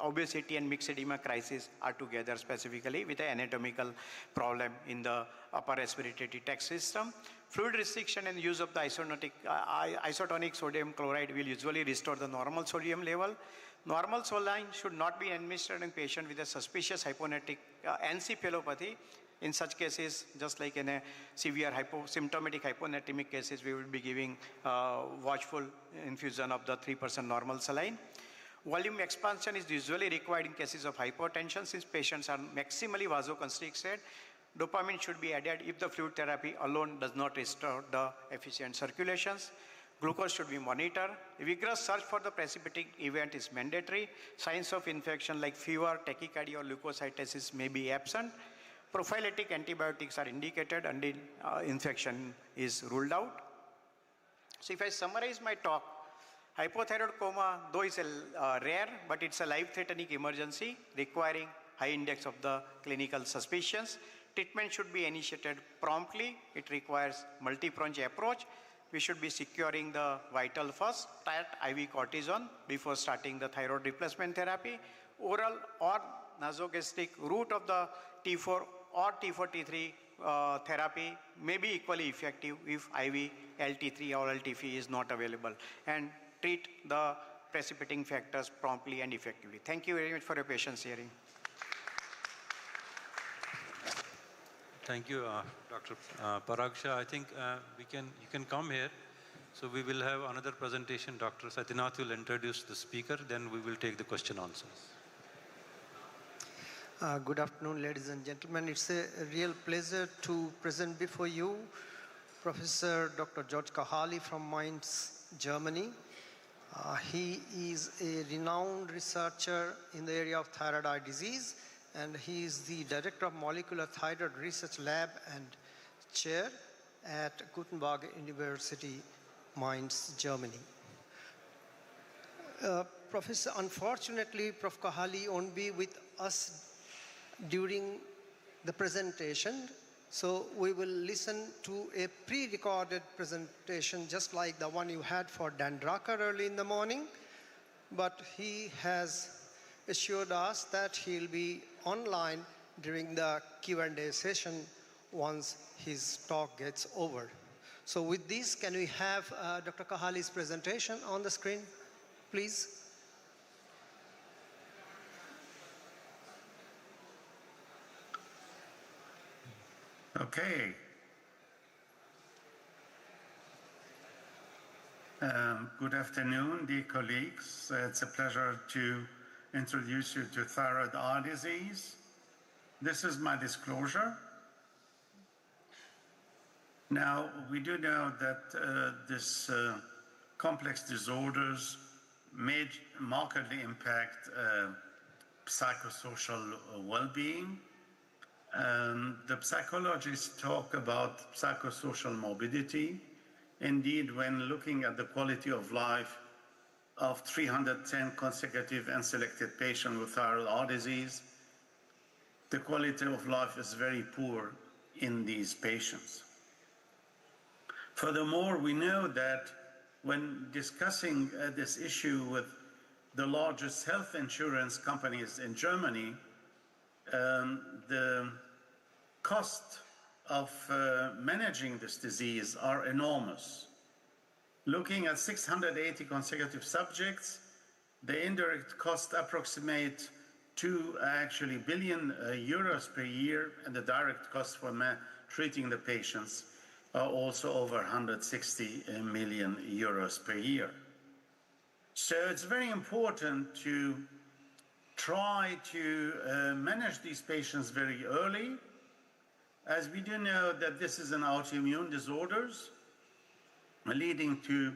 obesity and mixed edema crisis are together, specifically with an anatomical problem in the upper respiratory tract system. Fluid restriction and use of the isotonic sodium chloride will usually restore the normal sodium level. Normal saline should not be administered in patient with a suspicious hyponatremic encephalopathy. In such cases, just like in a severe symptomatic hyponatremic cases, we will be giving watchful infusion of the 3% normal saline. Volume expansion is usually required in cases of hypertension since patients are maximally vasoconstricted. Dopamine should be added if the fluid therapy alone does not restore the efficient circulations. Glucose should be monitored. Vigorous search for the precipitating event is mandatory. Signs of infection like fever, tachycardia, or leukocytosis may be absent. Prophylactic antibiotics are indicated until infection is ruled out. So if I summarize my talk, hypothyroid coma, though is rare, but it's a life-threatening emergency requiring high index of the clinical suspicions. Treatment should be initiated promptly. It requires multi-pronged approach. We should be securing the vital first, start IV cortisone before starting the thyroid replacement therapy. Oral or nasogastric route of the T4 or T4, T3 therapy may be equally effective if IV LT3 or LT3 is not available, and treat the precipitating factors promptly and effectively. Thank you very much for your patience hearing. Thank you, Dr. Paraksha. I think you can come here. So we will have another presentation. Dr. Satyanath will introduce the speaker, then we will take the question answers. Good afternoon, ladies and gentlemen. It's a real pleasure to present before you Professor Dr. George Kahali from Mainz, Germany. He is a renowned researcher in the area of thyroid eye disease, and he is the Director of Molecular Thyroid Research Lab and Chair at Gutenberg University, Mainz, Germany. Professor, unfortunately, Prof. Kahali won't be with us during the presentation, so we will listen to a pre-recorded presentation just like the one you had for Dan Drucker early in the morning, but he has assured us that he'll be online during the Q&A session once his talk gets over. So with this, can we have Dr. Kahali's presentation on the screen, please? Okay. Good afternoon, dear colleagues. It's a pleasure to introduce you to thyroid eye disease. This is my disclosure. Now, we do know that this complex disorders may markedly impact psychosocial well-being. The psychologists talk about psychosocial morbidity. Indeed, when looking at the quality of life of 310 consecutive and selected patients with thyroid eye disease, the quality of life is very poor in these patients. Furthermore, we know that when discussing this issue with the largest health insurance companies in Germany, the cost of managing this disease are enormous. Looking at 680 consecutive subjects, the indirect cost approximate to actually billion euros per year, and the direct cost for treating the patients are also over 160 million euros per year. So it's very important to try to manage these patients very early, as we do know that this is an autoimmune disorders leading to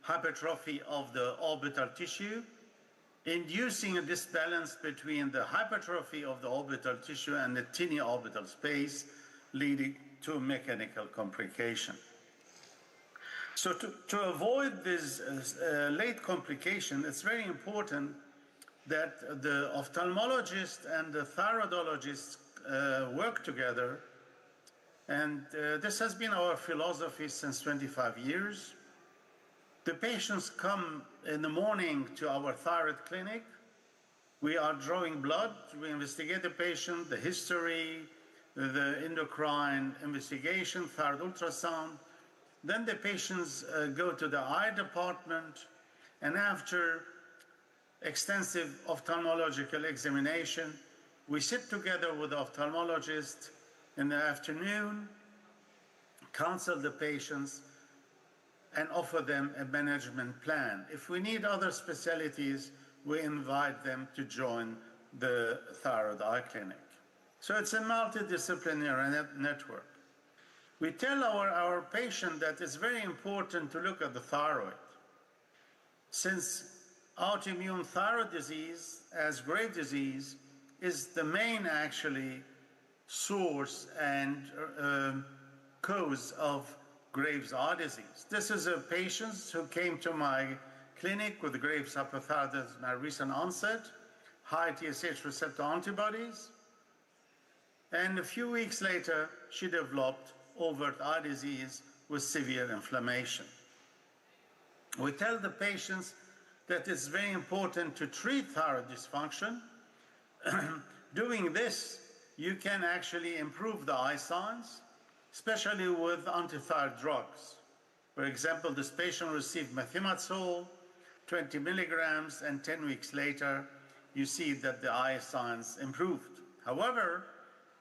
hypertrophy of the orbital tissue, inducing a disbalance between the hypertrophy of the orbital tissue and the tiny orbital space, leading to mechanical complication. So to avoid this late complication, it's very important that the ophthalmologist and the thyroidologist work together. And this has been our philosophy since 25 years. The patients come in the morning to our thyroid clinic. We are drawing blood. We investigate the patient, the history, the endocrine investigation, thyroid ultrasound. Then the patients go to the eye department, and after extensive ophthalmological examination, we sit together with the ophthalmologist in the afternoon, counsel the patients, and offer them a management plan. If we need other specialties, we invite them to join the thyroid eye clinic. So it's a multidisciplinary network. We tell our patient that it's very important to look at the thyroid, since autoimmune thyroid disease, as Graves' disease, is the main actually source and cause of Graves' eye disease. This is a patient who came to my clinic with Graves' hyperthyroidism at recent onset, high TSH receptor antibodies, and a few weeks later, she developed overt eye disease with severe inflammation. We tell the patients that it's very important to treat thyroid dysfunction. Doing this, you can actually improve the eye signs, especially with anti-thyroid drugs. For example, this patient received methimazole, 20 milligrams, and 10 weeks later, you see that the eye signs improved. However,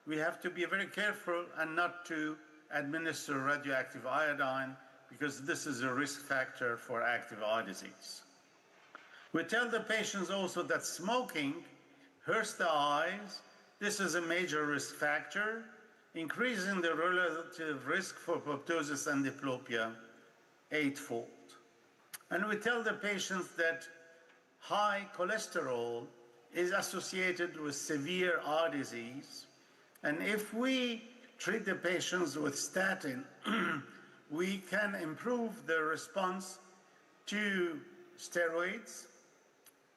we have to be very careful and not to administer radioactive iodine, because this is a risk factor for active eye disease. We tell the patients also that smoking hurts the eyes. This is a major risk factor, increasing the relative risk for proptosis and diplopia 8-fold. And we tell the patients that high cholesterol is associated with severe eye disease. And if we treat the patients with statin, we can improve the response to steroids.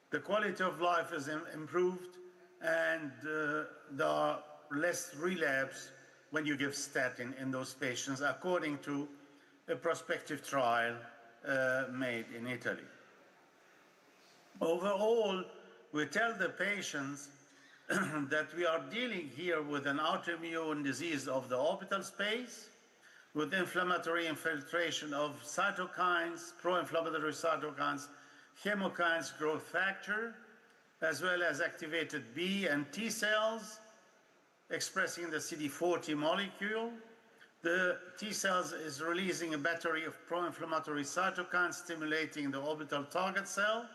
The quality of life is improved, and there are less relapse when you give statin in those patients, according to a prospective trial made in Italy. Overall, we tell the patients that we are dealing here with an autoimmune disease of the orbital space, with inflammatory infiltration of cytokines, pro-inflammatory cytokines, chemokines, growth factor, as well as activated B and T cells expressing the CD40 molecule. The T cells is releasing a battery of pro-inflammatory cytokines stimulating the orbital target cell,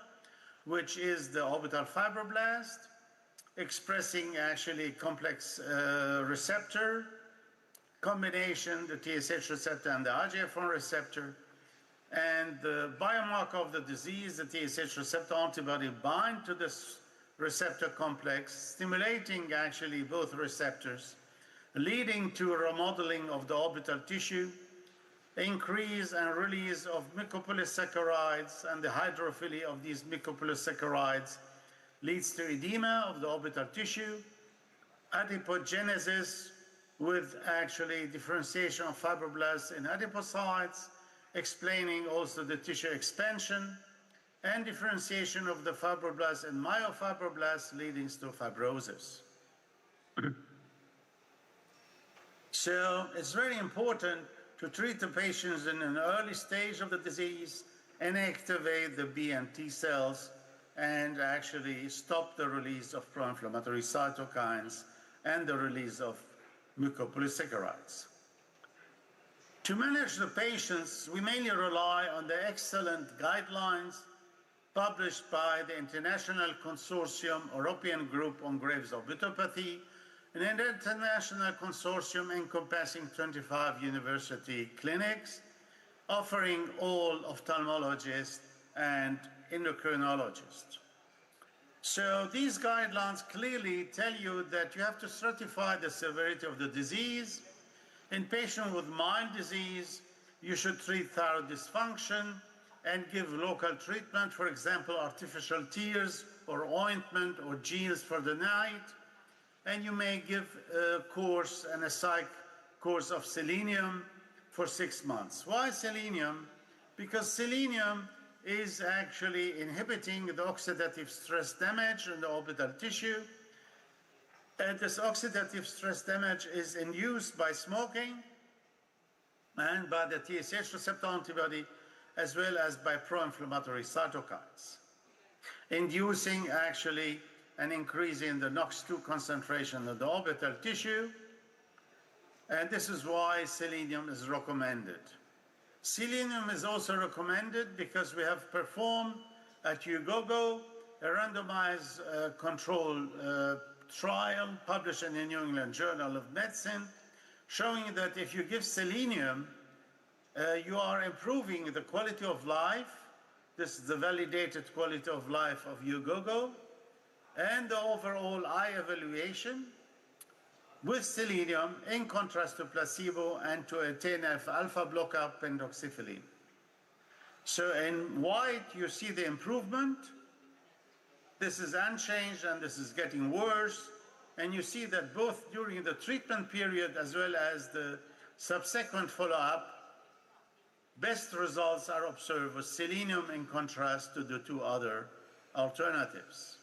which is the orbital fibroblast, expressing actually complex receptor, combination, the TSH receptor and the IGF-1 receptor, and the biomarker of the disease, the TSH receptor antibody, bind to this receptor complex, stimulating actually both receptors, leading to remodeling of the orbital tissue, increase and release of mucopolysaccharides, and the hydrophilia of these mucopolysaccharides leads to edema of the orbital tissue, adipogenesis with actually differentiation of fibroblasts in adipocytes, explaining also the tissue expansion, and differentiation of the fibroblasts and myofibroblasts leading to fibrosis. So it's very important to treat the patients in an early stage of the disease and activate the B and T cells and actually stop the release of pro-inflammatory cytokines and the release of mucopolysaccharides. To manage the patients, we mainly rely on the excellent guidelines published by the International Consortium European Group on Graves' Orbitopathy, an international consortium encompassing 25 university clinics, offering all ophthalmologists and endocrinologists. So these guidelines clearly tell you that you have to stratify the severity of the disease. In patients with mild disease, you should treat thyroid dysfunction and give local treatment, for example, artificial tears or ointment or gels for the night. And you may give a course and a psych course of selenium for 6 months. Why selenium? Because selenium is actually inhibiting the oxidative stress damage in the orbital tissue. And this oxidative stress damage is induced by smoking and by the TSH receptor antibody, as well as by pro-inflammatory cytokines, inducing actually an increase in the NOx2 concentration of the orbital tissue. And this is why selenium is recommended. Selenium is also recommended because we have performed at UGOGO a randomized control trial published in the New England Journal of Medicine, showing that if you give selenium, you are improving the quality of life. This is the validated quality of life of UGOGO, and the overall eye evaluation with selenium in contrast to placebo and to a TNF-alpha blocker pentoxifylline. So in white, you see the improvement. This is unchanged and this is getting worse. And you see that both during the treatment period as well as the subsequent follow-up, best results are observed with selenium in contrast to the two other alternatives.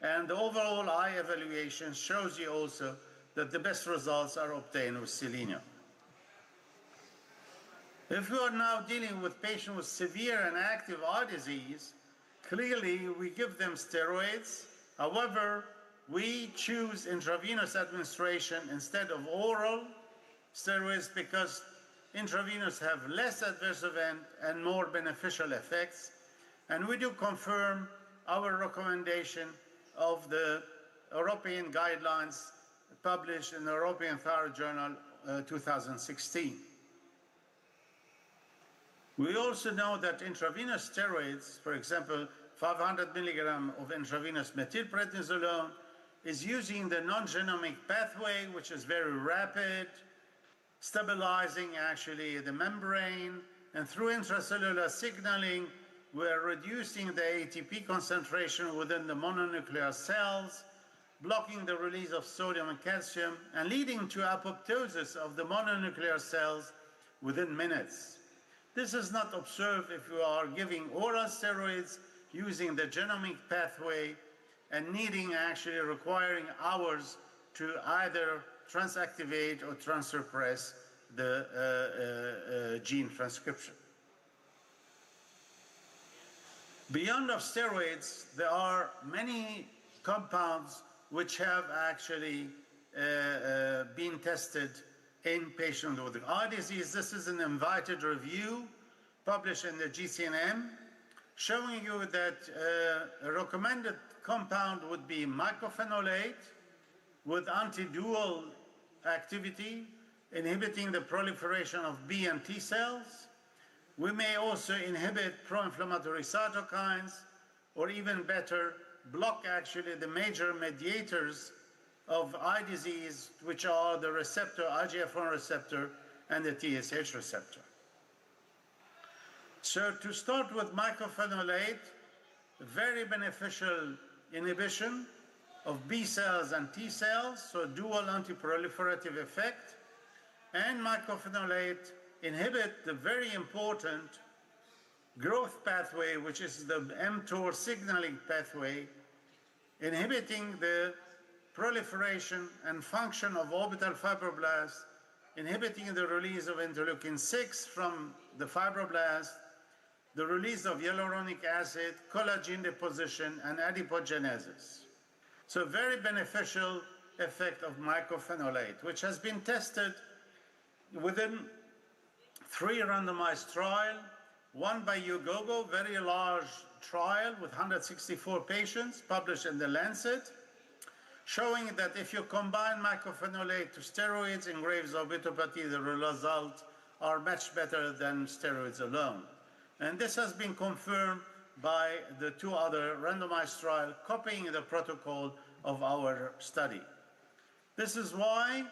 And the overall eye evaluation shows you also that the best results are obtained with selenium. If we are now dealing with patients with severe and active eye disease, clearly we give them steroids. However, we choose intravenous administration instead of oral steroids because intravenous have less adverse event and more beneficial effects. And we do confirm our recommendation of the European guidelines published in the European Thyroid Journal 2016. We also know that intravenous steroids, for example, 500 milligram of intravenous methylprednisolone, is using the non-genomic pathway, which is very rapid, stabilizing actually the membrane, and through intracellular signaling, we're reducing the ATP concentration within the mononuclear cells, blocking the release of sodium and calcium, and leading to apoptosis of the mononuclear cells within minutes. This is not observed if you are giving oral steroids using the genomic pathway and needing actually requiring hours to either transactivate or transsuppress the gene transcription. Beyond of steroids, there are many compounds which have actually been tested in patients with eye disease. This is an invited review published in the GCNM, showing you that a recommended compound would be mycophenolate with anti-dual activity. inhibiting the proliferation of B and T cells. We may also inhibit pro-inflammatory cytokines, or even better, block actually the major mediators of eye disease, which are the receptor, IGF-1 receptor, and the TSH receptor. So to start with mycophenolate, very beneficial inhibition of B cells and T cells, so dual antiproliferative effect, and mycophenolate inhibit the very important growth pathway, which is the mTOR signaling pathway, inhibiting the proliferation and function of orbital fibroblasts, inhibiting the release of interleukin-6 from the fibroblast, the release of hyaluronic acid, collagen deposition, and adipogenesis. So very beneficial effect of mycophenolate, which has been tested within 3 randomized trials, one by Ugogo, very large trial with 164 patients, published in The Lancet, showing that if you combine mycophenolate to steroids in Graves' orbitopathy, the results are much better than steroids alone. And this has been confirmed by the 2 other randomized trials copying the protocol of our study. This is why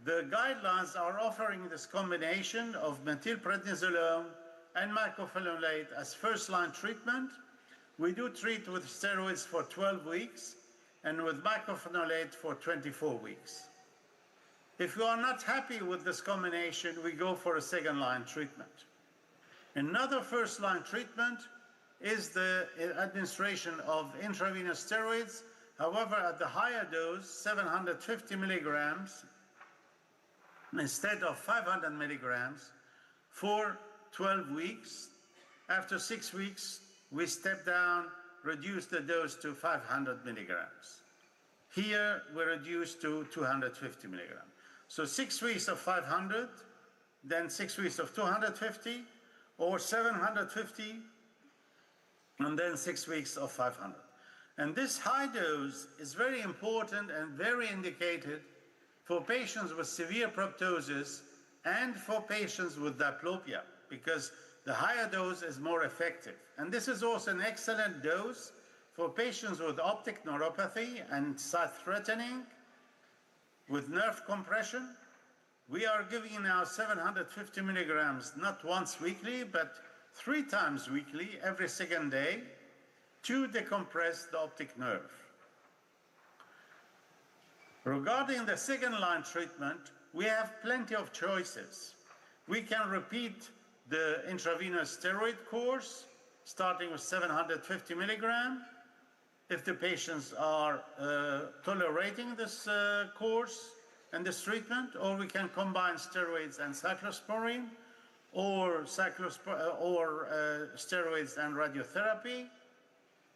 the guidelines are offering this combination of methylprednisolone and mycophenolate as first-line treatment. We do treat with steroids for 12 weeks and with mycophenolate for 24 weeks. If you are not happy with this combination, we go for a second-line treatment. Another first-line treatment is the administration of intravenous steroids, however, at the higher dose, 750 milligrams, instead of 500 milligrams, for 12 weeks. After 6 weeks, we step down, reduce the dose to 500 milligrams. Here, we reduce to 250 milligrams. So 6 weeks of 500, then 6 weeks of 250, or 750, and then 6 weeks of 500. And this high dose is very important and very indicated for patients with severe proptosis and for patients with diplopia, because the higher dose is more effective. And this is also an excellent dose for patients with optic neuropathy and sight-threatening, with nerve compression. We are giving now 750 milligrams, not once weekly, but 3 times weekly, every second day, to decompress the optic nerve. Regarding the second-line treatment, we have plenty of choices. We can repeat the intravenous steroid course, starting with 750 milligrams, if the patients are tolerating this course and this treatment, or we can combine steroids and cyclosporine, or steroids and radiotherapy,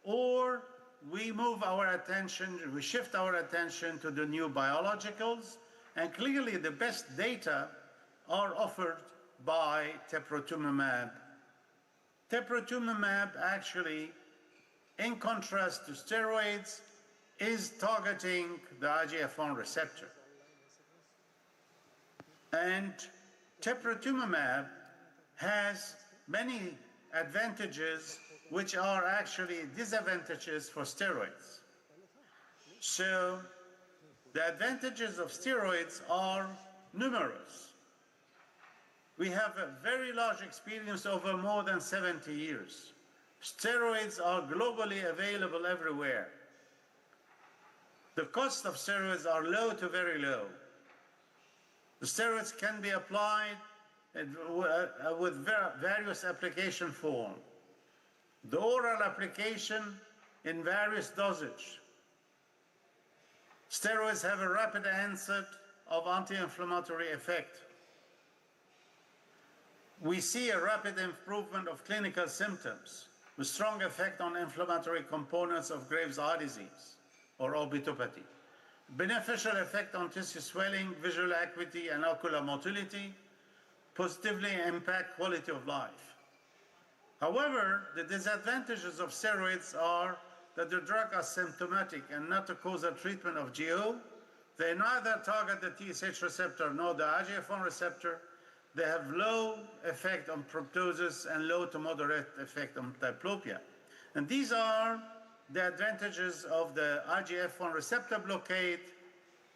or we move our attention, we shift our attention to the new biologicals, and clearly the best data are offered by teprotumumab. Teprotumumab actually, in contrast to steroids, is targeting the IGF-1 receptor. And teprotumumab has many advantages which are actually disadvantages for steroids. So the advantages of steroids are numerous. We have a very large experience over more than 70 years. Steroids are globally available everywhere. The cost of steroids are low to very low. The steroids can be applied with various application forms. The oral application in various dosage. Steroids have a rapid onset of anti-inflammatory effect. We see a rapid improvement of clinical symptoms with strong effect on inflammatory components of Graves' eye disease or orbitopathy. Beneficial effect on tissue swelling, visual acuity, and ocular motility, positively impact quality of life. However, the disadvantages of steroids are that the drug are symptomatic and not a causal treatment of GO, They neither target the TSH receptor nor the IGF-1 receptor. They have low effect on proptosis and low to moderate effect on diplopia. And these are the advantages of the IGF-1 receptor blockade,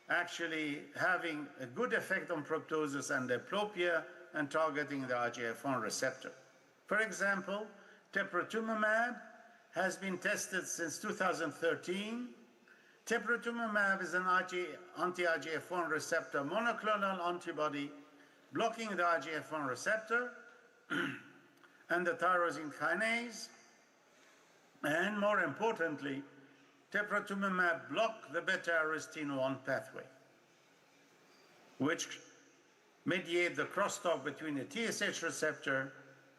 actually having a good effect on proptosis and diplopia and targeting the IGF-1 receptor. For example, teprotumumab has been tested since 2013. Teprotumumab is an anti-IGF-1 receptor monoclonal antibody blocking the IGF-1 receptor and the tyrosine kinase. And more importantly, teprotumumab blocks the beta-arrestin 1 pathway, which mediates the crosstalk between the TSH receptor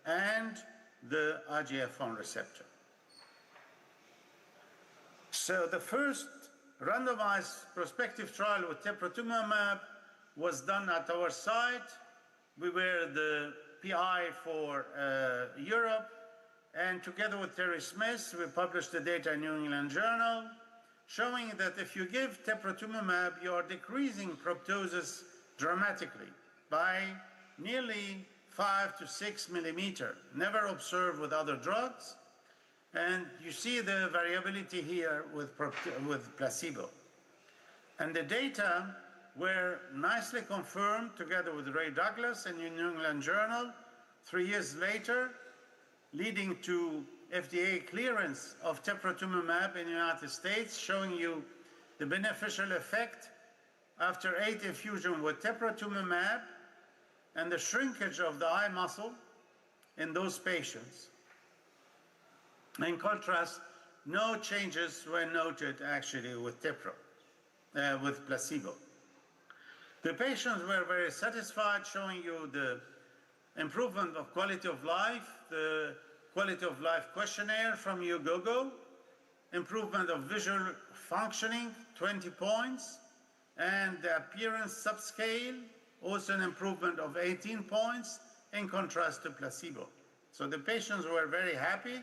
and the IGF-1 receptor. So the first randomized prospective trial with teprotumumab was done at our site. We were the PI for Europe, and together with Terry Smith, we published the data in New England Journal, showing that if you give teprotumumab, you are decreasing proptosis dramatically by nearly 5 to 6 millimeter, never observed with other drugs. And you see the variability here with placebo. And the data were nicely confirmed together with Ray Douglas in New England Journal 3 years later, leading to FDA clearance of teprotumumab in the United States, showing you the beneficial effect after 8 infusions with teprotumumab and the shrinkage of the eye muscle in those patients. In contrast, no changes were noted actually with with placebo. The patients were very satisfied, showing you the improvement of quality of life, the quality of life questionnaire from YouGoGo, improvement of visual functioning, 20 points, and the appearance subscale, also an improvement of 18 points in contrast to placebo. So the patients were very happy.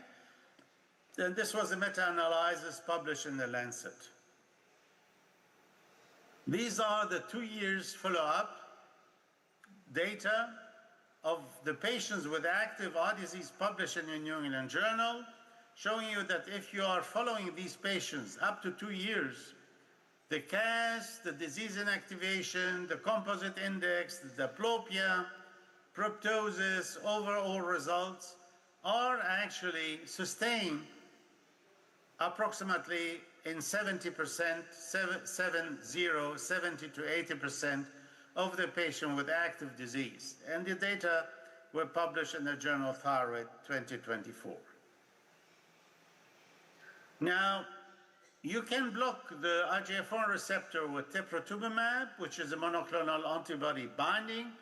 And this was a meta-analysis published in the Lancet. These are the 2 years follow-up data of the patients with active eye disease published in the New England Journal, showing you that if you are following these patients up to 2 years, the CAS, the disease inactivation, the composite index, the diplopia, proptosis, overall results are actually sustained approximately in 70%, 70 to 80% of the patient with active disease. And the data were published in the journal Thyroid 2024. Now, you can block the IGF-1 receptor with teprotumumab, which is a monoclonal antibody binding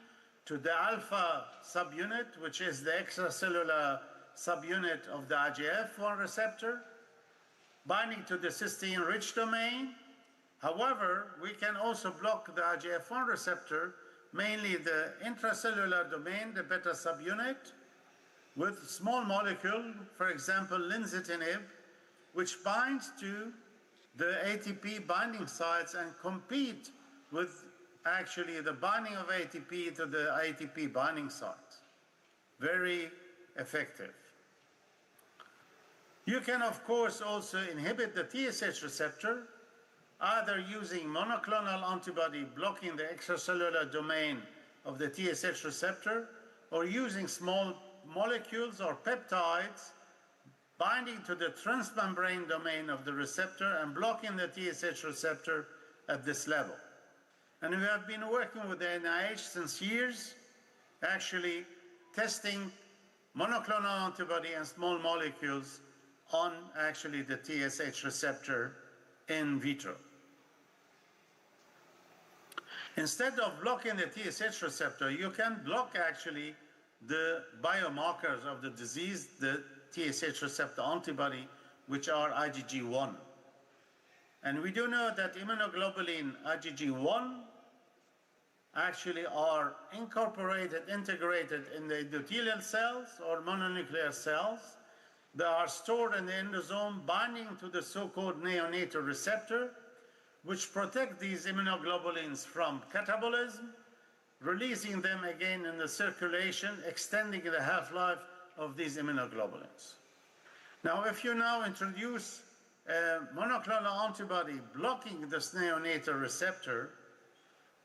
to the alpha subunit, which is the extracellular subunit of the IGF-1 receptor, binding to the cysteine-rich domain. However, we can also block the IGF-1 receptor, mainly the intracellular domain, the beta subunit, with small molecule, for example, lenvatinib, which binds to the ATP binding sites and compete with actually the binding of ATP to the ATP binding sites. Very effective. You can, of course, also inhibit the TSH receptor, either using monoclonal antibody blocking the extracellular domain of the TSH receptor, or using small molecules or peptides binding to the transmembrane domain of the receptor and blocking the TSH receptor at this level. And we have been working with the NIH since years, actually testing monoclonal antibody and small molecules on actually the TSH receptor in vitro. Instead of blocking the TSH receptor, you can block actually the biomarkers of the disease, the TSH receptor antibody, which are IgG1. And we do know that immunoglobulin IgG1 actually are incorporated, integrated in the endothelial cells or mononuclear cells. They are stored in the endosome, binding to the so-called neonatal receptor, which protect these immunoglobulins from catabolism, releasing them again in the circulation, extending the half-life of these immunoglobulins. Now, if you now introduce a monoclonal antibody blocking this neonatal receptor,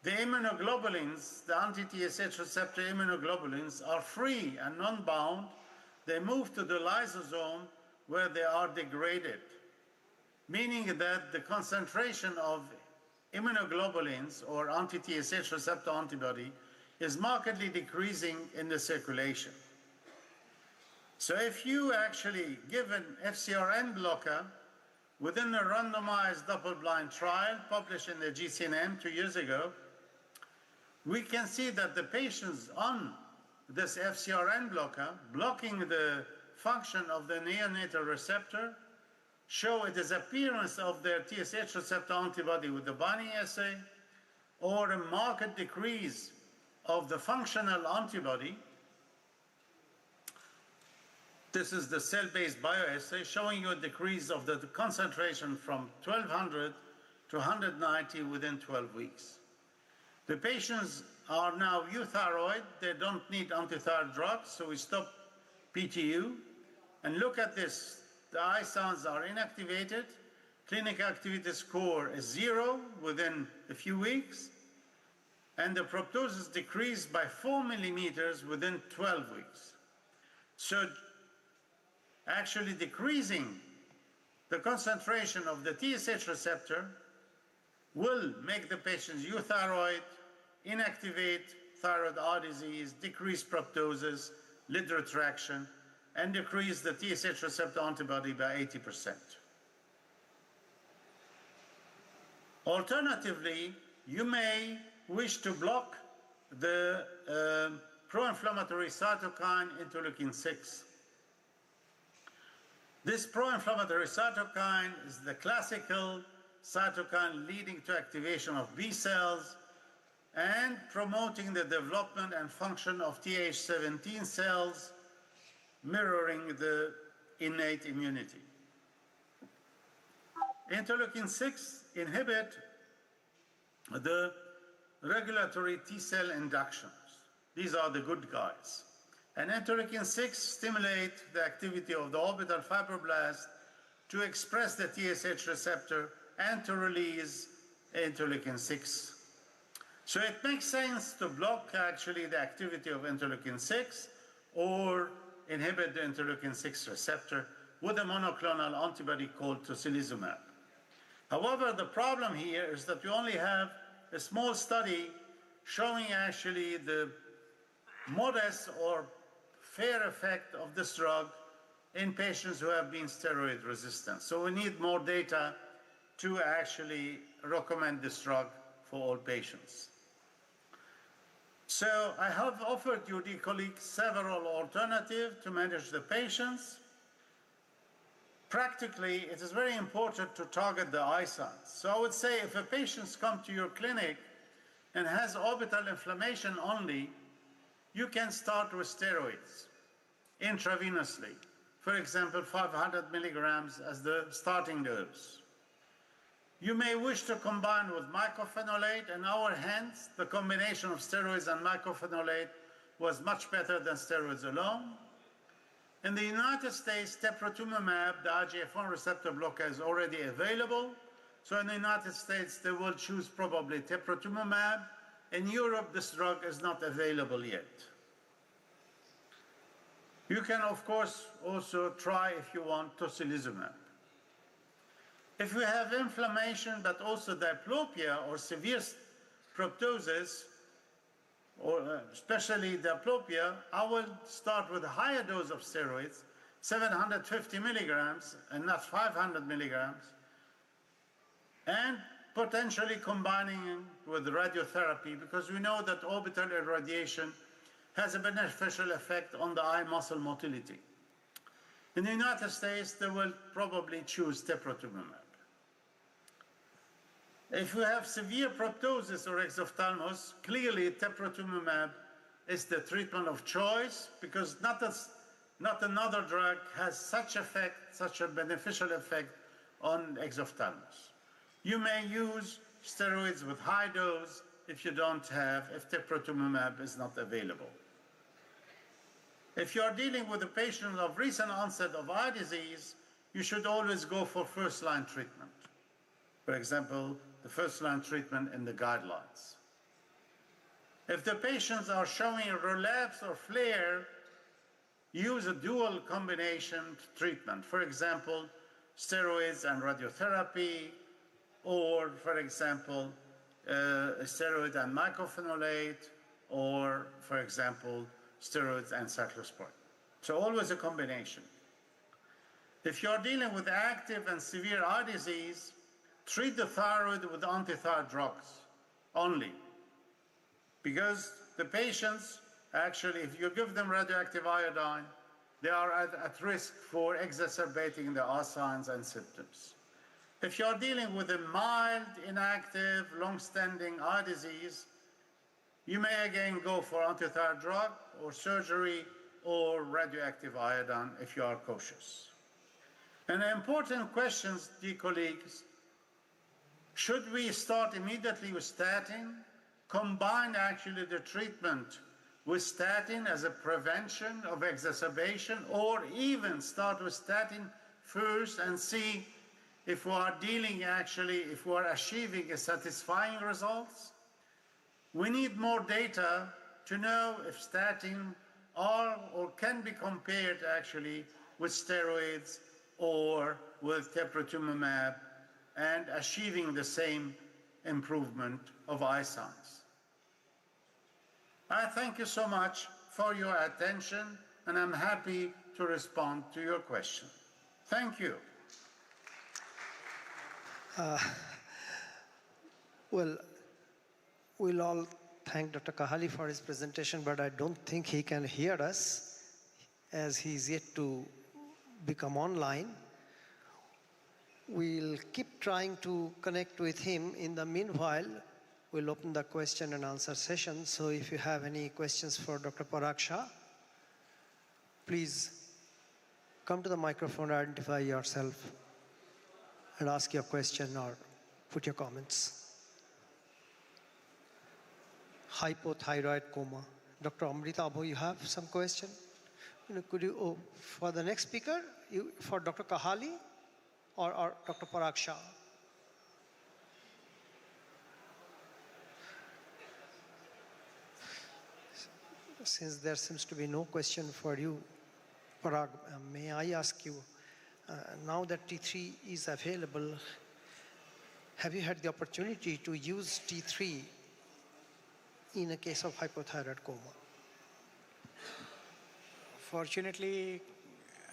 the immunoglobulins, the anti-TSH receptor immunoglobulins, are free and non-bound. They move to the lysosome where they are degraded, meaning that the concentration of immunoglobulins or anti-TSH receptor antibody is markedly decreasing in the circulation. So if you actually give an FcRn blocker within a randomized double-blind trial published in the GCNM 2 years ago, we can see that the patients on this FcRn blocker, blocking the function of the neonatal receptor, show a disappearance of their TSH receptor antibody with the binding assay, or a marked decrease of the functional antibody. This is the cell-based bioassay showing you a decrease of the concentration from 1200 to 190 within 12 weeks. The patients are now euthyroid. They don't need antithyroid drugs, so we stop PTU. And look at this. The ISANs are inactivated. Clinical activity score is 0 within a few weeks. And the proptosis decreased by 4 millimeters within 12 weeks. So actually decreasing the concentration of the TSH receptor will make the patients euthyroid, inactivate thyroid eye disease, decrease proptosis, lid retraction, and decrease the TSH receptor antibody by 80%. Alternatively, you may wish to block the pro-inflammatory cytokine interleukin-6. This pro-inflammatory cytokine is the classical cytokine leading to activation of B cells and promoting the development and function of Th17 cells, mirroring the innate immunity. Interleukin-6 inhibit the regulatory T-cell inductions. These are the good guys. And interleukin-6 stimulate the activity of the orbital fibroblast to express the TSH receptor and to release interleukin-6. So it makes sense to block actually the activity of interleukin-6 or inhibit the interleukin-6 receptor with a monoclonal antibody called tocilizumab. However, the problem here is that we only have a small study showing actually the modest or fair effect of this drug in patients who have been steroid resistant. So we need more data to actually recommend this drug for all patients. So I have offered you, dear colleagues, several alternatives to manage the patients. Practically, it is very important to target the ISANs. So I would say if a patient comes to your clinic and has orbital inflammation only, you can start with steroids intravenously. For example, 500 milligrams as the starting dose. You may wish to combine with mycophenolate. In our hands, the combination of steroids and mycophenolate was much better than steroids alone. In the United States, teprotumumab, the IGF-1 receptor blocker, is already available. So in the United States, they will choose probably teprotumumab. In Europe, this drug is not available yet. You can, of course, also try, if you want, tocilizumab. If you have inflammation, but also diplopia or severe proptosis, or especially diplopia, I will start with a higher dose of steroids, 750 milligrams and not 500 milligrams, and potentially combining it with radiotherapy, because we know that orbital irradiation has a beneficial effect on the eye muscle motility. In the United States, they will probably choose teprotumumab. If you have severe proptosis or exophthalmos, clearly teprotumumab is the treatment of choice, because not another drug has such a beneficial effect on exophthalmos. You may use steroids with high dose if teprotumumab is not available. If you are dealing with a patient of recent onset of eye disease, you should always go for first-line treatment. For example, the first-line treatment in the guidelines. If the patients are showing a relapse or flare, use a dual combination treatment. For example, steroids and radiotherapy, or for example, steroid and mycophenolate, or for example, steroids and cyclosporine. So always a combination. If you're dealing with active and severe eye disease, treat the thyroid with anti-thyroid drugs only. Because the patients, actually, if you give them radioactive iodine, they are at risk for exacerbating the eye signs and symptoms. If you're dealing with a mild, inactive, long-standing eye disease, you may again go for anti-thyroid drug or surgery or radioactive iodine if you are cautious. And important questions, dear colleagues, should we start immediately with statin, combine actually the treatment with statin as a prevention of exacerbation, or even start with statin first and see if we are if we are achieving a satisfying results? We need more data to know if statin are or can be compared actually with steroids or with teprotumumab and achieving the same improvement of eye signs. I thank you so much for your attention, and I'm happy to respond to your question. Thank you. Well, we'll all thank Dr. Kahali for his presentation, but I don't think he can hear us as he's yet to become online. We'll keep trying to connect with him. In the meanwhile, we'll open the question and answer session. So if you have any questions for Dr. Parag Shah, please come to the microphone, identify yourself, and ask your question or put your comments. Hypothyroid coma. Dr. Amrita Abho, you have some question? Could you, for the next speaker, for Dr. Kahali or Dr. Parag Shah? Since there seems to be no question for you, Parag, may I ask you, now that T3 is available, have you had the opportunity to use T3 in a case of hypothyroid coma? Fortunately,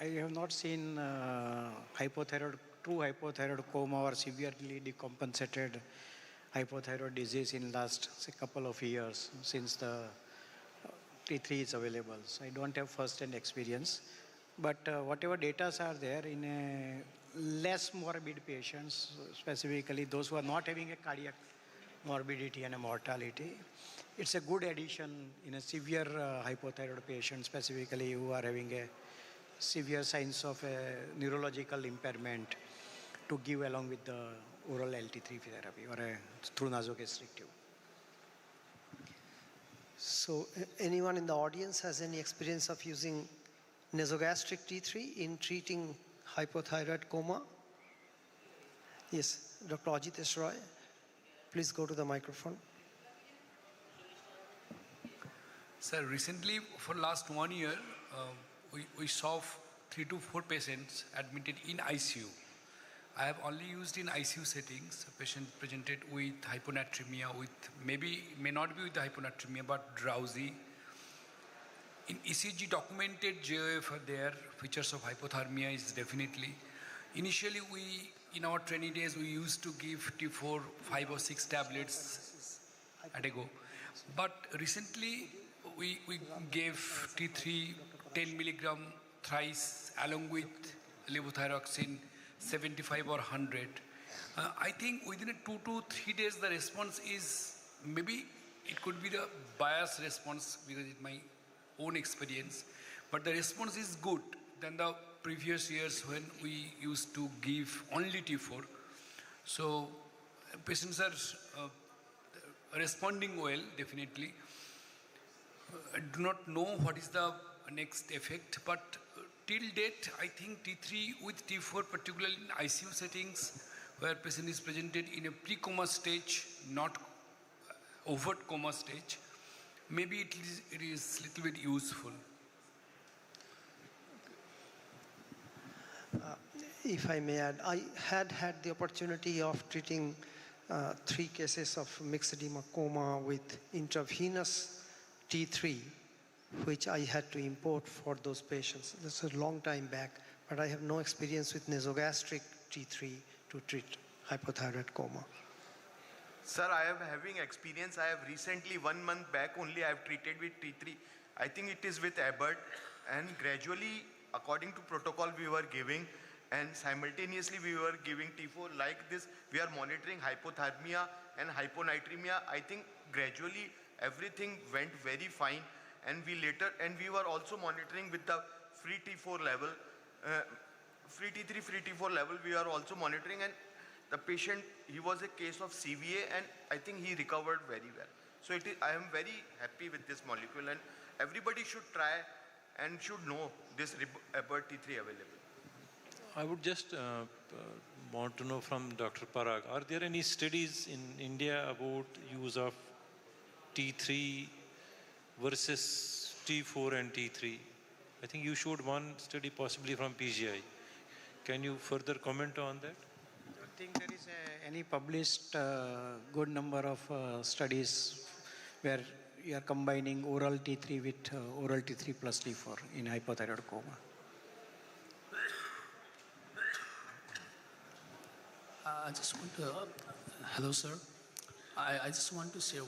I have not seen true hypothyroid coma or severely decompensated hypothyroid disease in last couple of years since the T3 is available. So I don't have first-hand experience. But whatever data are there in a less morbid patients, specifically those who are not having a cardiac morbidity and a mortality, it's a good addition in a severe hypothyroid patient, specifically who are having a severe signs of a neurological impairment, to give along with the oral LT3 therapy or through nasogastric tube. So anyone in the audience has any experience of using nasogastric T3 in treating hypothyroid coma? Yes, Dr. Ajitesh Roy, please go to the microphone. Sir, recently for last 1 year, we saw 3 to 4 patients admitted in ICU. I have only used in ICU settings. A patient presented with hyponatremia, may not be with hyponatremia, but drowsy. In ECG documented JOF are there, features of hypothermia is definitely. Initially, in our training days, we used to give T4 5 or 6 tablets at a go. But recently, we gave T3 10 milligram thrice along with levothyroxine 75 or 100. I think within 2 to 3 days the response is, maybe it could be the biased response because it's my own experience, but the response is good than the previous years when we used to give only T4. So patients are responding well, definitely. I do not know what is the next effect, but till date, I think T3 with T4, particularly in ICU settings, where patient is presented in a pre-coma stage, not overt coma stage, maybe it is little bit useful. If I may add, I had the opportunity of treating 3 cases of mixed edema coma with intravenous T3, which I had to import for those patients. This is a long time back, but I have no experience with nasogastric T3 to treat hypothyroid coma. Sir, I am having experience. I have recently, 1 month back only, I have treated with T3. I think it is with Abbott, and gradually, according to protocol we were giving, and simultaneously we were giving T4 like this. We are monitoring hypothermia and hyponatremia. I think gradually everything went very fine, and we were also monitoring with the free T4 level, free T3, free T4 level. We are also monitoring, and the patient, he was a case of CVA, and I think he recovered very well. So I am very happy with this molecule, and everybody should try and should know this Abbott T3 available. I would just want to know from Dr. Parag, are there any studies in India about use of T3 versus T4 and T3? I think you showed one study possibly from PGI. Can you further comment on that? I don't think there is any published good number of studies where you are combining oral T3 with oral T3 plus T4 in hypothyroid coma. I just want to, hello sir. I just want to share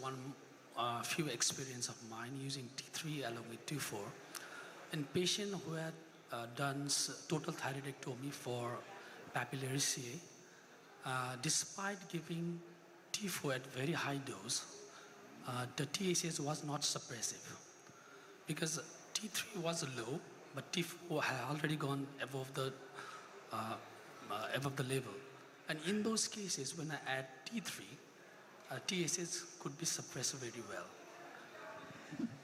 few experience of mine using T3 along with T4. In patient who had done total thyroidectomy for papillary CA, despite giving T4 at very high dose, the TSH was not suppressive because T3 was low, but T4 had already gone above the level. And in those cases, when I add T3, TSH could be suppressed very well.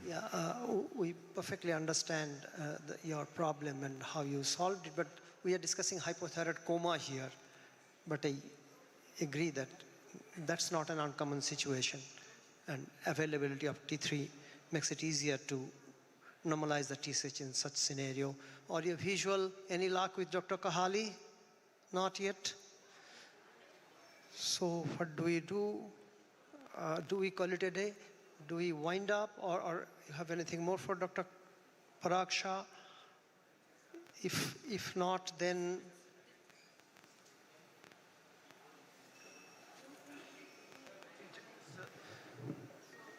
Yeah, we perfectly understand your problem and how you solved it, but we are discussing hypothyroid coma here. But I agree that that's not an uncommon situation, and availability of T3 makes it easier to normalize the TSH in such scenario. Audio visual, any luck with Dr. Kahali? Not yet. So what do we do? Do we call it a day? Do we wind up, or you have anything more for Dr. Parag Shah? If not, then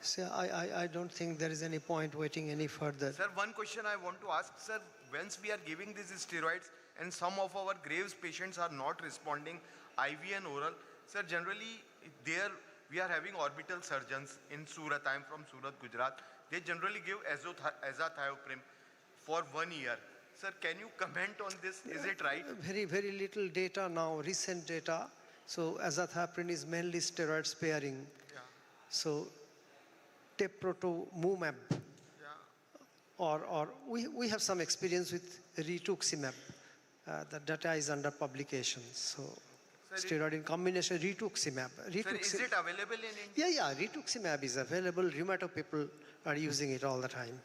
see, I don't think there is any point waiting any further. Sir, one question I want to ask, sir. Once we are giving these steroids and some of our Graves patients are not responding, IV and oral, sir, generally there we are having orbital surgeons in Surat. I am from Surat, Gujarat. They generally give azathioprine for 1 year. Sir, can you comment on this? Is it right? Very, very little data now, recent data. So azathioprine is mainly steroid sparing. Yeah. So teprotumumab, or we have some experience with rituximab. The data is under publication. So steroid in combination rituximab. Sir, is it available in India? Yeah, rituximab is available. Rheumato people are using it all the time.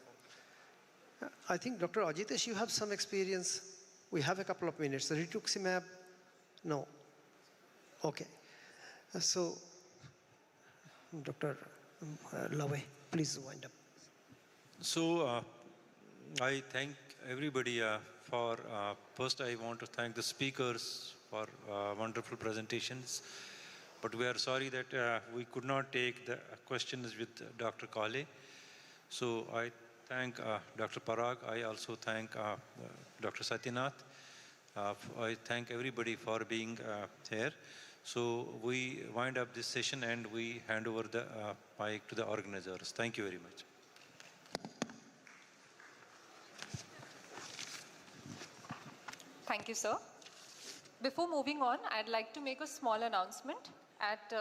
I think Dr. Ajitesh, you have some experience. We have a couple of minutes. Rituximab, no. Okay. So, Dr. Lave, please wind up. So, I thank everybody for, first I want to thank the speakers for wonderful presentations. But we are sorry that we could not take the questions with Dr. Kale. So I thank Dr. Parag. I also thank Dr. Satyanath. I thank everybody for being here. So we wind up this session and we hand over the mic to the organizers. Thank you very much. Thank you, sir. Before moving on, I'd like to make a small announcement. At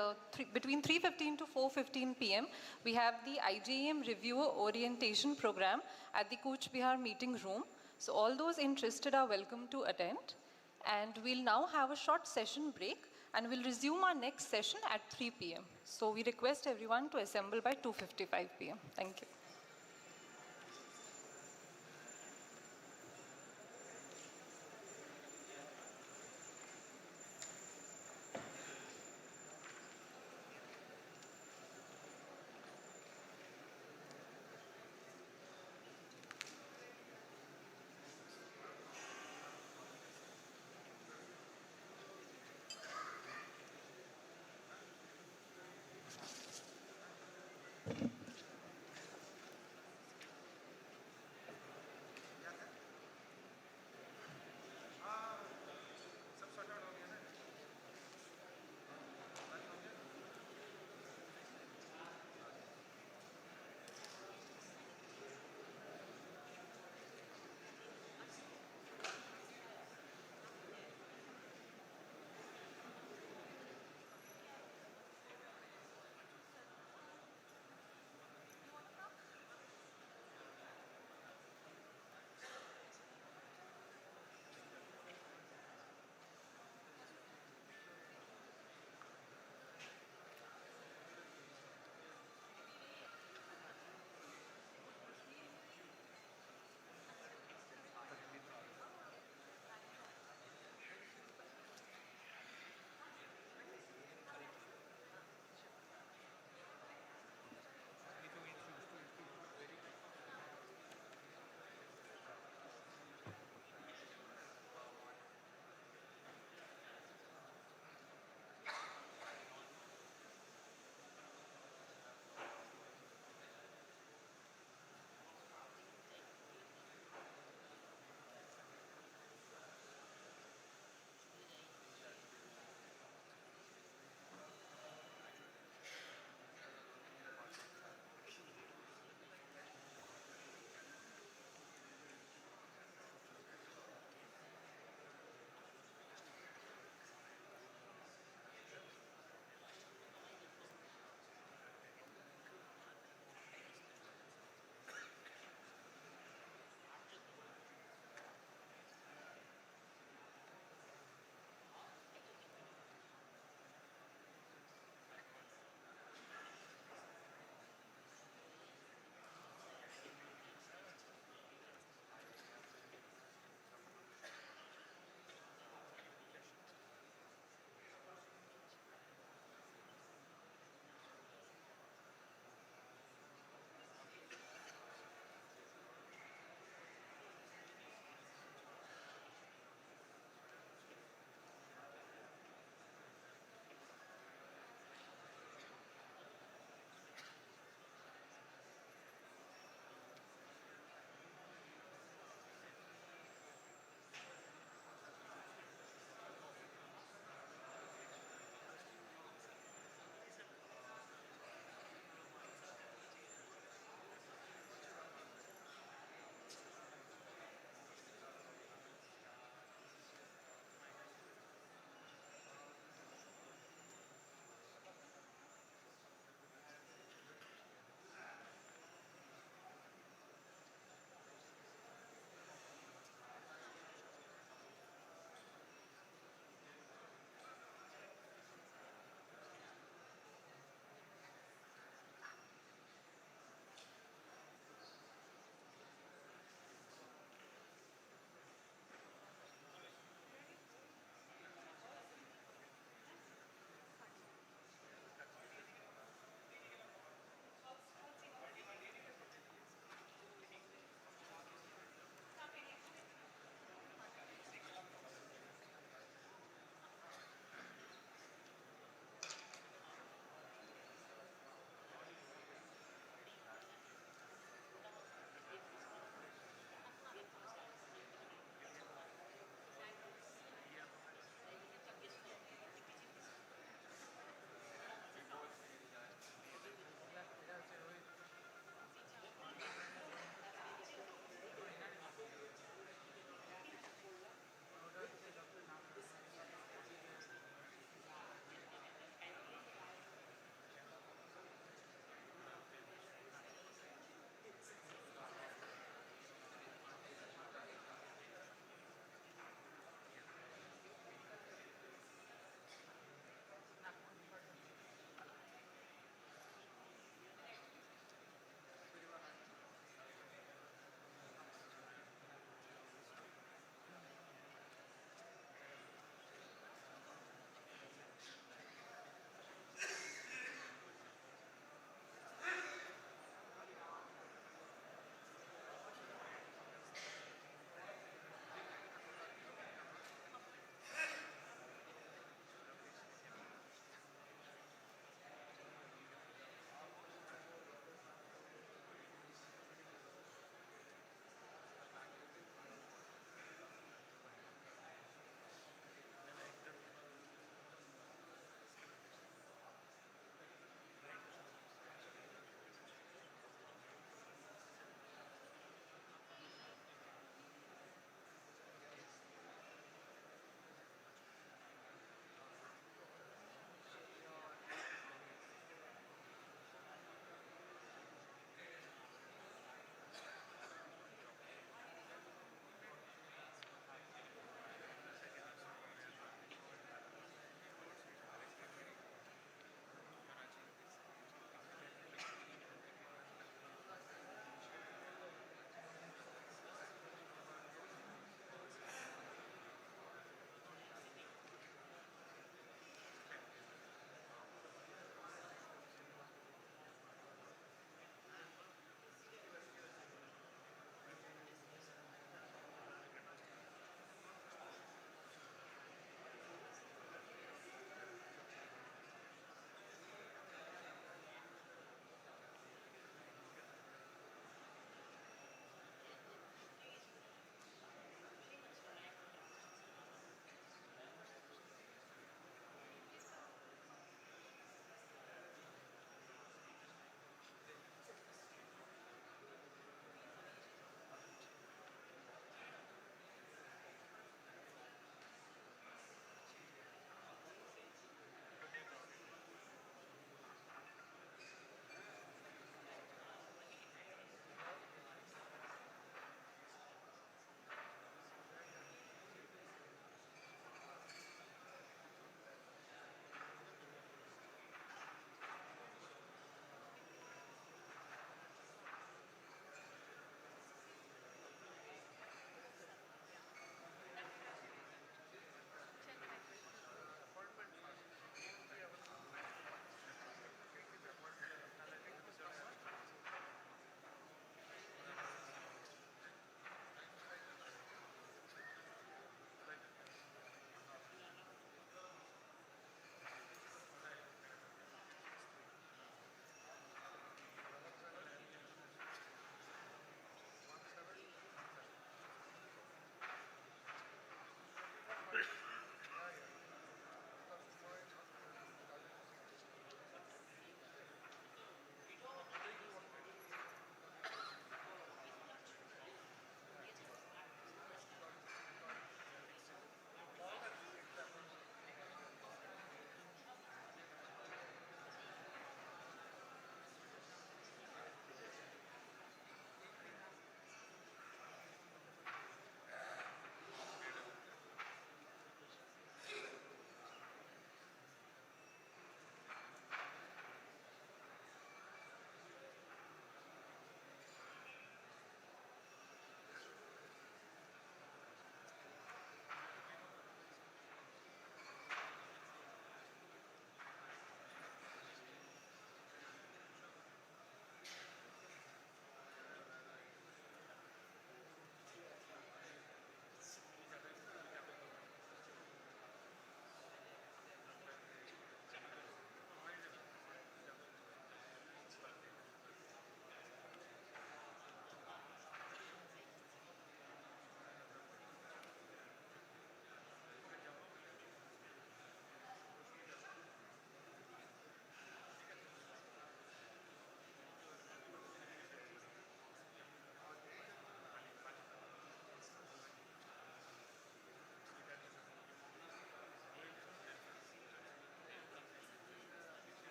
between 3:15 to 4:15 p.m., we have the IJEM Reviewer Orientation Program at the Kuch Bihar meeting room. So all those interested are welcome to attend. And we'll now have a short session break and we'll resume our next session at 3 p.m. So we request everyone to assemble by 2:55 p.m. Thank you.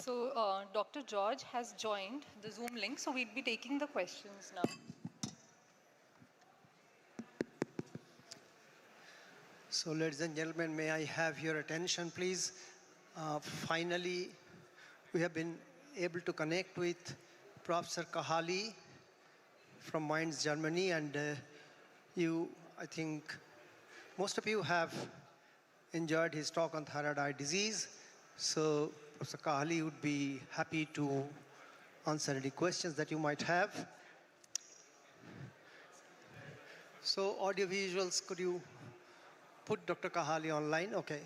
So Dr. George has joined the Zoom link, so we'll be taking the questions now. So ladies and gentlemen, may I have your attention, please? Finally, we have been able to connect with Professor Kahali from Mainz, Germany, and I think most of you have enjoyed his talk on thyroid eye disease. So Professor Kahali would be happy to answer any questions that you might have. So audiovisuals, could you put Dr. Kahali online? Okay.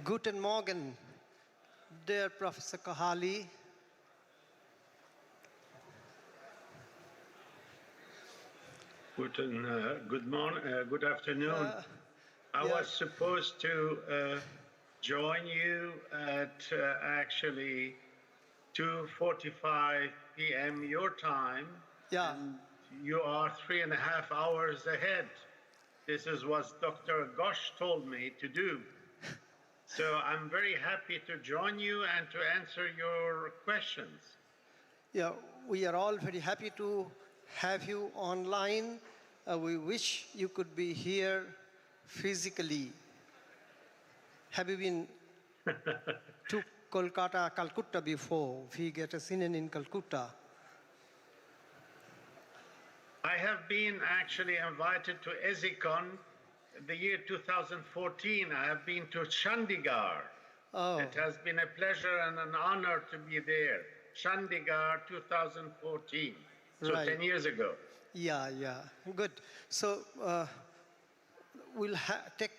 Guten Morgen, dear Professor Kahali. Good morning, good afternoon. I was supposed to join you at actually 2:45 p.m. your time. Yeah. And you are 3.5 hours ahead. This is what Dr. Ghosh told me to do. So I'm very happy to join you and to answer your questions. Yeah, we are all very happy to have you online. We wish you could be here physically. Have you been to Kolkata, Calcutta before? We get a scene in Calcutta. I have been actually invited to Ezikon the year 2014. I have been to Chandigarh. Oh. It has been a pleasure and an honor to be there. Chandigarh 2014. So Right. 10 years ago. Yeah, good. So we'll take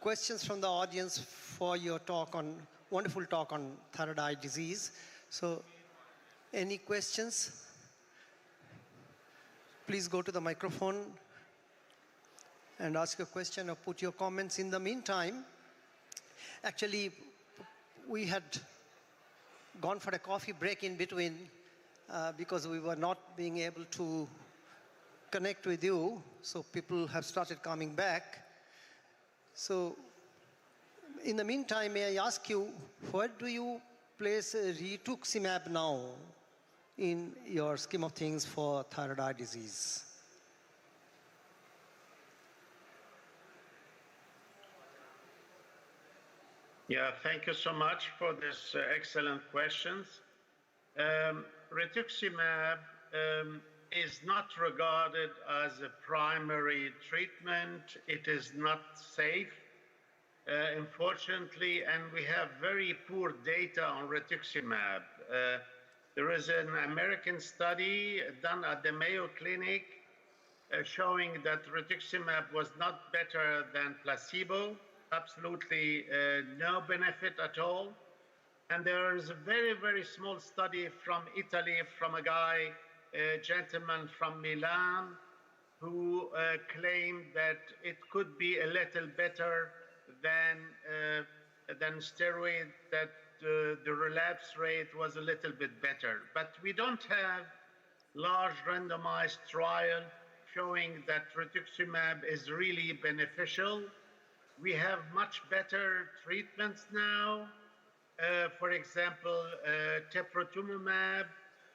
questions from the audience for your wonderful talk on thyroid eye disease. So any questions? Please go to the microphone and ask a question or put your comments. In the meantime, actually, we had gone for a coffee break in between because we were not being able to connect with you, so people have started coming back. So in the meantime, may I ask you, where do you place rituximab now in your scheme of things for thyroid eye disease? Yeah, thank you so much for this excellent questions. Rituximab is not regarded as a primary treatment. It is not safe, unfortunately, and we have very poor data on rituximab. There is an American study done at the Mayo Clinic showing that rituximab was not better than placebo, absolutely no benefit at all. And there is a very, very small study from Italy from a gentleman from Milan, who claimed that it could be a little better than steroid, that the relapse rate was a little bit better. But we don't have large randomized trial showing that rituximab is really beneficial. We have much better treatments now. For example, teprotumumab,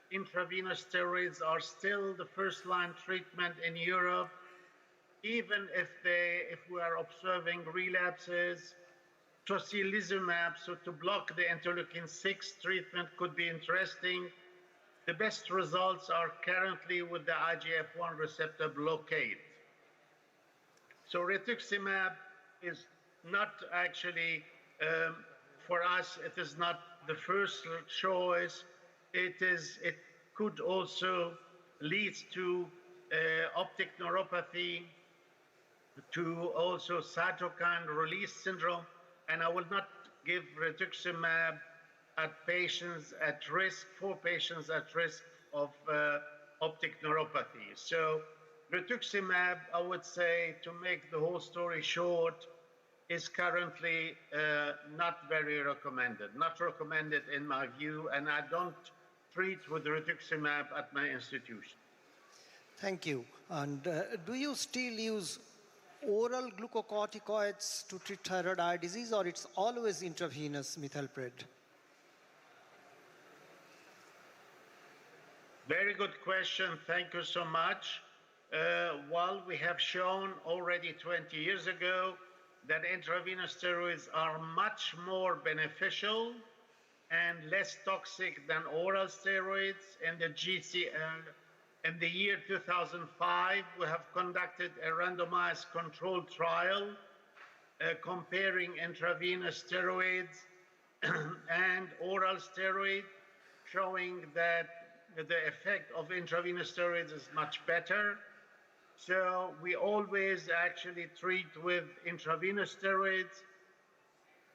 intravenous steroids are still the first-line treatment in Europe. Even if we are observing relapses, tocilizumab, so to block the interleukin-6 treatment could be interesting. The best results are currently with the IGF-1 receptor blockade. So rituximab is not actually, for us, it is not the first choice. It could also lead to optic neuropathy, to also cytokine release syndrome, and I will not give rituximab at patients at risk, for patients at risk of optic neuropathy. So rituximab, I would say, to make the whole story short, is currently not very recommended. Not recommended in my view, and I don't treat with rituximab at my institution. Thank you. And do you still use oral glucocorticoids to treat thyroid eye disease, or it's always intravenous methylpred? Very good question. Thank you so much. Well, we have shown already 20 years ago that intravenous steroids are much more beneficial and less toxic than oral steroids. In the GCL, in the year 2005, we have conducted a randomized controlled trial comparing intravenous steroids and oral steroids, showing that the effect of intravenous steroids is much better. So we always actually treat with intravenous steroids.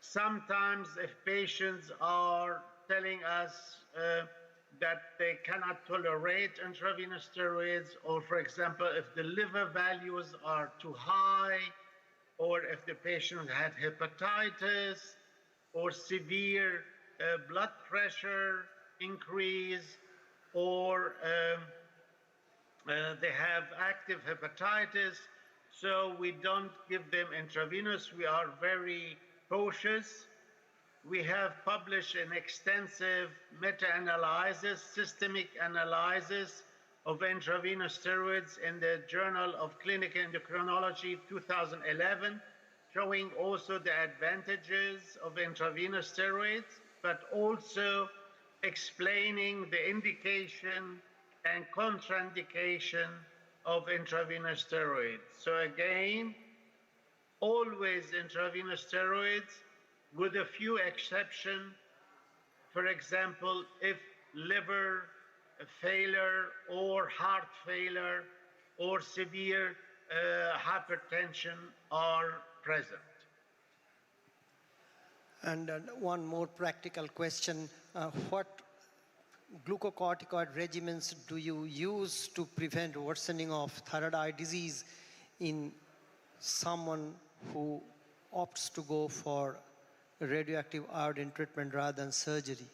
Sometimes if patients are telling us that they cannot tolerate intravenous steroids, or for example, if the liver values are too high, or if the patient had hepatitis, or severe blood pressure increase, or they have active hepatitis, so we don't give them intravenous. We are very cautious. We have published an extensive meta-analysis, systemic analysis of intravenous steroids in the Journal of Clinical Endocrinology 2011, showing also the advantages of intravenous steroids, but also explaining the indication and contraindication of intravenous steroids. So again, always intravenous steroids, with a few exceptions. For example, if liver failure or heart failure or severe hypertension are present. And one more practical question. What glucocorticoid regimens do you use to prevent worsening of thyroid eye disease in someone who opts to go for radioactive iodine treatment rather than surgery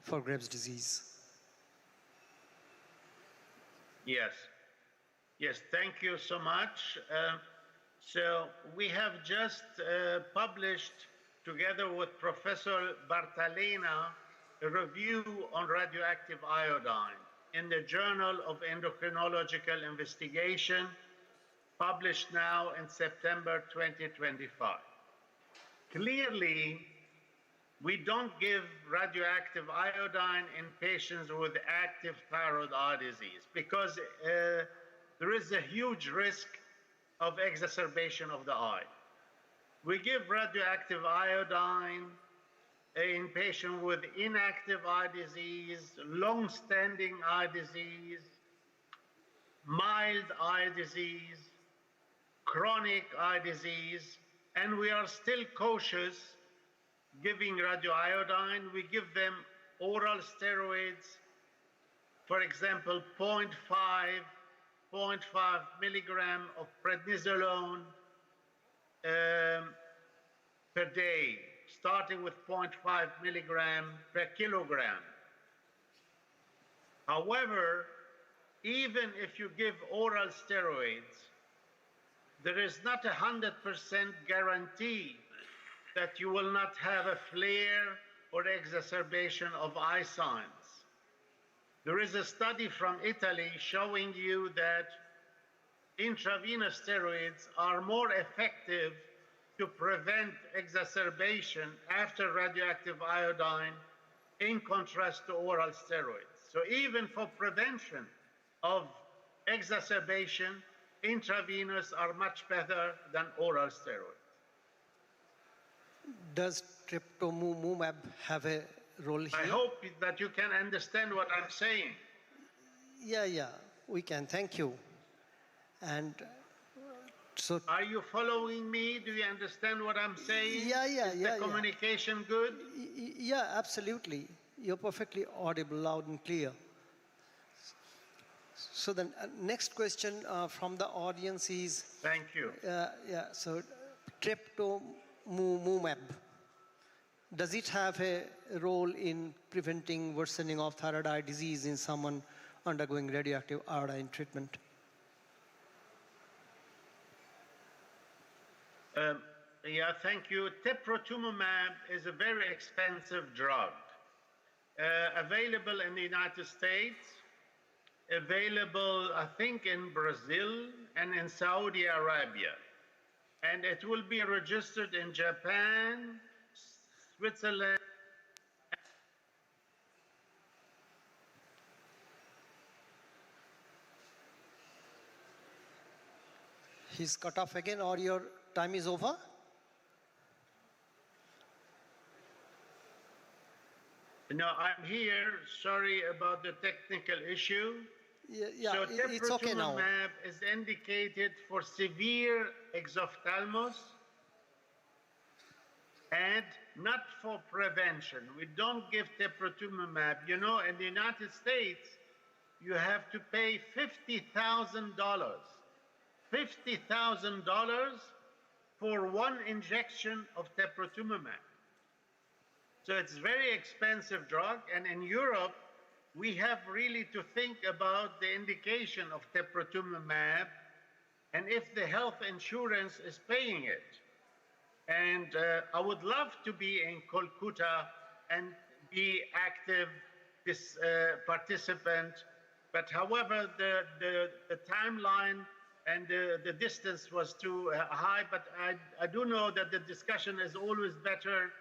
for Graves' disease? Yes. Yes, thank you so much. So we have just published, together with Professor Bartalena, a review on radioactive iodine in the Journal of Endocrinological Investigation, published now in September 2025. Clearly, we don't give radioactive iodine in patients with active thyroid eye disease because there is a huge risk of exacerbation of the eye. We give radioactive iodine in patients with inactive eye disease, long-standing eye disease, mild eye disease, chronic eye disease, and we are still cautious giving radioiodine. We give them oral steroids, for example, 0.5 milligram of prednisolone per day, starting with 0.5 milligram per kilogram. However, even if you give oral steroids, there is not 100% guarantee that you will not have a flare or exacerbation of eye signs. There is a study from Italy showing you that intravenous steroids are more effective to prevent exacerbation after radioactive iodine in contrast to oral steroids. So even for prevention of exacerbation, intravenous are much better than oral steroids. Does triptomumab have a role here? I hope that you can understand what I'm saying. Yeah, we can. Thank you. And so, are you following me? Do you understand what I'm saying? Yeah. Is the communication good? Yeah, absolutely. You're perfectly audible, loud and clear. So the next question from the audience is... Thank you. So triptomumab, does it have a role in preventing worsening of thyroid eye disease in someone undergoing radioactive iodine treatment? Yeah, thank you. Teprotumumab is a very expensive drug. Available in the United States, available, I think, in Brazil and in Saudi Arabia. And it will be registered in Japan, Switzerland. He's cut off again, or your time is over? No, I'm here. Sorry about the technical issue. Yeah, so it's okay now. teprotumumab is indicated for severe exophthalmos and not for prevention. We don't give teprotumumab. You know, in the United States, you have to pay $50,000. $50,000 for one injection of teprotumumab. So it's a very expensive drug, and in Europe, we have really to think about the indication of teprotumumab and if the health insurance is paying it. And I would love to be in Kolkata and be active participant, but however, the timeline and the distance was too high, but I do know that the discussion is always better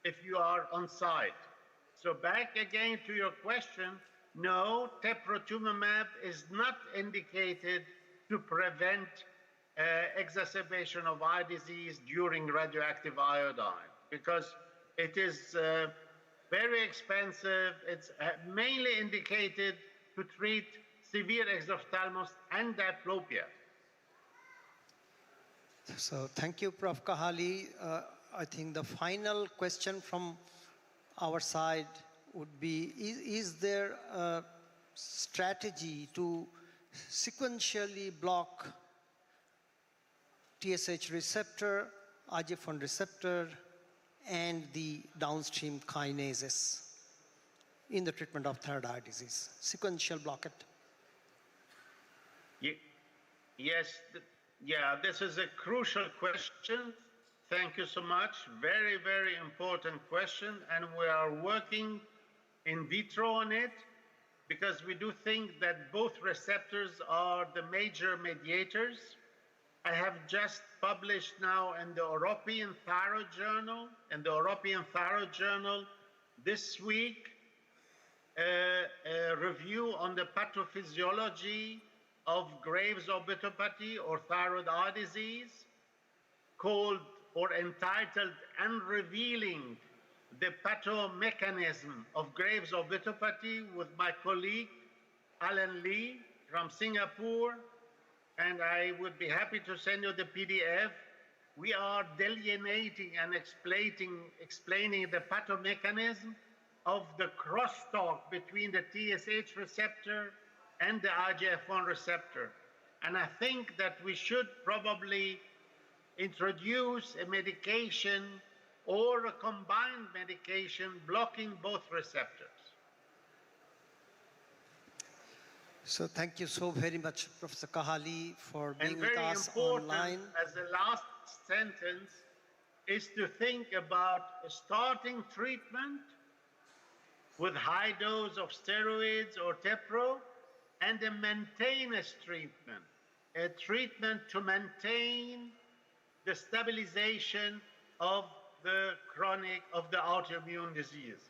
if you are on site. So back again to your question, no, teprotumumab is not indicated to prevent exacerbation of eye disease during radioactive iodine, because it is very expensive. It's mainly indicated to treat severe exophthalmos and diplopia. So thank you, Prof. Kahali. I think the final question from our side would be, is there a strategy to sequentially block TSH receptor, IGF-1 receptor, and the downstream kinases in the treatment of thyroid eye disease? Sequential block it. Yes, yeah, this is a crucial question. Thank you so much. Very, very important question. And we are working in vitro on it because we do think that both receptors are the major mediators. I have just published now in the European Thyroid Journal, this week, a review on the pathophysiology of Graves' orbitopathy or thyroid eye disease, called or entitled Unrevealing the Pathomechanism of Graves' orbitopathy, with my colleague Alan Lee from Singapore, and I would be happy to send you the PDF. We are delineating and explaining the pathomechanism of the crosstalk between the TSH receptor and the IGF-1 receptor. And I think that we should probably introduce a medication or a combined medication blocking both receptors. So thank you so very much, Professor Kahali, for being And with very us important, online. as the last sentence, is to think about starting treatment with high dose of steroids or tepro, and a maintenance treatment, a treatment to maintain the stabilization of the autoimmune disease.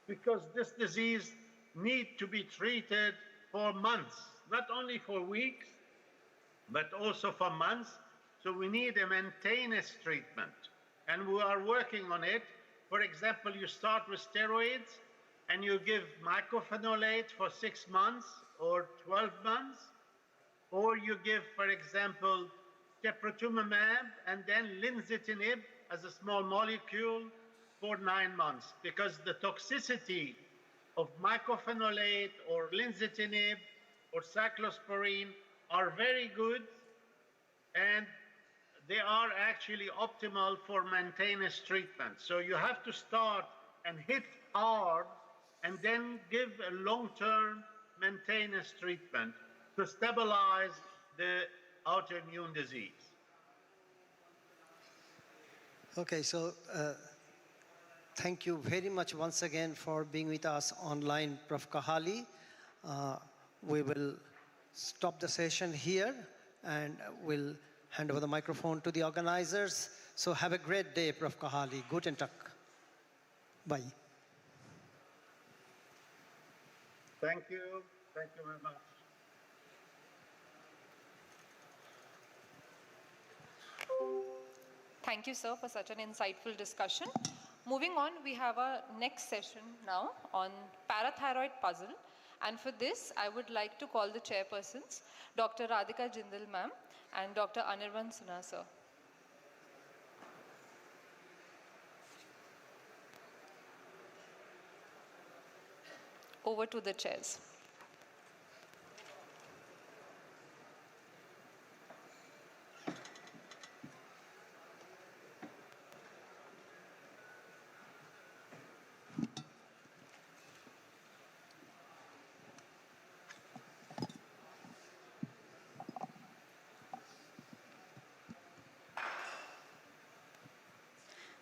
Because this disease needs to be treated for months, not only for weeks, but also for months. So we need a maintenance treatment, and we are working on it. For example, you start with steroids, and you give mycophenolate for 6 months or 12 months, or you give, for example, teprotumumab and then linzitinib as a small molecule for 9 months, because the toxicity of mycophenolate or linzitinib or cyclosporine are very good, and they are actually optimal for maintenance treatment. So you have to start and hit hard and then give a long-term maintenance treatment to stabilize the autoimmune disease. Okay, so thank you very much once again for being with us online, Prof. Kahali. We will stop the session here and we'll hand over the microphone to the organizers. So have a great day, Prof. Kahali. Guten Tag. Bye. Thank you. Thank you very much. Thank you, sir, for such an insightful discussion. Moving on, we have our next session now on parathyroid puzzle. And for this, I would like to call the chairpersons, Dr. Radhika Jindal ma'am and Dr. Anirban Sinha, sir. Over to the chairs.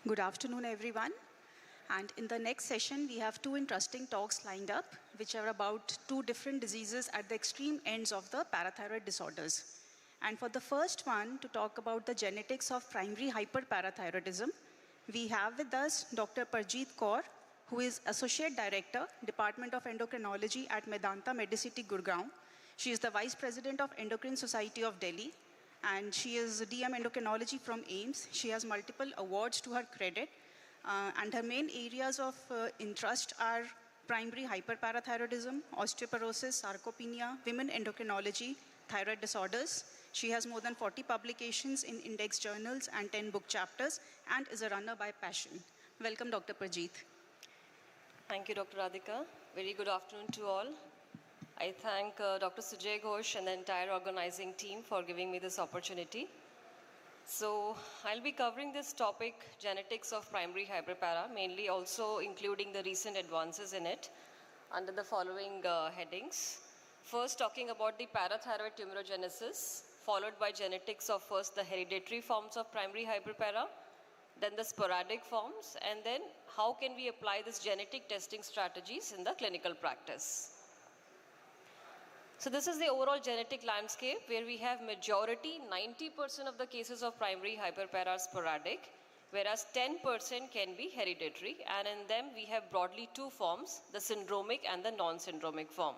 Good afternoon, everyone. And in the next session, we have two interesting talks lined up, which are about two different diseases at the extreme ends of the parathyroid disorders. And for the first one, to talk about the genetics of primary hyperparathyroidism, we have with us Dr. Parjeet Kaur, who is Associate Director, Department of Endocrinology at Medanta Medicity, Gurgaon. She is the Vice President of Endocrine Society of Delhi, and she is DM Endocrinology from AIIMS. She has multiple awards to her credit, and her main areas of interest are primary hyperparathyroidism, osteoporosis, sarcopenia, women endocrinology, thyroid disorders. She has more than 40 publications in index journals and 10 book chapters, and is a runner by passion. Welcome, Dr. Parjeet. Thank you, Dr. Radhika. Very good afternoon to all. I thank Dr. Sujay Ghosh and the entire organizing team for giving me this opportunity. So I'll be covering this topic, genetics of primary hyperpara, mainly also including the recent advances in it, under the following headings. First, talking about the parathyroid tumorigenesis, followed by genetics of first the hereditary forms of primary hyperpara, then the sporadic forms, and then how can we apply this genetic testing strategies in the clinical practice. So this is the overall genetic landscape where we have majority, 90% of the cases of primary hyperpara are sporadic, whereas 10% can be hereditary, and in them we have broadly two forms, the syndromic and the non-syndromic form.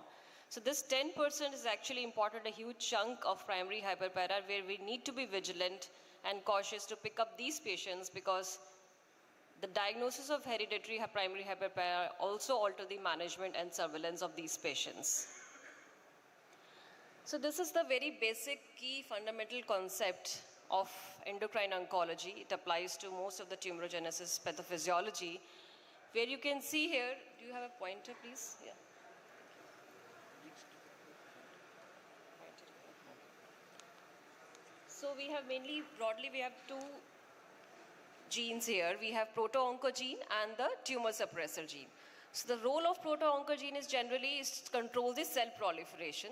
So this 10% is actually important, a huge chunk of primary hyperpara where we need to be vigilant and cautious to pick up these patients, because the diagnosis of hereditary primary hyperpara also alter the management and surveillance of these patients. So this is the very basic key fundamental concept of endocrine oncology. It applies to most of the tumorigenesis pathophysiology, where you can see here, do you have a pointer please? Yeah. So we have mainly, broadly, we have two genes here. We have proto-oncogene and the tumor suppressor gene. So the role of proto-oncogene is generally to control the cell proliferation.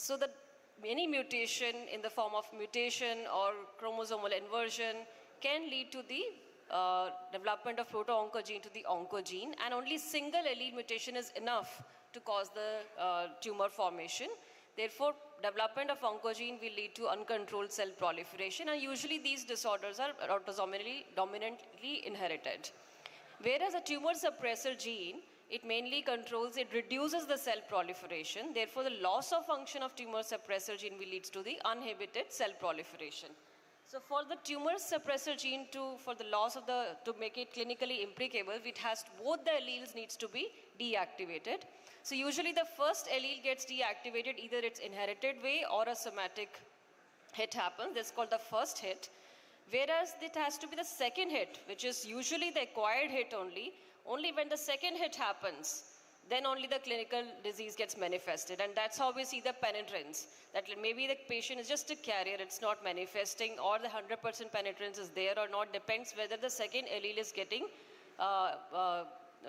So that any mutation in the form of mutation or chromosomal inversion can lead to the development of proto-oncogene to the oncogene, and only single allele mutation is enough to cause the tumor formation. Therefore, development of oncogene will lead to uncontrolled cell proliferation, and usually these disorders are autosomally dominantly inherited. Whereas a tumor suppressor gene, it mainly controls, it reduces the cell proliferation. Therefore, the loss of function of tumor suppressor gene will lead to the uninhibited cell proliferation. So for the tumor suppressor gene to make it clinically implicable, it has both the alleles needs to be deactivated. So usually the first allele gets deactivated, either it's inherited way or a somatic hit happens. This is called the first hit. Whereas it has to be the second hit, which is usually the acquired hit only. Only when the second hit happens, then only the clinical disease gets manifested. And that's how we see the penetrance. That maybe the patient is just a carrier, it's not manifesting, or the 100% penetrance is there or not, depends whether the second allele is getting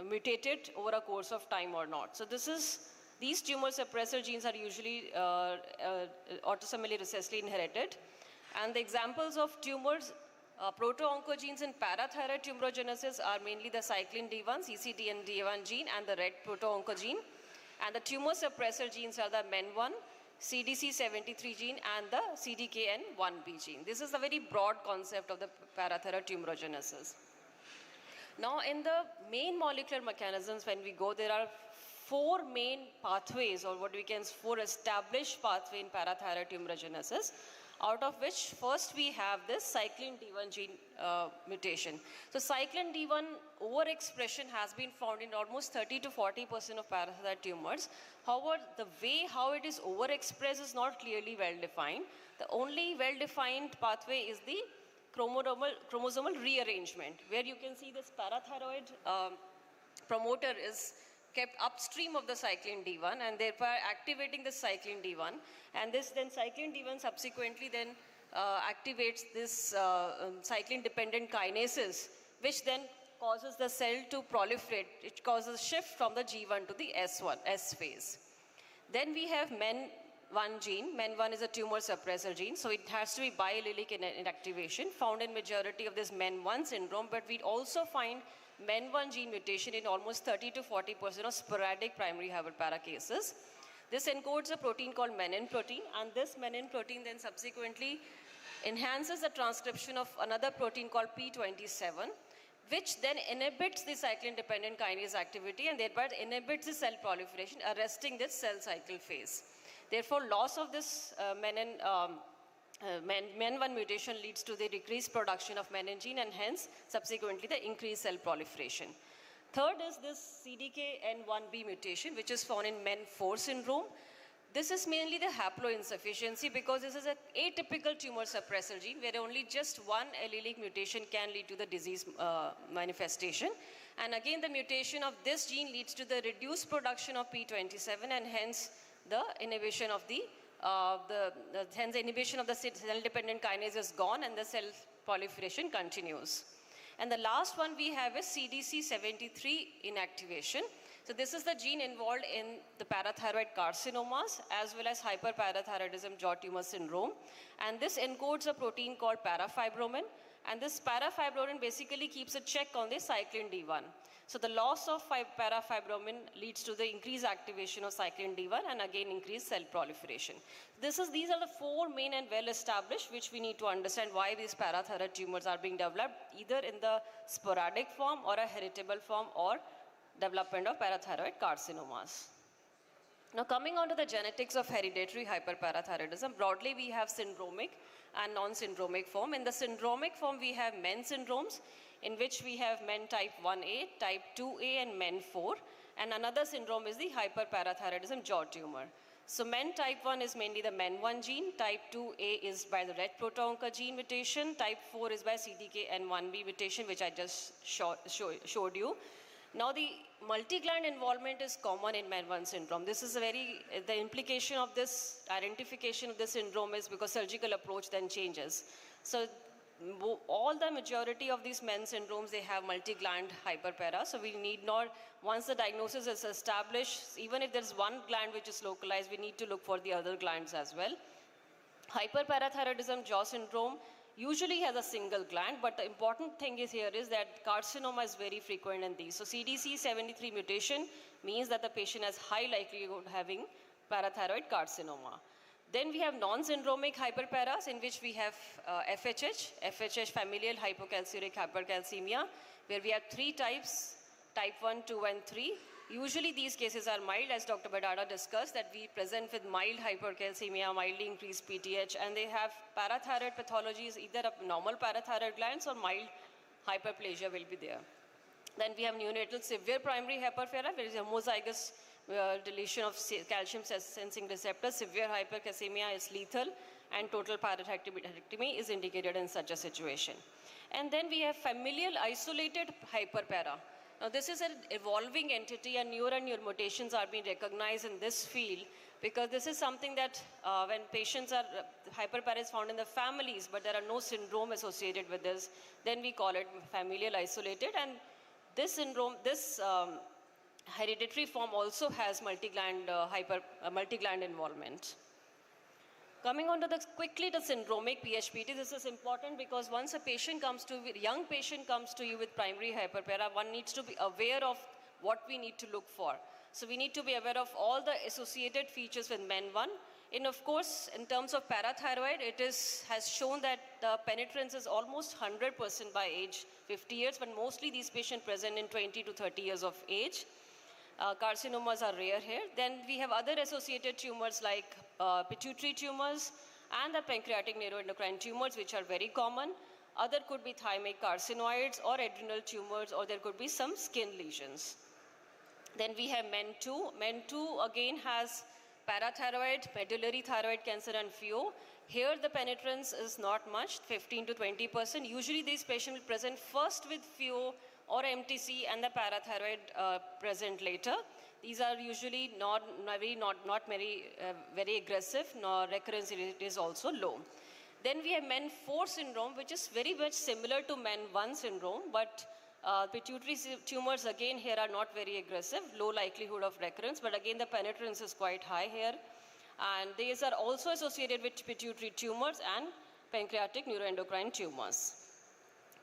mutated over a course of time or not. So these tumor suppressor genes are usually autosomally recessively inherited. And the examples of tumors Proto-oncogenes in parathyroid tumorigenesis are mainly the cyclin D1, CCTN-D1 gene and the red proto-oncogene. And the tumor suppressor genes are the MEN1, CDC73 gene and the CDKN1B gene. This is a very broad concept of the parathyroid tumorigenesis. Now in the main molecular mechanisms when we go, there are 4 main pathways, or what we can 4 established pathways in parathyroid tumorigenesis, out of which first we have this cyclin D1 gene mutation. So cyclin D1 overexpression has been found in almost 30 to 40% of parathyroid tumors. However, the way how it is overexpressed is not clearly well defined. The only well-defined pathway is the chromosomal rearrangement, where you can see this parathyroid promoter is kept upstream of the cyclin D1 and thereby activating the cyclin D1, and this then cyclin D1 subsequently then activates this cyclin dependent kinases, which then causes the cell to proliferate. It causes shift from the G1 to the S phase. Then we have MEN1 gene. MEN1 is a tumor suppressor gene, so it has to be biallelic inactivation found in majority of this MEN1 syndrome, but we also find MEN1 gene mutation in almost 30 to 40% of sporadic primary hyperpara cases. This encodes a protein called menin protein, and this menin protein then subsequently enhances the transcription of another protein called P27, which then inhibits the cyclin-dependent kinase activity and thereby inhibits the cell proliferation, arresting this cell cycle phase. Therefore, loss of this MEN1 mutation leads to the decreased production of menin gene and hence subsequently the increased cell proliferation. Third is this CDKN1B mutation, which is found in MEN4 syndrome. This is mainly the haploinsufficiency because this is an atypical tumor suppressor gene where only just one allelic mutation can lead to the disease manifestation. And again, the mutation of this gene leads to the reduced production of P27 and hence the inhibition of the hence the inhibition of the cell-dependent kinase is gone and the cell proliferation continues. And the last one we have is CDC73 inactivation. So this is the gene involved in the parathyroid carcinomas as well as hyperparathyroidism jaw tumor syndrome. And this encodes a protein called parafibromin. And this parafibromin basically keeps a check on the cyclin D1. So the loss of parafibromin leads to the increased activation of cyclin D1 and again increased cell proliferation. These are the 4 main and well established which we need to understand why these parathyroid tumors are being developed either in the sporadic form or a heritable form or development of parathyroid carcinomas. Now coming on to the genetics of hereditary hyperparathyroidism, broadly we have syndromic and non-syndromic form. In the syndromic form we have MEN syndromes in which we have MEN type 1A, type 2A and MEN4, and another syndrome is the hyperparathyroidism jaw tumor. So MEN type 1 is mainly the MEN1 gene, type 2A is by the red proto-onca gene mutation, type 4 is by CDKN1B mutation which I just showed you. Now the multi-gland involvement is common in MEN1 syndrome. This is the implication of this identification of the syndrome is because surgical approach then changes. So all the majority of these MEN syndromes, they have multi-gland hyperpara. So we need not, once the diagnosis is established, even if there's one gland which is localized, we need to look for the other glands as well. Hyperparathyroidism jaw syndrome usually has a single gland, but the important thing is here is that carcinoma is very frequent in these. So CDC73 mutation means that the patient has high likelihood of having parathyroid carcinoma. Then we have non-syndromic hyperparas in which we have FHH, familial hypocalciuric hypercalcemia, where we have 3 types, type 1, 2 and 3. Usually these cases are mild, as Dr. Badada discussed, that we present with mild hypercalcemia, mildly increased PTH, and they have parathyroid pathologies, either of normal parathyroid glands or mild hyperplasia will be there. Then we have neonatal severe primary hyperpara, where is a homozygous deletion of calcium sensing receptor. Severe hypercalcemia is lethal and total parathyroidectomy is indicated in such a situation. And then we have familial isolated hyperpara. Now this is an evolving entity and newer mutations are being recognized in this field because this is something that when patients are, hyperpara is found in the families but there are no syndrome associated with this, then we call it familial isolated, and this syndrome, this hereditary form also has multi-gland involvement. Coming on to quickly the syndromic PHPT, this is important because once a young patient comes to you with primary hyperpara, one needs to be aware of what we need to look for. So we need to be aware of all the associated features with MEN1. And of course, in terms of parathyroid, has shown that the penetrance is almost 100% by age 50 years, but mostly these patients present in 20 to 30 years of age. Carcinomas are rare here. Then we have other associated tumors like pituitary tumors and the pancreatic neuroendocrine tumors, which are very common. Other could be thymic carcinoids or adrenal tumors, or there could be some skin lesions. Then we have MEN2. MEN2 again has parathyroid, medullary thyroid cancer and FEO. Here the penetrance is not much, 15 to 20%. Usually these patients will present first with FEO or MTC and the parathyroid present later. These are usually not very aggressive, nor recurrence rate is also low. Then we have MEN4 syndrome, which is very much similar to MEN1 syndrome, but pituitary tumors again here are not very aggressive, low likelihood of recurrence, but again the penetrance is quite high here. And these are also associated with pituitary tumors and pancreatic neuroendocrine tumors.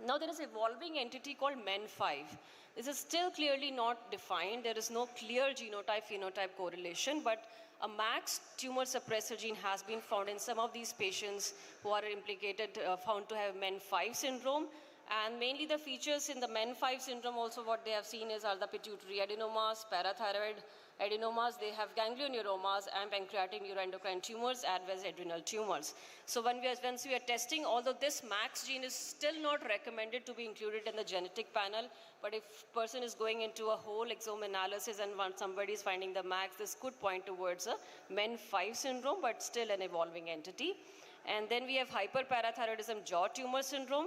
Now there is an evolving entity called MEN5. This is still clearly not defined. There is no clear genotype-phenotype correlation, but a max tumor suppressor gene has been found in some of these patients who are implicated, found to have MEN5 syndrome. And mainly the features in the MEN5 syndrome also what they have seen are the pituitary adenomas, parathyroid adenomas, they have ganglioneuromas and pancreatic neuroendocrine tumors as well as adrenal tumors. So once we are testing, although this MAX gene is still not recommended to be included in the genetic panel, but if person is going into a whole exome analysis and once somebody is finding the MAX, this could point towards a MEN5 syndrome, but still an evolving entity. And then we have hyperparathyroidism jaw tumor syndrome.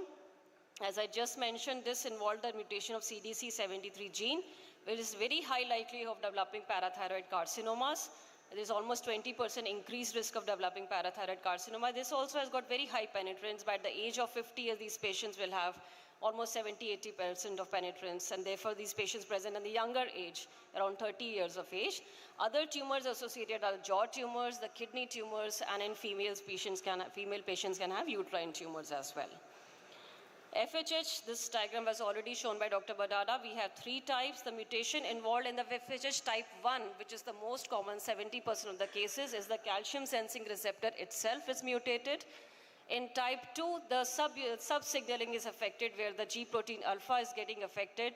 As I just mentioned, this involved the mutation of CDC73 gene, which is very high likelihood of developing parathyroid carcinomas. There is almost 20% increased risk of developing parathyroid carcinoma. This also has got very high penetrance. By the age of 50 years, these patients will have almost 70–80% of penetrance, and therefore these patients present in the younger age, around 30 years of age. Other tumors associated are jaw tumors, the kidney tumors, and in female patients can have uterine tumors as well. FHH, this diagram was already shown by Dr. Badada. We have 3 types. The mutation involved in the FHH type 1, which is the most common, 70% of the cases, is the calcium sensing receptor itself is mutated. In type 2, the sub-signaling is affected where the G protein alpha is getting affected.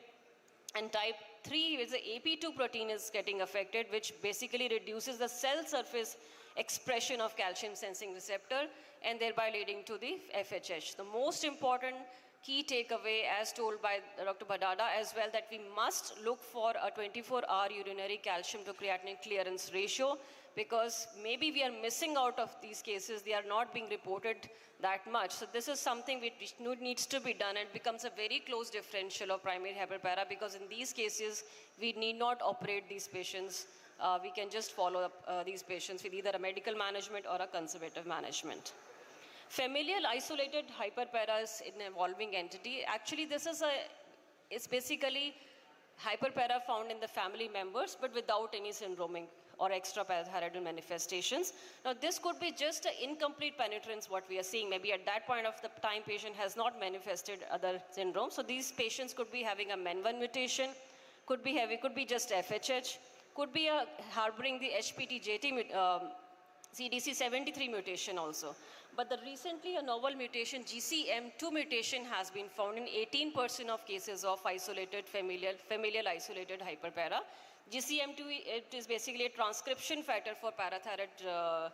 And type 3 is the AP2 protein is getting affected, which basically reduces the cell surface expression of calcium sensing receptor and thereby leading to the FHH. The most important key takeaway, as told by Dr. Badada as well, that we must look for a 24-hour urinary calcium to creatinine clearance ratio, because maybe we are missing out of these cases. They are not being reported that much. So this is something which needs to be done, and becomes a very close differential of primary hyperpara, because in these cases, we need not operate these patients. We can just follow up these patients with either a medical management or a conservative management. Familial isolated hyperpara is an evolving entity. Actually, it's basically hyperpara found in the family members, but without any syndromic or extra parathyroid manifestations. Now, this could be just an incomplete penetrance, what we are seeing. Maybe at that point of the time, patient has not manifested other syndromes. So these patients could be having a MEN1 mutation, could be just FHH, could be harboring the HPT-JT CDC73 mutation also. But recently a novel mutation, GCM2 mutation, has been found in 18% of cases of isolated familial isolated hyperpara. GCM2, it is basically a transcription factor for parathyroid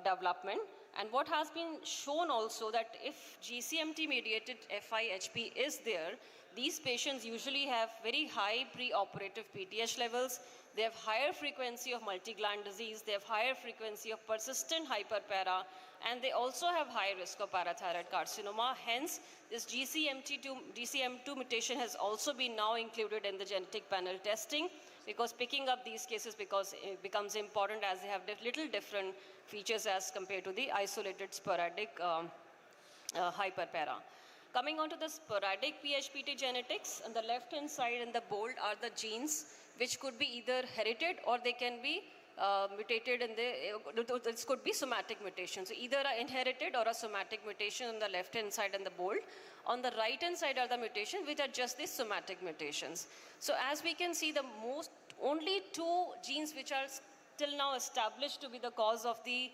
development. And what has been shown also, that if GCMT mediated FIHP is there, these patients usually have very high preoperative PTH levels. They have higher frequency of multi-gland disease. They have higher frequency of persistent hyperpara. And they also have high risk of parathyroid carcinoma. Hence, this GCM2 mutation has also been now included in the genetic panel testing, because picking up these cases it becomes important, as they have little different features as compared to the isolated sporadic hyperpara. Coming on to the sporadic PHPT genetics, on the left-hand side in the bold are the genes which could be either herited or they can be mutated in the, this could be somatic mutation. So either an inherited or a somatic mutation on the left hand side and the bold. On the right hand side are the mutations which are just these somatic mutations. So as we can see, the only two genes which are till now established to be the cause of the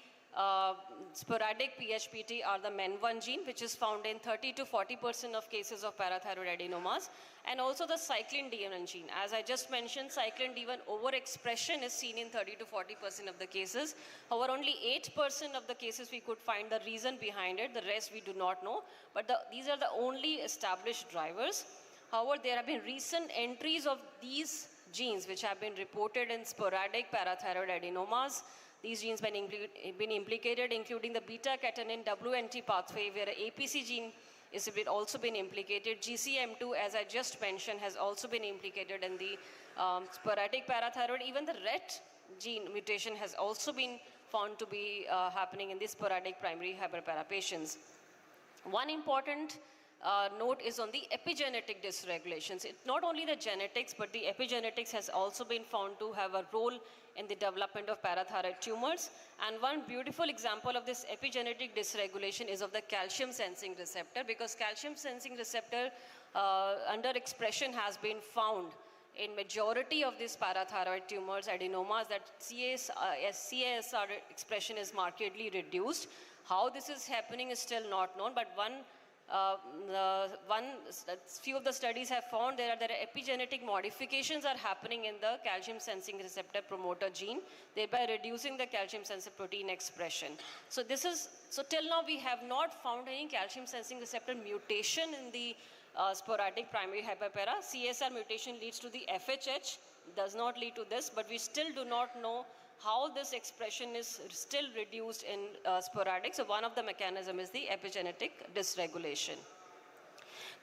sporadic PHPT are the MEN1 gene, which is found in 30 to 40% of cases of parathyroid adenomas, and also the cyclin D1 gene. As I just mentioned, cyclin D1 overexpression is seen in 30 to 40% of the cases. However, only 8% of the cases we could find the reason behind it. The rest we do not know. But these are the only established drivers. However, there have been recent entries of these genes which have been reported in sporadic parathyroid adenomas. These genes have been implicated, including the beta-catenin WNT pathway, where an APC gene is also been implicated. GCM2, as I just mentioned, has also been implicated in the sporadic parathyroid. Even the RET gene mutation has also been found to be happening in the sporadic primary hyperpara patients. One important note is on the epigenetic dysregulations. It's not only the genetics, but the epigenetics has also been found to have a role in the development of parathyroid tumors. And one beautiful example of this epigenetic dysregulation is of the calcium sensing receptor, because calcium sensing receptor under expression has been found in majority of these parathyroid tumors, adenomas, that CASR expression is markedly reduced. How this is happening is still not known, but few of the studies have found there are epigenetic modifications are happening in the calcium sensing receptor promoter gene, thereby reducing the calcium sensing protein expression. So till now we have not found any calcium sensing receptor mutation in the sporadic primary hyperpara. CSR mutation leads to the FHH, does not lead to this, but we still do not know how this expression is still reduced in sporadic. So one of the mechanisms is the epigenetic dysregulation.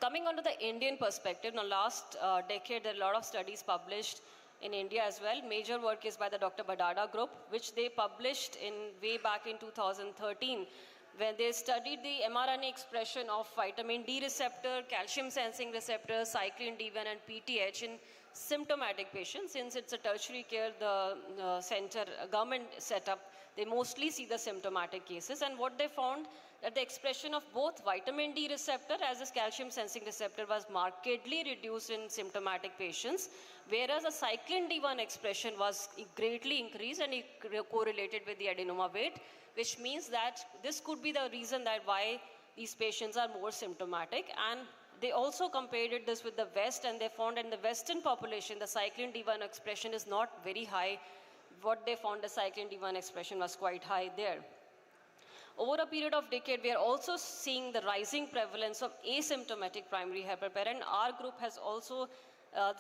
Coming on to the Indian perspective, now last decade there are a lot of studies published in India as well. Major work is by the Dr. Badada group, which they published way back in 2013, when they studied the mRNA expression of vitamin D receptor, calcium sensing receptor, cyclin D1 and PTH in symptomatic patients. Since it's a tertiary care, the government setup, they mostly see the symptomatic cases. And what they found, that the expression of both vitamin D receptor as well as calcium sensing receptor was markedly reduced in symptomatic patients, whereas the cyclin D1 expression was greatly increased and it correlated with the adenoma weight, which means that this could be the reason that why these patients are more symptomatic. And they also compared this with the West, and they found in the Western population, the cyclin D1 expression is not very high. What they found, the cyclin D1 expression was quite high there. Over a period of decade, we are also seeing the rising prevalence of asymptomatic primary hyperpara, and our group has also,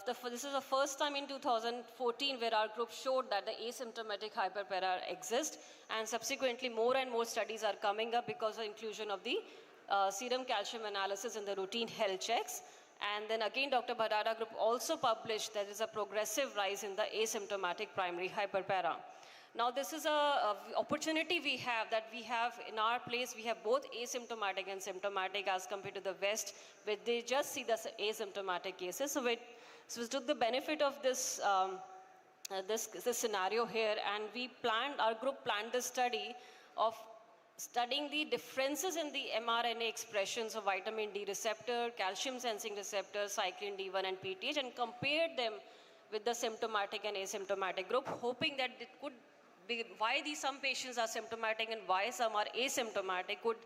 this is the first time in 2014 where our group showed that the asymptomatic hyperpara exists, and subsequently more and more studies are coming up because of inclusion of the serum calcium analysis in the routine health checks. And then again, Dr. Badada group also published that there is a progressive rise in the asymptomatic primary hyperpara. Now this is a opportunity we have, that we have in our place, we have both asymptomatic and symptomatic as compared to the West, where they just see the asymptomatic cases. So we took the benefit of this, this scenario here, and our group planned the study of studying the differences in the mRNA expressions of vitamin D receptor, calcium sensing receptor, cyclin D1 and PTH, and compared them with the symptomatic and asymptomatic group, hoping that it could be why some patients are symptomatic and why some are asymptomatic. Could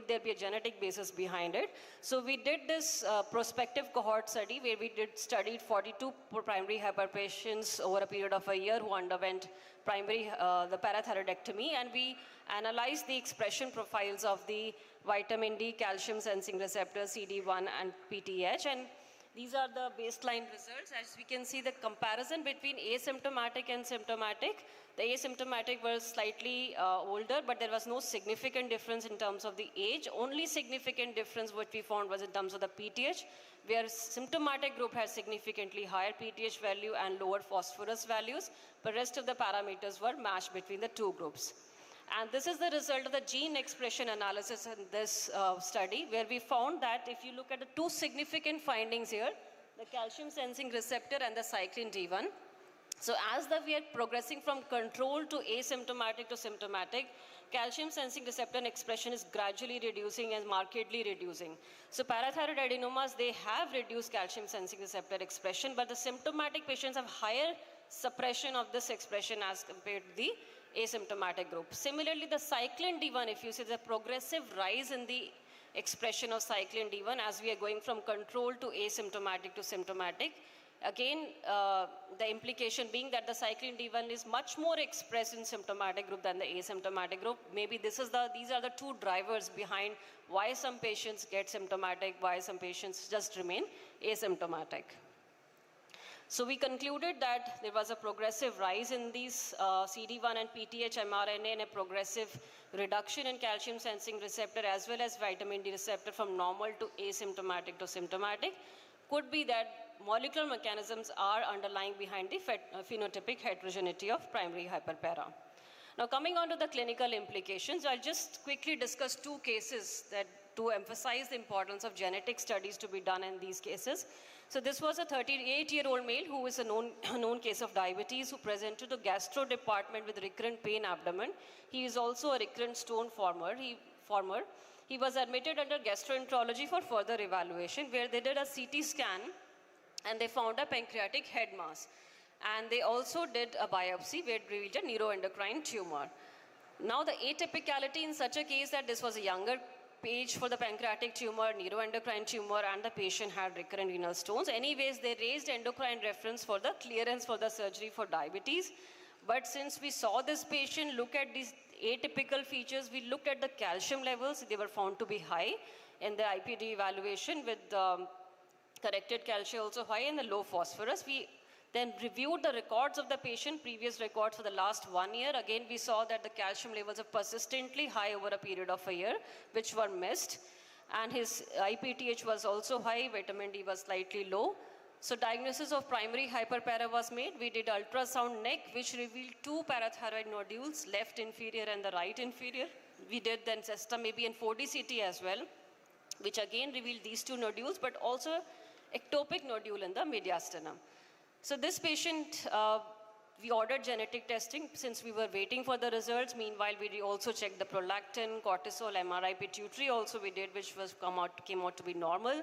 there be a genetic basis behind it? So we did this prospective cohort study where we studied 42 primary hyper patients over a period of a year who underwent the parathyroidectomy, and we analyzed the expression profiles of the vitamin D, calcium sensing receptor, CD1 and PTH, and these are the baseline results. As we can see, the comparison between asymptomatic and symptomatic, the asymptomatic was slightly older, but there was no significant difference in terms of the age. Only significant difference what we found was in terms of the PTH, where symptomatic group has significantly higher PTH value and lower phosphorus values, but rest of the parameters were matched between the two groups. And this is the result of the gene expression analysis in this study, where we found that if you look at the two significant findings here, the calcium sensing receptor and the cyclin D1, So as we are progressing from control to asymptomatic to symptomatic, calcium sensing receptor expression is gradually reducing and markedly reducing. So parathyroid adenomas, they have reduced calcium sensing receptor expression, but the symptomatic patients have higher suppression of this expression as compared to the asymptomatic group. Similarly, the cyclin D1, if you see the progressive rise in the expression of cyclin D1 as we are going from control to asymptomatic to symptomatic. Again, the implication being that the cyclin D1 is much more expressed in symptomatic group than the asymptomatic group. Maybe these are the two drivers behind why some patients get symptomatic, why some patients just remain asymptomatic. So we concluded that there was a progressive rise in these CD1 and PTH mRNA and a progressive reduction in calcium sensing receptor as well as vitamin D receptor from normal to asymptomatic to symptomatic. Could be that molecular mechanisms are underlying behind the phenotypic heterogeneity of primary hyperpara. Now coming on to the clinical implications, I'll just quickly discuss two cases that to emphasize the importance of genetic studies to be done in these cases. So this was a 38-year-old male who is a known case of diabetes who presented to gastro department with recurrent pain abdomen. He is also a recurrent stone former. He was admitted under gastroenterology for further evaluation where they did a CT scan and they found a pancreatic head mass. And they also did a biopsy where it revealed a neuroendocrine tumor. Now the atypicality in such a case that this was a younger age for the pancreatic tumor, neuroendocrine tumor, and the patient had recurrent renal stones. Anyways, they raised endocrine reference for the clearance for the surgery for diabetes. But since we saw this patient look at these atypical features, we looked at the calcium levels. They were found to be high in the IPD evaluation with corrected calcium also high and the low phosphorus. We then reviewed the records of the patient, previous records for the last 1 year. Again, we saw that the calcium levels are persistently high over a period of a year, which were missed. And his IPTH was also high, vitamin D was slightly low. So diagnosis of primary hyperpara was made. We did ultrasound neck, which revealed two parathyroid nodules, left inferior and the right inferior. We did then system AB and 4D CT as well, which again revealed these two nodules, but also ectopic nodule in the mediastinum. So this patient, we ordered genetic testing since we were waiting for the results. Meanwhile, we also checked the prolactin, cortisol, MRI pituitary also we did, which was came out to be normal.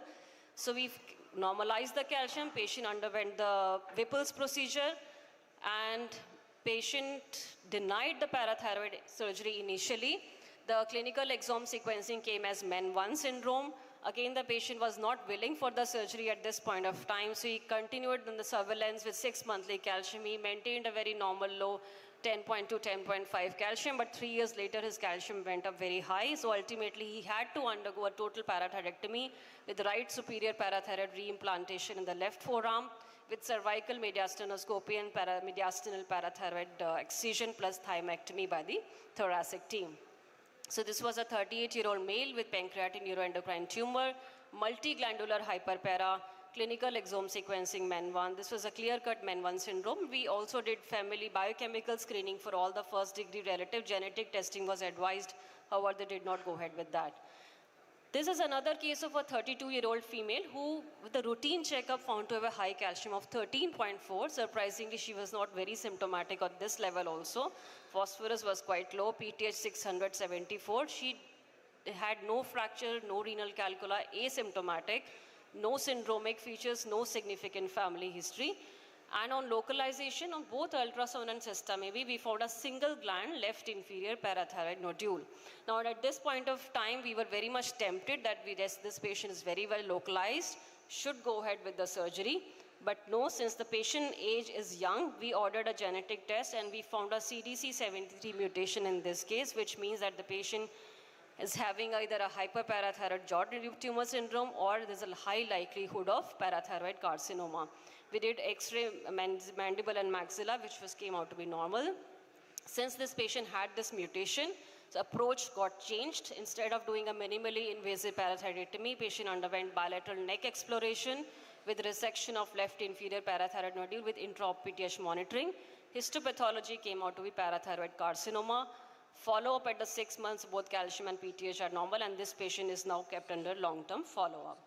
So we've normalized the calcium. Patient underwent the Whipple's procedure and patient denied the parathyroid surgery initially. The clinical exome sequencing came as MEN1 syndrome. Again, the patient was not willing for the surgery at this point of time, so he continued in the surveillance with 6 monthly calcium. He maintained a very normal low 10.2, 10.5 calcium, but 3 years later his calcium went up very high. So ultimately he had to undergo a total parathyroidectomy with right superior parathyroid reimplantation in the left forearm with cervical mediastinoscopy and mediastinal parathyroid excision plus thymectomy by the thoracic team. So this was a 38-year-old male with pancreatic neuroendocrine tumor, multiglandular hyperpara, clinical exome sequencing MEN1. This was a clear-cut MEN1 syndrome. We also did family biochemical screening for all the first-degree relative. Genetic testing was advised, however, they did not go ahead with that. This is another case of a 32-year-old female who, with a routine checkup, found to have a high calcium of 13.4. Surprisingly, she was not very symptomatic at this level also. Phosphorus was quite low, PTH 674. She had no fracture, no renal calculi, asymptomatic, no syndromic features, no significant family history. And on localization of both ultrasound and system AB, we found a single gland left inferior parathyroid nodule. Now at this point of time, we were very much tempted that this patient is very well localized, should go ahead with the surgery. But no, since the patient age is young, we ordered a genetic test and we found a CDC73 mutation in this case, which means that the patient is having either a hyperparathyroid Jordan tumor syndrome or there's a high likelihood of parathyroid carcinoma. We did X-ray mandible and maxilla, which came out to be normal. Since this patient had this mutation, the approach got changed. Instead of doing a minimally invasive parathyroidectomy, patient underwent bilateral neck exploration with resection of left inferior parathyroid nodule with intra-op PTH monitoring. Histopathology came out to be parathyroid carcinoma. Follow-up at the 6 months, both calcium and PTH are normal, and this patient is now kept under long-term follow-up.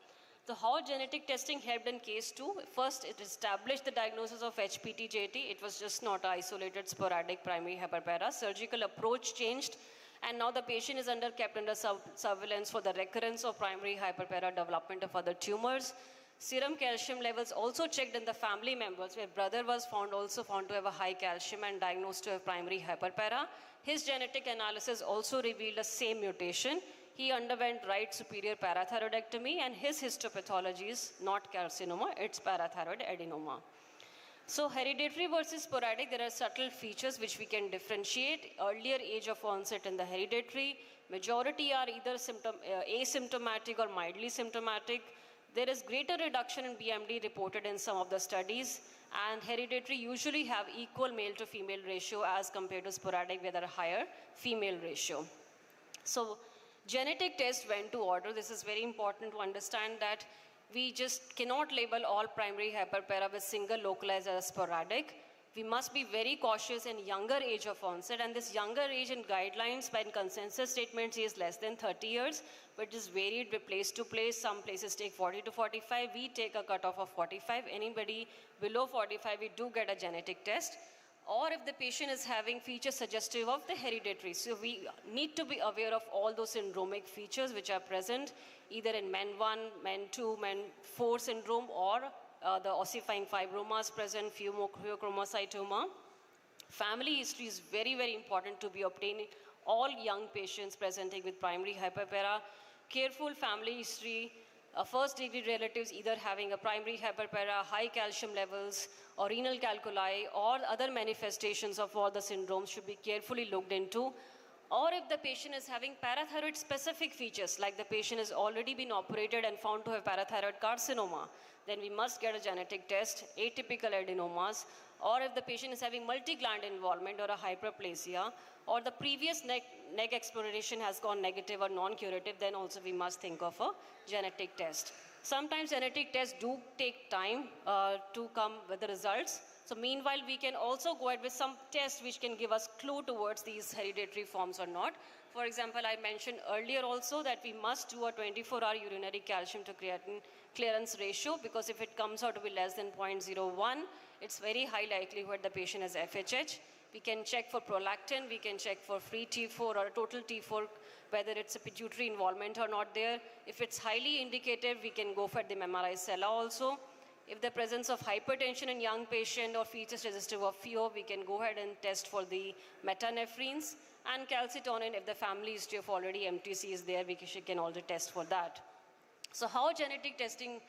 So how genetic testing helped in case 2? First, it established the diagnosis of HPT-JT. It was just not isolated sporadic primary hyperpara. Surgical approach changed, and now the patient is kept under surveillance for the recurrence of primary hyperpara, development of other tumors. Serum calcium levels also checked in the family members, where brother was also found to have a high calcium and diagnosed to have primary hyperpara. His genetic analysis also revealed the same mutation. He underwent right superior parathyroidectomy, and his histopathology is not carcinoma, it's parathyroid adenoma. So hereditary versus sporadic, there are subtle features which we can differentiate. Earlier age of onset in the hereditary, majority are either asymptomatic or mildly symptomatic. There is greater reduction in BMD reported in some of the studies, and hereditary usually have equal male to female ratio as compared to sporadic where there are higher female ratio. So genetic test went to order. This is very important to understand that we just cannot label all primary hyperpara with single localized as sporadic. We must be very cautious in younger age of onset, and this younger age in guidelines by consensus statements is less than 30 years, but it is varied with place to place. Some places take 40 to 45. We take a cutoff of 45. Anybody below 45, we do get a genetic test. Or if the patient is having features suggestive of the hereditary. So we need to be aware of all those syndromic features which are present either in MEN1, MEN2, MEN4 syndrome, or the ossifying fibromas present, pheochromocytoma. Family history is very, very important to be obtained. All young patients presenting with primary hyperpara, careful family history, first degree relatives either having a primary hyperpara, high calcium levels, or renal calculi, or other manifestations of all the syndromes should be carefully looked into. Or if the patient is having parathyroid specific features, like the patient has already been operated and found to have parathyroid carcinoma, then we must get a genetic test, atypical adenomas, or if the patient is having multi-gland involvement or a hyperplasia, or the previous neck exploration has gone negative or non-curative, then also we must think of a genetic test. Sometimes genetic tests do take time to come with the results. So meanwhile, we can also go ahead with some tests which can give us clue towards these hereditary forms or not. For example, I mentioned earlier also that we must do a 24-hour urinary calcium to creatinine clearance ratio, because if it comes out to be less than 0.01, it's very high likelihood the patient has FHH. We can check for prolactin, we can check for free T4 or total T4, whether it's a pituitary involvement or not there. If it's highly indicative, we can go for the MRI SELA also. If the presence of hypertension in young patient or features suggestive of FEO, we can go ahead and test for the metanephrines. And calcitonin, if the family history of already MTC is there, we can also test for that. So how genetic testing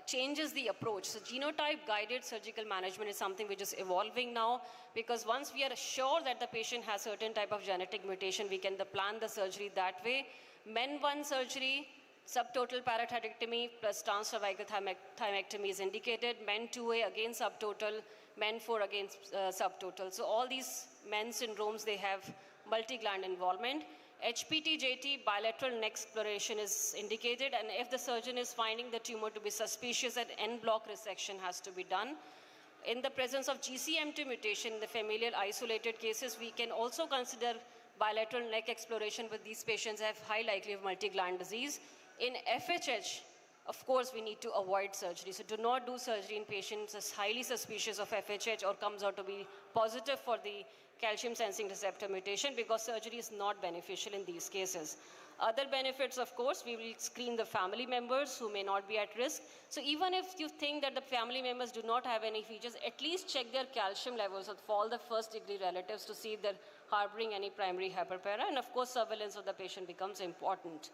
changes the approach. So genotype-guided surgical management is something which is evolving now, because once we are sure that the patient has certain type of genetic mutation, we can plan the surgery that way. MEN1 surgery, subtotal parathyroidectomy plus transcervical thymectomy is indicated. MEN2A again subtotal, MEN4 again subtotal. So all these MEN syndromes, they have multi-gland involvement. HPT-JT, bilateral neck exploration is indicated, and if the surgeon is finding the tumor to be suspicious, an en-bloc resection has to be done. In the presence of GCM2 mutation in the familial isolated cases, we can also consider bilateral neck exploration, but these patients have high likelihood of multi-gland disease. In FHH, of course, we need to avoid surgery. So do not do surgery in patients as highly suspicious of FHH or comes out to be positive for the calcium sensing receptor mutation, because surgery is not beneficial in these cases. Other benefits, of course, we will screen the family members who may not be at risk. So even if you think that the family members do not have any features, at least check their calcium levels of all the first degree relatives to see if they're harboring any primary hyperpara. And of course, surveillance of the patient becomes important.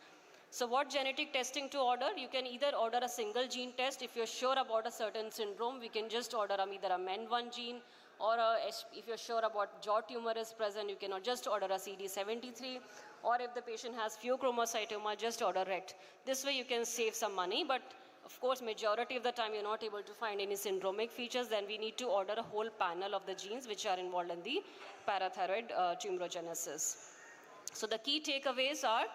So what genetic testing to order? You can either order a single gene test. If you're sure about a certain syndrome, we can just order either a MEN1 gene, or if you're sure about jaw tumor is present, you can just order a CD73. Or if the patient has pheochromocytoma, just order RECT. This way you can save some money, but of course, majority of the time you're not able to find any syndromic features, then we need to order a whole panel of the genes which are involved in the parathyroid tumorigenesis. So the key takeaways are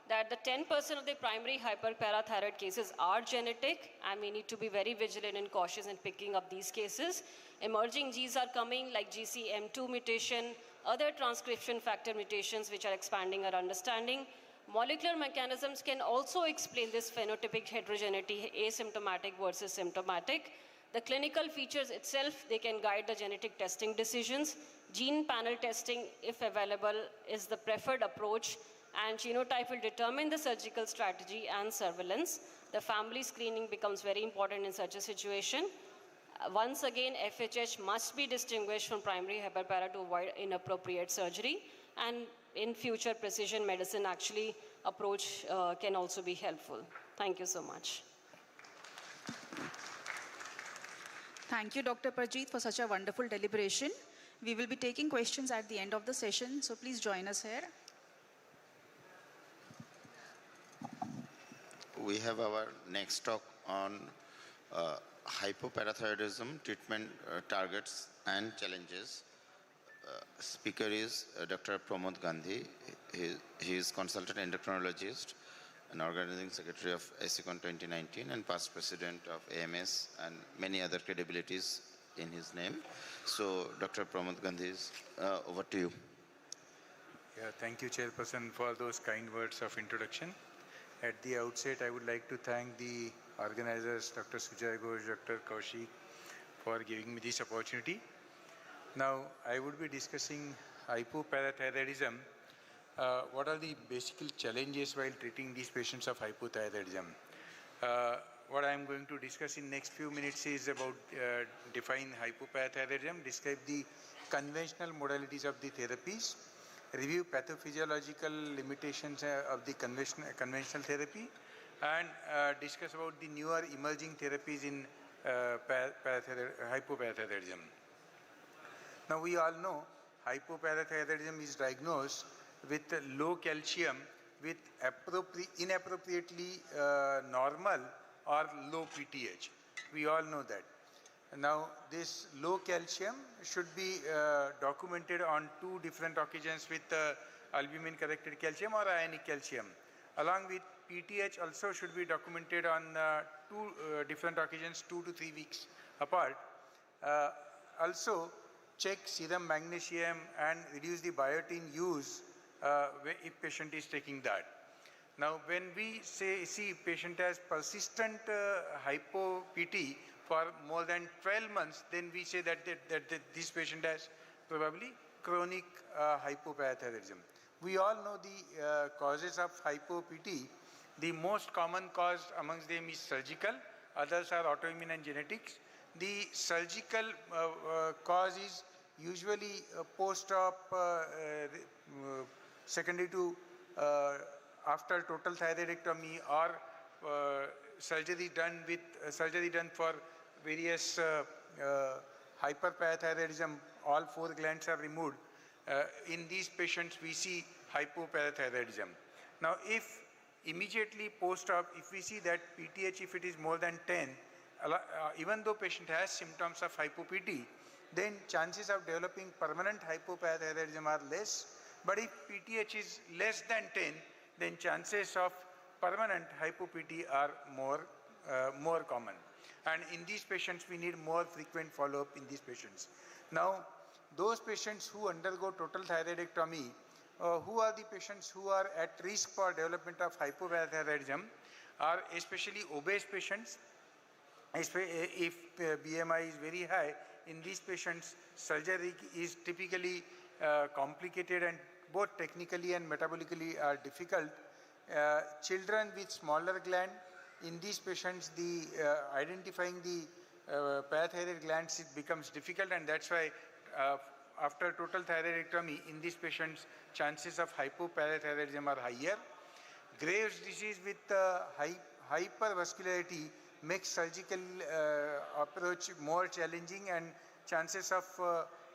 that the 10% of the primary hyperparathyroid cases are genetic, and we need to be very vigilant and cautious in picking up these cases. Emerging genes are coming, like GCM2 mutation, other transcription factor mutations which are expanding our understanding. Molecular mechanisms can also explain this phenotypic heterogeneity, asymptomatic versus symptomatic. The clinical features itself, they can guide the genetic testing decisions. Gene panel testing, if available, is the preferred approach, and genotype will determine the surgical strategy and surveillance. The family screening becomes very important in such a situation. Once again, FHH must be distinguished from primary hyperpara to avoid inappropriate surgery, and in future precision medicine actually approach can also be helpful. Thank you so much. Thank you, Dr. Parjeet, for such a wonderful deliberation. We will be taking questions at the end of the session, so please join us here. We have our next talk on hypoparathyroidism, treatment targets and challenges. Speaker is Dr. Pramod Gandhi. He is consultant endocrinologist and organizing secretary of ASICON 2019 and past president of AMS and many other credibilities in his name. So Dr. Pramod Gandhi, over to you. Yeah, thank you, Chairperson, for those kind words of introduction. At the outset, I would like to thank the organizers, Dr. Sujay Ghosh, Dr. Kaushik, for giving me this opportunity. Now, I would be discussing hypoparathyroidism. What are the basic challenges while treating these patients of hypothyroidism? What I am going to discuss in next few minutes is about define hypoparathyroidism, describe the conventional modalities of the therapies, review pathophysiological limitations of the conventional therapy, and discuss about the newer emerging therapies in hypoparathyroidism. Now we all know hypoparathyroidism is diagnosed with low calcium with inappropriately normal or low PTH. We all know that. Now this low calcium should be documented on 2 different occasions with albumin corrected calcium or ionic calcium. Along with PTH also should be documented on 2 different occasions, 2 to 3 weeks apart. Also check serum magnesium and reduce the biotin use if patient is taking that. Now when we see patient has persistent hypo-PT for more than 12 months, then we say that this patient has probably chronic hypoparathyroidism. We all know the causes of hypo-PT. The most common cause amongst them is surgical, others are autoimmune and genetics. The surgical cause is usually post-op secondary to after total thyroidectomy or surgery done for various hyperparathyroidism. All 4 glands are removed. In these patients we see hypoparathyroidism. Now if immediately post-op, if we see that PTH, if it is more than 10, even though patient has symptoms of hypo-PT, then chances of developing permanent hypoparathyroidism are less. But if PTH is less than 10, then chances of permanent hypo-PT are more common. And in these patients, we need more frequent follow-up in these patients. Now, those patients who undergo total thyroidectomy, who are the patients who are at risk for development of hypoparathyroidism, are especially obese patients. If BMI is very high, in these patients, surgery is typically complicated and both technically and metabolically are difficult. Children with smaller gland, in these patients, identifying the parathyroid glands, it becomes difficult, and that's why after total thyroidectomy, in these patients, chances of hypoparathyroidism are higher. Graves' disease with hypervascularity makes surgical approach more challenging, and chances of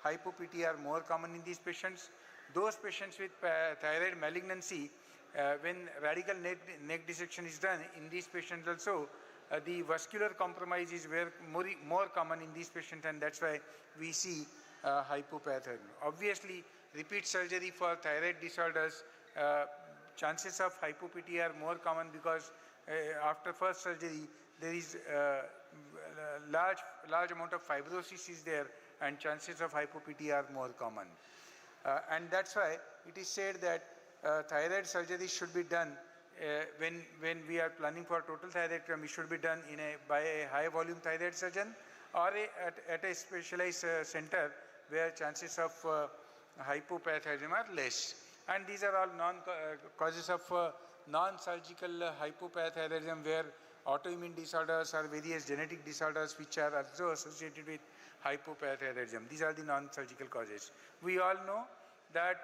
hypo-PT are more common in these patients. Those patients with thyroid malignancy, when radical neck dissection is done, in these patients also, the vascular compromise is more common in these patients, and that's why we see hypoparathyroidism. Obviously, repeat surgery for thyroid disorders, chances of hypo-PT are more common because after first surgery, there is large amount of fibrosis is there, and chances of hypo-PT are more common. And that's why it is said that thyroid surgery should be done when we are planning for total thyroidectomy. It should be done by a high volume thyroid surgeon or at a specialized center where chances of hypoparathyroidism are less. And these are all causes of non-surgical hypoparathyroidism, where autoimmune disorders or various genetic disorders which are also associated with hypoparathyroidism. These are the non-surgical causes. We all know that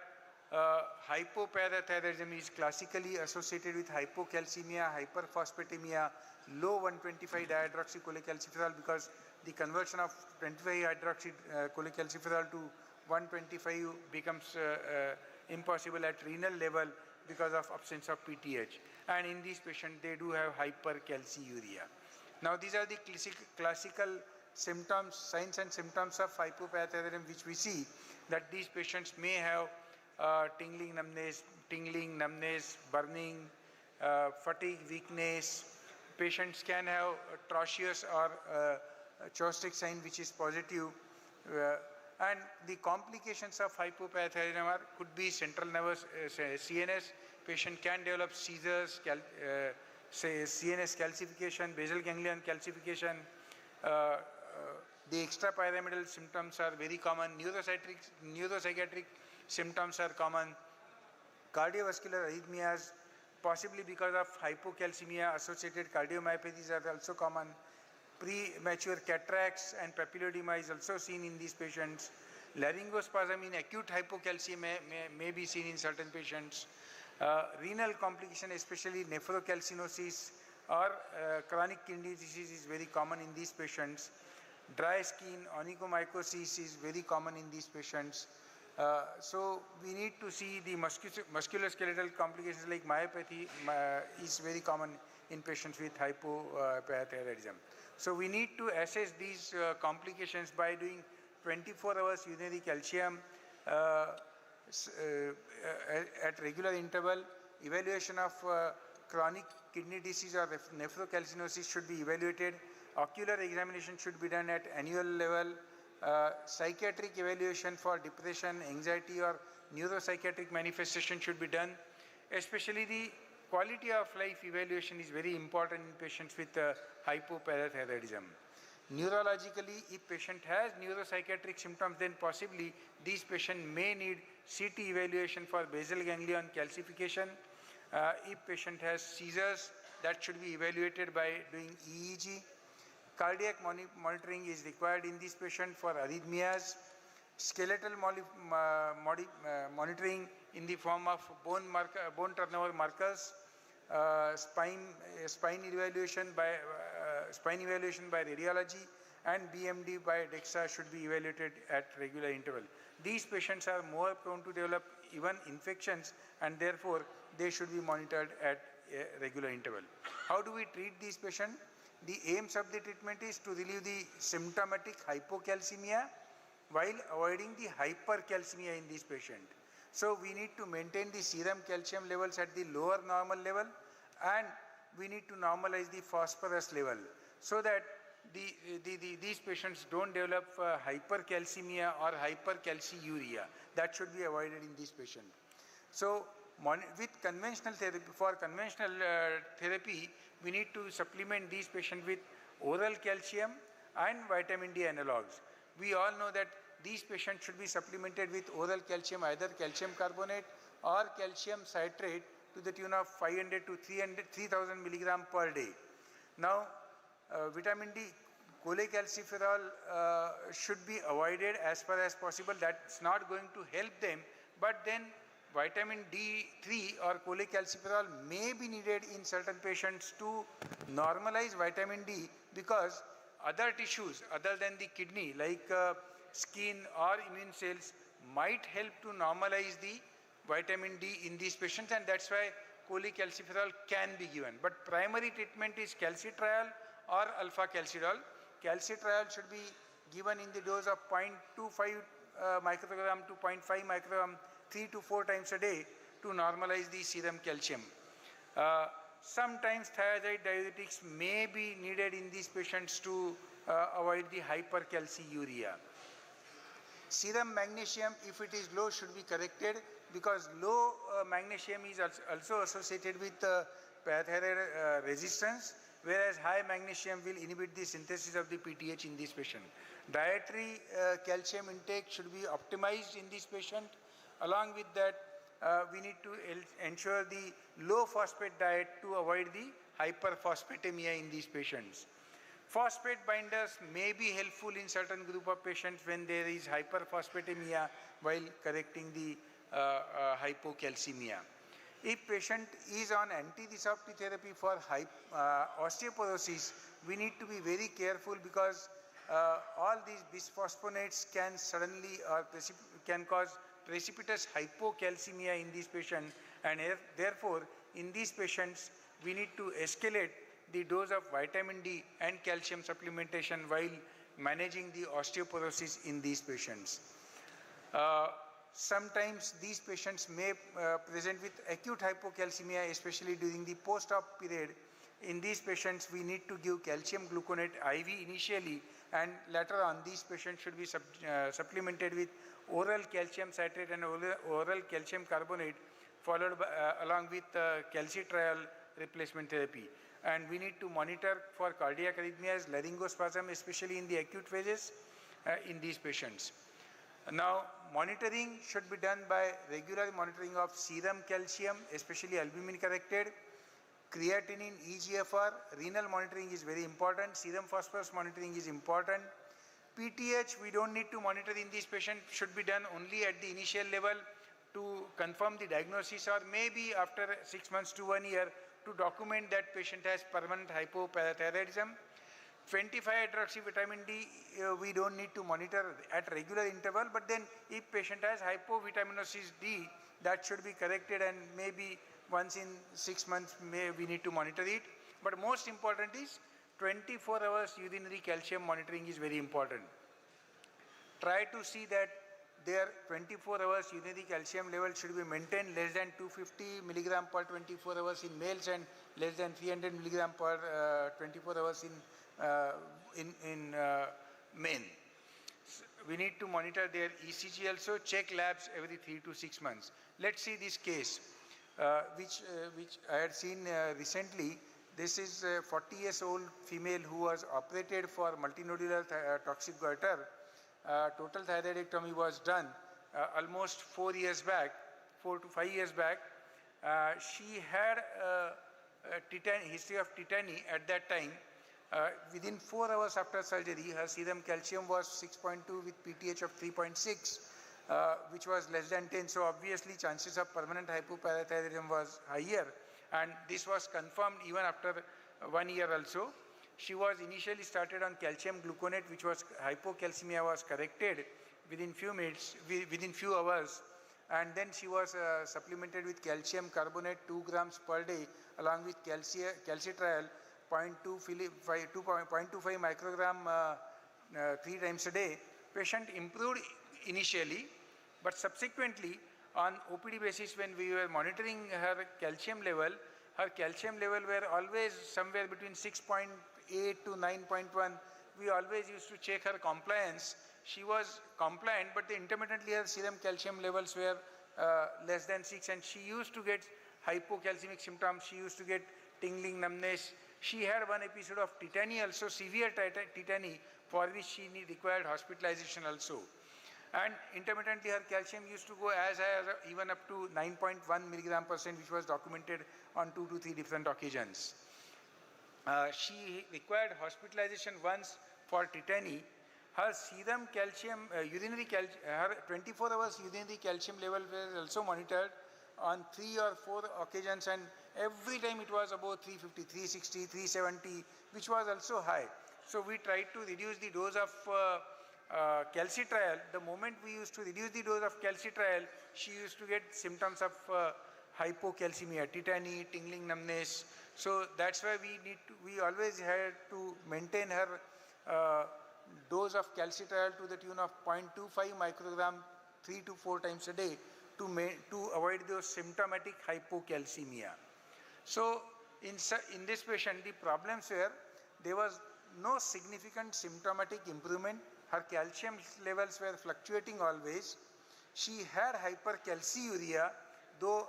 hypoparathyroidism is classically associated with hypocalcemia, hyperphosphatemia, low 125 dihydroxycholecalciferol, because the conversion of 25 hydroxycholecalciferol to 125 becomes impossible at renal level because of absence of PTH. And in these patients, they do have hypercalciuria. Now, these are the classical symptoms, signs and symptoms of hypoparathyroidism, which we see that these patients may have tingling, numbness, burning, fatigue, weakness. Patients can have trocheus or chaustic sign, which is positive. And the complications of hypoparathyroidism could be central nervous CNS. Patient can develop seizures, CNS calcification, basal ganglion calcification. The extrapyramidal symptoms are very common. Neuropsychiatric symptoms are common. Cardiovascular arrhythmias, possibly because of hypocalcemia, associated cardiomyopathies are also common. Premature cataracts and papilledema is also seen in these patients. Laryngospasm in acute hypocalcemia may be seen in certain patients. Renal complication, especially nephrocalcinosis or chronic kidney disease, is very common in these patients. Dry skin, onychomycosis is very common in these patients. So we need to see the musculoskeletal complications like myopathy is very common in patients with hypoparathyroidism. So we need to assess these complications by doing 24 hours urinary calcium at regular interval. Evaluation of chronic kidney disease or nephrocalcinosis should be evaluated. Ocular examination should be done at annual level. Psychiatric evaluation for depression, anxiety or neuropsychiatric manifestation should be done. Especially the quality of life evaluation is very important in patients with hypoparathyroidism. Neurologically, if patient has neuropsychiatric symptoms, then possibly these patients may need CT evaluation for basal ganglion calcification. If patient has seizures, that should be evaluated by doing EEG. Cardiac monitoring is required in this patient for arrhythmias. Skeletal monitoring in the form of bone turnover markers, spine evaluation by radiology, and BMD by DEXA should be evaluated at regular interval. These patients are more prone to develop even infections, and therefore they should be monitored at a regular interval. How do we treat these patients? The aims of the treatment is to relieve the symptomatic hypocalcemia while avoiding the hypercalcemia in this patient. So we need to maintain the serum calcium levels at the lower normal level, and we need to normalize the phosphorus level so that these patients don't develop hypercalcemia or hypercalciuria. That should be avoided in this patient. So with conventional therapy, for conventional therapy, we need to supplement these patients with oral calcium and vitamin D analogs. We all know that these patients should be supplemented with oral calcium, either calcium carbonate or calcium citrate, to the tune of 500 to 3000 milligram per day. Now, vitamin D, cholecalciferol should be avoided as far as possible. That's not going to help them, but then vitamin D3 or cholecalciferol may be needed in certain patients to normalize vitamin D, because other tissues other than the kidney, like skin or immune cells, might help to normalize the vitamin D in these patients, and that's why cholecalciferol can be given. But primary treatment is calcitriol or alpha calcidol. Calcitriol should be given in the dose of 0.25 microgram to 0.5 microgram 3 to 4 times a day to normalize the serum calcium. Sometimes thiazide diuretics may be needed in these patients to avoid the hypercalciuria. Serum magnesium, if it is low, should be corrected because low magnesium is also associated with parathyroid resistance, whereas high magnesium will inhibit the synthesis of the PTH in this patient. Dietary calcium intake should be optimized in this patient. Along with that, we need to ensure the low phosphate diet to avoid the hyperphosphatemia in these patients. Phosphate binders may be helpful in certain group of patients when there is hyperphosphatemia while correcting the hypocalcemia. If patient is on anti-disruptive therapy for osteoporosis, we need to be very careful because all these bisphosphonates can suddenly or can cause precipitous hypocalcemia in this patient, and therefore in these patients we need to escalate the dose of vitamin D and calcium supplementation while managing the osteoporosis in these patients. Sometimes these patients may present with acute hypocalcemia, especially during the post-op period. In these patients, we need to give calcium gluconate IV initially, and later on these patients should be supplemented with oral calcium citrate and oral calcium carbonate, followed by, along with calcitriol replacement therapy. And we need to monitor for cardiac arrhythmias, laryngospasm, especially in the acute phases in these patients. Now, monitoring should be done by regular monitoring of serum calcium, especially albumin corrected, creatinine, EGFR, renal monitoring is very important, serum phosphorus monitoring is important. PTH, we don't need to monitor in these patients, should be done only at the initial level to confirm the diagnosis, or maybe after 6 months to 1 year to document that patient has permanent hypoparathyroidism. 25-hydroxyvitamin D, we don't need to monitor at regular interval, but then if patient has hypovitaminosis D, that should be corrected, and maybe once in 6 months we need to monitor it. But most important is 24 hours urinary calcium monitoring is very important. Try to see that their 24 hours urinary calcium level should be maintained less than 250 milligram per 24 hours in males and less than 300 milligram per 24 hours in men. We need to monitor their ECG also, check labs every 3 to 6 months. Let's see this case, which I had seen recently. This is a 40-year-old female who was operated for multinodular toxic goiter. Total thyroidectomy was done almost 4 years back, 4 to 5 years back. She had a history of tetany at that time. Within 4 hours after surgery, her serum calcium was 6.2 with PTH of 3.6, which was less than 10. So obviously chances of permanent hypoparathyroidism was higher. And this was confirmed even after 1 year also. She was initially started on calcium gluconate, which was hypocalcemia was corrected within few hours. And then she was supplemented with calcium carbonate 2 grams per day along with calcitriol 0.25 microgram 3 times a day. Patient improved initially, but subsequently on OPD basis when we were monitoring her calcium level were always somewhere between 6.8 to 9.1. We always used to check her compliance. She was compliant, but intermittently her serum calcium levels were less than 6, and she used to get hypocalcemic symptoms. She used to get tingling, numbness. She had one episode of tetany also, severe tetany, for which she required hospitalization also. And intermittently her calcium used to go as high as even up to 9.1 milligram %, which was documented on 2 to 3 different occasions. She required hospitalization once for tetany. Her serum calcium, her 24 hours urinary calcium level was also monitored on 3 or 4 occasions, and every time it was about 350, 360, 370, which was also high. So we tried to reduce the dose of calcitriol. The moment we used to reduce the dose of calcitriol, she used to get symptoms of hypocalcemia, tetany, tingling, numbness. So that's why we always had to maintain her dose of calcitriol to the tune of 0.25 microgram 3 to 4 times a day to avoid those symptomatic hypocalcemia. So in this patient, the problems were there was no significant symptomatic improvement. her calcium levels were fluctuating always. She had hypercalciuria, though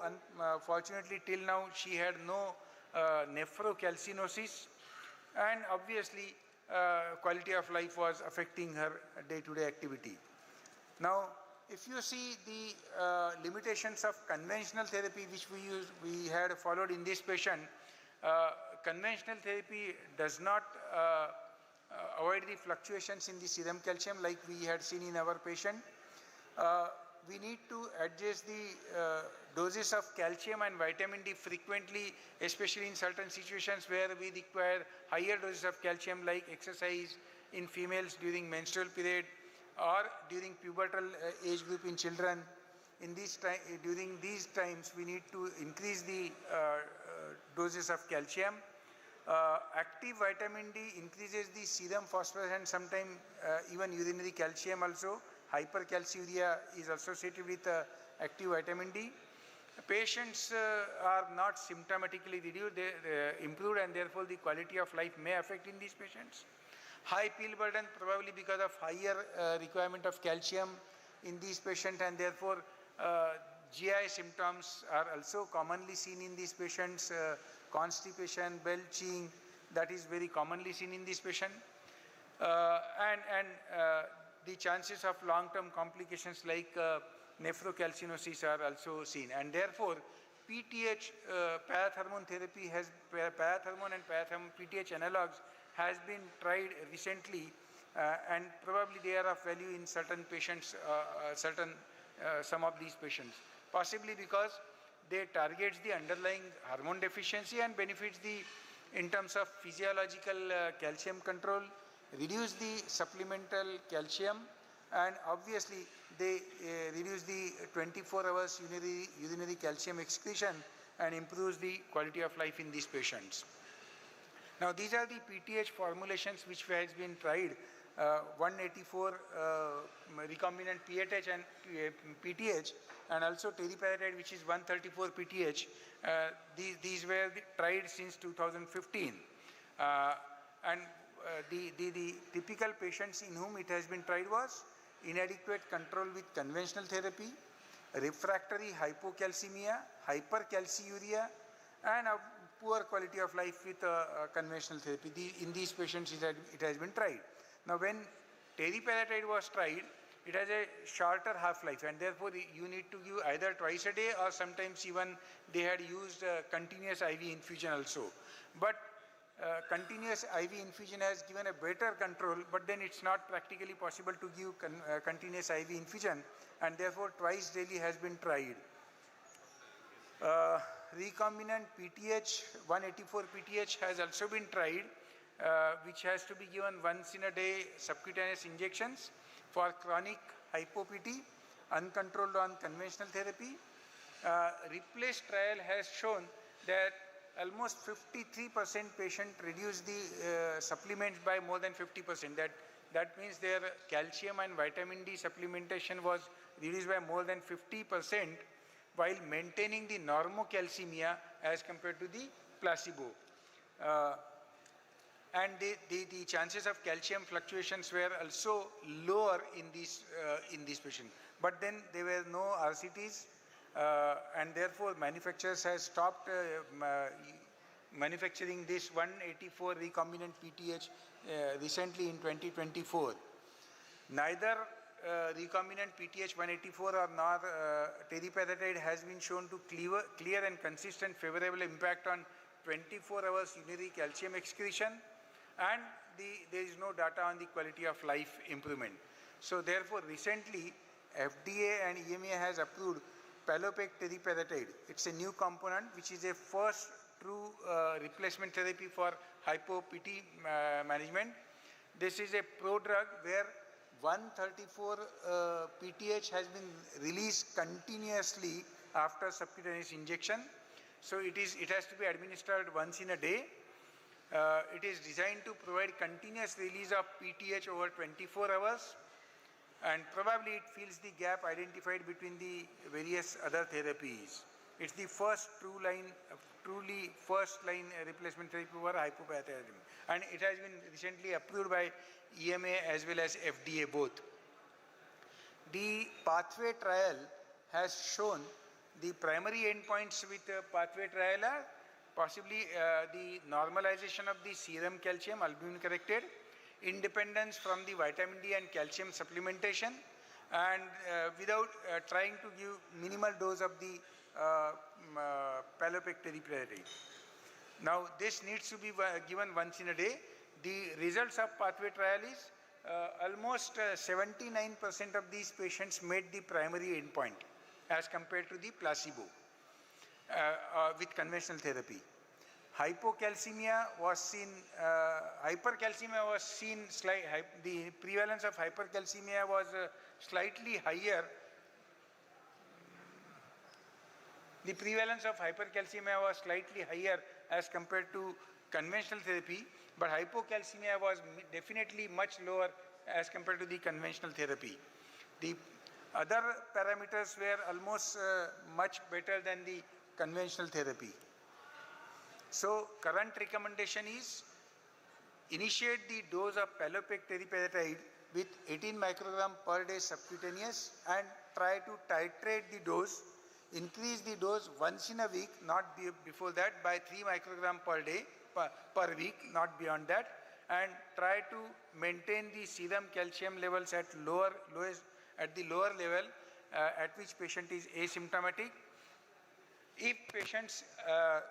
fortunately till now she had no nephrocalcinosis, and obviously quality of life was affecting her day-to-day activity. Now, if you see the limitations of conventional therapy which we had followed in this patient, conventional therapy does not avoid the fluctuations in the serum calcium like we had seen in our patient. We need to adjust the doses of calcium and vitamin D frequently, especially in certain situations where we require higher doses of calcium, like exercise in females during menstrual period or during pubertal age group in children. During these times, we need to increase the doses of calcium. Active vitamin D increases the serum phosphorus and sometimes even urinary calcium also. Hypercalciuria is associated with active vitamin D. Patients are not symptomatically reduced, they improved, and therefore the quality of life may affect in these patients. High pill burden, probably because of higher requirement of calcium in these patients, and therefore GI symptoms are also commonly seen in these patients. Constipation, belching, that is very commonly seen in this patient. The chances of long-term complications like nephrocalcinosis are also seen, and therefore PTH parathormone therapy has parathormone and parathormone PTH analogs has been tried recently, and probably they are of value in certain patients, some of these patients, possibly because they targets the underlying hormone deficiency and benefits in terms of physiological calcium control, reduce the supplemental calcium, and obviously they reduce the 24 hours urinary calcium excretion and improves the quality of life in these patients. Now these are the PTH formulations which has been tried, 184 recombinant PTH and PTH, and also teriparatide, which is 134 PTH. These were tried since 2015. The typical patients in whom it has been tried was inadequate control with conventional therapy, refractory hypocalcemia, hypercalciuria, and a poor quality of life with conventional therapy. In these patients it has been tried. Now when teriparatide was tried, it has a shorter half-life, and therefore you need to give either twice a day or sometimes even they had used continuous IV infusion also. But continuous IV infusion has given a better control, but then it's not practically possible to give continuous IV infusion, and therefore twice daily has been tried. Recombinant PTH, 184 PTH has also been tried, which has to be given once in a day subcutaneous injections for chronic hypopity, uncontrolled on conventional therapy. Replace trial has shown that almost 53% patient reduced the supplements by more than 50%. That means their calcium and vitamin D supplementation was reduced by more than 50% while maintaining the normocalcemia as compared to the placebo. And the chances of calcium fluctuations were also lower in these patients. But then there were no RCTs, and therefore manufacturers has stopped manufacturing this 184 recombinant PTH recently in 2024. Neither recombinant PTH 184 or nor teriparatide has been shown to clear and consistent favorable impact on 24 hours urinary calcium excretion, and there is no data on the quality of life improvement. So therefore recently FDA and EMA has approved Palopec teriparatide. It's a new component which is a first true replacement therapy for hypopity management. This is a prodrug where 134 PTH has been released continuously after subcutaneous injection. So it has to be administered once in a day. It is designed to provide continuous release of PTH over 24 hours, and probably it fills the gap identified between the various other therapies. It's the first truly first line replacement therapy for hypoparathyroidism. And it has been recently approved by EMA as well as FDA both. The pathway trial has shown the primary endpoints with pathway trial are possibly the normalization of the serum calcium, albumin corrected, independence from the vitamin D and calcium supplementation, and without trying to give minimal dose of the Triple-agonist. Now this needs to be given once in a day. The results of pathway trial is almost 79% of these patients made the primary endpoint as compared to the placebo with conventional therapy. Hypocalcemia was seen, hypercalcemia was seen, the prevalence of hypercalcemia was slightly higher. The prevalence of hypercalcemia was slightly higher as compared to conventional therapy, but hypocalcemia was definitely much lower as compared to the conventional therapy. The other parameters were almost much better than the conventional therapy. So current recommendation is initiate the dose of Triple-agonist with 18 microgram per day subcutaneous and try to titrate the dose. Increase the dose once in a week, not before that, by 3 microgram per day, per week, not beyond that, and try to maintain the serum calcium levels at the lower level at which patient is asymptomatic. If patient's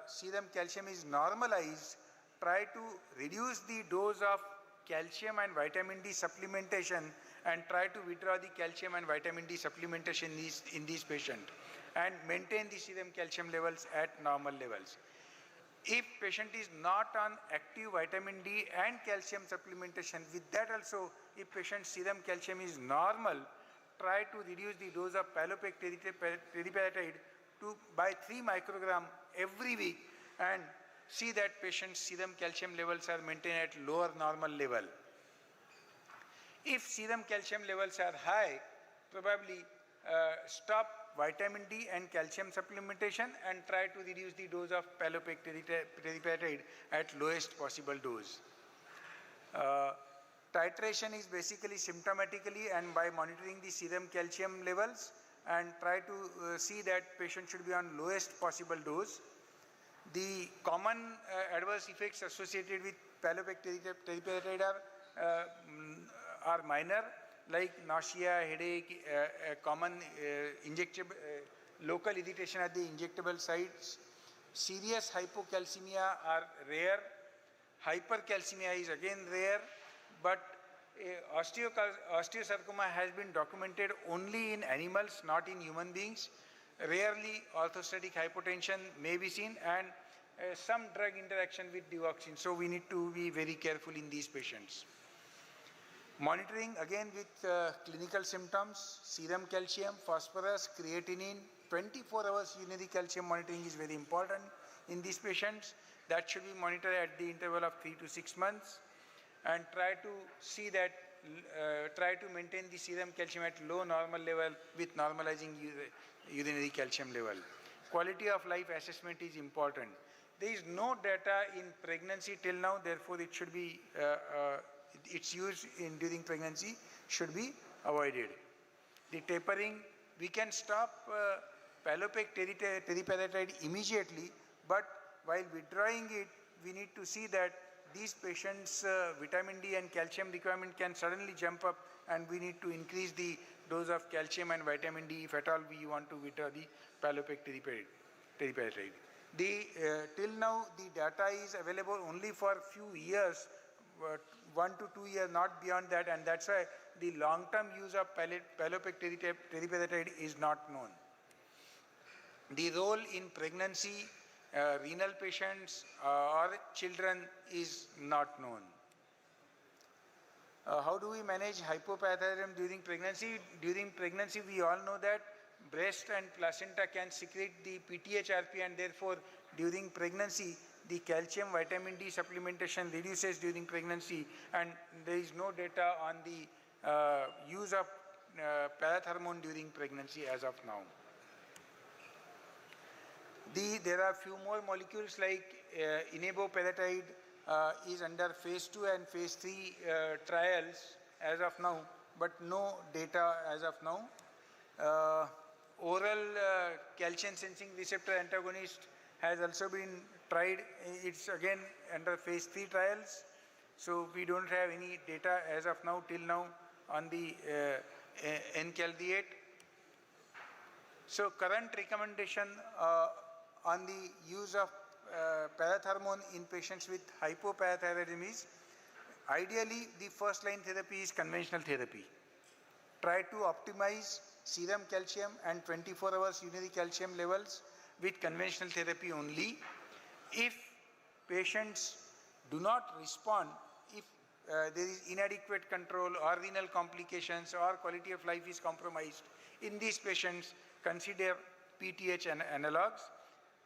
serum calcium is normalized, try to reduce the dose of calcium and vitamin D supplementation and try to withdraw the calcium and vitamin D supplementation in these patients and maintain the serum calcium levels at normal levels. If patient is not on active vitamin D and calcium supplementation, with that also, if patient's serum calcium is normal, try to reduce the dose of Triple-agonist by 3 microgram every week and see that patient's serum calcium levels are maintained at lower normal level. If serum calcium levels are high, probably stop vitamin D and calcium supplementation and try to reduce the dose of Triple-agonist at lowest possible dose. Titration is basically symptomatically and by monitoring the serum calcium levels and try to see that patient should be on lowest possible dose. The common adverse effects associated with Triple-agonist are minor, like nausea, headache, common injectable, local irritation at the injectable sites. Serious hypocalcemia are rare. Hypercalcemia is again rare, but osteosarcoma has been documented only in animals, not in human beings. Rarely orthostatic hypotension may be seen and some drug interaction with digoxin. So we need to be very careful in these patients. Monitoring again with clinical symptoms, serum calcium, phosphorus, creatinine, 24 hours urinary calcium monitoring is very important in these patients. That should be monitored at the interval of 3 to 6 months and try to see that, try to maintain the serum calcium at low normal level with normalizing urinary calcium level. Quality of life assessment is important. There is no data in pregnancy till now, therefore it should be its use during pregnancy should be avoided. The tapering, we can stop Triple-agonist immediately, but while withdrawing it, we need to see that these patients' vitamin D and calcium requirement can suddenly jump up and we need to increase the dose of calcium and vitamin D if at all we want to withdraw the Triple-agonist. Till now, the data is available only for few years, 1 to 2 years, not beyond that, and that's why the long-term use of Triple-agonist is not known. The role in pregnancy, renal patients or children is not known. How do we manage hypoparathyroidism during pregnancy? During pregnancy, we all know that breast and placenta can secrete the PTHRP, and therefore during pregnancy the calcium vitamin D supplementation reduces during pregnancy, and there is no data on the use of parathormone during pregnancy as of now. There are few more molecules like Eneboparatide is under phase 2 and phase 3 trials as of now, but no data as of now. Oral calcium sensing receptor antagonist has also been tried. It's again under phase 3 trials. So we don't have any data as of now, till now, on the N-caldiate. So current recommendation on the use of parathormone in patients with hypoparathyroidism is, ideally the first line therapy is conventional therapy. Try to optimize serum calcium and 24 hours urinary calcium levels with conventional therapy only. If patients do not respond, if there is inadequate control or renal complications or quality of life is compromised, in these patients consider PTH analogs.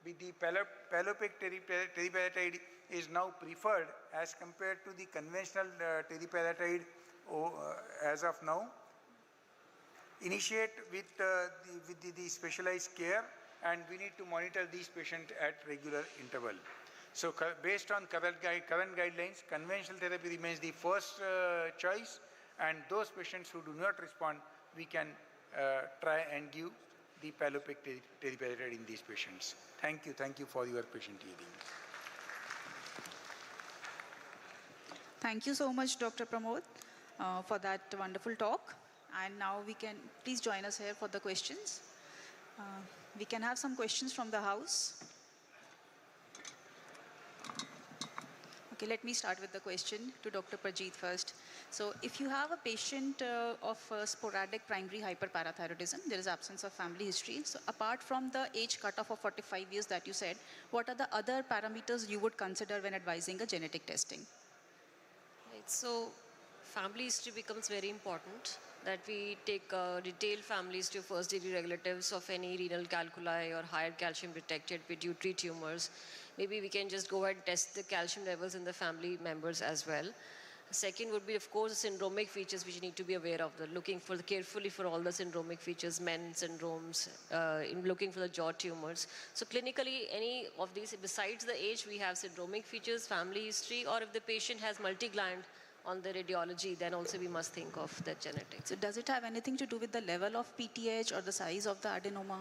With the Metabolic Tirzepatide is now preferred as compared to the conventional Tirzepatide as of now. Initiate with the specialized care, and we need to monitor these patients at regular interval. So based on current guidelines, conventional therapy remains the first choice, and those patients who do not respond, we can try and give the Metabolic Tirzepatide in these patients. Thank you for your patient hearing. Thank you so much, Dr. Pramod, for that wonderful talk. And now we can, please join us here for the questions. We can have some questions from the house. Okay, let me start with the question to Dr. Prajit first. So if you have a patient of sporadic primary hyperparathyroidism, there is absence of family history. So apart from the age cutoff of 45 years that you said, what are the other parameters you would consider when advising a genetic testing? Right, so family history becomes very important, that we take detailed family history of first degree relatives of any renal calculi or higher calcium detected pituitary tumors. Maybe we can just go ahead and test the calcium levels in the family members as well. Second would be, of course, the syndromic features which you need to be aware of, looking for carefully for all the syndromic features, MEN syndromes, looking for the jaw tumors. So clinically, any of these, besides the age, we have syndromic features, family history, or if the patient has multi-gland on the radiology, then also we must think of the genetics. So does it have anything to do with the level of PTH or the size of the adenoma?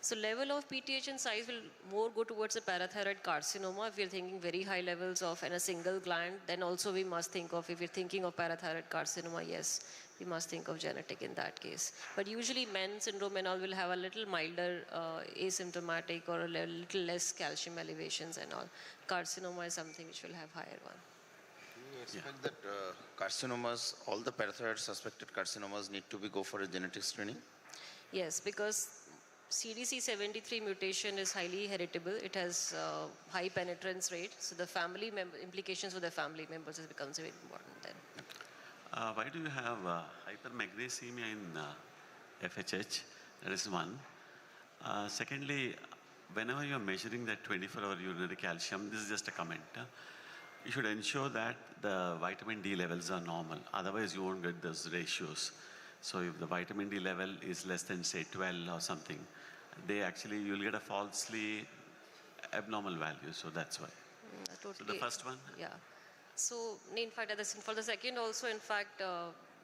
So level of PTH and size will more go towards a parathyroid carcinoma. If we're thinking very high levels of in a single gland, then also we must think of, if we're thinking of parathyroid carcinoma, yes, we must think of genetic in that case. But usually MEN syndrome and all will have a little milder asymptomatic or a little less calcium elevations and all. Carcinoma is something which will have higher one. Do you expect that carcinomas, all the parathyroid suspected carcinomas need to go for a genetic screening? Yes, because CDC73 mutation is highly heritable. It has high penetrance rate. So the family implications for the family members becomes very important then. Why do you have hypermagnesemia in FHH? That is one. Secondly, whenever you are measuring that 24-hour urinary calcium, this is just a comment. You should ensure that the vitamin D levels are normal. Otherwise, you won't get those ratios. So if the vitamin D level is less than, say, 12 or something, you'll get a falsely abnormal value. So that's why. Totally. So the first one? Yeah. So in fact, for the second also, in fact,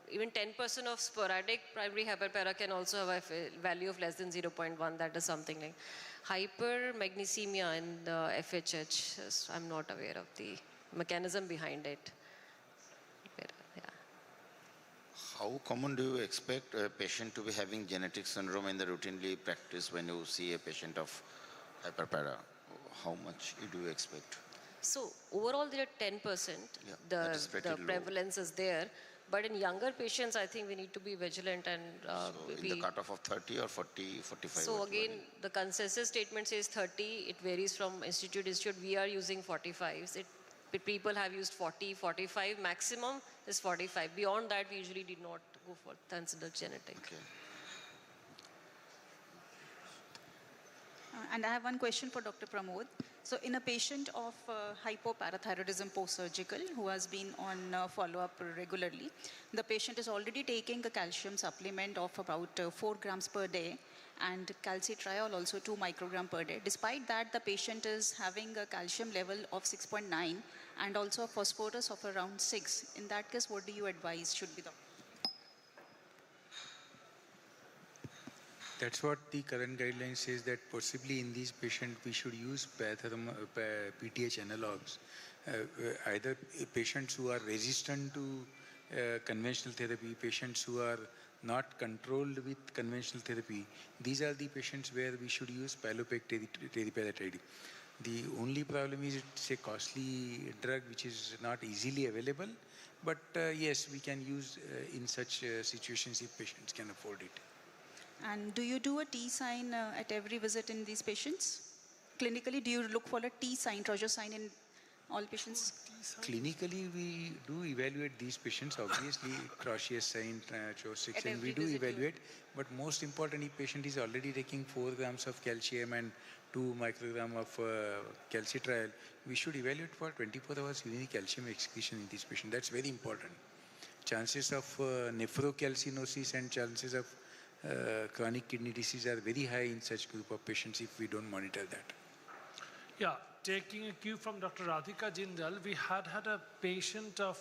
even 10% of sporadic primary hyperpara can also have a value of less than 0.1. That is something like hypermagnesemia in the FHH. I'm not aware of the mechanism behind it. How common do you expect a patient to be having genetic syndrome in the routinely practice when you see a patient of hyperpara? How much do you expect? So overall there are 10%. Yeah, the prevalence is there. But in younger patients, I think we need to be vigilant and in the cutoff of 30 or 40, 45? So again, the consensus statement says 30. It varies from institute to institute. We are using 45s. People have used 40, 45. Maximum is 45. Beyond that, we usually did not go for consider genetic. Okay. And I have one question for Dr. Pramod. So in a patient of hypoparathyroidism post-surgical who has been on follow-up regularly, the patient is already taking a calcium supplement of about 4 grams per day, and calcitriol also 2 microgram per day. Despite that, the patient is having a calcium level of 6.9 and also a phosphorus of around 6. In that case, what do you advise should be the? That's what the current guideline says, that possibly in these patients we should use PTH analogs. Either patients who are resistant to conventional therapy, patients who are not controlled with conventional therapy, these are the patients where we should use Tirzepatide. The only problem is it's a costly drug which is not easily available, but yes, we can use in such situations if patients can afford it. And do you do a T sign at every visit in these patients? Clinically, do you look for a T sign, Roger sign in all patients? Clinically, we do evaluate these patients, obviously, Trocheus sign, Trocheus sign, we do evaluate, but most important, if patient is already taking 4 grams of calcium and 2 microgram of calcitriol, we should evaluate for 24 hours urinary calcium excretion in this patient. That's very important. Chances of nephrocalcinosis and chances of chronic kidney disease are very high in such group of patients if we don't monitor that. Yeah, taking a cue from Dr. Radhika Jindal, we had a patient of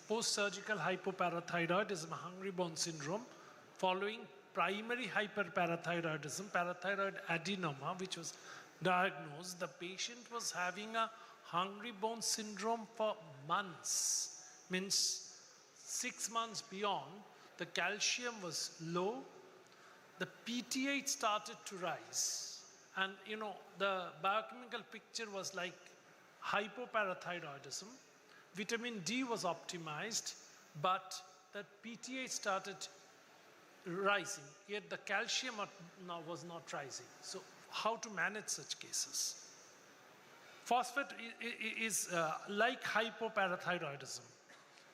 post-surgical hypoparathyroidism, hungry bone syndrome, following primary hyperparathyroidism, parathyroid adenoma, which was diagnosed. The patient was having a hungry bone syndrome for months, means 6 months beyond. The calcium was low. The PTH started to rise. And you know, the biochemical picture was like hypoparathyroidism. Vitamin D was optimized, but that PTH started rising, yet the calcium was not rising. So how to manage such cases? Phosphate is like hypoparathyroidism.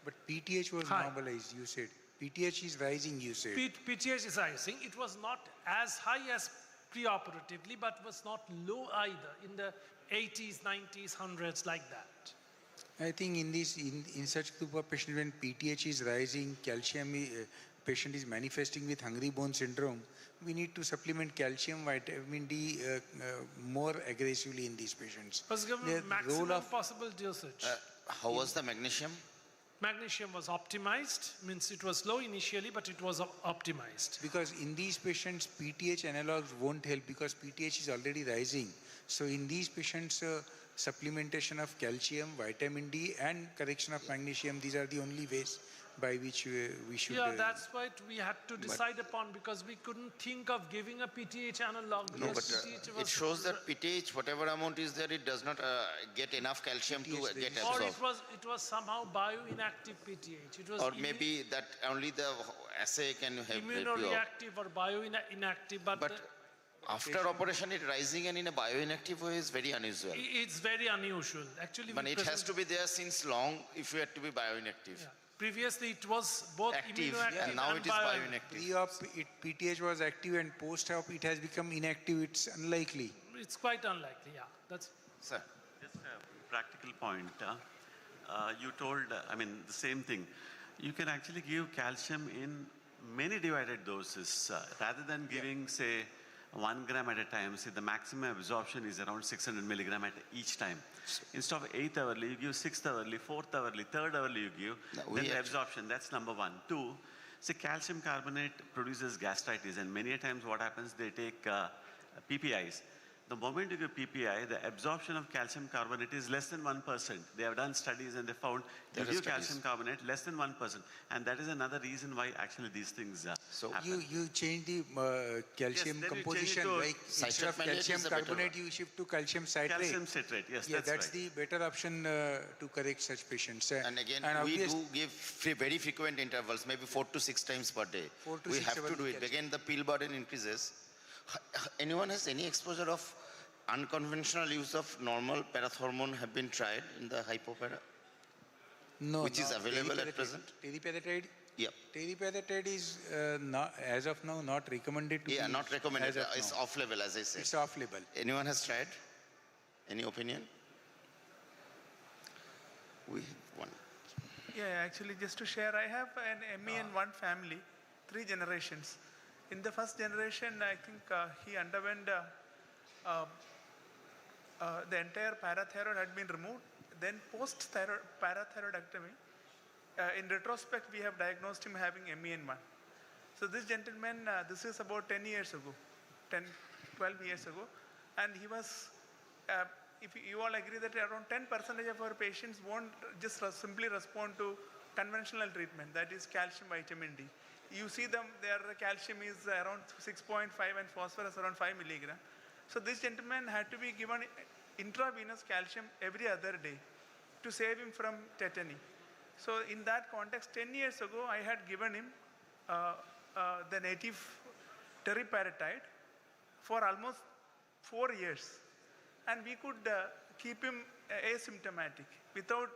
But PTH was normalized, you said. PTH is rising, you said. PTH is rising. It was not as high as preoperatively, but was not low either, in the 80s, 90s, 100s, like that. I think in such group of patients, when PTH is rising, calcium patient is manifesting with hungry bone syndrome, we need to supplement calcium, vitamin D more aggressively in these patients. Was given maximum possible dosage. How was the magnesium? Magnesium was optimized, means it was low initially, but it was optimized. Because in these patients, PTH analogs won't help because PTH is already rising. So in these patients, supplementation of calcium, vitamin D and correction of magnesium, these are the only ways by which we should... Yeah, that's what we had to decide upon, because we couldn't think of giving a PTH analog. No, but it shows that PTH, whatever amount is there, it does not get enough calcium to get absorbed. Or it was somehow bioinactive PTH. It was or maybe that only the assay can help you out. Immunoreactive or bioinactive, but after operation, it rising and in a bioinactive way is very unusual. It's very unusual. Actually, but it has to be there since long if you had to be bioinactive. Yeah. Previously, it was both active, immunoactive and now it is bioinactive. Pre-op, PTH was active, and post-op, it has become inactive. It's unlikely. It's quite unlikely, yeah. That's... Sir. Just a practical point. You told, I mean, the same thing. You can actually give calcium in many divided doses rather than giving, say, 1 gram at a time. See, the maximum absorption is around 600 milligram at each time. Instead of 8th hourly, you give 6th hourly, 4th hourly, 3rd hourly you give. Then the absorption, that's number 1. 2, see, calcium carbonate produces gastritis, and many a times what happens, they take PPIs. The moment you give PPI, the absorption of calcium carbonate is less than 1%. They have done studies and they found you give calcium carbonate less than 1%. And that is another reason why actually these things happen. You change the calcium composition, like instead of calcium carbonate, you shift to calcium citrate. Calcium citrate, yes, yeah, that's the better option to correct such patients. And again, we do give very frequent intervals, maybe 4 to 6 times per day. We have to do it. Again, the pill burden increases. Anyone has any exposure of unconventional use of normal parathormone have been tried in the hypopara? No. Which is available at present? Tirzepatide? Yeah. Tirzepatide is not, as of now, not recommended to be. Yeah, not recommended. It's off label, as I said. It's off label. Anyone has tried? Any opinion? We have one. Yeah, actually, just to share, I have an ME in one family, 3 generations. In the first generation, I think he underwent the entire parathyroid had been removed. Then post-parathyroidectomy, in retrospect, we have diagnosed him having MEN1. So this gentleman, this is about 10 years ago, 12 years ago. And he was, if you all agree that around 10% of our patients won't just simply respond to conventional treatment, that is calcium, vitamin D. You see them, their calcium is around 6.5 and phosphorus around 5 milligram. So this gentleman had to be given intravenous calcium every other day to save him from tetany. So in that context, 10 years ago, I had given him the native Teriparatide for almost 4 years. And we could keep him asymptomatic without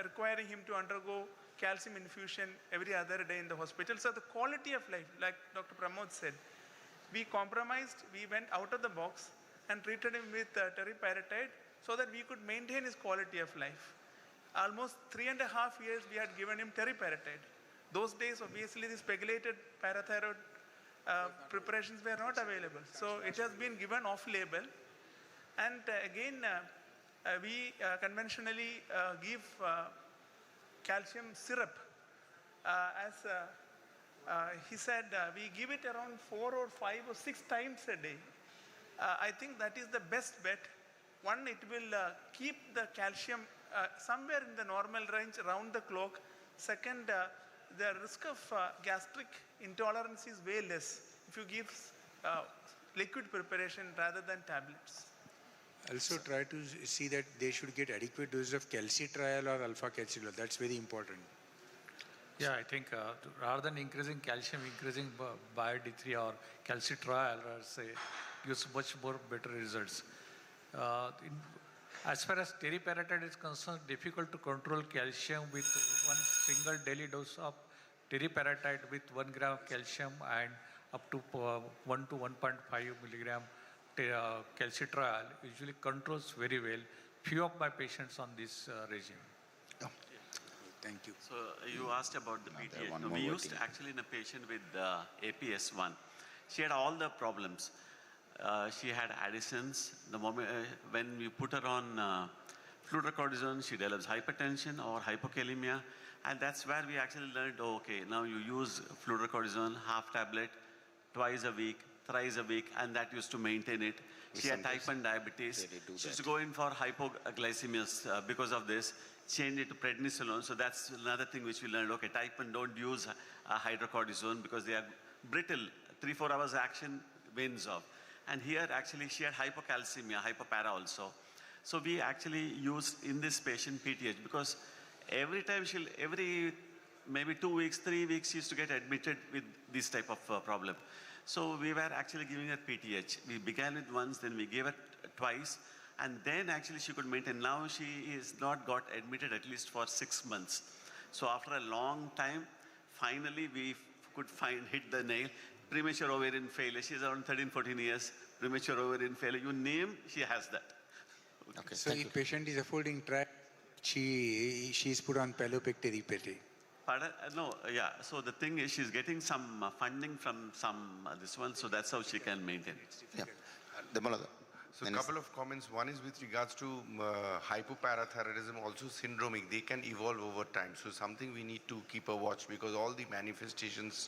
requiring him to undergo calcium infusion every other day in the hospital. So the quality of life, like Dr. Pramod said, we compromised, we went out of the box and treated him with Teriparatide so that we could maintain his quality of life. Almost 3.5 years we had given him Teriparatide. Those days, obviously, these pegylated parathyroid preparations were not available. So it has been given off-label. And again, we conventionally give calcium syrup. As he said, we give it around 4 or 5 or 6 times a day. I think that is the best bet. One, it will keep the calcium somewhere in the normal range around the clock. Second, the risk of gastric intolerance is way less if you give liquid preparation rather than tablets. Also try to see that they should get adequate doses of calcitriol or alpha-calcitriol. That's very important. Yeah, I think rather than increasing calcium, increasing bio-D3 or calcitriol, gives much more better results. As far as Teriparatide is concerned, difficult to control calcium with one single daily dose of Teriparatide with 1 gram of calcium and up to 1 to 1.5 milligram calcitriol usually controls very well. Few of my patients on this regime. Thank you. So you asked about the PTH. We used actually in a patient with APS1. She had all the problems. She had Addison's. The moment when you put her on fludrocortisone, she develops hypertension or hypokalemia, and that's where we actually learned, oh, okay, now you use fludrocortisone, half tablet, twice a week, thrice a week, and that used to maintain it. She had type 1 diabetes. She used to go in for hypoglycemia because of this, change it to prednisolone. So that's another thing which we learned, okay, type 1 don't use hydrocortisone because they are brittle. 3-4 hours action wanes off. And here actually she had hypocalcemia, hypopara also. So we actually used in this patient PTH because every time every maybe 2 weeks, 3 weeks, she used to get admitted with this type of problem. So we were actually giving her PTH. We began with once, then we gave her twice, and then actually she could maintain. Now she is not got admitted at least for 6 months. So after a long time, finally we could hit the nail. Premature ovarian failure. She's around 13, 14 years. Premature ovarian failure. You name, she has that. Okay. So if patient is affording track, she is put on Teriparatide. Pardon? No, yeah. So the thing is, she's getting some funding from some this one, so that's how she can maintain. Yeah. So a couple of comments. One is with regards to hypoparathyroidism, also syndromic. They can evolve over time. So something we need to keep a watch because all the manifestations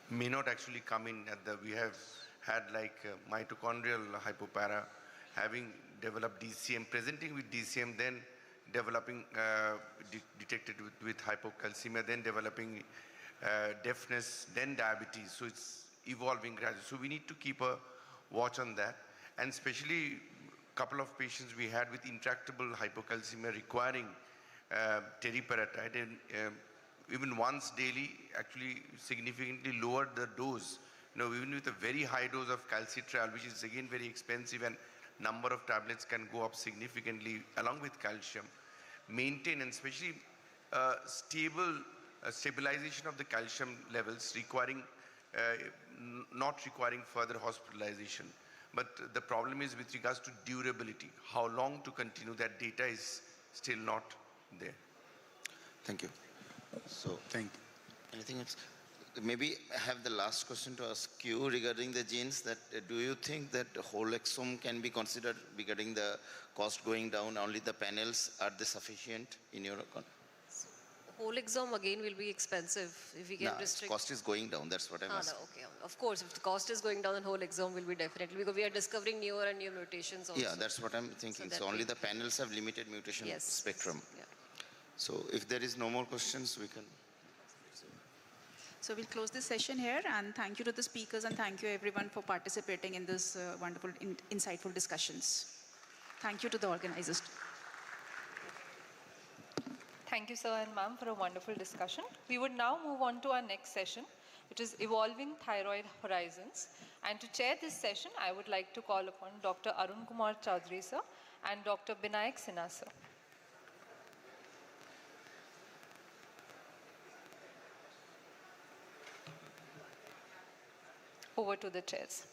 may not actually come in at the, we have had like mitochondrial hypopara, having developed DCM, presenting with DCM, then developing, detected with hypocalcemia, then developing deafness, then diabetes. So it's evolving gradually. So we need to keep a watch on that. And especially a couple of patients we had with intractable hypocalcemia requiring Teriparatide, and even once daily actually significantly lowered the dose. Even with a very high dose of calcitriol, which is again very expensive, and number of tablets can go up significantly along with calcium. Maintain, and especially stabilization of the calcium levels, requiring not requiring further hospitalization. But the problem is with regards to durability. How long to continue, that data is still not there. Thank you. So, thank you. Anything else? maybe I have the last question to ask you regarding the genes. That do you think that whole exome can be considered regarding the cost going down? Only the panels, are they sufficient in your account? Whole exome again will be expensive if we can restrict. Cost is going down. That's what I'm asking. Okay. Of course, if the cost is going down, then whole exome will be definitely, because we are discovering newer and new mutations also. Yeah, that's what I'm thinking. So only the panels have limited mutation spectrum. Yeah. So if there is no more questions, we can. So we'll close this session here, and thank you to the speakers, and thank you everyone for participating in this wonderful, insightful discussions. Thank you to the organizers. Thank you, sir and ma'am, for a wonderful discussion. We would now move on to our next session, which is Evolving Thyroid Horizons. And to chair this session, I would like to call upon Dr. Arun Kumar Chaudhary, sir, and Dr. Binayak Sinha, sir. Over to the chairs.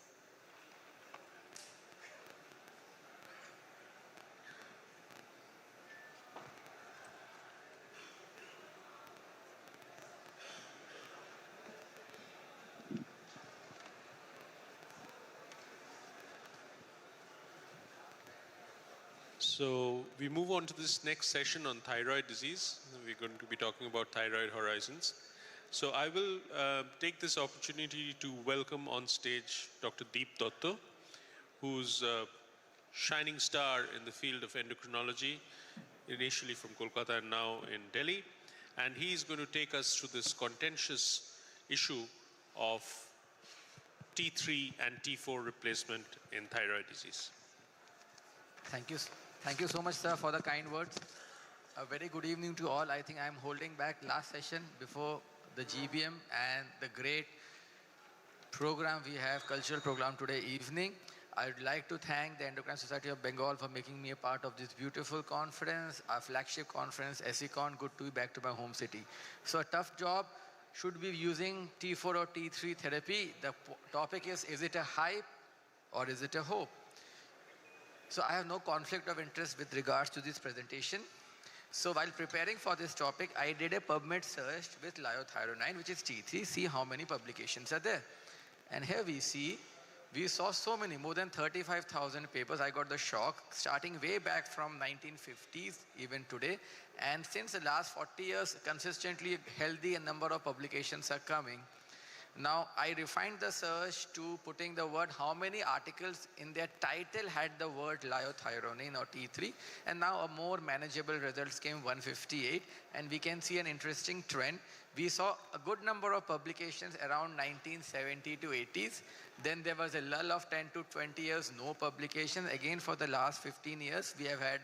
So we move on to this next session on thyroid disease. We're going to be talking about thyroid horizons. So I will take this opportunity to welcome on stage Dr. Deep Dutta, who's a shining star in the field of endocrinology, initially from Kolkata and now in Delhi. And he's going to take us through this contentious issue of T3 and T4 replacement in thyroid disease. Thank you. Thank you so much, sir, for the kind words. A very good evening to all. I think I'm holding back last session before the GBM and the great program we have, cultural program today evening. I'd like to thank the Endocrine Society of Bengal for making me a part of this beautiful conference, our flagship conference, SECon. Good to be back to my home city. So a tough job. Should we be using T4 or T3 therapy? The topic is it a hype or is it a hope? So I have no conflict of interest with regards to this presentation. So while preparing for this topic, I did a PubMed search with liothyronine, which is T3, see how many publications are there. And here we saw so many, more than 35,000 papers. I got the shock, starting way back from 1950s, even today. And since the last 40 years, consistently healthy a number of publications are coming. Now, I refined the search to putting the word, how many articles in their title had the word liothyronine or T3, and now a more manageable results came 158, and we can see an interesting trend. We saw a good number of publications around 1970 to 80s. Then there was a lull of 10 to 20 years, no publications. Again, for the last 15 years, we have had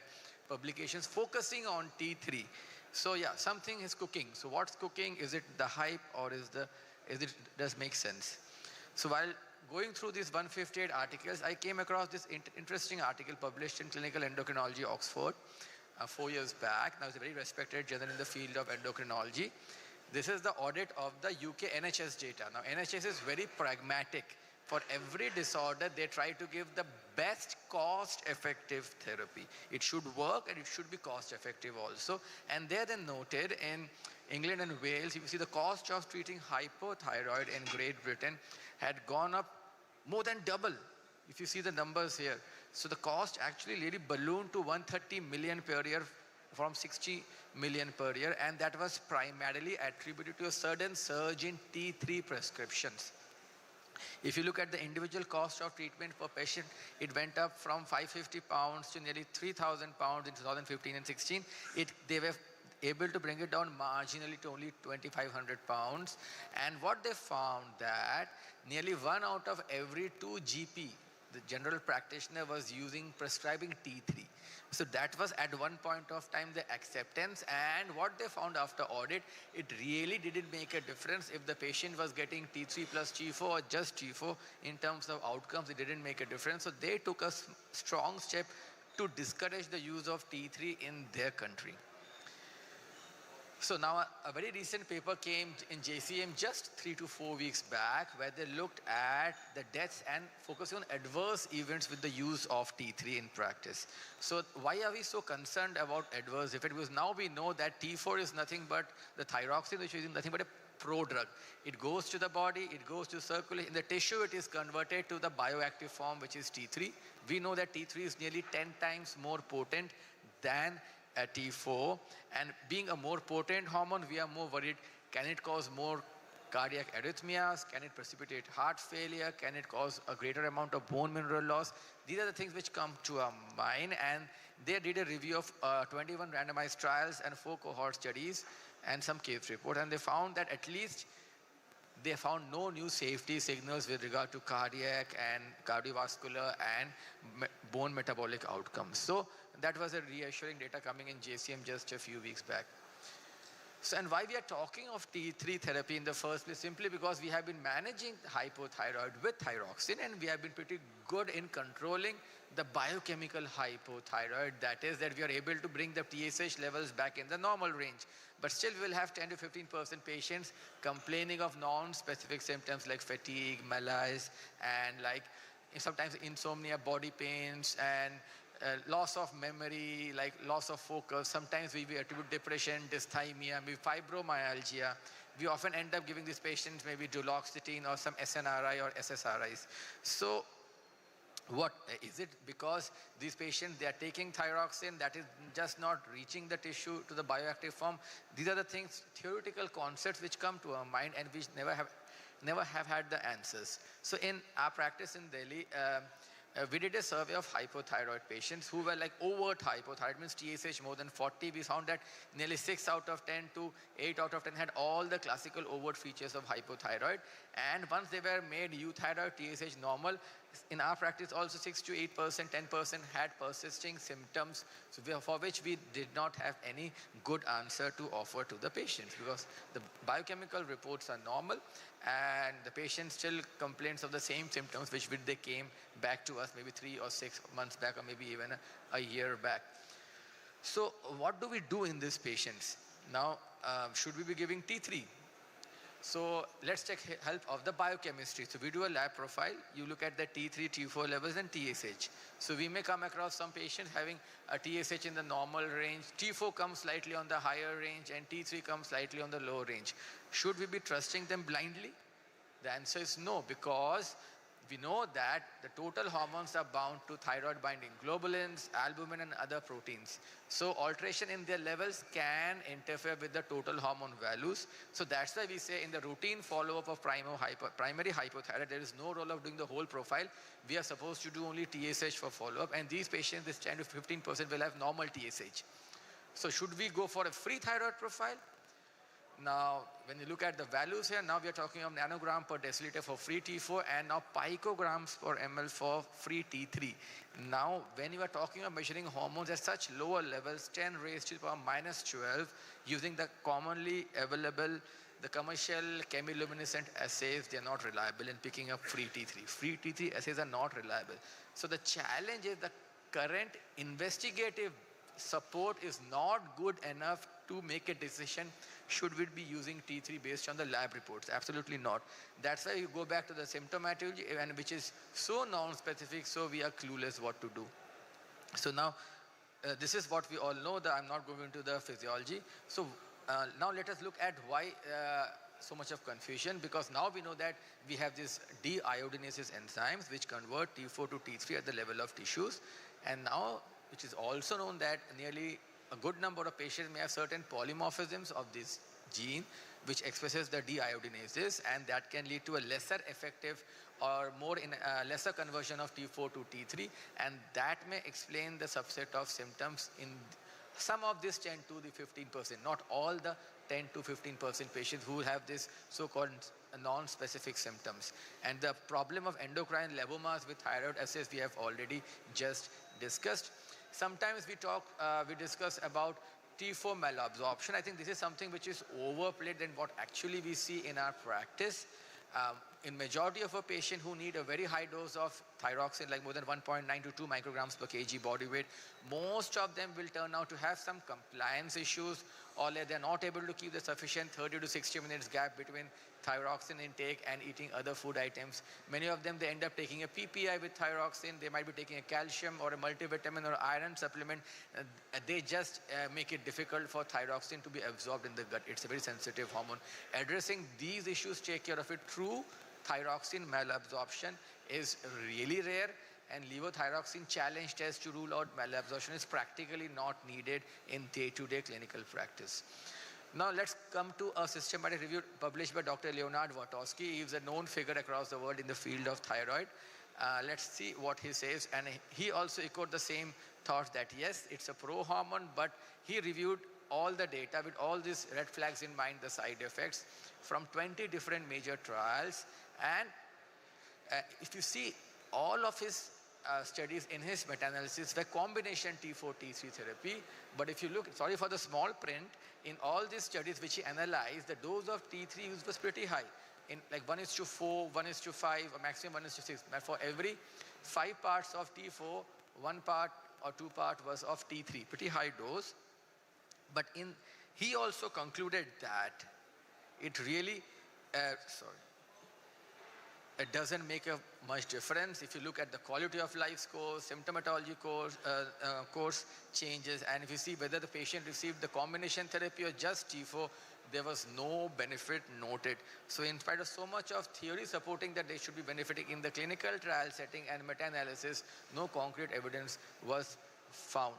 publications focusing on T3. So yeah, something is cooking. So what's cooking? Is it the hype or it does make sense? So while going through these 158 articles, I came across this interesting article published in Clinical Endocrinology, Oxford, 4 years back. Now it's a very respected journal in the field of endocrinology. This is the audit of the UK NHS data. Now NHS is very pragmatic. For every disorder, they try to give the best cost-effective therapy. It should work and it should be cost-effective also. And there they noted in England and Wales, you see the cost of treating hypothyroid in Great Britain had gone up more than double, if you see the numbers here. So the cost actually really ballooned to 130 million per year from 60 million per year, and that was primarily attributed to a sudden surge in T3 prescriptions. If you look at the individual cost of treatment per patient, it went up from £550 to nearly £3,000 in 2015 and 16. They were able to bring it down marginally to only £2,500. And what they found that nearly 1 out of every 2 GP, the general practitioner, was prescribing T3. So that was at one point of time the acceptance, and what they found after audit, it really didn't make a difference if the patient was getting T3 plus T4 or just T4 in terms of outcomes. It didn't make a difference. So they took a strong step to discourage the use of T3 in their country. So now a very recent paper came in JCM just 3 to 4 weeks back, where they looked at the deaths and focusing on adverse events with the use of T3 in practice. So why are we so concerned about adverse effects? Because now we know that T4 is nothing but the thyroxine, which is nothing but a prodrug. It goes to the body, it goes to circulate. In the tissue, it is converted to the bioactive form, which is T3. We know that T3 is nearly 10 times more potent than T4. And being a more potent hormone, we are more worried, can it cause more cardiac arrhythmias? Can it precipitate heart failure? Can it cause a greater amount of bone mineral loss? These are the things which come to our mind. And they did a review of 21 randomized trials and 4 cohort studies and some case reports. And they found that at least they found no new safety signals with regard to cardiac and cardiovascular and bone metabolic outcomes. So that was a reassuring data coming in JCM just a few weeks back. So, and why we are talking of T3 therapy in the first place? Simply because we have been managing hypothyroid with thyroxine, and we have been pretty good in controlling the biochemical hypothyroid. That is, that we are able to bring the TSH levels back in the normal range. But still, we will have 10 to 15% patients complaining of non-specific symptoms like fatigue, malaise, and like sometimes insomnia, body pains, and loss of memory, like loss of focus. Sometimes we attribute depression, dysthymia, maybe fibromyalgia. We often end up giving these patients maybe duloxetine or some SNRI or SSRIs. So what is it? Because these patients, they are taking thyroxine, that is just not reaching the tissue to the bioactive form. These are the things, theoretical concepts which come to our mind and which never have had the answers. So in our practice in Delhi, we did a survey of hypothyroid patients who were like overt hypothyroid, means TSH more than 40. We found that nearly 6 out of 10 to 8 out of 10 had all the classical overt features of hypothyroid. And once they were made euthyroid, TSH normal, in our practice also 6 to 8%, 10% had persisting symptoms, so for which we did not have any good answer to offer to the patients, because the biochemical reports are normal and the patient still complains of the same symptoms which they came back to us maybe 3 or 6 months back, or maybe even a year back. So what do we do in these patients? Now, should we be giving T3? So let's take help of the biochemistry. So we do a lab profile. You look at the T3, T4 levels and TSH. So we may come across some patients having a TSH in the normal range. T4 comes slightly on the higher range and T3 comes slightly on the low range. Should we be trusting them blindly? The answer is no, because we know that the total hormones are bound to thyroid binding globulins, albumin and other proteins. So alteration in their levels can interfere with the total hormone values. So that's why we say in the routine follow-up of primary hypothyroid, there is no role of doing the whole profile. We are supposed to do only TSH for follow-up, and these patients, this 10 to 15% will have normal TSH. So should we go for a free thyroid profile? Now, when you look at the values here, now we are talking of nanogram per deciliter for free T4 and now picograms per ml for free T3. Now, when you are talking of measuring hormones at such lower levels, 10 raised to the power minus 12, using the commonly available, the commercial chemiluminescent assays, they are not reliable in picking up free T3. Free T3 assays are not reliable. So the challenge is the current investigative support is not good enough to make a decision, should we be using T3 based on the lab reports? Absolutely not. That's why you go back to the symptomatology, and which is so non-specific, so we are clueless what to do. So now, this is what we all know, that I'm not going into the physiology. So now let us look at why so much of confusion, because now we know that we have these deiodinases enzymes which convert T4 to T3 at the level of tissues, and now which is also known that nearly a good number of patients may have certain polymorphisms of this gene which expresses the deiodinases, and that can lead to a lesser effective or more in lesser conversion of T4 to T3, and that may explain the subset of symptoms in some of this 10 to the 15%, not all the 10 to 15% patients who have this so-called non-specific symptoms. And the problem of endocrine levomas with thyroid assays we have already just discussed. Sometimes we discuss about T4 malabsorption. I think this is something which is overplayed than what actually we see in our practice. in majority of a patient who need a very high dose of thyroxine, like more than 1.9 to 2 micrograms per kg body weight, most of them will turn out to have some compliance issues, or they're not able to keep the sufficient 30 to 60 minutes gap between thyroxine intake and eating other food items. Many of them, they end up taking a PPI with thyroxine. They might be taking a calcium or a multivitamin or iron supplement. They just make it difficult for thyroxine to be absorbed in the gut. It's a very sensitive hormone. Addressing these issues, take care of it. True thyroxine malabsorption is really rare, and levothyroxine challenge test to rule out malabsorption is practically not needed in day-to-day clinical practice. Now let's come to a systematic review published by Dr. Leonard Wartowski. He is a known figure across the world in the field of thyroid. Let's see what he says. And he also echoed the same thoughts that yes, it's a pro-hormone, but he reviewed all the data with all these red flags in mind, the side effects, from 20 different major trials. And if you see, all of his studies in his meta-analysis were combination T4, T3 therapy. But if you look, sorry for the small print, in all these studies which he analyzed, the dose of T3 used was pretty high. In like 1:4, 1:5, or maximum 1:6. For every 5 parts of T4, 1 part or 2 part was of T3, pretty high dose. But he also concluded that it really, it doesn't make a much difference if you look at the quality of life score, symptomatology course changes, and if you see whether the patient received the combination therapy or just T4, there was no benefit noted. So in spite of so much of theory supporting that they should be benefiting in the clinical trial setting and meta-analysis, no concrete evidence was found.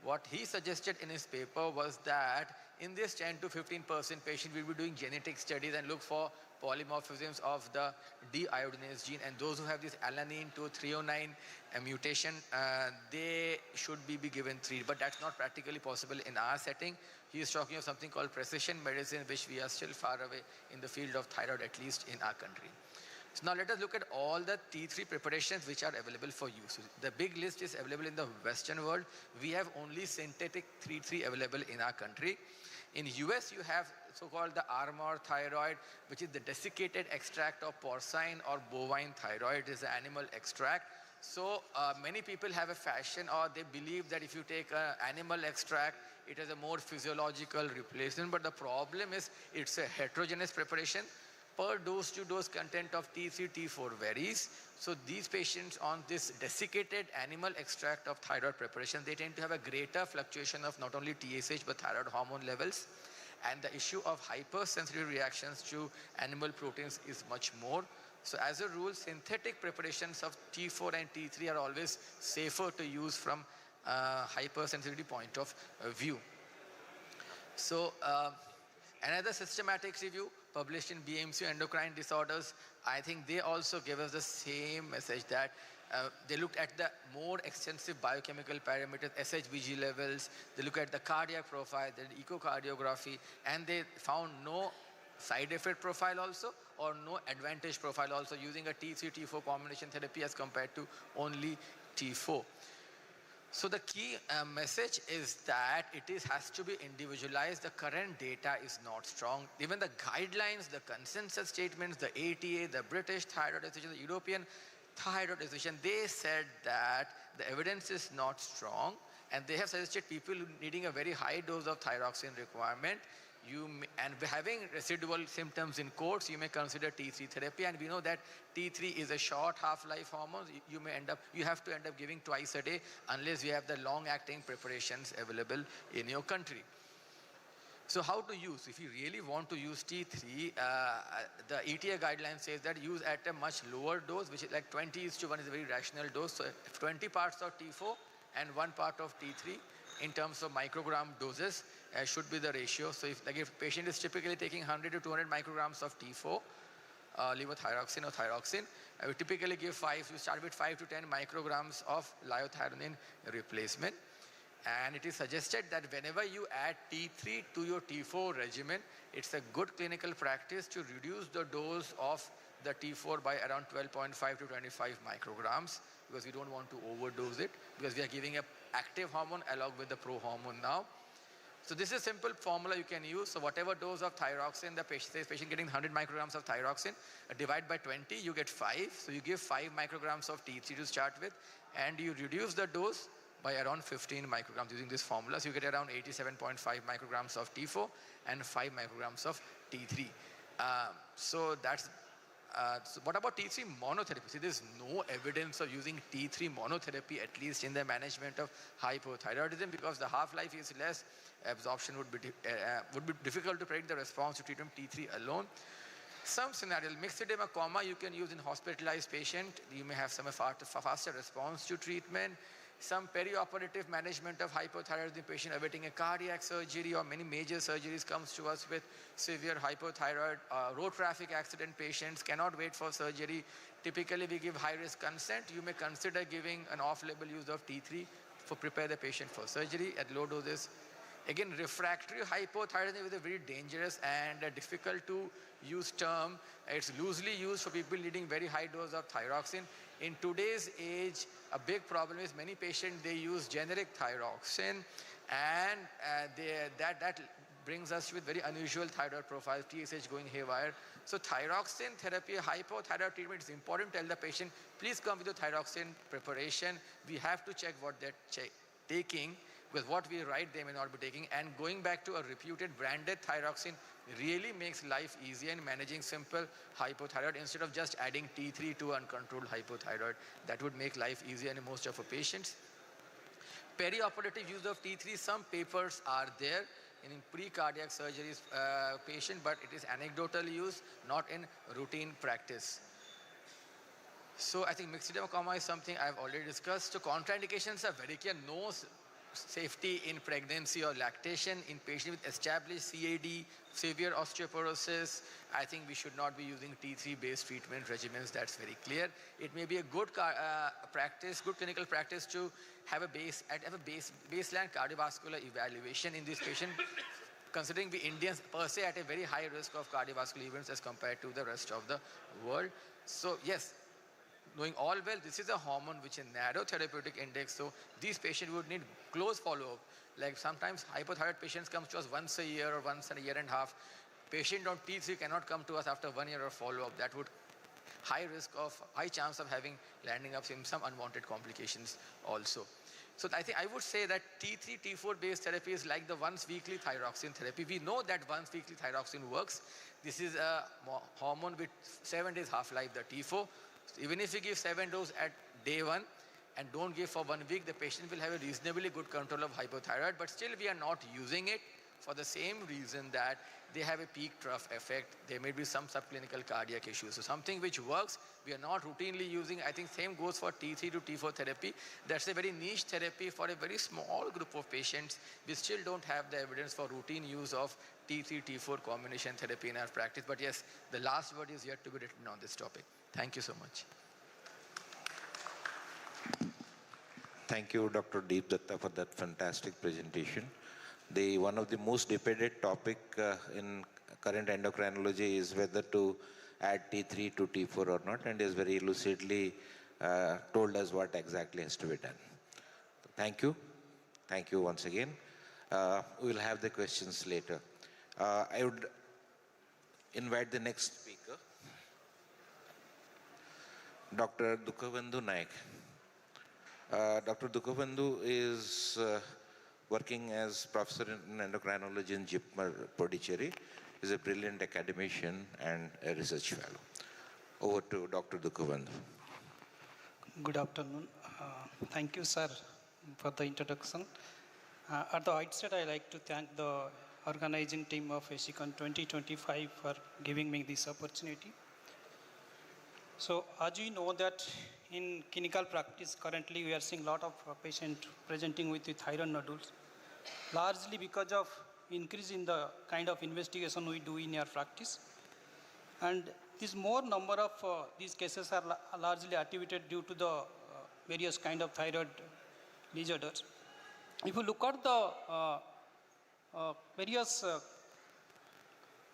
What he suggested in his paper was that in this 10 to 15% patient, we'll be doing genetic studies and look for polymorphisms of the deiodinase gene, and those who have this alanine to 309 mutation, they should be given treatment, but that's not practically possible in our setting. He is talking of something called precision medicine, which we are still far away in the field of thyroid, at least in our country. So now let us look at all the T3 preparations which are available for use. The big list is available in the Western world. We have only synthetic T3 available in our country. In US, you have so-called the Armour thyroid, which is the desiccated extract of porcine or bovine thyroid. It is an animal extract. So many people have a fashion, or they believe that if you take an animal extract, it is a more physiological replacement. But the problem is it's a heterogeneous preparation. Per dose to dose content of T3, T4 varies. So these patients on this desiccated animal extract of thyroid preparation, they tend to have a greater fluctuation of not only TSH but thyroid hormone levels. And the issue of hypersensitive reactions to animal proteins is much more. So as a rule, synthetic preparations of T4 and T3 are always safer to use from hypersensitivity point of view. So another systematic review published in BMC Endocrine Disorders, I think they also gave us the same message that they looked at the more extensive biochemical parameters, SHBG levels, they look at the cardiac profile, the echocardiography, and they found no side effect profile also, or no advantage profile also, using a T3, T4 combination therapy as compared to only T4. So the key message is that it has to be individualized. The current data is not strong. Even the guidelines, the consensus statements, the ATA, the British Thyroid Association, the European Thyroid Association, they said that the evidence is not strong, and they have suggested people needing a very high dose of thyroxine requirement. And having residual symptoms in quotes, you may consider T3 therapy. And we know that T3 is a short half-life hormone. You have to end up giving twice a day unless you have the long-acting preparations available in your country. So how to use? If you really want to use T3, the ETA guideline says that use at a much lower dose, which is like 20:1 is a very rational dose. So 20 parts of T4 and 1 part of T3 in terms of microgram doses should be the ratio. So if a patient is typically taking 100 to 200 micrograms of T4, levothyroxine or thyroxine, we typically give you start with 5 to 10 micrograms of liothyronine replacement. And it is suggested that whenever you add T3 to your T4 regimen, it's a good clinical practice to reduce the dose of the T4 by around 12.5 to 25 micrograms, because we don't want to overdose it, because we are giving an active hormone along with the pro-hormone now. So this is a simple formula you can use. So whatever dose of thyroxine the patient says, patient getting 100 micrograms of thyroxine, divide by 20, you get 5. So you give 5 micrograms of T3 to start with, and you reduce the dose by around 15 micrograms using this formula. So you get around 87.5 micrograms of T4 and 5 micrograms of T3. So that's so what about T3 monotherapy? See, there's no evidence of using T3 monotherapy, at least in the management of hypothyroidism, because the half-life is less, absorption would be difficult to predict the response to treatment T3 alone. Some scenarios, mixed edema coma, you can use in hospitalized patient. You may have some faster response to treatment. Some perioperative management of hypothyroidism patient awaiting a cardiac surgery or many major surgeries comes to us with severe hypothyroid. Road traffic accident patients cannot wait for surgery. Typically we give high risk consent. You may consider giving an off-label use of T3 for prepare the patient for surgery at low doses. Again, refractory hypothyroidism is a very dangerous and a difficult to use term. It's loosely used for people needing very high dose of thyroxine. In today's age, a big problem is many patients, they use generic thyroxine, and that brings us with very unusual thyroid profile, TSH going haywire. So thyroxine therapy, hypothyroid treatment is important. Tell the patient, please come with the thyroxine preparation. We have to check what they're taking, because what we write they may not be taking. And going back to a reputed branded thyroxine really makes life easier in managing simple hypothyroid instead of just adding T3 to uncontrolled hypothyroid. That would make life easier in most of our patients. Perioperative use of T3, some papers are there in pre-cardiac surgeries patient, but it is anecdotal use, not in routine practice. So I think mixed edema coma is something I've already discussed. So contraindications are very clear. No safety in pregnancy or lactation in patients with established CAD, severe osteoporosis. I think we should not be using T3-based treatment regimens. That's very clear. It may be a good practice, good clinical practice to have a baseline cardiovascular evaluation in this patient, considering we Indians per se at a very high risk of cardiovascular events as compared to the rest of the world. So yes, knowing all well, this is a hormone which is narrow therapeutic index, so these patients would need close follow-up. Like sometimes hypothyroid patients come to us once a year or once in a year and a half. Patient on T3 cannot come to us after 1 year of follow-up. That would high chance of having landing up in some unwanted complications also. So I think I would say that T3, T4 based therapy is like the once weekly thyroxine therapy. We know that once weekly thyroxine works. This is a hormone with 7 days half-life, the T4. So even if you give 7 doses at day 1 and don't give for 1 week, the patient will have a reasonably good control of hypothyroid, but still we are not using it for the same reason that they have a peak trough effect. There may be some subclinical cardiac issues. So something which works, we are not routinely using. I think same goes for T3 to T4 therapy. That's a very niche therapy for a very small group of patients. We still don't have the evidence for routine use of T3, T4 combination therapy in our practice. But yes, the last word is yet to be written on this topic. Thank you so much. Thank you, Dr. Deep Datta, for that fantastic presentation. One of the most debated topic in current endocrinology is whether to add T3 to T4 or not, and is very lucidly told us what exactly has to be done. Thank you. Thank you once again. We will have the questions later. I would invite the next speaker, Dr. Dukhabandhu Naik. Dr. Dukhabandhu is working as professor in endocrinology in JIPMER, Puducherry. He is a brilliant academician and a research fellow. Over to Dr. Dukhabandhu. Good afternoon. Thank you, sir, for the introduction. At the outset, I'd like to thank the organizing team of ASICON 2025 for giving me this opportunity. So, as you know that in clinical practice, currently we are seeing a lot of patients presenting with the thyroid nodules, largely because of increase in the kind of investigation we do in our practice. And this more number of these cases are largely attributed due to the various kind of thyroid disorders. If you look at the various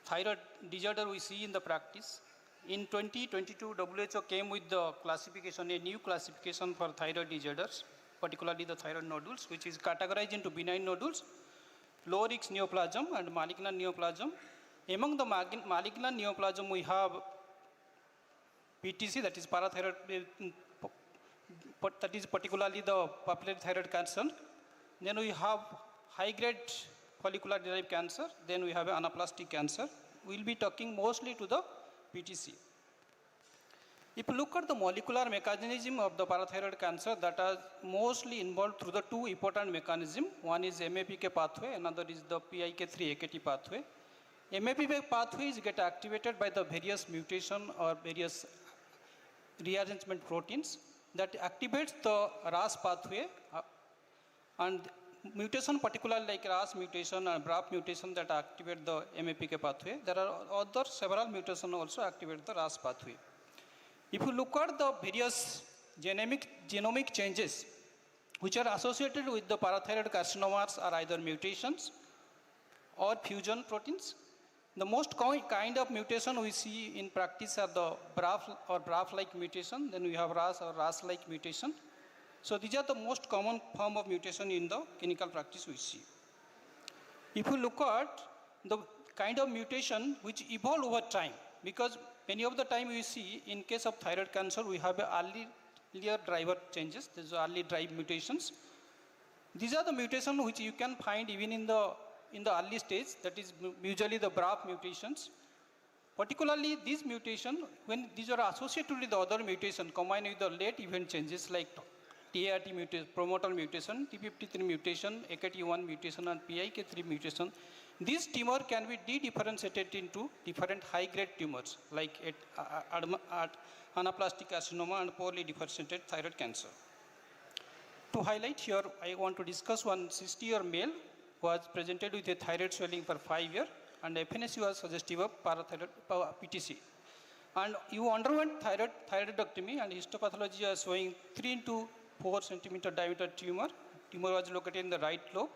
thyroid disorder we see in the practice, in 2022, WHO came with the classification, a new classification for thyroid disorders, particularly the thyroid nodules, which is categorized into benign nodules, low-risk neoplasm and malignant neoplasm. Among the malignant neoplasm, we have PTC, that is parathyroid, that is particularly the papillary thyroid cancer. Then we have high-grade follicular-derived cancer. Then we have anaplastic cancer. We will be talking mostly to the PTC. If you look at the molecular mechanism of the parathyroid cancer, that are mostly involved through the two important mechanisms. One is MAPK pathway, another is the PIK3 AKT pathway. MAPK pathways get activated by the various mutation or various rearrangement proteins that activates the RAS pathway, and mutation particularly like RAS mutation and BRAF mutation that activate the MAPK pathway. There are other several mutations also activate the RAS pathway. If you look at the various genomic changes which are associated with the parathyroid carcinomas are either mutations or fusion proteins. The most kind of mutation we see in practice are the BRAF or BRAF-like mutation. Then we have RAS or RAS-like mutation. So these are the most common form of mutation in the clinical practice we see. If you look at the kind of mutation which evolve over time, because many of the time we see in case of thyroid cancer, we have earlier driver changes, these are early drive mutations. These are the mutations which you can find even in the early stage, that is usually the BRAF mutations. Particularly these mutations, when these are associated with the other mutation combined with the late event changes like TART mutation, promoter mutation, T53 mutation, AKT1 mutation and PIK3 mutation, this tumor can be de-differentiated into different high-grade tumors like anaplastic carcinoma and poorly differentiated thyroid cancer. To highlight here, I want to discuss one 60-year male who was presented with a thyroid swelling for 5 years and FNSC was suggestive of parathyroid PTC. And you underwent thyroidectomy and histopathology was showing 3 into 4 centimeter diameter tumor. Tumor was located in the right lobe.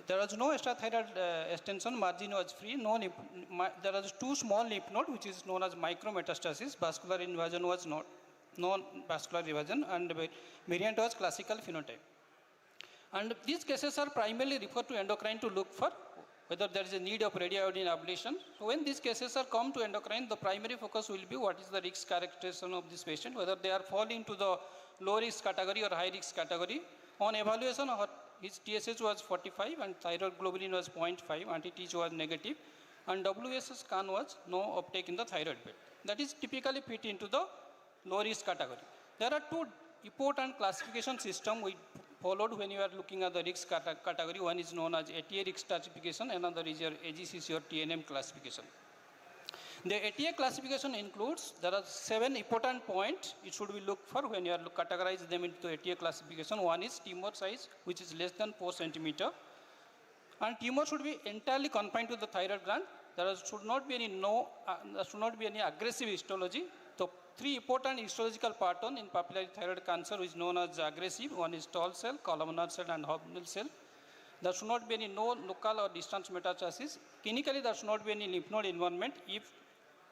There was no extrathyroid extension, margin was free. There was 2 small lymph nodes which is known as micrometastasis. Vascular invasion was not non-vascular invasion and variant was classical phenotype. And these cases are primarily referred to endocrine to look for whether there is a need of radioiodine ablation. So when these cases are come to endocrine, the primary focus will be what is the risk characterization of this patient, whether they are falling into the low risk category or high risk category. On evaluation, his TSH was 45 and thyroid globulin was 0.5, anti-TH was negative, and WSS scan was no uptake in the thyroid bed. That is typically fit into the low risk category. There are 2 important classification systems we followed when you are looking at the risk category. One is known as ATA risk stratification, another is your AGCC or TNM classification. The ATA classification includes, there are 7 important points it should be looked for when you are categorize them into ATA classification. One is tumor size, which is less than 4 centimeter. And tumor should be entirely confined to the thyroid gland. There should not be any aggressive histology. The 3 important histological pattern in papillary thyroid cancer is known as aggressive. One is tall cell, columnar cell and hobnail cell. There should not be any local or distant metastasis. Clinically, there should not be any lymph node involvement. If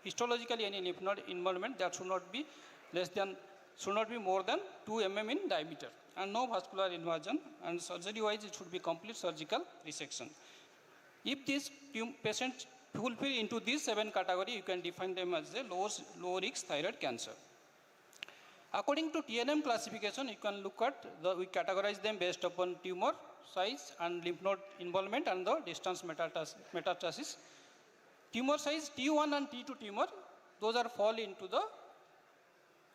histologically any lymph node involvement, that should not be more than 2 mm in diameter, and no vascular invasion, and surgery wise it should be complete surgical resection. If these patients fulfill into these 7 category, you can define them as a low risk thyroid cancer. According to TNM classification, you can look at we categorize them based upon tumor size and lymph node involvement and the distance metastasis. Tumor size T1 and T2 tumor, those are fall into the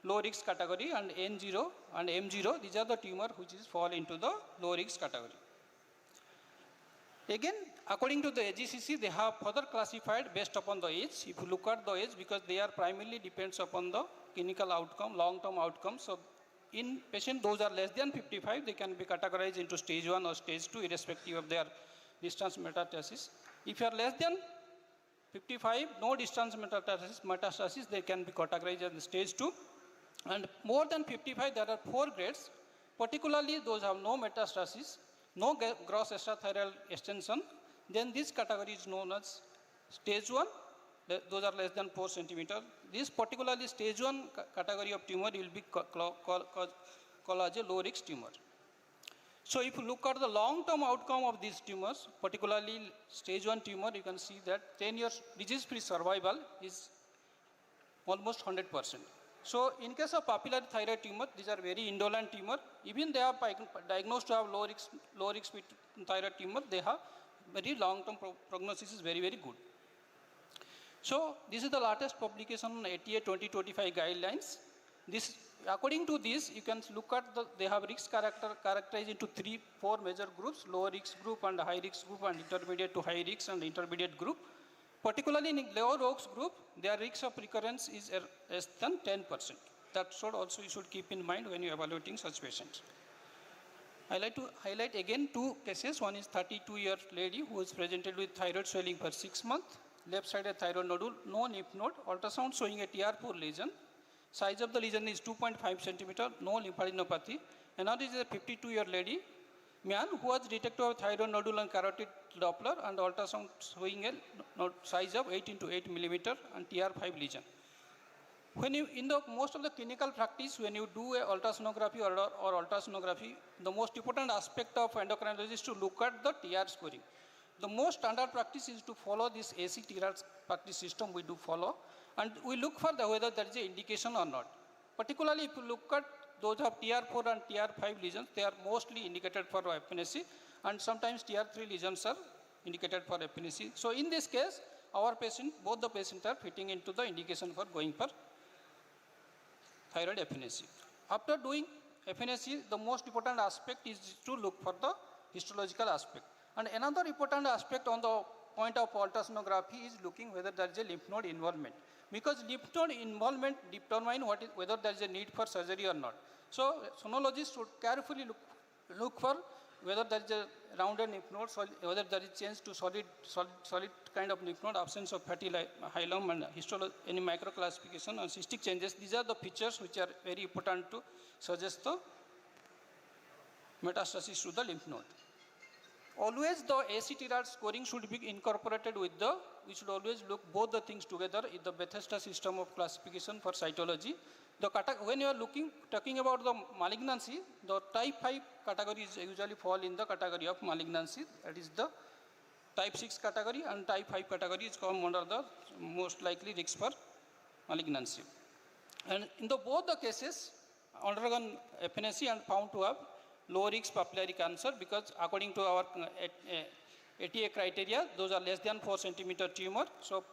low risk category, and N0 and M0, these are the tumor which is fall into the low risk category. Again, according to the AGCC, they have further classified based upon the age. If you look at the age, because they are primarily depends upon the clinical outcome, long-term outcome. So in patient, those are less than 55, they can be categorized into stage 1 or stage 2, irrespective of their distance metastasis. If you are less than 55, no distance metastasis, they can be categorized as stage 2. And more than 55, there are 4 grades. Particularly, those have no metastasis, no gross extrathyroidal extension. Then this category is known as stage 1. Those are less than 4 centimeter. This particularly stage 1 category of tumor will be called as a low risk tumor. So if you look at the long-term outcome of these tumors, particularly stage 1 tumor, you can see that 10 years disease-free survival is almost 100%. So in case of papillary thyroid tumor, these are very indolent tumor. Even they are diagnosed to have low risk thyroid tumor, they have very long-term prognosis is very, very good. So this is the latest publication on ATA 2025 guidelines. According to this, you can look at they have risk characterized into 4 major groups: low risk group and high risk group, and intermediate to high risk and intermediate group. Particularly in low risk group, their risk of recurrence is less than 10%. That should also you should keep in mind when you are evaluating such patients. I like to highlight again 2 cases. One is 32-year lady who is presented with thyroid swelling for 6 months, left-sided thyroid nodule, no lymph node, ultrasound showing a TR4 lesion. Size of the lesion is 2.5 centimeter, no lymphadenopathy. Another is a 52-year lady, man who was detected with thyroid nodule and carotid Doppler and ultrasound showing a size of 8 into 8 millimeter and TR5 lesion. When you, in the most of the clinical practice, when you do a ultrasonography or ultrasonography, the most important aspect of endocrinology is to look at the TR scoring. The most standard practice is to follow this AC-TR practice system we do follow, and we look for whether there is an indication or not. Particularly if you look at those who have TR4 and TR5 lesions, they are mostly indicated for FNSC, and sometimes TR3 lesions are indicated for FNSC. So in this case, our patient, both the patients are fitting into the indication for going for thyroid FNSC. After doing FNSC, the most important aspect is to look for the histological aspect. And another important aspect on the point of ultrasonography is looking whether there is a lymph node involvement. Because lymph node involvement determines whether there is a need for surgery or not. So sonologists should carefully look for whether there is a rounded lymph node, whether there is change to solid kind of lymph node, absence of fatty hilum, and any microclassification and cystic changes. These are the features which are very important to suggest the metastasis to the lymph node. Always the AC-TR scoring should be incorporated with we should always look both the things together in the Bethesda system of classification for cytology. When you are talking about the malignancy, the type 5 categories usually fall in the category of malignancy. That is the type 6 category, and type 5 category is come under the most likely risk for malignancy. And in both the cases, undergone FNSC and found to have low risk papillary cancer, because according to our ATA criteria, those are less than 4 centimeter tumor. So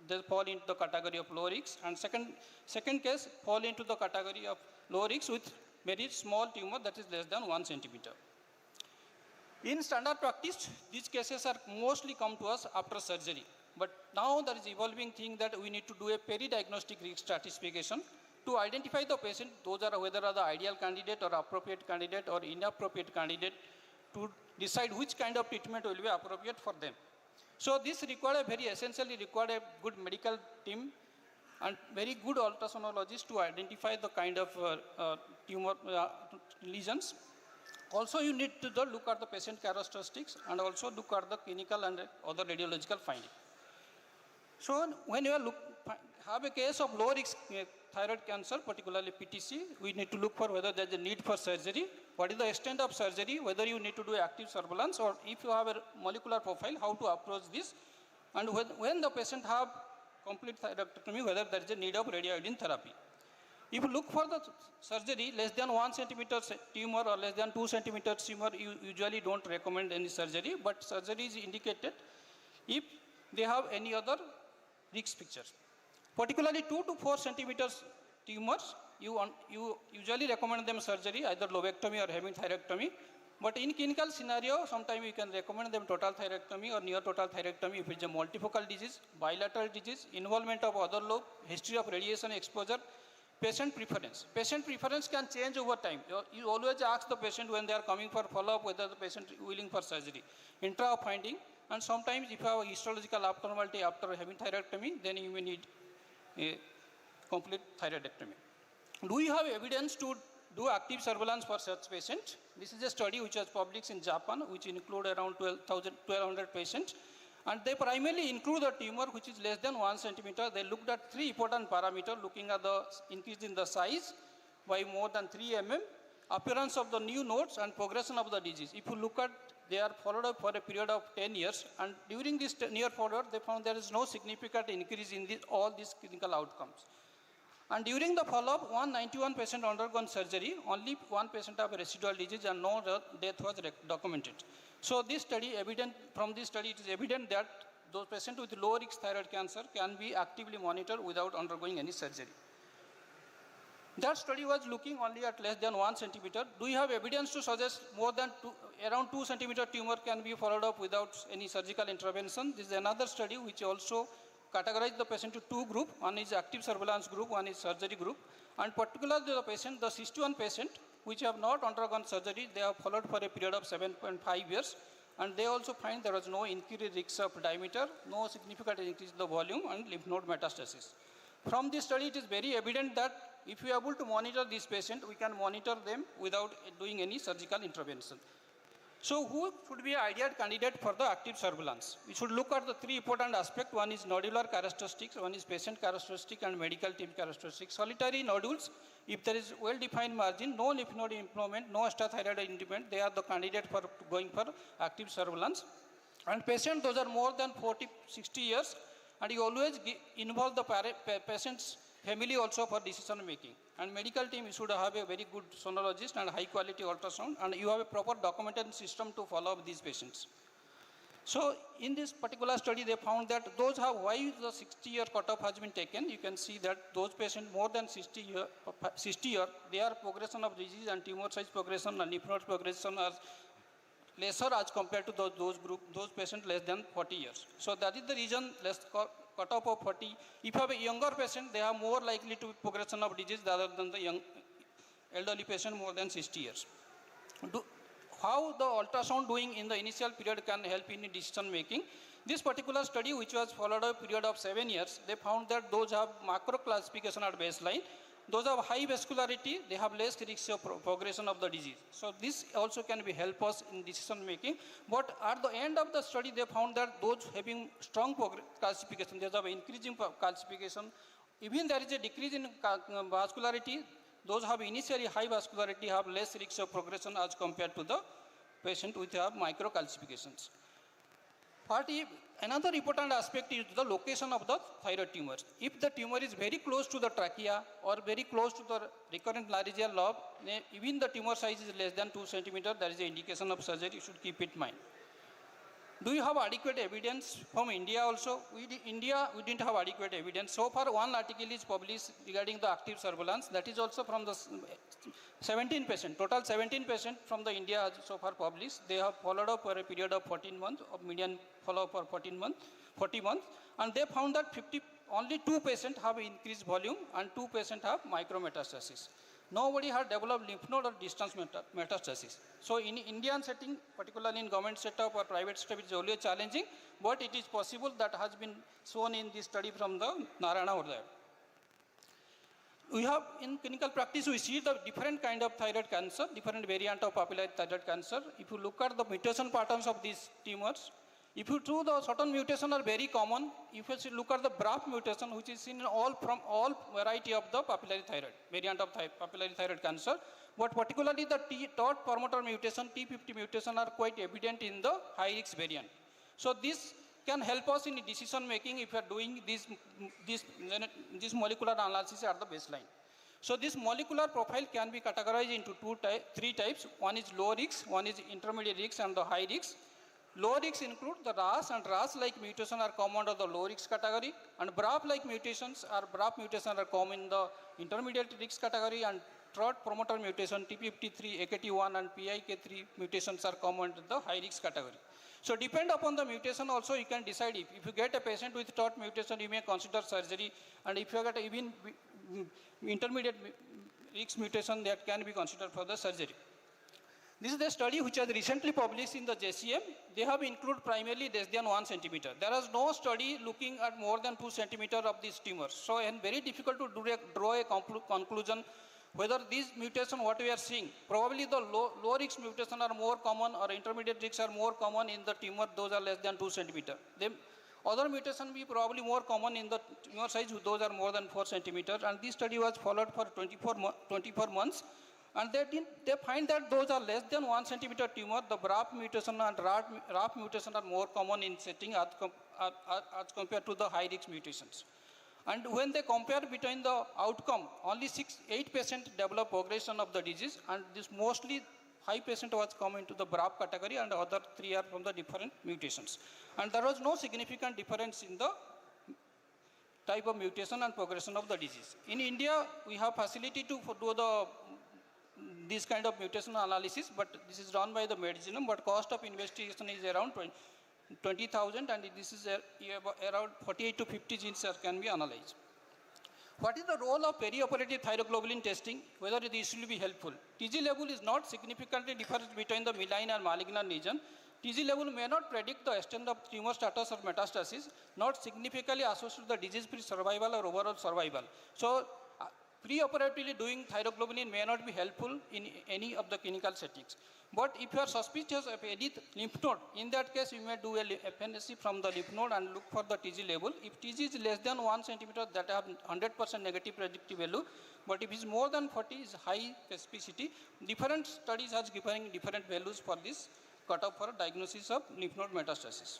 they fall into the category of low risk. And second case fall into the category of low risk with very small tumor that is less than 1 centimeter. In standard practice, these cases are mostly come to us after surgery. But now there is evolving thing that we need to do a peri-diagnostic risk stratification to identify the patient, those are whether are the ideal candidate or appropriate candidate or inappropriate candidate, to decide which kind of treatment will be appropriate for them. So this essentially required a good medical team and very good ultrasonologist to identify the kind of tumor lesions. Also you need to look at the patient characteristics and also look at the clinical and other radiological findings. So when you have a case of low risk thyroid cancer, particularly PTC, we need to look for whether there is a need for surgery, what is the extent of surgery, whether you need to do active surveillance, or if you have a molecular profile, how to approach this, and when the patient have complete thyroidectomy, whether there is a need of radioiodine therapy. If you look for the surgery, less than 1 centimeter tumor or less than 2 centimeter tumor, you usually don't recommend any surgery, but surgery is indicated if they have any other risk pictures. Particularly 2 to 4 centimeters tumors, you usually recommend them surgery, either lobectomy or hemithyrectomy. But in clinical scenario, sometimes you can recommend them total thyroidectomy or near total thyroidectomy if it's a multifocal disease, bilateral disease, involvement of other lobe, history of radiation exposure, patient preference. Patient preference can change over time. You always ask the patient when they are coming for follow-up whether the patient is willing for surgery. Intra finding, and sometimes if you have a histological abnormality after hemithyrectomy, then you may need a complete thyroidectomy. Do you have evidence to do active surveillance for such patients? This is a study which was published in Japan, which include around 1,200 patients. And they primarily include a tumor which is less than 1 centimeter. They looked at 3 important parameters, looking at the increase in the size by more than 3 mm, appearance of the new nodes and progression of the disease. If you look at, they are followed up for a period of 10 years, and during this 10-year follow-up, they found there is no significant increase in all these clinical outcomes. And during the follow-up, 191 patients undergone surgery, only 1 patient have residual disease, and no death was documented. So this study, from this study, it is evident that those patients with low-risk thyroid cancer can be actively monitored without undergoing any surgery. That study was looking only at less than 1 centimeter. Do you have evidence to suggest more than around 2 centimeter tumor can be followed up without any surgical intervention? This is another study which also categorized the patient to 2 groups. One is active surveillance group, one is surgery group. And particularly the patient, the 61 patient, which have not undergone surgery, they have followed for a period of 7.5 years. And they also find there was no increased risk of diameter, no significant increase in the volume, and lymph node metastasis. From this study, it is very evident that if we are able to monitor this patient, we can monitor them without doing any surgical intervention. So who should be an ideal candidate for the active surveillance? We should look at the 3 important aspects. One is nodular characteristics, one is patient characteristic, and medical team characteristics. Solitary nodules, if there is well-defined margin, no lymph node improvement, no extrathyroid improvement, they are the candidate for going for active surveillance. And patients, those are more than 40, 60 years, and you always involve the patient's family also for decision making. And medical team, you should have a very good sonologist and high quality ultrasound, and you have a proper documentation system to follow up these patients. So in this particular study, they found that those have, why the 60-year cutoff has been taken, you can see that those patients more than 60 year, their progression of disease and tumor size progression and lymph node progression are lesser as compared to those patients less than 40 years. So that is the reason less cutoff of 40. If you have a younger patient, they are more likely to progression of disease rather than the young elderly patient more than 60 years. How the ultrasound doing in the initial period can help in decision making? This particular study, which was followed a period of 7 years, they found that those have macro classification at baseline. Those have high vascularity, they have less risk of progression of the disease. So this also can be help us in decision making. But at the end of the study, they found that those having strong calcification, they have increasing calcification. Even there is a decrease in vascularity, those have initially high vascularity have less risk of progression as compared to the patient with have microcalcifications. Another important aspect is the location of the thyroid tumors. If the tumor is very close to the trachea or very close to the recurrent laryngeal lobe, even the tumor size is less than 2 centimeters, there is an indication of surgery, you should keep it in mind. Do you have adequate evidence from India also? India, we didn't have adequate evidence. So far, one article is published regarding the active surveillance. That is also from the 17 patients. Total 17 patients from the India has so far published. They have followed up for a period of 14 months, of median follow-up for 40 months. And they found that only 2 patients have increased volume and 2 patients have micrometastasis. Nobody had developed lymph node or distance metastasis. So in Indian setting, particularly in government setup or private setup, it is always challenging, but it is possible. That has been shown in this study from the Narayana Hurdaya. We have in clinical practice, we see the different kind of thyroid cancer, different variant of papillary thyroid cancer. If you look at the mutation patterns of these tumors, if you do the certain mutations are very common. If you look at the BRAF mutation, which is seen in from all variety of the papillary thyroid, variant of papillary thyroid cancer, but particularly the TOT promoter mutation, T50 mutation are quite evident in the high risk variant. So this can help us in decision making if you are doing this molecular analysis at the baseline. So this molecular profile can be categorized into 3 types. One is low risk, one is intermediate risk, and the high risk. Low risk include the RAS and RAS-like mutation are common under the low risk category, and BRAF-like mutations are common in the intermediate risk category, and TROT promoter mutation, TP53, AKT1 and PIK3 mutations are common in the high risk category. So depend upon the mutation also you can decide if you get a patient with TOT mutation, you may consider surgery, and if you get even intermediate risk mutation, that can be considered for the surgery. This is the study which was recently published in the JCM. They have included primarily less than 1 centimeter. There is no study looking at more than 2 centimeters of these tumors. So it's very difficult to draw a conclusion whether these mutations, what we are seeing, probably the low risk mutations are more common or intermediate risks are more common in the tumor, those are less than 2 centimeters. Other mutations be probably more common in the tumor size, those are more than 4 centimeters. And this study was followed for 24 months. And they find that those are less than 1 centimeter tumor, the BRAF mutation and RAF mutation are more common in setting as compared to the high risk mutations. And when they compare between the outcome, only 8% develop progression of the disease, and this mostly 5% was come into the BRAF category, and other 3 are from the different mutations. And there was no significant difference in the type of mutation and progression of the disease. In India, we have facility to do this kind of mutation analysis, but this is done by the Medicinum, but cost of investigation is around 20,000, and this is around 48 to 50 genes can be analyzed. What is the role of perioperative thyroglobulin testing? Whether this will be helpful? TG level is not significantly different between the malign and malignant lesion. TG level may not predict the extent of tumor status or metastasis, not significantly associated with the disease-free survival or overall survival. So, preoperatively doing thyroglobulin may not be helpful in any of the clinical settings. But if you are suspicious of any lymph node, in that case you may do a FNSC from the lymph node and look for the TG level. If TG is less than 1 centimeter, that have 100% negative predictive value. But if it is more than 40, is high specificity. Different studies have given different values for this cutoff for diagnosis of lymph node metastasis.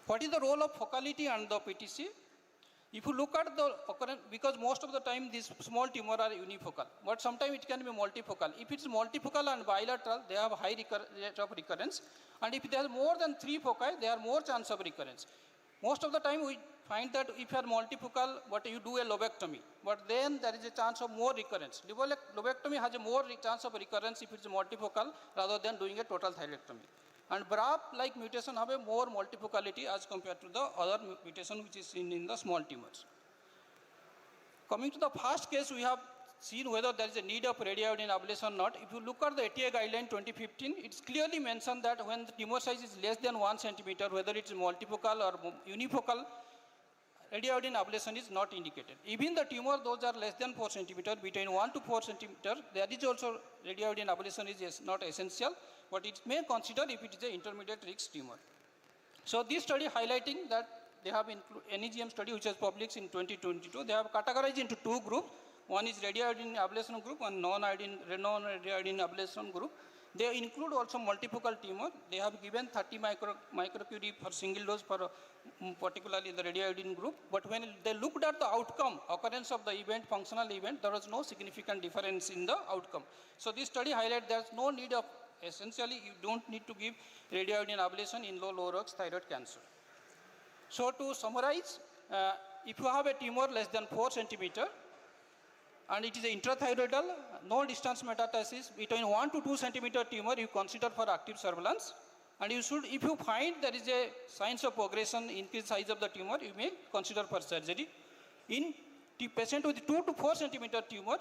What is the role of focality and the PTC? If you look at the occurrence, because most of the time these small tumor are unifocal, but sometimes it can be multifocal. If it's multifocal and bilateral, they have high rate of recurrence. And if there are more than 3 foci, they are more chance of recurrence. Most of the time we find that if you are multifocal, but you do a lobectomy, but then there is a chance of more recurrence. Lobectomy has a more chance of recurrence if it's multifocal rather than doing a total thyroidectomy. And BRAF-like mutation have a more multifocality as compared to the other mutation which is seen in the small tumors. Coming to the first case, we have seen whether there is a need of radioiodine ablation or not. If you look at the ATA guideline 2015, it's clearly mentioned that when the tumor size is less than 1 centimeter, whether it's multifocal or unifocal, radioiodine ablation is not indicated. Even the tumor, those are less than 4 centimeter, between 1 to 4 centimeter, there is also radioiodine ablation is not essential, but it may consider if it is an intermediate risk tumor. So this study highlighting that they have NEGM study which was published in 2022, they have categorized into 2 groups. One is radioiodine ablation group and non-radioiodine ablation group. They include also multifocal tumor. They have given 30 microcurie per single dose for particularly the radioiodine group. But when they looked at the outcome, occurrence of the event, functional event, there was no significant difference in the outcome. So this study highlights there is no need of, essentially you don't need to give radioiodine ablation in low risk thyroid cancer. So to summarize, if you have a tumor less than 4 centimeter, and it is intrathyroidal, no distance metastasis, between 1 to 2 centimeter tumor you consider for active surveillance. And you should, if you find there is a signs of progression, increased size of the tumor, you may consider for surgery. In the patient with 2 to 4 centimeter tumor,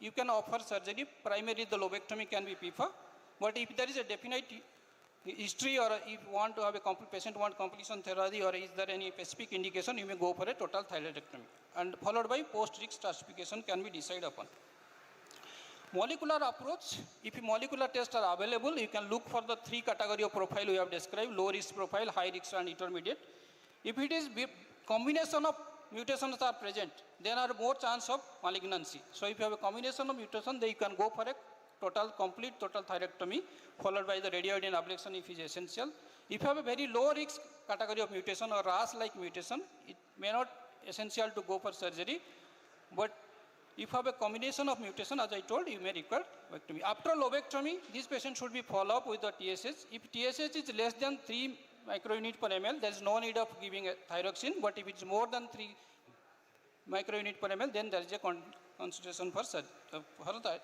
you can offer surgery. Primarily the lobectomy can be PIFA. But if there is a definite history, or if you want to have a patient want completion therapy, or is there any specific indication, you may go for a total thyroidectomy. And followed by post-risk stratification can be decided upon. Molecular approach, if molecular tests are available, you can look for the 3 category of profile we have described: low risk profile, high risk and intermediate. If it is combination of mutations are present, there are more chance of malignancy. So if you have a combination of mutation, then you can go for a complete total thyroidectomy, followed by the radioiodine ablation if it is essential. If you have a very low risk category of mutation or RAS-like mutation, it may not essential to go for surgery. But if you have a combination of mutation, as I told, you may require lobectomy. After lobectomy, this patient should be followed up with the TSH. If TSH is less than 3 microunit per ml, there is no need of giving a thyroxine. But if it is more than 3 microunit per ml, then there is a consideration for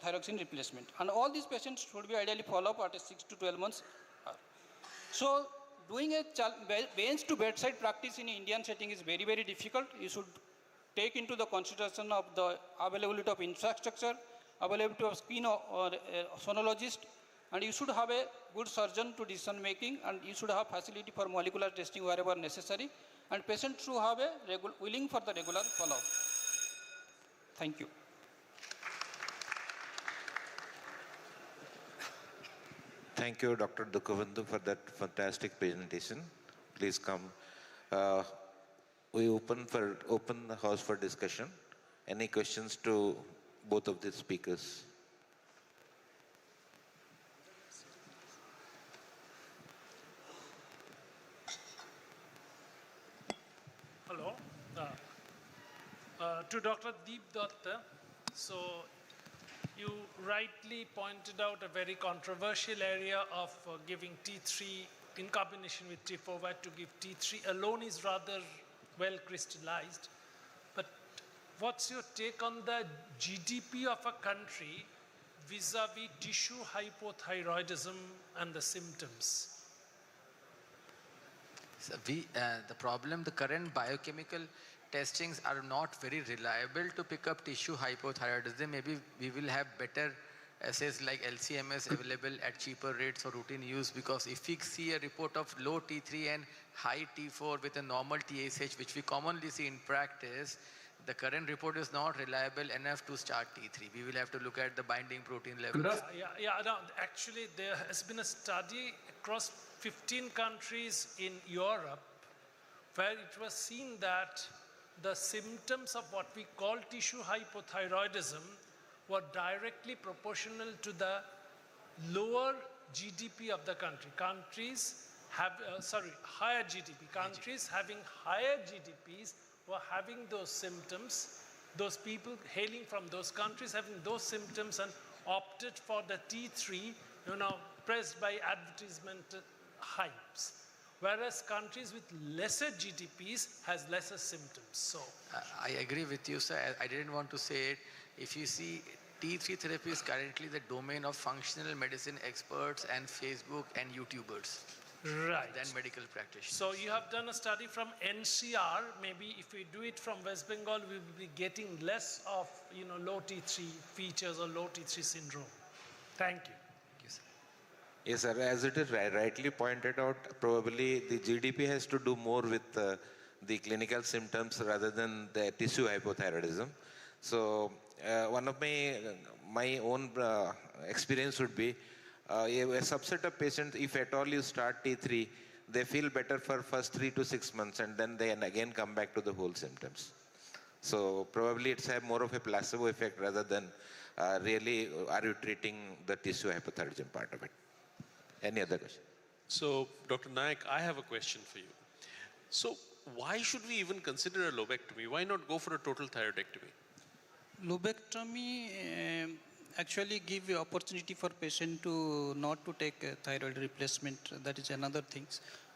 thyroxine replacement. And all these patients should be ideally followed up at 6 to 12 months. So doing a bench to bedside practice in Indian setting is very, very difficult. You should take into the consideration of the availability of infrastructure, availability of skin or sonologist, and you should have a good surgeon to decision making, and you should have facility for molecular testing wherever necessary, and patients should have a willing for the regular follow-up. Thank you. Thank you, Dr. Dukkavandu, for that fantastic presentation. Please come. We open the house for discussion. Any questions to both of the speakers? To Dr. Deep Datta, so you rightly pointed out a very controversial area of giving T3 in combination with T4. To give T3 alone is rather well crystallized. But what's your take on the GDP of a country vis-a-vis tissue hypothyroidism and the symptoms? So the problem, the current biochemical testings are not very reliable to pick up tissue hypothyroidism. Maybe we will have better assays like LCMS available at cheaper rates for routine use, because if we see a report of low T3 and high T4 with a normal TSH, which we commonly see in practice, the current report is not reliable enough to start T3. We will have to look at the binding protein levels. No, actually there has been a study across 15 countries in Europe where it was seen that the symptoms of what we call tissue hypothyroidism were directly proportional to the lower GDP of the country. Countries have, higher GDP. Countries having higher GDPs were having those symptoms. Those people hailing from those countries having those symptoms and opted for the T3, pressed by advertisement hypes. Whereas countries with lesser GDPs has lesser symptoms. So I agree with you, sir. I didn't want to say it. If you see, T3 therapy is currently the domain of functional medicine experts and Facebook and YouTubers. Right. Than medical practitioners. So you have done a study from NCR. Maybe if we do it from West Bengal, we will be getting less of low T3 features or low T3 syndrome. Thank you. Yes, sir. As it is rightly pointed out, probably the GDP has to do more with the clinical symptoms rather than the tissue hypothyroidism. So one of my own experience would be a subset of patients, if at all you start T3, they feel better for first 3 to 6 months and then they again come back to the whole symptoms. So probably it's have more of a placebo effect rather than really are you treating the tissue hypothyroidism part of it. Any other question? So, Dr. Nayak, I have a question for you. So, why should we even consider a lobectomy? Why not go for a total thyroidectomy? Lobectomy actually give the opportunity for patient to not to take a thyroid replacement. That is another thing.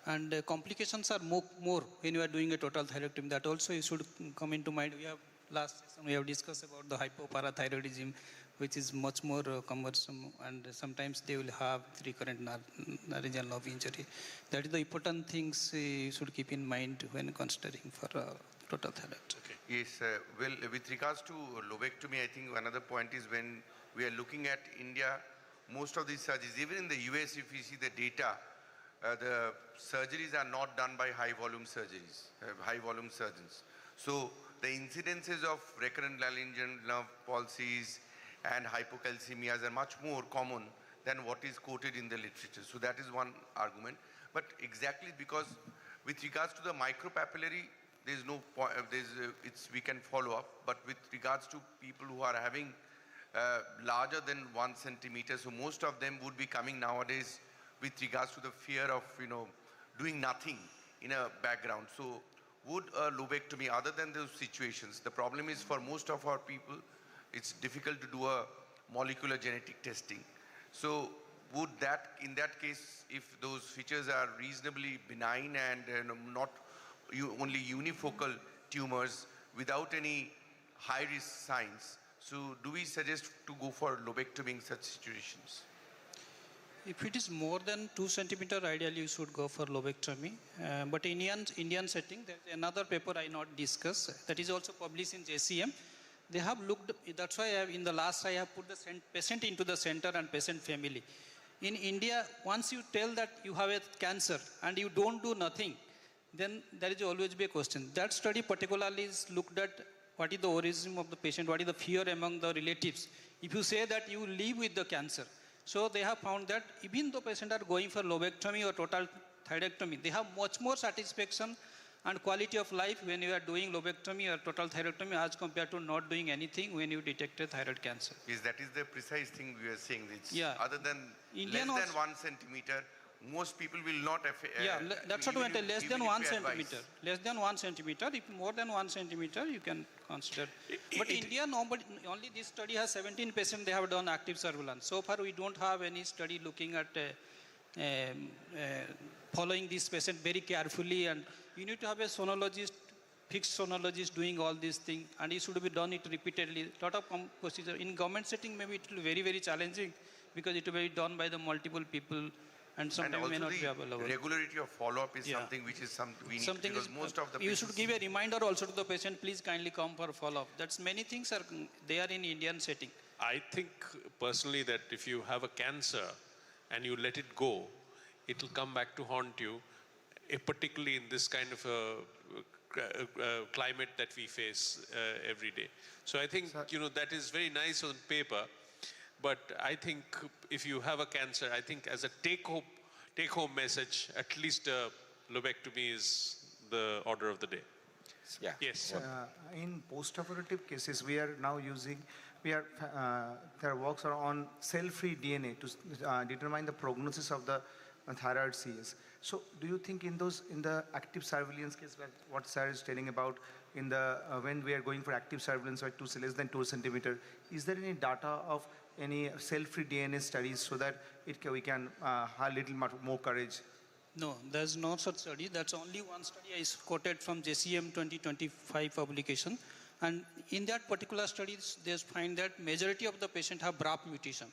And complications are more when you are doing a total thyroidectomy. That also you should come into mind. We have last session we have discussed about the hypoparathyroidism, which is much more cumbersome, and sometimes they will have recurrent regional nerve injury. That is the important things you should keep in mind when considering for total thyroidectomy. Okay. Yes, well, with regards to lobectomy, I think another point is when we are looking at India, most of these surgeries, even in the US, if you see the data, the surgeries are not done by high-volume surgeons. So the incidences of recurrent laryngeal nerve palsies and hypocalcemias are much more common than what is quoted in the literature. So that is one argument. But exactly because with regards to the micropapillary, there's no point, we can follow up. But with regards to people who are having larger than 1 centimeter, so most of them would be coming nowadays with regards to the fear of, doing nothing in a background. So would a lobectomy, other than those situations, the problem is for most of our people, it's difficult to do a molecular genetic testing. So would that, in that case, if those features are reasonably benign and not only unifocal tumors without any high-risk signs, so do we suggest to go for lobectomy in such situations? If it is more than 2 centimeter, ideally you should go for lobectomy. But in Indian setting, there is another paper I not discuss that is also published in JCM. They have looked, that's why in the last I have put the patient into the center and patient family. In India, once you tell that you have a cancer and you don't do nothing, then there is always be a question. That study particularly is looked at what is the origin of the patient, what is the fear among the relatives. If you say that you live with the cancer, so they have found that even though patients are going for lobectomy or total thyroidectomy, they have much more satisfaction and quality of life when you are doing lobectomy or total thyroidectomy as compared to not doing anything when you detect a thyroid cancer. Yes, that is the precise thing we are saying. It's yeah. Other than less than 1 centimeter, most people will not. That's what I meant. Less than even if 1 we advise. centimeter. Less than 1 centimeter. If more than 1 centimeter, you can consider. But India, nobody, only this study has 17 patients. They have done active surveillance. So far, we don't have any study looking at following this patient very carefully. And you need to have a sonologist, fixed sonologist doing all these things, and it should be done it repeatedly. Lot of procedure in government setting, maybe it will be very, very challenging because it will be done by the multiple people. And sometimes may not be available. Regularity of follow-up is something which is we need, because most of the you should give a reminder also to the patient, please kindly come for follow-up. That's many things are there in Indian setting. I think personally that if you have a cancer and you let it go, it will come back to haunt you, particularly in this kind of a climate that we face every day. So I think, that is very nice on paper. But I think if you have a cancer, I think as a take-home message, at least lobectomy is the order of the day. Yeah. Yes. In post-operative cases, we are now using, their works are on cell-free DNA to determine the prognosis of the thyroid CS. So do you think in the active surveillance case, what sir is telling about, in the when we are going for active surveillance at less than 2 centimeter, is there any data of any cell-free DNA studies so that we can have a little more courage? No, there's no such study. That's only one study I quoted from JCM 2025 publication. And in that particular study, they find that majority of the patients have BRAF mutation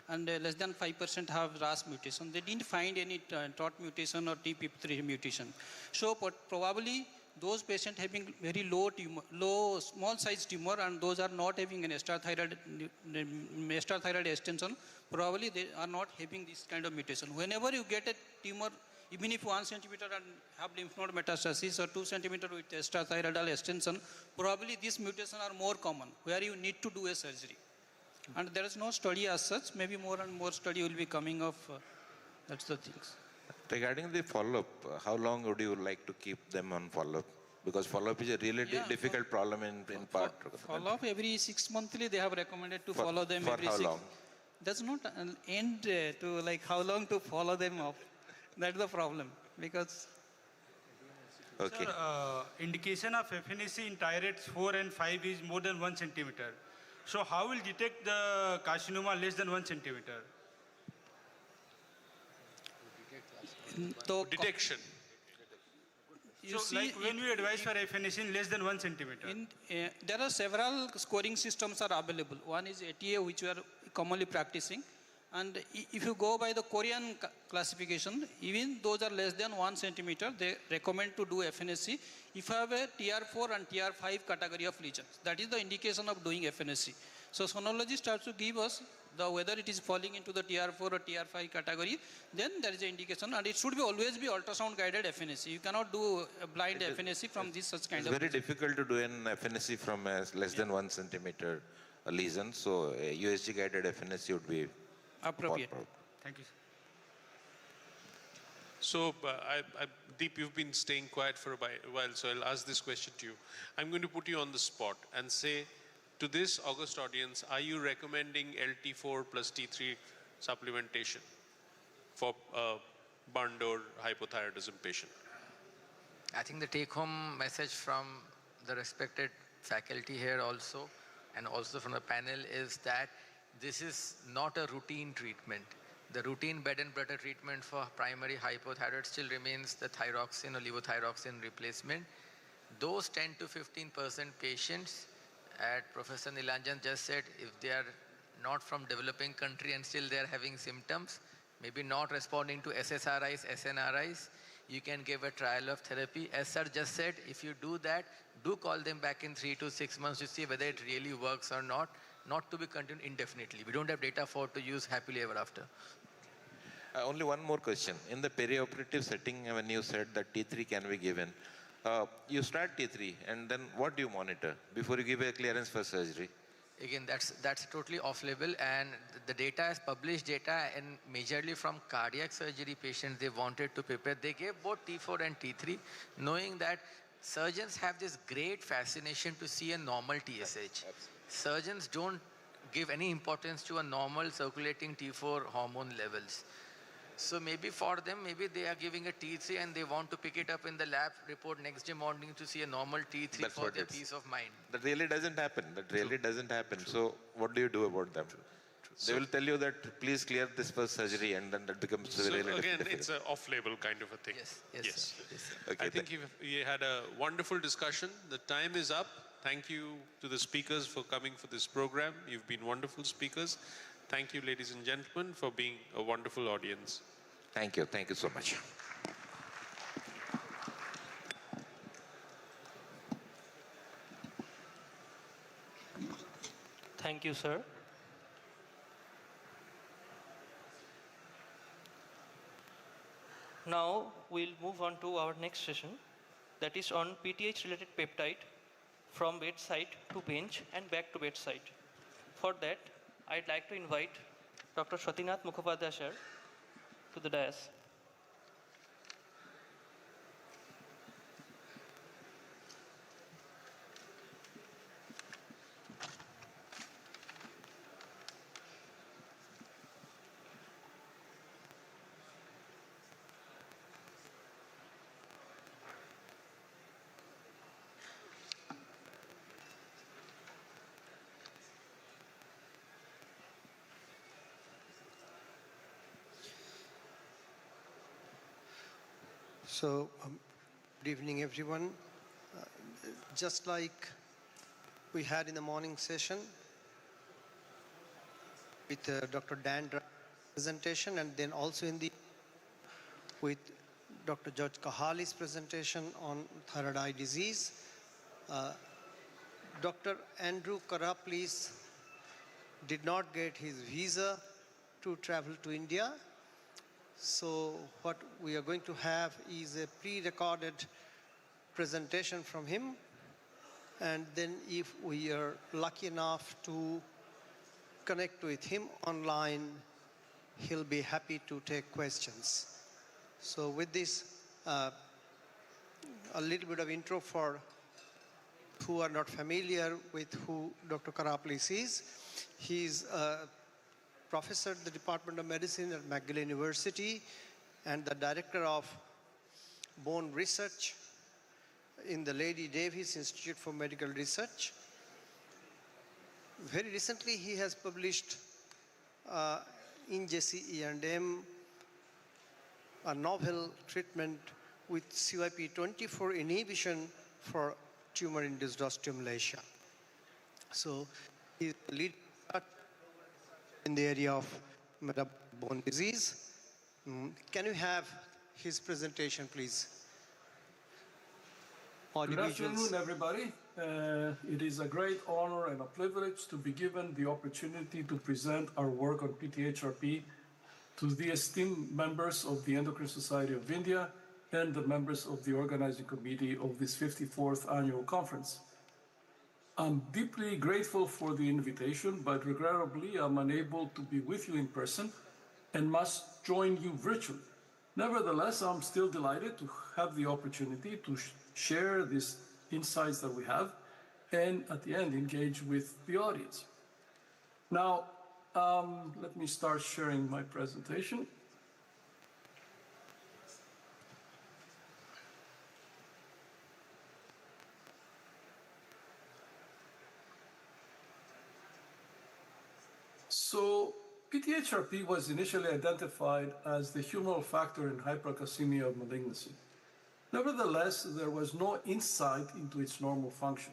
and less than 5% have RAS mutation. They didn't find any TOT mutation or TP3 mutation. So probably those patients having very low small size tumor, and those are not having an extra thyroid extension, probably they are not having this kind of mutation. Whenever you get a tumor, even if 1 centimeter and have lymph node metastasis, or 2 centimeter with extrathyroidal extension, probably these mutations are more common, where you need to do a surgery. And there is no study as such. Maybe more and more study will be coming of. That's the things. Regarding the follow-up, how long would you like to keep them on follow-up? Because follow-up is a really difficult problem in part. Follow-up every 6 monthly, they have recommended to follow them every 6 months. For how long? There's not an end to like how long to follow them up. That's the problem. Because okay. Indication of FNAC in thyroids 4 and 5 is more than 1 centimeter. So how will detect the carcinoma less than 1 centimeter? Detection. So like when we advise for FNAC in less than 1 centimeter? There are several scoring systems are available. One is ATA, which we are commonly practicing. And if you go by the Korean classification, even those are less than 1 centimeter, they recommend to do FNAC if you have a TR4 and TR5 category of lesions. That is the indication of doing FNAC. So sonologist has to give us whether it is falling into the TR4 or TR5 category, then there is an indication, and it should always be ultrasound guided FNAC. You cannot do a blind FNAC from this such kind of. It's very difficult to do an FNAC from less than 1 centimeter lesion, so USG guided FNAC would be appropriate. Thank you. So, Deep, you've been staying quiet for a while, so I'll ask this question to you. I'm going to put you on the spot and say, to this August audience, are you recommending LT4 plus T3 supplementation for a bund or hypothyroidism patient? I think the take-home message from the respected faculty here also, and also from the panel, is that this is not a routine treatment. The routine bread and butter treatment for primary hypothyroid still remains the thyroxine or levothyroxine replacement. Those 10 to 15% patients, as Professor Nilanjan just said, if they are not from developing country and still they are having symptoms, maybe not responding to SSRIs, SNRIs, you can give a trial of therapy. As sir just said, if you do that, do call them back in 3 to 6 months to see whether it really works or not to be continued indefinitely. We don't have data to use happily ever after. Only one more question. In the perioperative setting, when you said that T3 can be given, you start T3 and then what do you monitor before you give a clearance for surgery? Again, that's totally off-label, and the data is published data, and majorly from cardiac surgery patients they wanted to prepare. They gave both T4 and T3, knowing that surgeons have this great fascination to see a normal TSH. Surgeons don't give any importance to a normal circulating T4 hormone levels. So maybe for them, maybe they are giving a T3 and they want to pick it up in the lab report next day morning to see a normal T3 That's for what their it's- peace of mind. That really doesn't happen. That really doesn't happen. So what do you do about them? They will tell you that please clear this first surgery, and then that becomes So really again, difficult. it's an off-label kind of a thing. Yes. Okay, I think we had a wonderful discussion. The time is up. Thank you to the speakers for coming for this program. You've been wonderful speakers. Thank you, ladies and gentlemen, for being a wonderful audience. Thank you. Thank you so much. Thank you, sir. Now we'll move on to our next session, that is on PTH-related peptide from bedside to bench and back to bedside. For that, I'd like to invite Dr. Satynath Mukherjee sir to the dais. So, good evening, everyone. Just like we had in the morning session with Dr. Dan presentation, and then also in the with Dr. George Kahali's presentation on thyroid eye disease. Dr. Andrew Karaplis did not get his visa to travel to India. So what we are going to have is a pre-recorded presentation from him. And then if we are lucky enough to connect with him online, he'll be happy to take questions. So with this, a little bit of intro for who are not familiar with who Dr. Karaplis is. He's a professor at the Department of Medicine at McGill University and the director of bone research in the Lady Davis Institute for Medical Research. Very recently, he has published in JCE&M a novel treatment with CYP24 inhibition for tumor-induced osteomalacia. So he's the lead in the area of metabolic bone disease. Can you have his presentation, please? Good afternoon, everybody. It is a great honor and a privilege to be given the opportunity to present our work on PTHRP to the esteemed members of the Endocrine Society of India and the members of the organizing committee of this 54th annual conference. I'm deeply grateful for the invitation, but regrettably, I'm unable to be with you in person and must join you virtually. Nevertheless, I'm still delighted to have the opportunity to share these insights that we have and at the end engage with the audience. Now, let me start sharing my presentation. So PTHRP was initially identified as the humoral factor in hypercalcemia of malignancy. Nevertheless, there was no insight into its normal function.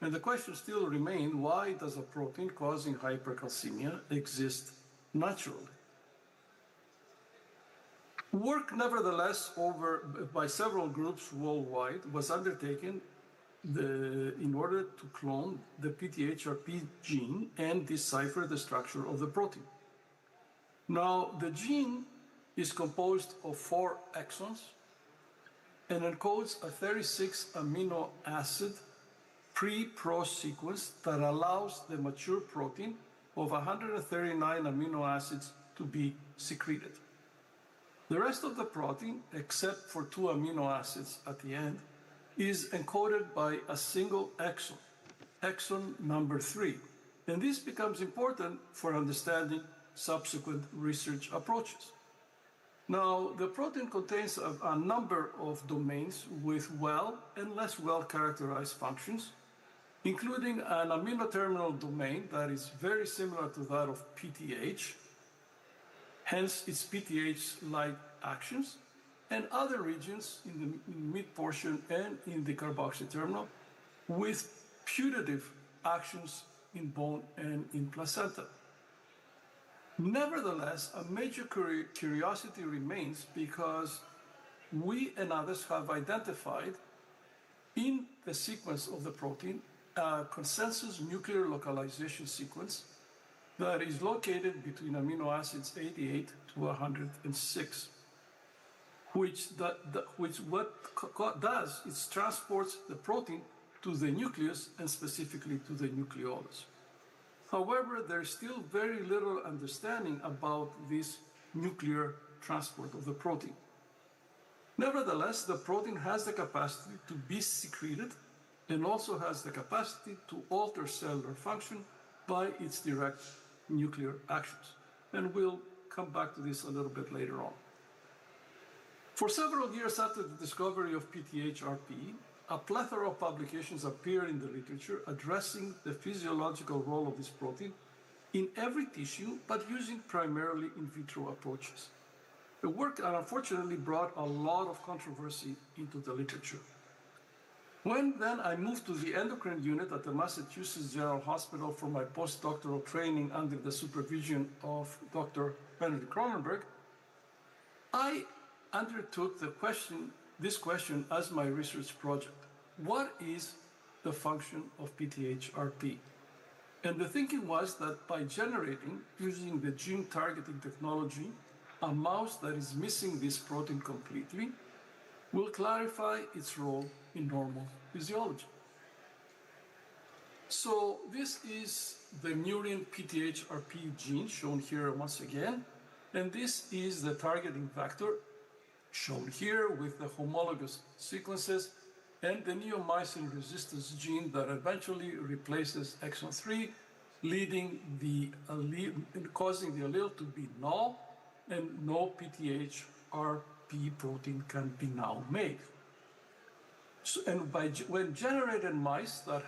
And the question still remains, why does a protein causing hypercalcemia exist naturally? Work, nevertheless, by several groups worldwide was undertaken in order to clone the PTHRP gene and decipher the structure of the protein. Now, the gene is composed of 4 exons and encodes a 36 amino acid pre-pro sequence that allows the mature protein of 139 amino acids to be secreted. The rest of the protein, except for 2 amino acids at the end, is encoded by a single exon, exon number 3. And this becomes important for understanding subsequent research approaches. Now, the protein contains a number of domains with well and less well characterized functions, including an amino terminal domain that is very similar to that of PTH, hence its PTH-like actions, and other regions in the mid portion and in the carboxy terminal with putative actions in bone and in placenta. Nevertheless, a major curiosity remains because we and others have identified in the sequence of the protein a consensus nuclear localization sequence that is located between amino acids 88 to 106, which what does is transports the protein to the nucleus and specifically to the nucleolus. However, there's still very little understanding about this nuclear transport of the protein. Nevertheless, the protein has the capacity to be secreted and also has the capacity to alter cellular function by its direct nuclear actions. And we'll come back to this a little bit later on. For several years after the discovery of PTH-RP, a plethora of publications appear in the literature addressing the physiological role of this protein in every tissue, but using primarily in vitro approaches. The work unfortunately brought a lot of controversy into the literature. When then I moved to the endocrine unit at the Massachusetts General Hospital for my postdoctoral training under the supervision of Dr. Henry Cronenberg, I undertook this question as my research project. What is the function of PTH-RP? And the thinking was that by generating, using the gene targeting technology, a mouse that is missing this protein completely will clarify its role in normal physiology. So this is the murine PTH-RP gene shown here once again, and this is the targeting vector shown here with the homologous sequences and the neomycin resistance gene that eventually replaces exon 3, leading the allele, causing the allele to be null, and no PTH-RP protein can be now made. So, and when generated mice that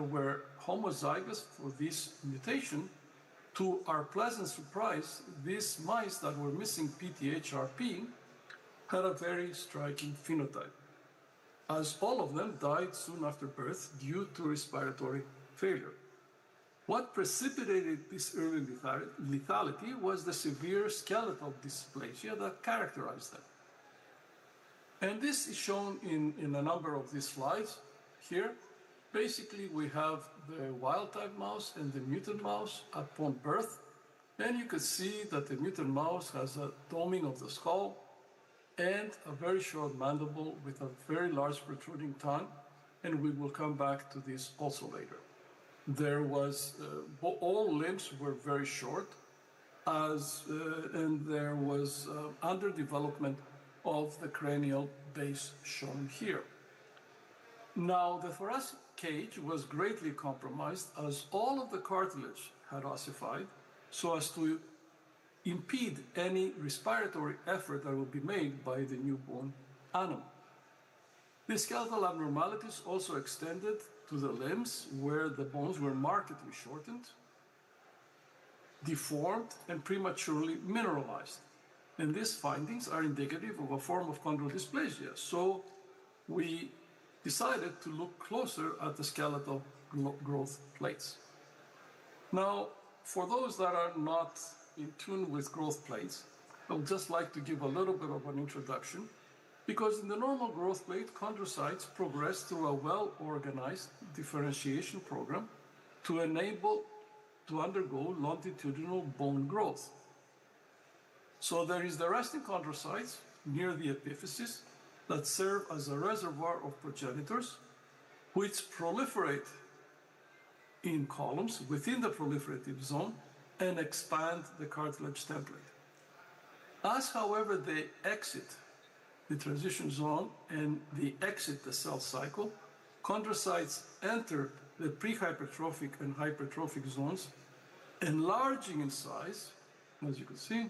were homozygous for this mutation, to our pleasant surprise, these mice that were missing PTH-RP had a very striking phenotype, as all of them died soon after birth due to respiratory failure. What precipitated this early lethality was the severe skeletal dysplasia that characterized them. And this is shown in a number of these slides here. Basically, we have the wild-type mouse and the mutant mouse upon birth. And you can see that the mutant mouse has a doming of the skull and a very short mandible with a very large protruding tongue. And we will come back to this also later. There was, all limbs were very short, and there was underdevelopment of the cranial base shown here. Now, the thoracic cage was greatly compromised as all of the cartilage had ossified so as to impede any respiratory effort that would be made by the newborn animal. The skeletal abnormalities also extended to the limbs where the bones were markedly shortened, deformed, and prematurely mineralized. And these findings are indicative of a form of chondral dysplasia. So we decided to look closer at the skeletal growth plates. Now, for those that are not in tune with growth plates, I would just like to give a little bit of an introduction, because in the normal growth plate, chondrocytes progress through a well-organized differentiation program to enable to undergo longitudinal bone growth. So there is the resting chondrocytes near the epiphysis that serve as a reservoir of progenitors, which proliferate in columns within the proliferative zone and expand the cartilage template. As, however, they exit the transition zone and they exit the cell cycle, chondrocytes enter the prehypertrophic and hypertrophic zones, enlarging in size, as you can see,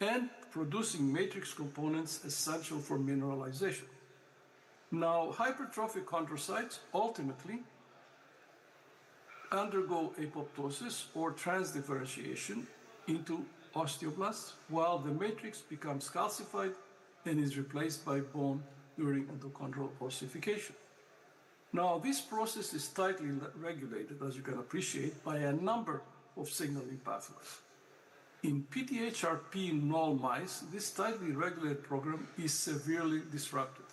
and producing matrix components essential for mineralization. Now, hypertrophic chondrocytes ultimately undergo apoptosis or transdifferentiation into osteoblasts, while the matrix becomes calcified and is replaced by bone during endochondral ossification. Now, this process is tightly regulated, as you can appreciate, by a number of signaling pathways. In PTHRP null mice, this tightly regulated program is severely disrupted.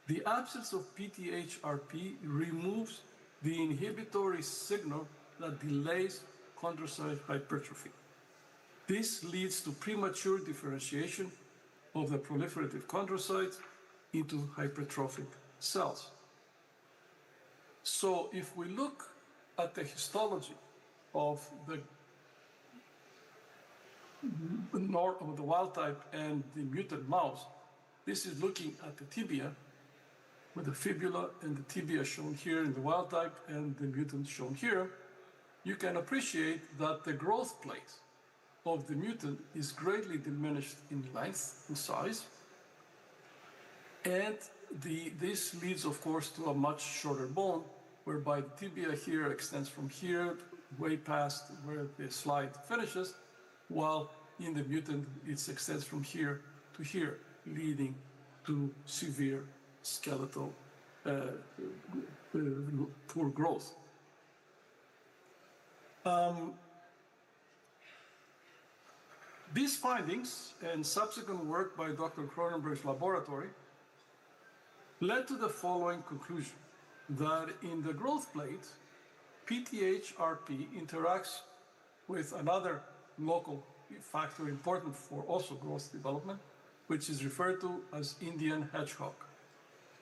The absence of PTHRP removes the inhibitory signal that delays chondrocyte hypertrophy. This leads to premature differentiation of the proliferative chondrocytes into hypertrophic cells. So if we look at the histology of the wild type and the mutant mouse, this is looking at the tibia, with the fibula and the tibia shown here in the wild type and the mutant shown here. You can appreciate that the growth plate of the mutant is greatly diminished in length and size. And this leads, of course, to a much shorter bone, whereby the tibia here extends from here way past where the slide finishes, while in the mutant it extends from here to here, leading to severe skeletal poor growth. These findings and subsequent work by Dr. Cronenberg's laboratory led to the following conclusion, that in the growth plate, PTHRP interacts with another local factor important for also growth development, which is referred to as Indian hedgehog.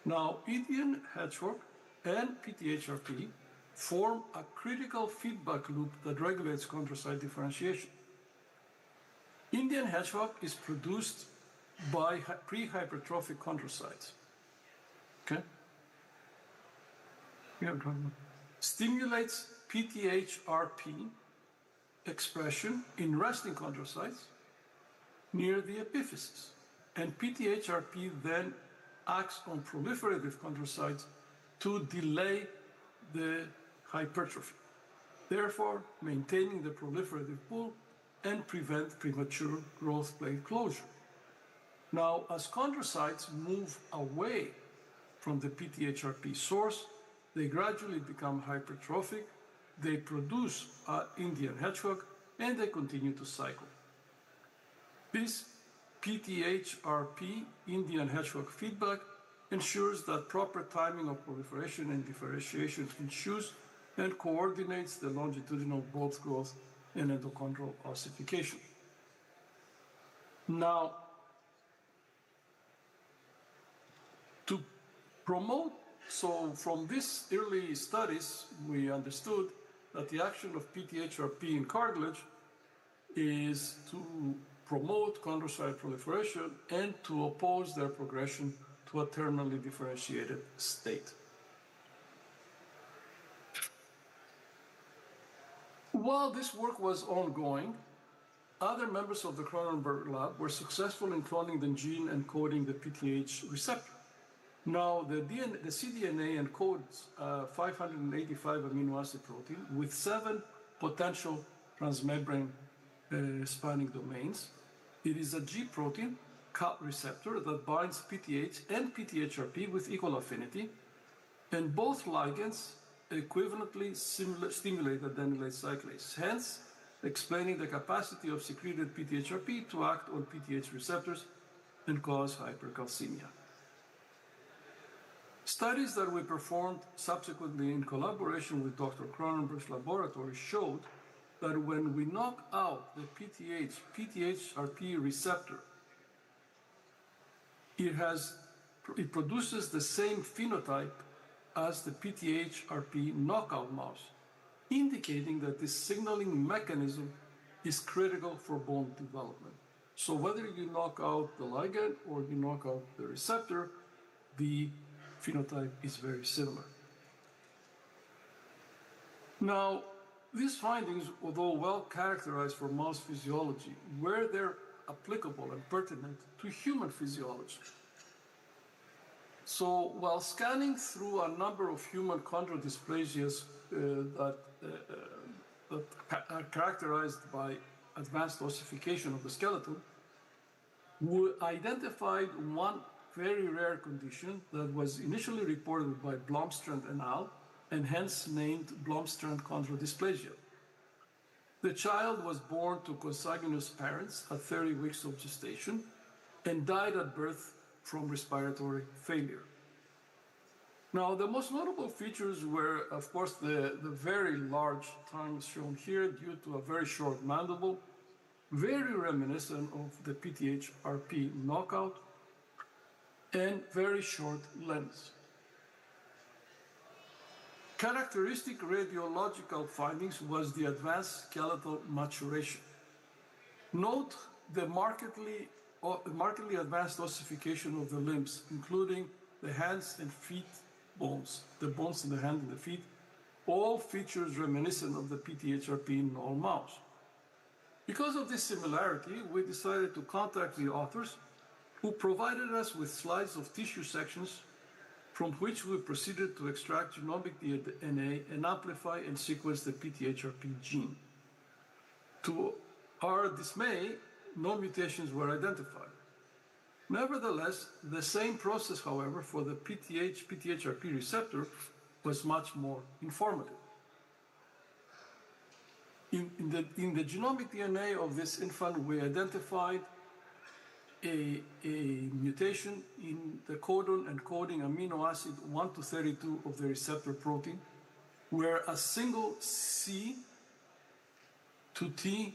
Now, Indian hedgehog and PTHRP form a critical feedback loop that regulates chondrocyte differentiation. Indian hedgehog is produced by pre-hypertrophic chondrocytes. Okay? Stimulates PTHRP expression in resting chondrocytes near the epiphysis. And PTHRP then acts on proliferative chondrocytes to delay the hypertrophy, therefore maintaining the proliferative pool and prevent premature growth plate closure. Now, as chondrocytes move away from the PTHRP source, they gradually become hypertrophic, they produce Indian hedgehog, and they continue to cycle. This PTHRP Indian hedgehog feedback ensures that proper timing of proliferation and differentiation ensues and coordinates the longitudinal bulk growth and endochondral ossification. Now, to promote, so from these early studies, we understood that the action of PTHRP in cartilage is to promote chondrocyte proliferation and to oppose their progression to a terminally differentiated state. While this work was ongoing, other members of the Cronenberg lab were successful in cloning the gene encoding the PTH receptor. Now, the cDNA encodes 585 amino acid protein with 7 potential transmembrane spanning domains. It is a G protein receptor that binds PTH and PTHRP with equal affinity, and both ligands equivalently stimulate adenylate cyclase, hence explaining the capacity of secreted PTHRP to act on PTH receptors and cause hypercalcemia. Studies that we performed subsequently in collaboration with Dr. Cronenberg's laboratory showed that when we knock out the PTHRP receptor, it produces the same phenotype as the PTHRP knockout mouse, indicating that this signaling mechanism is critical for bone development. So whether you knock out the ligand or you knock out the receptor, the phenotype is very similar. Now, these findings, although well characterized for mouse physiology, were there applicable and pertinent to human physiology. So while scanning through a number of human chondrodysplasias that are characterized by advanced ossification of the skeleton, we identified one very rare condition that was initially reported by Blomstrand et al. And hence named Blomstrand chondrodysplasia. The child was born to consanguineous parents at 30 weeks of gestation and died at birth from respiratory failure. Now, the most notable features were, of course, the very large tongue shown here due to a very short mandible, very reminiscent of the PTH-RP knockout, and very short limbs. Characteristic radiological findings was the advanced skeletal maturation. Note the markedly advanced ossification of the limbs, including the hands and feet bones, the bones in the hand and the feet, all features reminiscent of the PTH-RP in all mouse. Because of this similarity, we decided to contact the authors who provided us with slides of tissue sections from which we proceeded to extract genomic DNA and amplify and sequence the PTH-RP gene. To our dismay, no mutations were identified. Nevertheless, the same process, however, for the PTH-RP receptor was much more informative. In the genomic DNA of this infant, we identified a mutation in the codon encoding amino acid 1 to 32 of the receptor protein, where a single C to T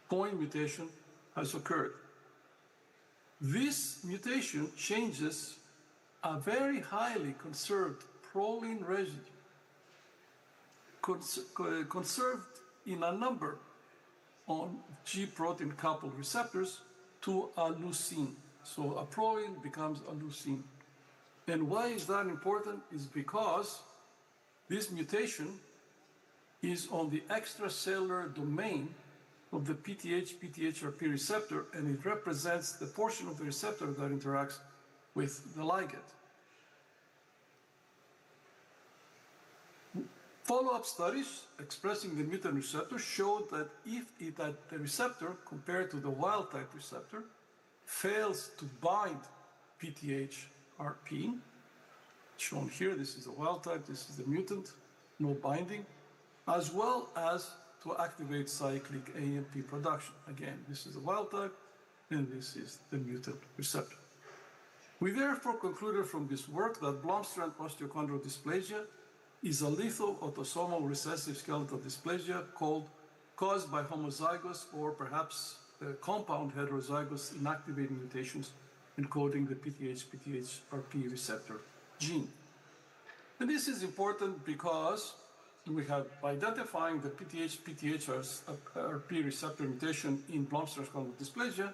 point mutation has occurred. This mutation changes a very highly conserved proline residue, conserved in a number on G protein coupled receptors, to a leucine. So a proline becomes a leucine. And why is that important? Is because this mutation is on the extracellular domain of the PTH-RP receptor, and it represents the portion of the receptor that interacts with the ligand. Follow-up studies expressing the mutant receptor showed that if the receptor, compared to the wild-type receptor, fails to bind PTH-RP, shown here, this is the wild-type, this is the mutant, no binding, as well as to activate cyclic AMP production. Again, this is the wild-type, and this is the mutant receptor. We therefore concluded from this work that Blomstrand osteochondrodysplasia is a lethal autosomal recessive skeletal dysplasia caused by homozygous or perhaps compound heterozygous inactivating mutations encoding the PTH-RP receptor gene. And this is important because we have, by identifying the PTH-RP receptor mutation in Blomstrand chondrodysplasia,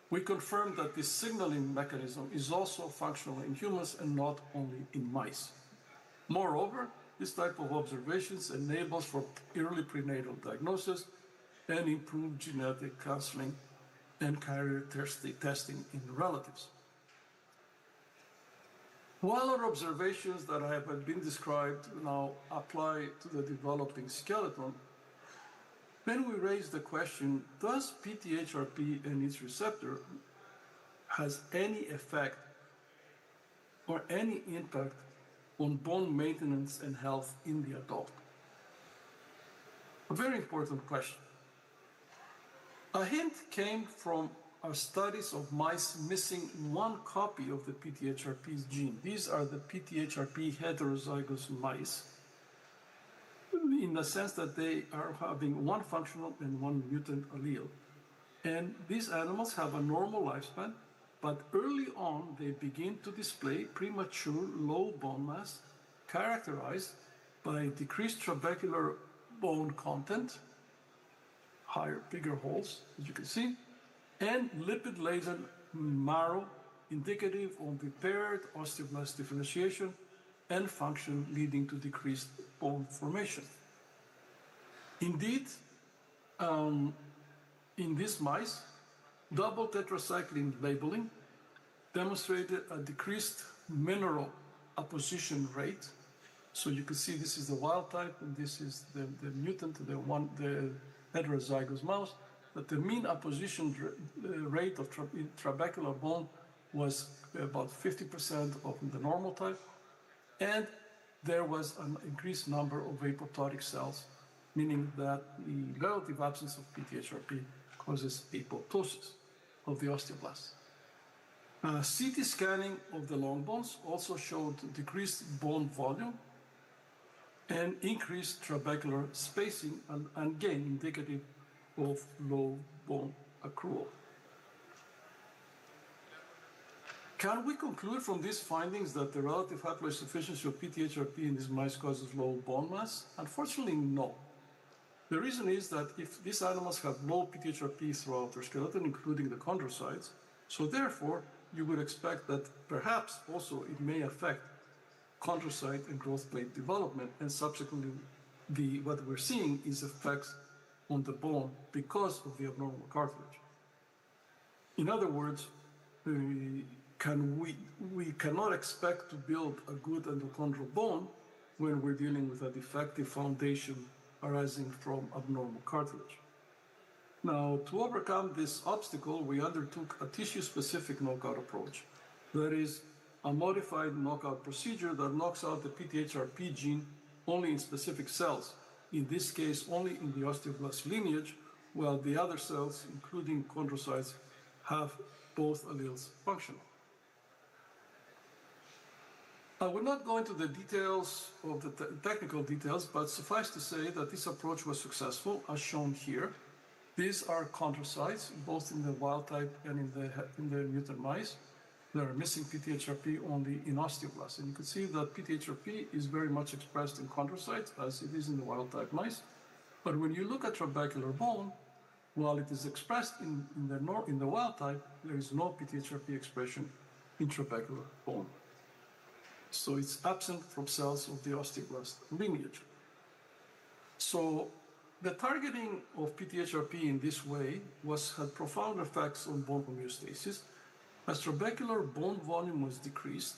we confirm that this signaling mechanism is also functional in humans and not only in mice. Moreover, this type of observations enables for early prenatal diagnosis and improved genetic counseling and carrier testing in relatives. While our observations that have been described now apply to the developing skeleton, then we raise the question, does PTH-RP and its receptor has any effect or any impact on bone maintenance and health in the adult? A very important question. A hint came from our studies of mice missing one copy of the PTH-RP gene. These are the PTH-RP heterozygous mice, in the sense that they are having one functional and one mutant allele. And these animals have a normal lifespan, but early on they begin to display premature low bone mass characterized by decreased trabecular bone content, bigger holes, as you can see, and lipid-laden marrow indicative of impaired osteoblast differentiation and function leading to decreased bone formation. Indeed, in these mice, double tetracycline labeling demonstrated a decreased mineral apposition rate. So you can see this is the wild type and this is the mutant, the heterozygous mouse. But the mean apposition rate of trabecular bone was about 50% of the normal type. And there was an increased number of apoptotic cells, meaning that the relative absence of PTHRP causes apoptosis of the osteoblasts. CT scanning of the long bones also showed decreased bone volume and increased trabecular spacing, and again indicative of low bone accrual. Can we conclude from these findings that the relative haploinsufficiency of PTHRP in these mice causes low bone mass? Unfortunately, no. The reason is that if these animals have low PTHRP throughout their skeleton, including the chondrocytes, so therefore you would expect that perhaps also it may affect chondrocyte and growth plate development, and subsequently what we're seeing is effects on the bone because of the abnormal cartilage. In other words, we cannot expect to build a good endochondral bone when we're dealing with a defective foundation arising from abnormal cartilage. Now, to overcome this obstacle, we undertook a tissue-specific knockout approach. That is, a modified knockout procedure that knocks out the PTHRP gene only in specific cells, in this case only in the osteoblast lineage, while the other cells, including chondrocytes, have both alleles functional. I will not go into the details of the technical details, but suffice to say that this approach was successful, as shown here. These are chondrocytes, both in the wild type and in the mutant mice. They are missing PTHRP only in osteoblasts. And you can see that PTHRP is very much expressed in chondrocytes, as it is in the wild type mice. But when you look at trabecular bone, while it is expressed in the wild type, there is no PTHRP expression in trabecular bone. So it's absent from cells of the osteoblast lineage. So the targeting of PTHRP in this way had profound effects on bone homeostasis, as trabecular bone volume was decreased,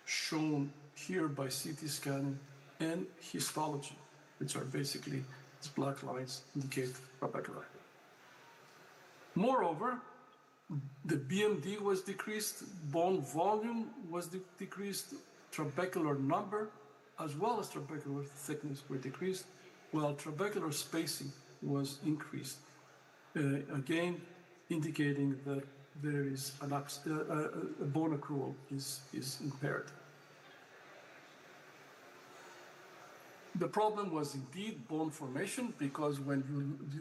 shown here by CT scanning and histology, which are basically these black lines indicate trabecular. Moreover, the BMD was decreased, bone volume was decreased, trabecular number as well as trabecular thickness were decreased, while trabecular spacing was increased, again indicating that there is a bone accrual is impaired. The problem was indeed bone formation, because when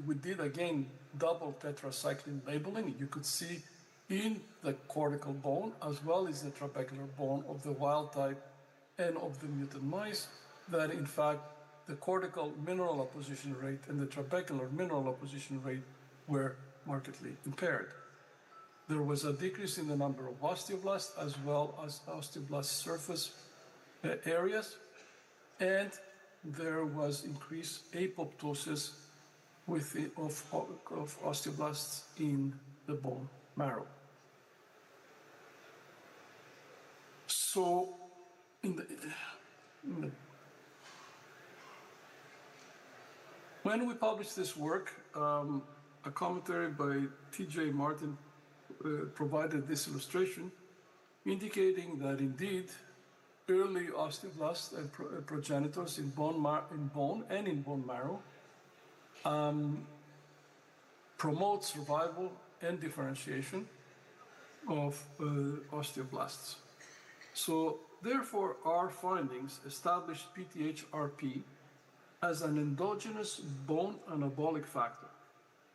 we did again double tetracycline labeling, you could see in the cortical bone as well as the trabecular bone of the wild type and of the mutant mice that in fact the cortical mineral apposition rate and the trabecular mineral apposition rate were markedly impaired. There was a decrease in the number of osteoblasts as well as osteoblast surface areas, and there was increased apoptosis of osteoblasts in the bone marrow. So, when we published this work, a commentary by T.J. Martin provided this illustration, indicating that indeed early osteoblasts and progenitors in bone and in bone marrow promote survival and differentiation of osteoblasts. So therefore, our findings established PTHRP as an endogenous bone anabolic factor,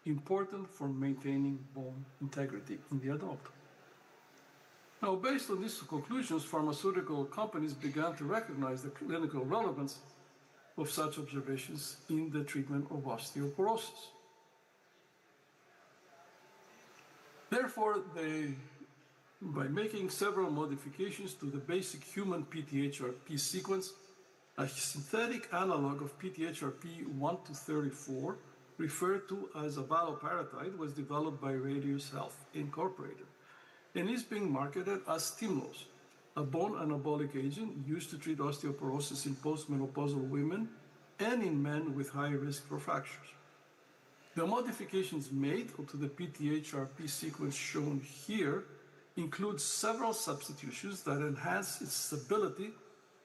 important for maintaining bone integrity in the adult. Now, based on these conclusions, pharmaceutical companies began to recognize the clinical relevance of such observations in the treatment of osteoporosis. Therefore, by making several modifications to the basic human PTHRP sequence, a synthetic analog of PTHRP 1 to 34 referred to as abaloparatide, was developed by Radius Health Incorporated and is being marketed as Stimulose, a bone anabolic agent used to treat osteoporosis in postmenopausal women and in men with high risk for fractures. The modifications made to the PTHRP sequence shown here include several substitutions that enhance its stability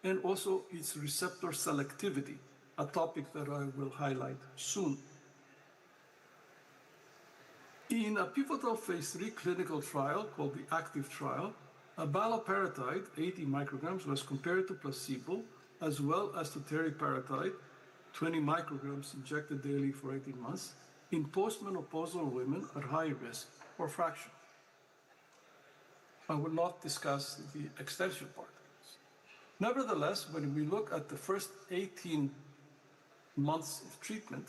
and also its receptor selectivity, a topic that I will highlight soon. In a pivotal phase 3 clinical trial called the ACTIVE trial, abaloparatide, 80 micrograms, was compared to placebo as well as to teriparatide, 20 micrograms injected daily for 18 months, in postmenopausal women at high risk for fracture. I will not discuss the extension part. Nevertheless, when we look at the first 18 months of treatment,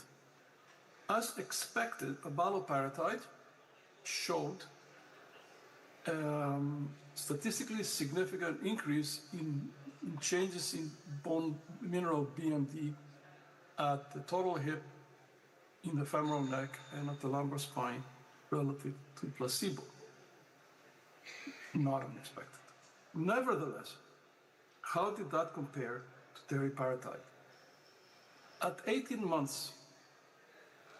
as expected, abaloparatide showed statistically significant increase in changes in bone mineral BMD at the total hip, in the femoral neck, and at the lumbar spine relative to placebo. Not unexpected. Nevertheless, how did that compare to teriparatide? At 18 months,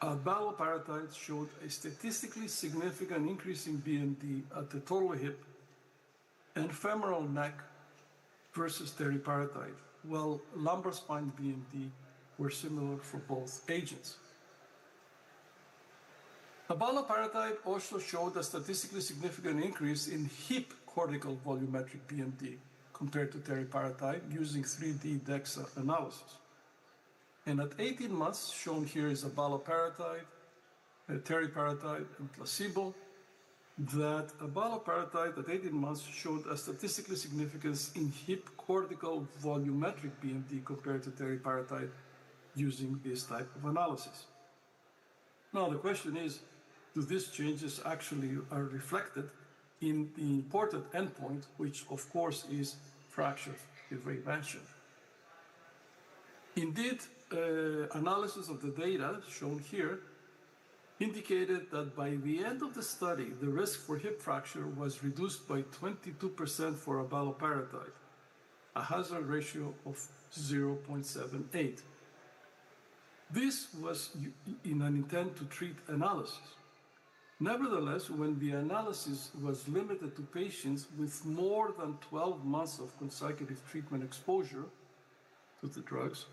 abaloparatide showed a statistically significant increase in BMD at the total hip and femoral neck versus teriparatide, while lumbar spine BMD were similar for both agents. Abaloparatide also showed a statistically significant increase in hip cortical volumetric BMD compared to teriparatide using 3D DEXA analysis. And at 18 months, shown here is abaloparatide, teriparatide, and placebo, that abaloparatide at 18 months showed a statistically significance in hip cortical volumetric BMD compared to teriparatide using this type of analysis. Now the question is, do these changes actually are reflected in the important endpoint, which of course is fracture prevention? Indeed, analysis of the data shown here indicated that by the end of the study, the risk for hip fracture was reduced by 22% for abaloparatide, a hazard ratio of 0.78. This was in an intent to treat analysis. Nevertheless, when the analysis was limited to patients with more than 12 months of consecutive treatment exposure to the drugs,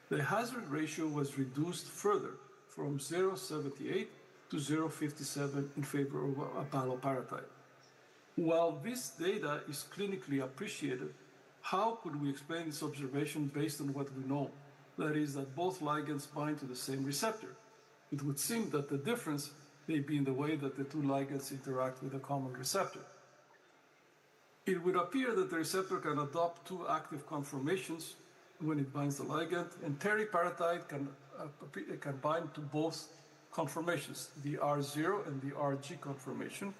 the hazard ratio was reduced further from 0.78 to 0.57 in favor of abaloparatide. While this data is clinically appreciated, how could we explain this observation based on what we know? That is, that both ligands bind to the same receptor. It would seem that the difference may be in the way that the two ligands interact with a common receptor. It would appear that the receptor can adopt two active conformations when it binds the ligand, and teriparatide can bind to both conformations, the R0 and the RG conformation.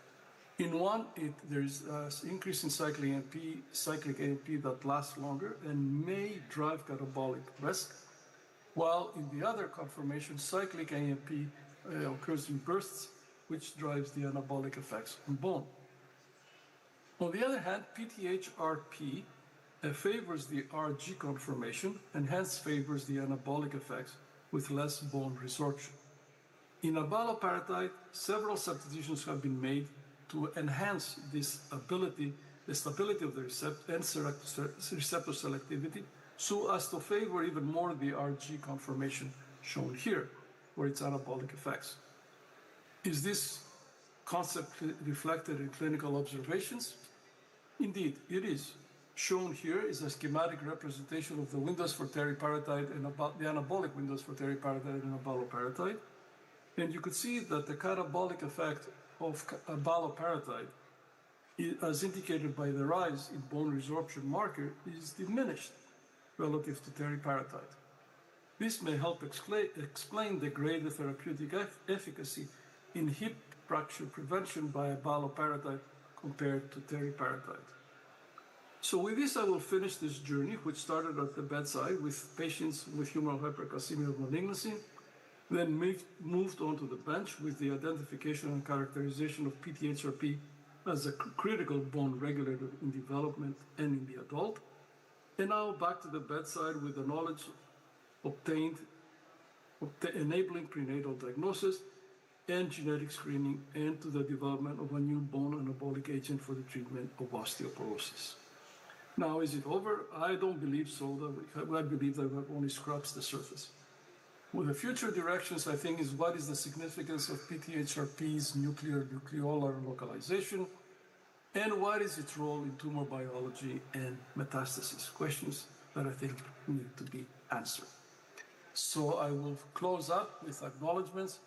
In one, there is an increase in cyclic AMP that lasts longer and may drive catabolic risk, while in the other conformation, cyclic AMP occurs in bursts, which drives the anabolic effects on bone. On the other hand, PTHRP favors the RG conformation and hence favors the anabolic effects with less bone resorption. In abaloparatide, several substitutions have been made to enhance this ability, the stability of the receptor and receptor selectivity, so as to favor even more the RG conformation shown here, for its anabolic effects. Is this concept reflected in clinical observations? Indeed, it is. Shown here is a schematic representation of the windows for teriparatide and the anabolic windows for teriparatide and abaloparatide. And you could see that the catabolic effect of abaloparatide, as indicated by the rise in bone resorption marker, is diminished relative to teriparatide. This may help explain the greater therapeutic efficacy in hip fracture prevention by abaloparatide compared to teriparatide. So with this, I will finish this journey, which started at the bedside with patients with humoral hypercalcemia of malignancy, Then moved on to the bench with the identification and characterization of PTHRP as a critical bone regulator in development and in the adult. And now back to the bedside with the knowledge obtained, enabling prenatal diagnosis and genetic screening, and to the development of a new bone anabolic agent for the treatment of osteoporosis. Now, is it over? I don't believe so. I believe that we've only scratched the surface. With the future directions, I think, is what is the significance of PTHRP's nucleolar localization, and what is its role in tumor biology and metastasis? Questions that I think need to be answered. So I will close up with acknowledgements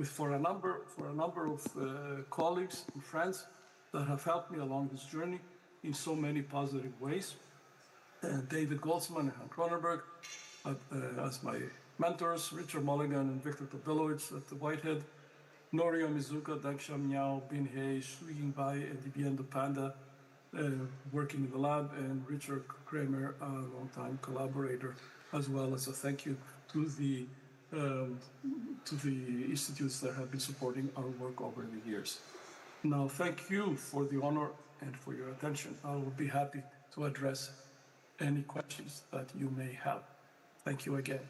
for a number of colleagues and friends that have helped me along this journey in so many positive ways. David Goldsman and Han Cronenberg as my mentors, Richard Mulligan and Victor Tobelowicz at the Whitehead, Norio Mizuka, Deng Xiaomiao, Bin He, Shu Yingbai, and Dibiendo Panda, working in the lab, and Richard Kramer, a longtime collaborator, as well as a thank you to the institutes that have been supporting our work over the years. Now, thank you for the honor and for your attention. I will be happy to address any questions that you may have. Thank you again.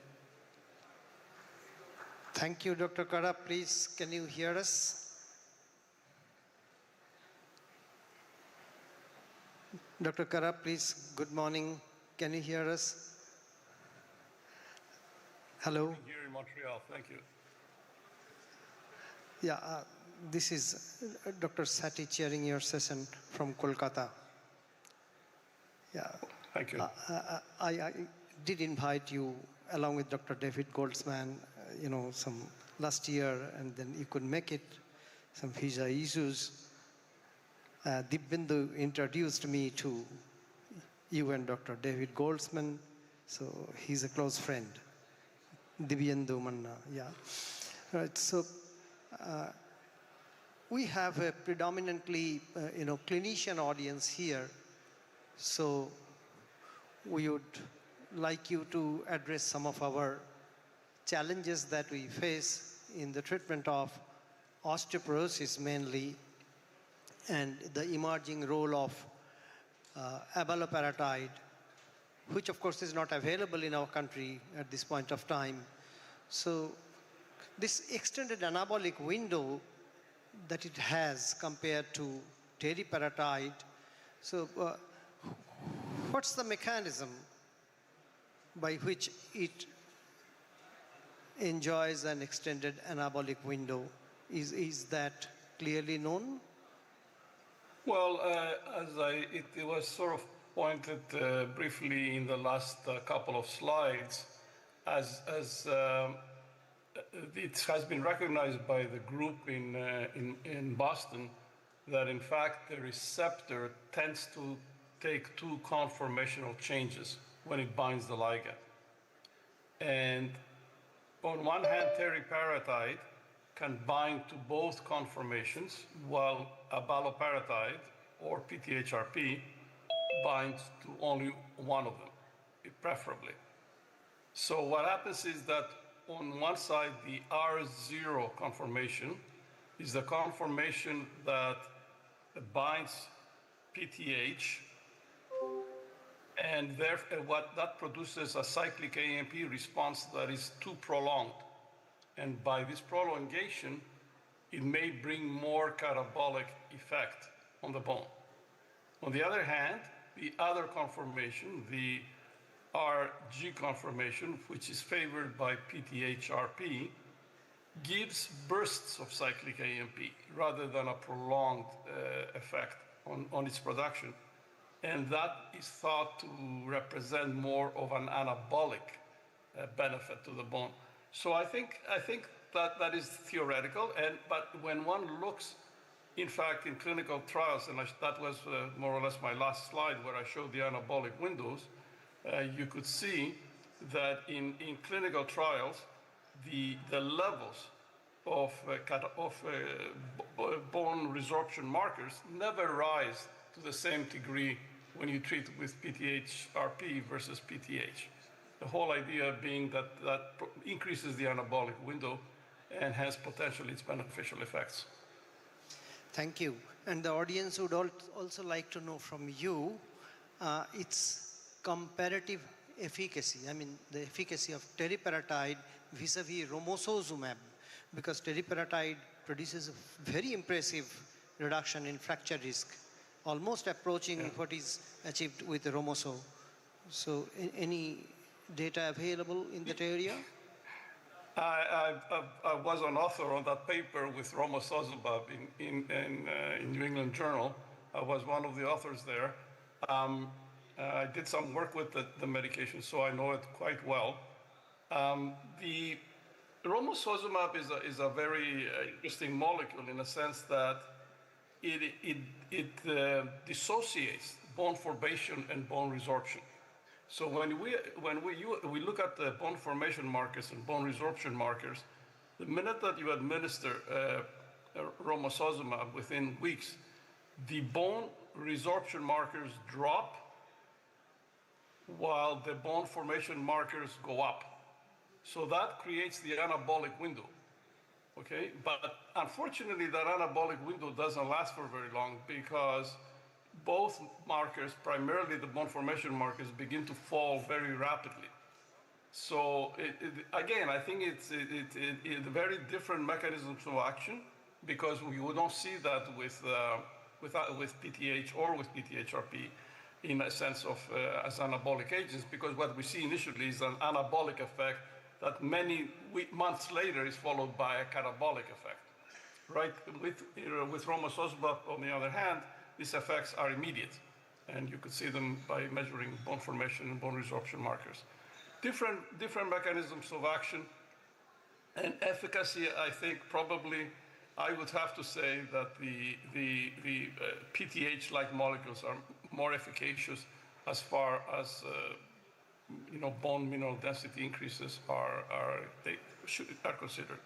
Thank you, Dr. Kara. Please, can you hear us? Dr. Kara, please, good morning. Can you hear us? Hello? Here in Montreal, thank you. Yeah, this is Dr. Sati chairing your session from Kolkata. Yeah. Thank you. I did invite you along with Dr. David Goldsman, some last year, and then you couldn't make it, some visa issues. Dibbindu introduced me to you and Dr. David Goldsman, so he's a close friend. Dibbindu Manna, yeah. Right, so we have a predominantly, clinician audience here, so we would like you to address some of our challenges that we face in the treatment of osteoporosis mainly, and the emerging role of abaloparatide, which of course is not available in our country at this point of time. So this extended anabolic window that it has compared to teriparatide, so what's the mechanism by which it enjoys an extended anabolic window? Is that clearly known? Well, it was sort of pointed briefly in the last couple of slides, as it has been recognized by the group in Boston that in fact the receptor tends to take two conformational changes when it binds the ligand. And on one hand, teriparatide can bind to both conformations, while abaloparatide, or PTHRP, binds to only one of them, preferably. So what happens is that on one side, the R0 conformation is the conformation that binds PTH, and therefore what that produces a cyclic AMP response that is too prolonged. And by this prolongation, it may bring more catabolic effect on the bone. On the other hand, the other conformation, the RG conformation, which is favored by PTHRP, gives bursts of cyclic AMP rather than a prolonged effect on its production. And that is thought to represent more of an anabolic benefit to the bone. So I think that is theoretical, but when one looks, in fact, in clinical trials, and that was more or less my last slide where I showed the anabolic windows, you could see that in clinical trials, the levels of bone resorption markers never rise to the same degree when you treat with PTHRP versus PTH. The whole idea being that increases the anabolic window and has potentially its beneficial effects. Thank you. And the audience would also like to know from you its comparative efficacy. I mean, the efficacy of teriparatide vis-a-vis romosozumab, because teriparatide produces a very impressive reduction in fracture risk, almost approaching what is achieved with the romoso. So, any data available in that area? I was an author on that paper with romosozumab in New England Journal. I was one of the authors there. I did some work with the medication, so I know it quite well. The romosozumab is a very interesting molecule in a sense that it dissociates bone formation and bone resorption. So when we look at the bone formation markers and bone resorption markers, the minute that you administer romosozumab within weeks, the bone resorption markers drop while the bone formation markers go up. So that creates the anabolic window, okay? But unfortunately, that anabolic window doesn't last for very long because both markers, primarily the bone formation markers, begin to fall very rapidly. So again, I think it's very different mechanisms of action because we don't see that with PTH or with PTHRP in a sense of as anabolic agents, because what we see initially is an anabolic effect that many months later is followed by a catabolic effect, right? With romosozumab, on the other hand, these effects are immediate, and you could see them by measuring bone formation and bone resorption markers. Different mechanisms of action and efficacy. I think probably I would have to say that the PTH-like molecules are more efficacious as far as bone mineral density increases are considered,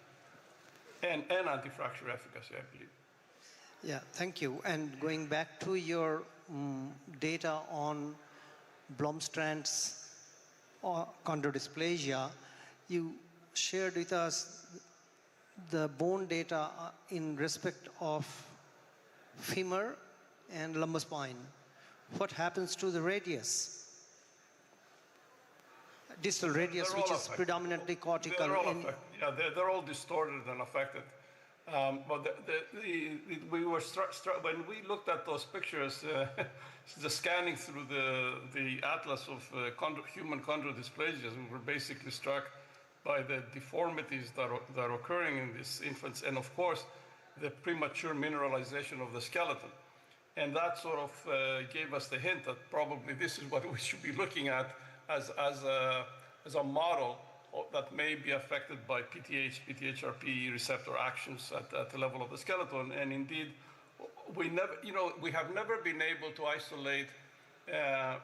and anti-fracture efficacy, I believe. Yeah, thank you. And going back to your data on Blomstrand's chondrodysplasia, you shared with us the bone data in respect of femur and lumbar spine. What happens to the radius? Distal radius, which is predominantly cortical. They're all distorted and affected. But we were when we looked at those pictures, the scanning through the atlas of human chondrodysplasias, we were basically struck by the deformities that are occurring in these infants, and of course, the premature mineralization of the skeleton. And that sort of gave us the hint that probably this is what we should be looking at as a model that may be affected by PTHRP receptor actions at the level of the skeleton. And indeed, we have never been able to isolate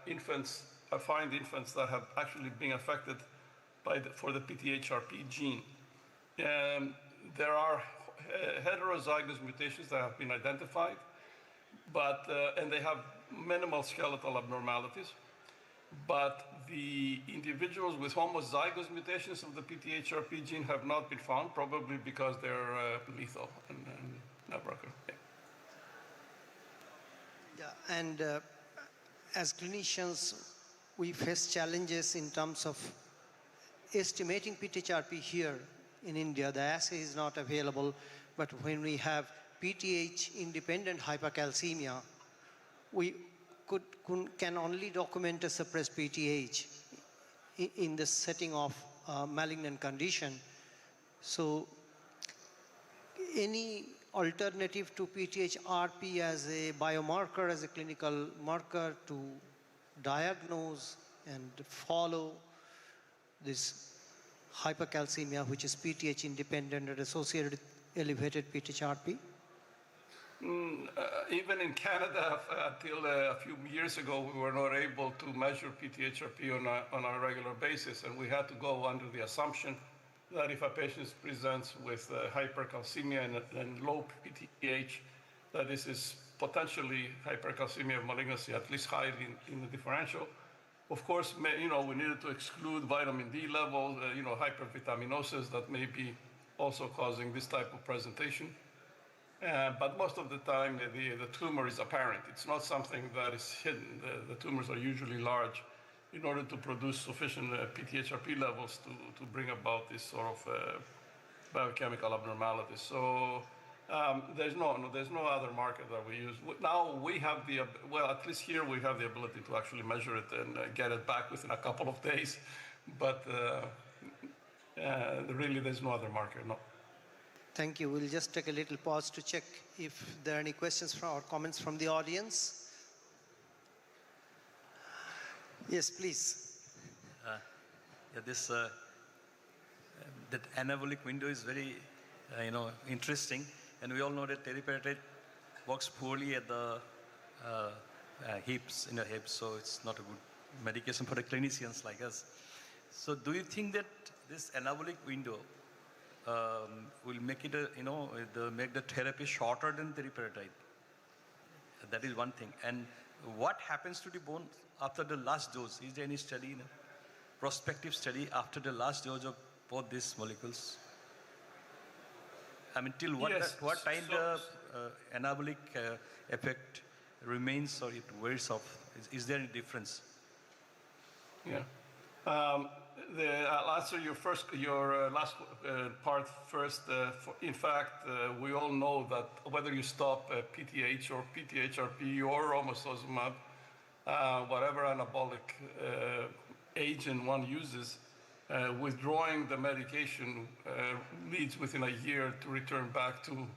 infants, find infants that have actually been affected for the PTHRP gene. There are heterozygous mutations that have been identified, and they have minimal skeletal abnormalities. But the individuals with homozygous mutations of the PTHRP gene have not been found, probably because they're lethal and never occur. Yeah, and as clinicians, we face challenges in terms of estimating PTHRP here in India. The assay is not available, but when we have PTH-independent hypercalcemia, we can only document a suppressed PTH in the setting of malignant condition. So any alternative to PTHRP as a biomarker, as a clinical marker to diagnose and follow this hypercalcemia, which is PTH independent and associated with elevated PTHRP? Even in Canada, until a few years ago, we were not able to measure PTHRP on a regular basis, and we had to go under the assumption that if a patient presents with hypercalcemia and low PTH, that this is potentially hypercalcemia of malignancy, at least high in the differential. Of course, we needed to exclude vitamin D levels, hypervitaminosis that may be also causing this type of presentation. But most of the time, the tumor is apparent. It's not something that is hidden. The tumors are usually large in order to produce sufficient PTHRP levels to bring about this sort of biochemical abnormalities. So there's no other marker that we use. Now we have at least here we have the ability to actually measure it and get it back within a couple of days. But really, there's no other marker, no. Thank you. We'll just take a little pause to check if there are any questions or comments from the audience. Yes, please. That anabolic window is very, interesting, and we all know that teriparatide works poorly at the hips, so it's not a good medication for the clinicians like us. So, do you think that this anabolic window will make it, make the therapy shorter than teriparatide? That is one thing. And what happens to the bone after the last dose? Is there any study, prospective study after the last dose of both these molecules? I mean, till what time the anabolic effect remains or it wears off? Is there any difference? Yeah. I'll answer your last part first. In fact, we all know that whether you stop PTH or PTHRP or romosozumab, whatever anabolic agent one uses, withdrawing the medication leads within a year to return back to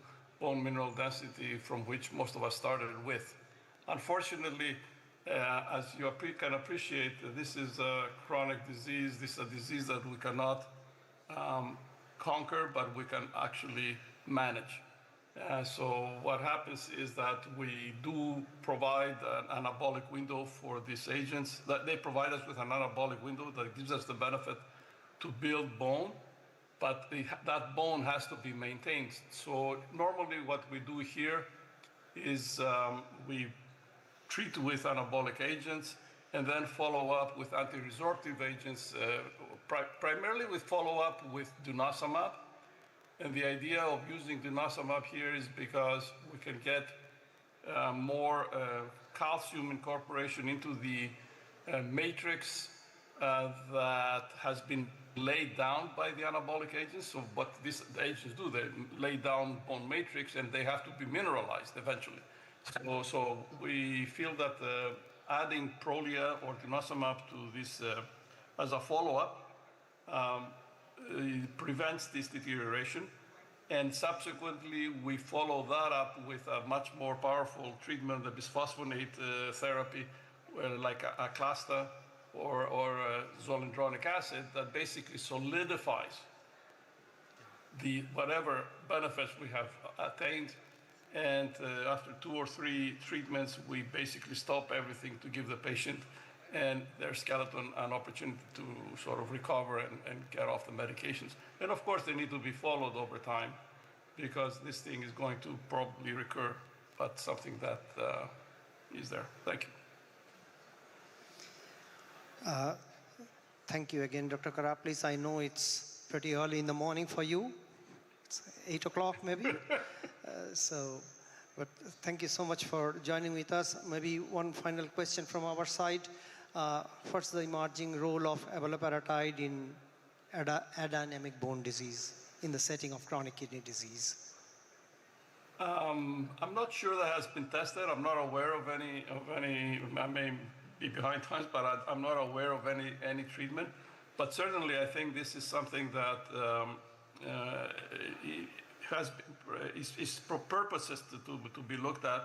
bone mineral density from which most of us started with. Unfortunately, as you can appreciate, this is a chronic disease. This is a disease that we cannot conquer, but we can actually manage. So what happens is that we do provide an anabolic window for these agents. That they provide us with an anabolic window that gives us the benefit to build bone, but that bone has to be maintained. So normally what we do here is we treat with anabolic agents and then follow up with anti-resorptive agents, primarily with follow-up with denosumab. And the idea of using denosumab here is because we can get more calcium incorporation into the matrix that has been laid down by the anabolic agents. So what these agents do, they lay down bone matrix and they have to be mineralized eventually. So we feel that adding Prolia or denosumab to this as a follow-up prevents this deterioration. And subsequently, we follow that up with a much more powerful treatment, the bisphosphonate therapy, like Aclasta or zoledronic acid, that basically solidifies whatever benefits we have attained. And after 2 or 3 treatments, we basically stop everything to give the patient and their skeleton an opportunity to sort of recover and get off the medications. And of course, they need to be followed over time because this thing is going to probably recur, but something that is there. Thank you. Thank you again, Dr. Karaplis. I know it's pretty early in the morning for you. It's 8 o'clock maybe. But thank you so much for joining with us. Maybe one final question from our side. What's the emerging role of abaloparatide in adenemic bone disease in the setting of chronic kidney disease? I'm not sure that has been tested. I'm not aware of any. I may be behind times, but I'm not aware of any treatment. But certainly, I think this is something that is purposes to be looked at.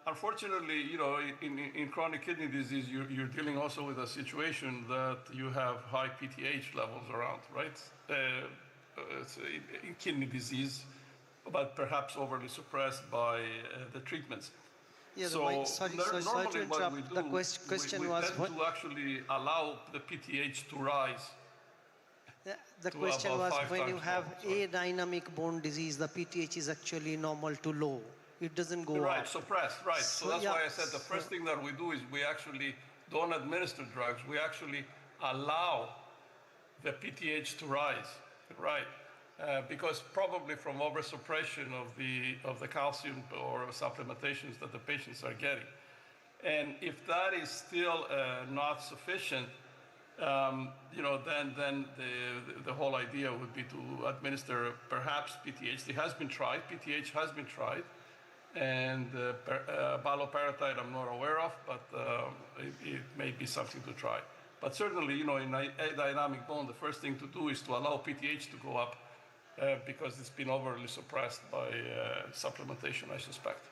Unfortunately, in chronic kidney disease, you're dealing also with a situation that you have high PTH levels around, right? In kidney disease, but perhaps overly suppressed by the treatments. Yeah, sorry to interrupt. The question was what to actually allow the PTH to rise. The question was when you have adynamic bone disease, the PTH is actually normal to low. It doesn't go right, up. suppressed, right. So that's why I said the first thing that we do is we actually don't administer drugs, we actually allow the PTH to rise, right? Because probably from oversuppression of the calcium or supplementations that the patients are getting. And if that is still not sufficient, then the whole idea would be to administer perhaps PTH. It has been tried, PTH has been tried, and baloparatide I'm not aware of, but it may be something to try. But certainly, in a dynamic bone, the first thing to do is to allow PTH to go up because it's been overly suppressed by supplementation, I suspect.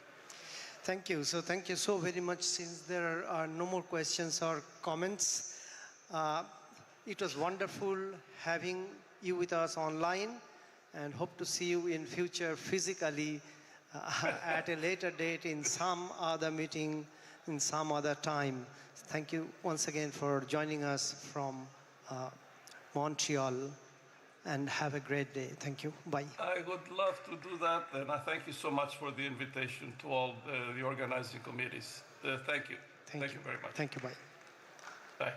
Thank you. So thank you so very much. Since there are no more questions or comments, it was wonderful having you with us online, and hope to see you in future physically at a later date in some other meeting, in some other time. Thank you once again for joining us from Montreal, and have a great day. Thank you. Bye. I would love to do that, and I thank you so much for the invitation to all the organizing committees. Thank you. Thank you very much. Thank you. Bye. Bye.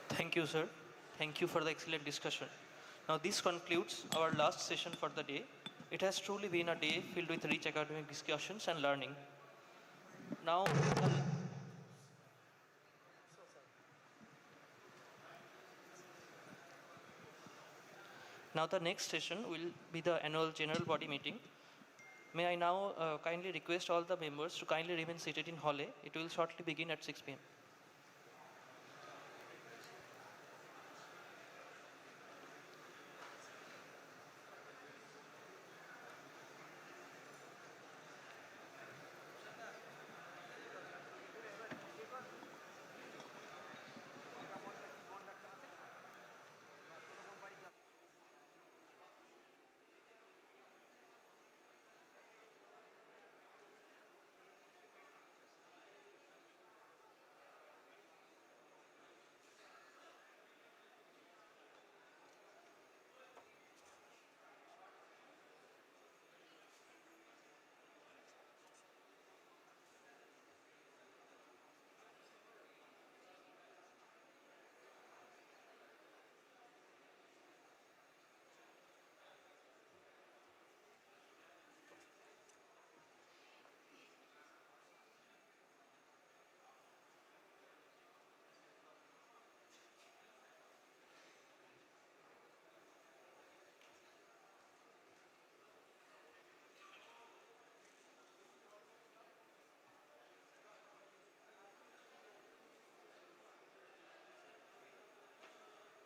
Thank you, sir. Thank you for the excellent discussion. Now, this concludes our last session for the day. It has truly been a day filled with rich academic discussions and learning. Now, the next session will be the annual general body meeting. May I now kindly request all the members to kindly remain seated in Hall A. It will shortly begin at 6 p.m.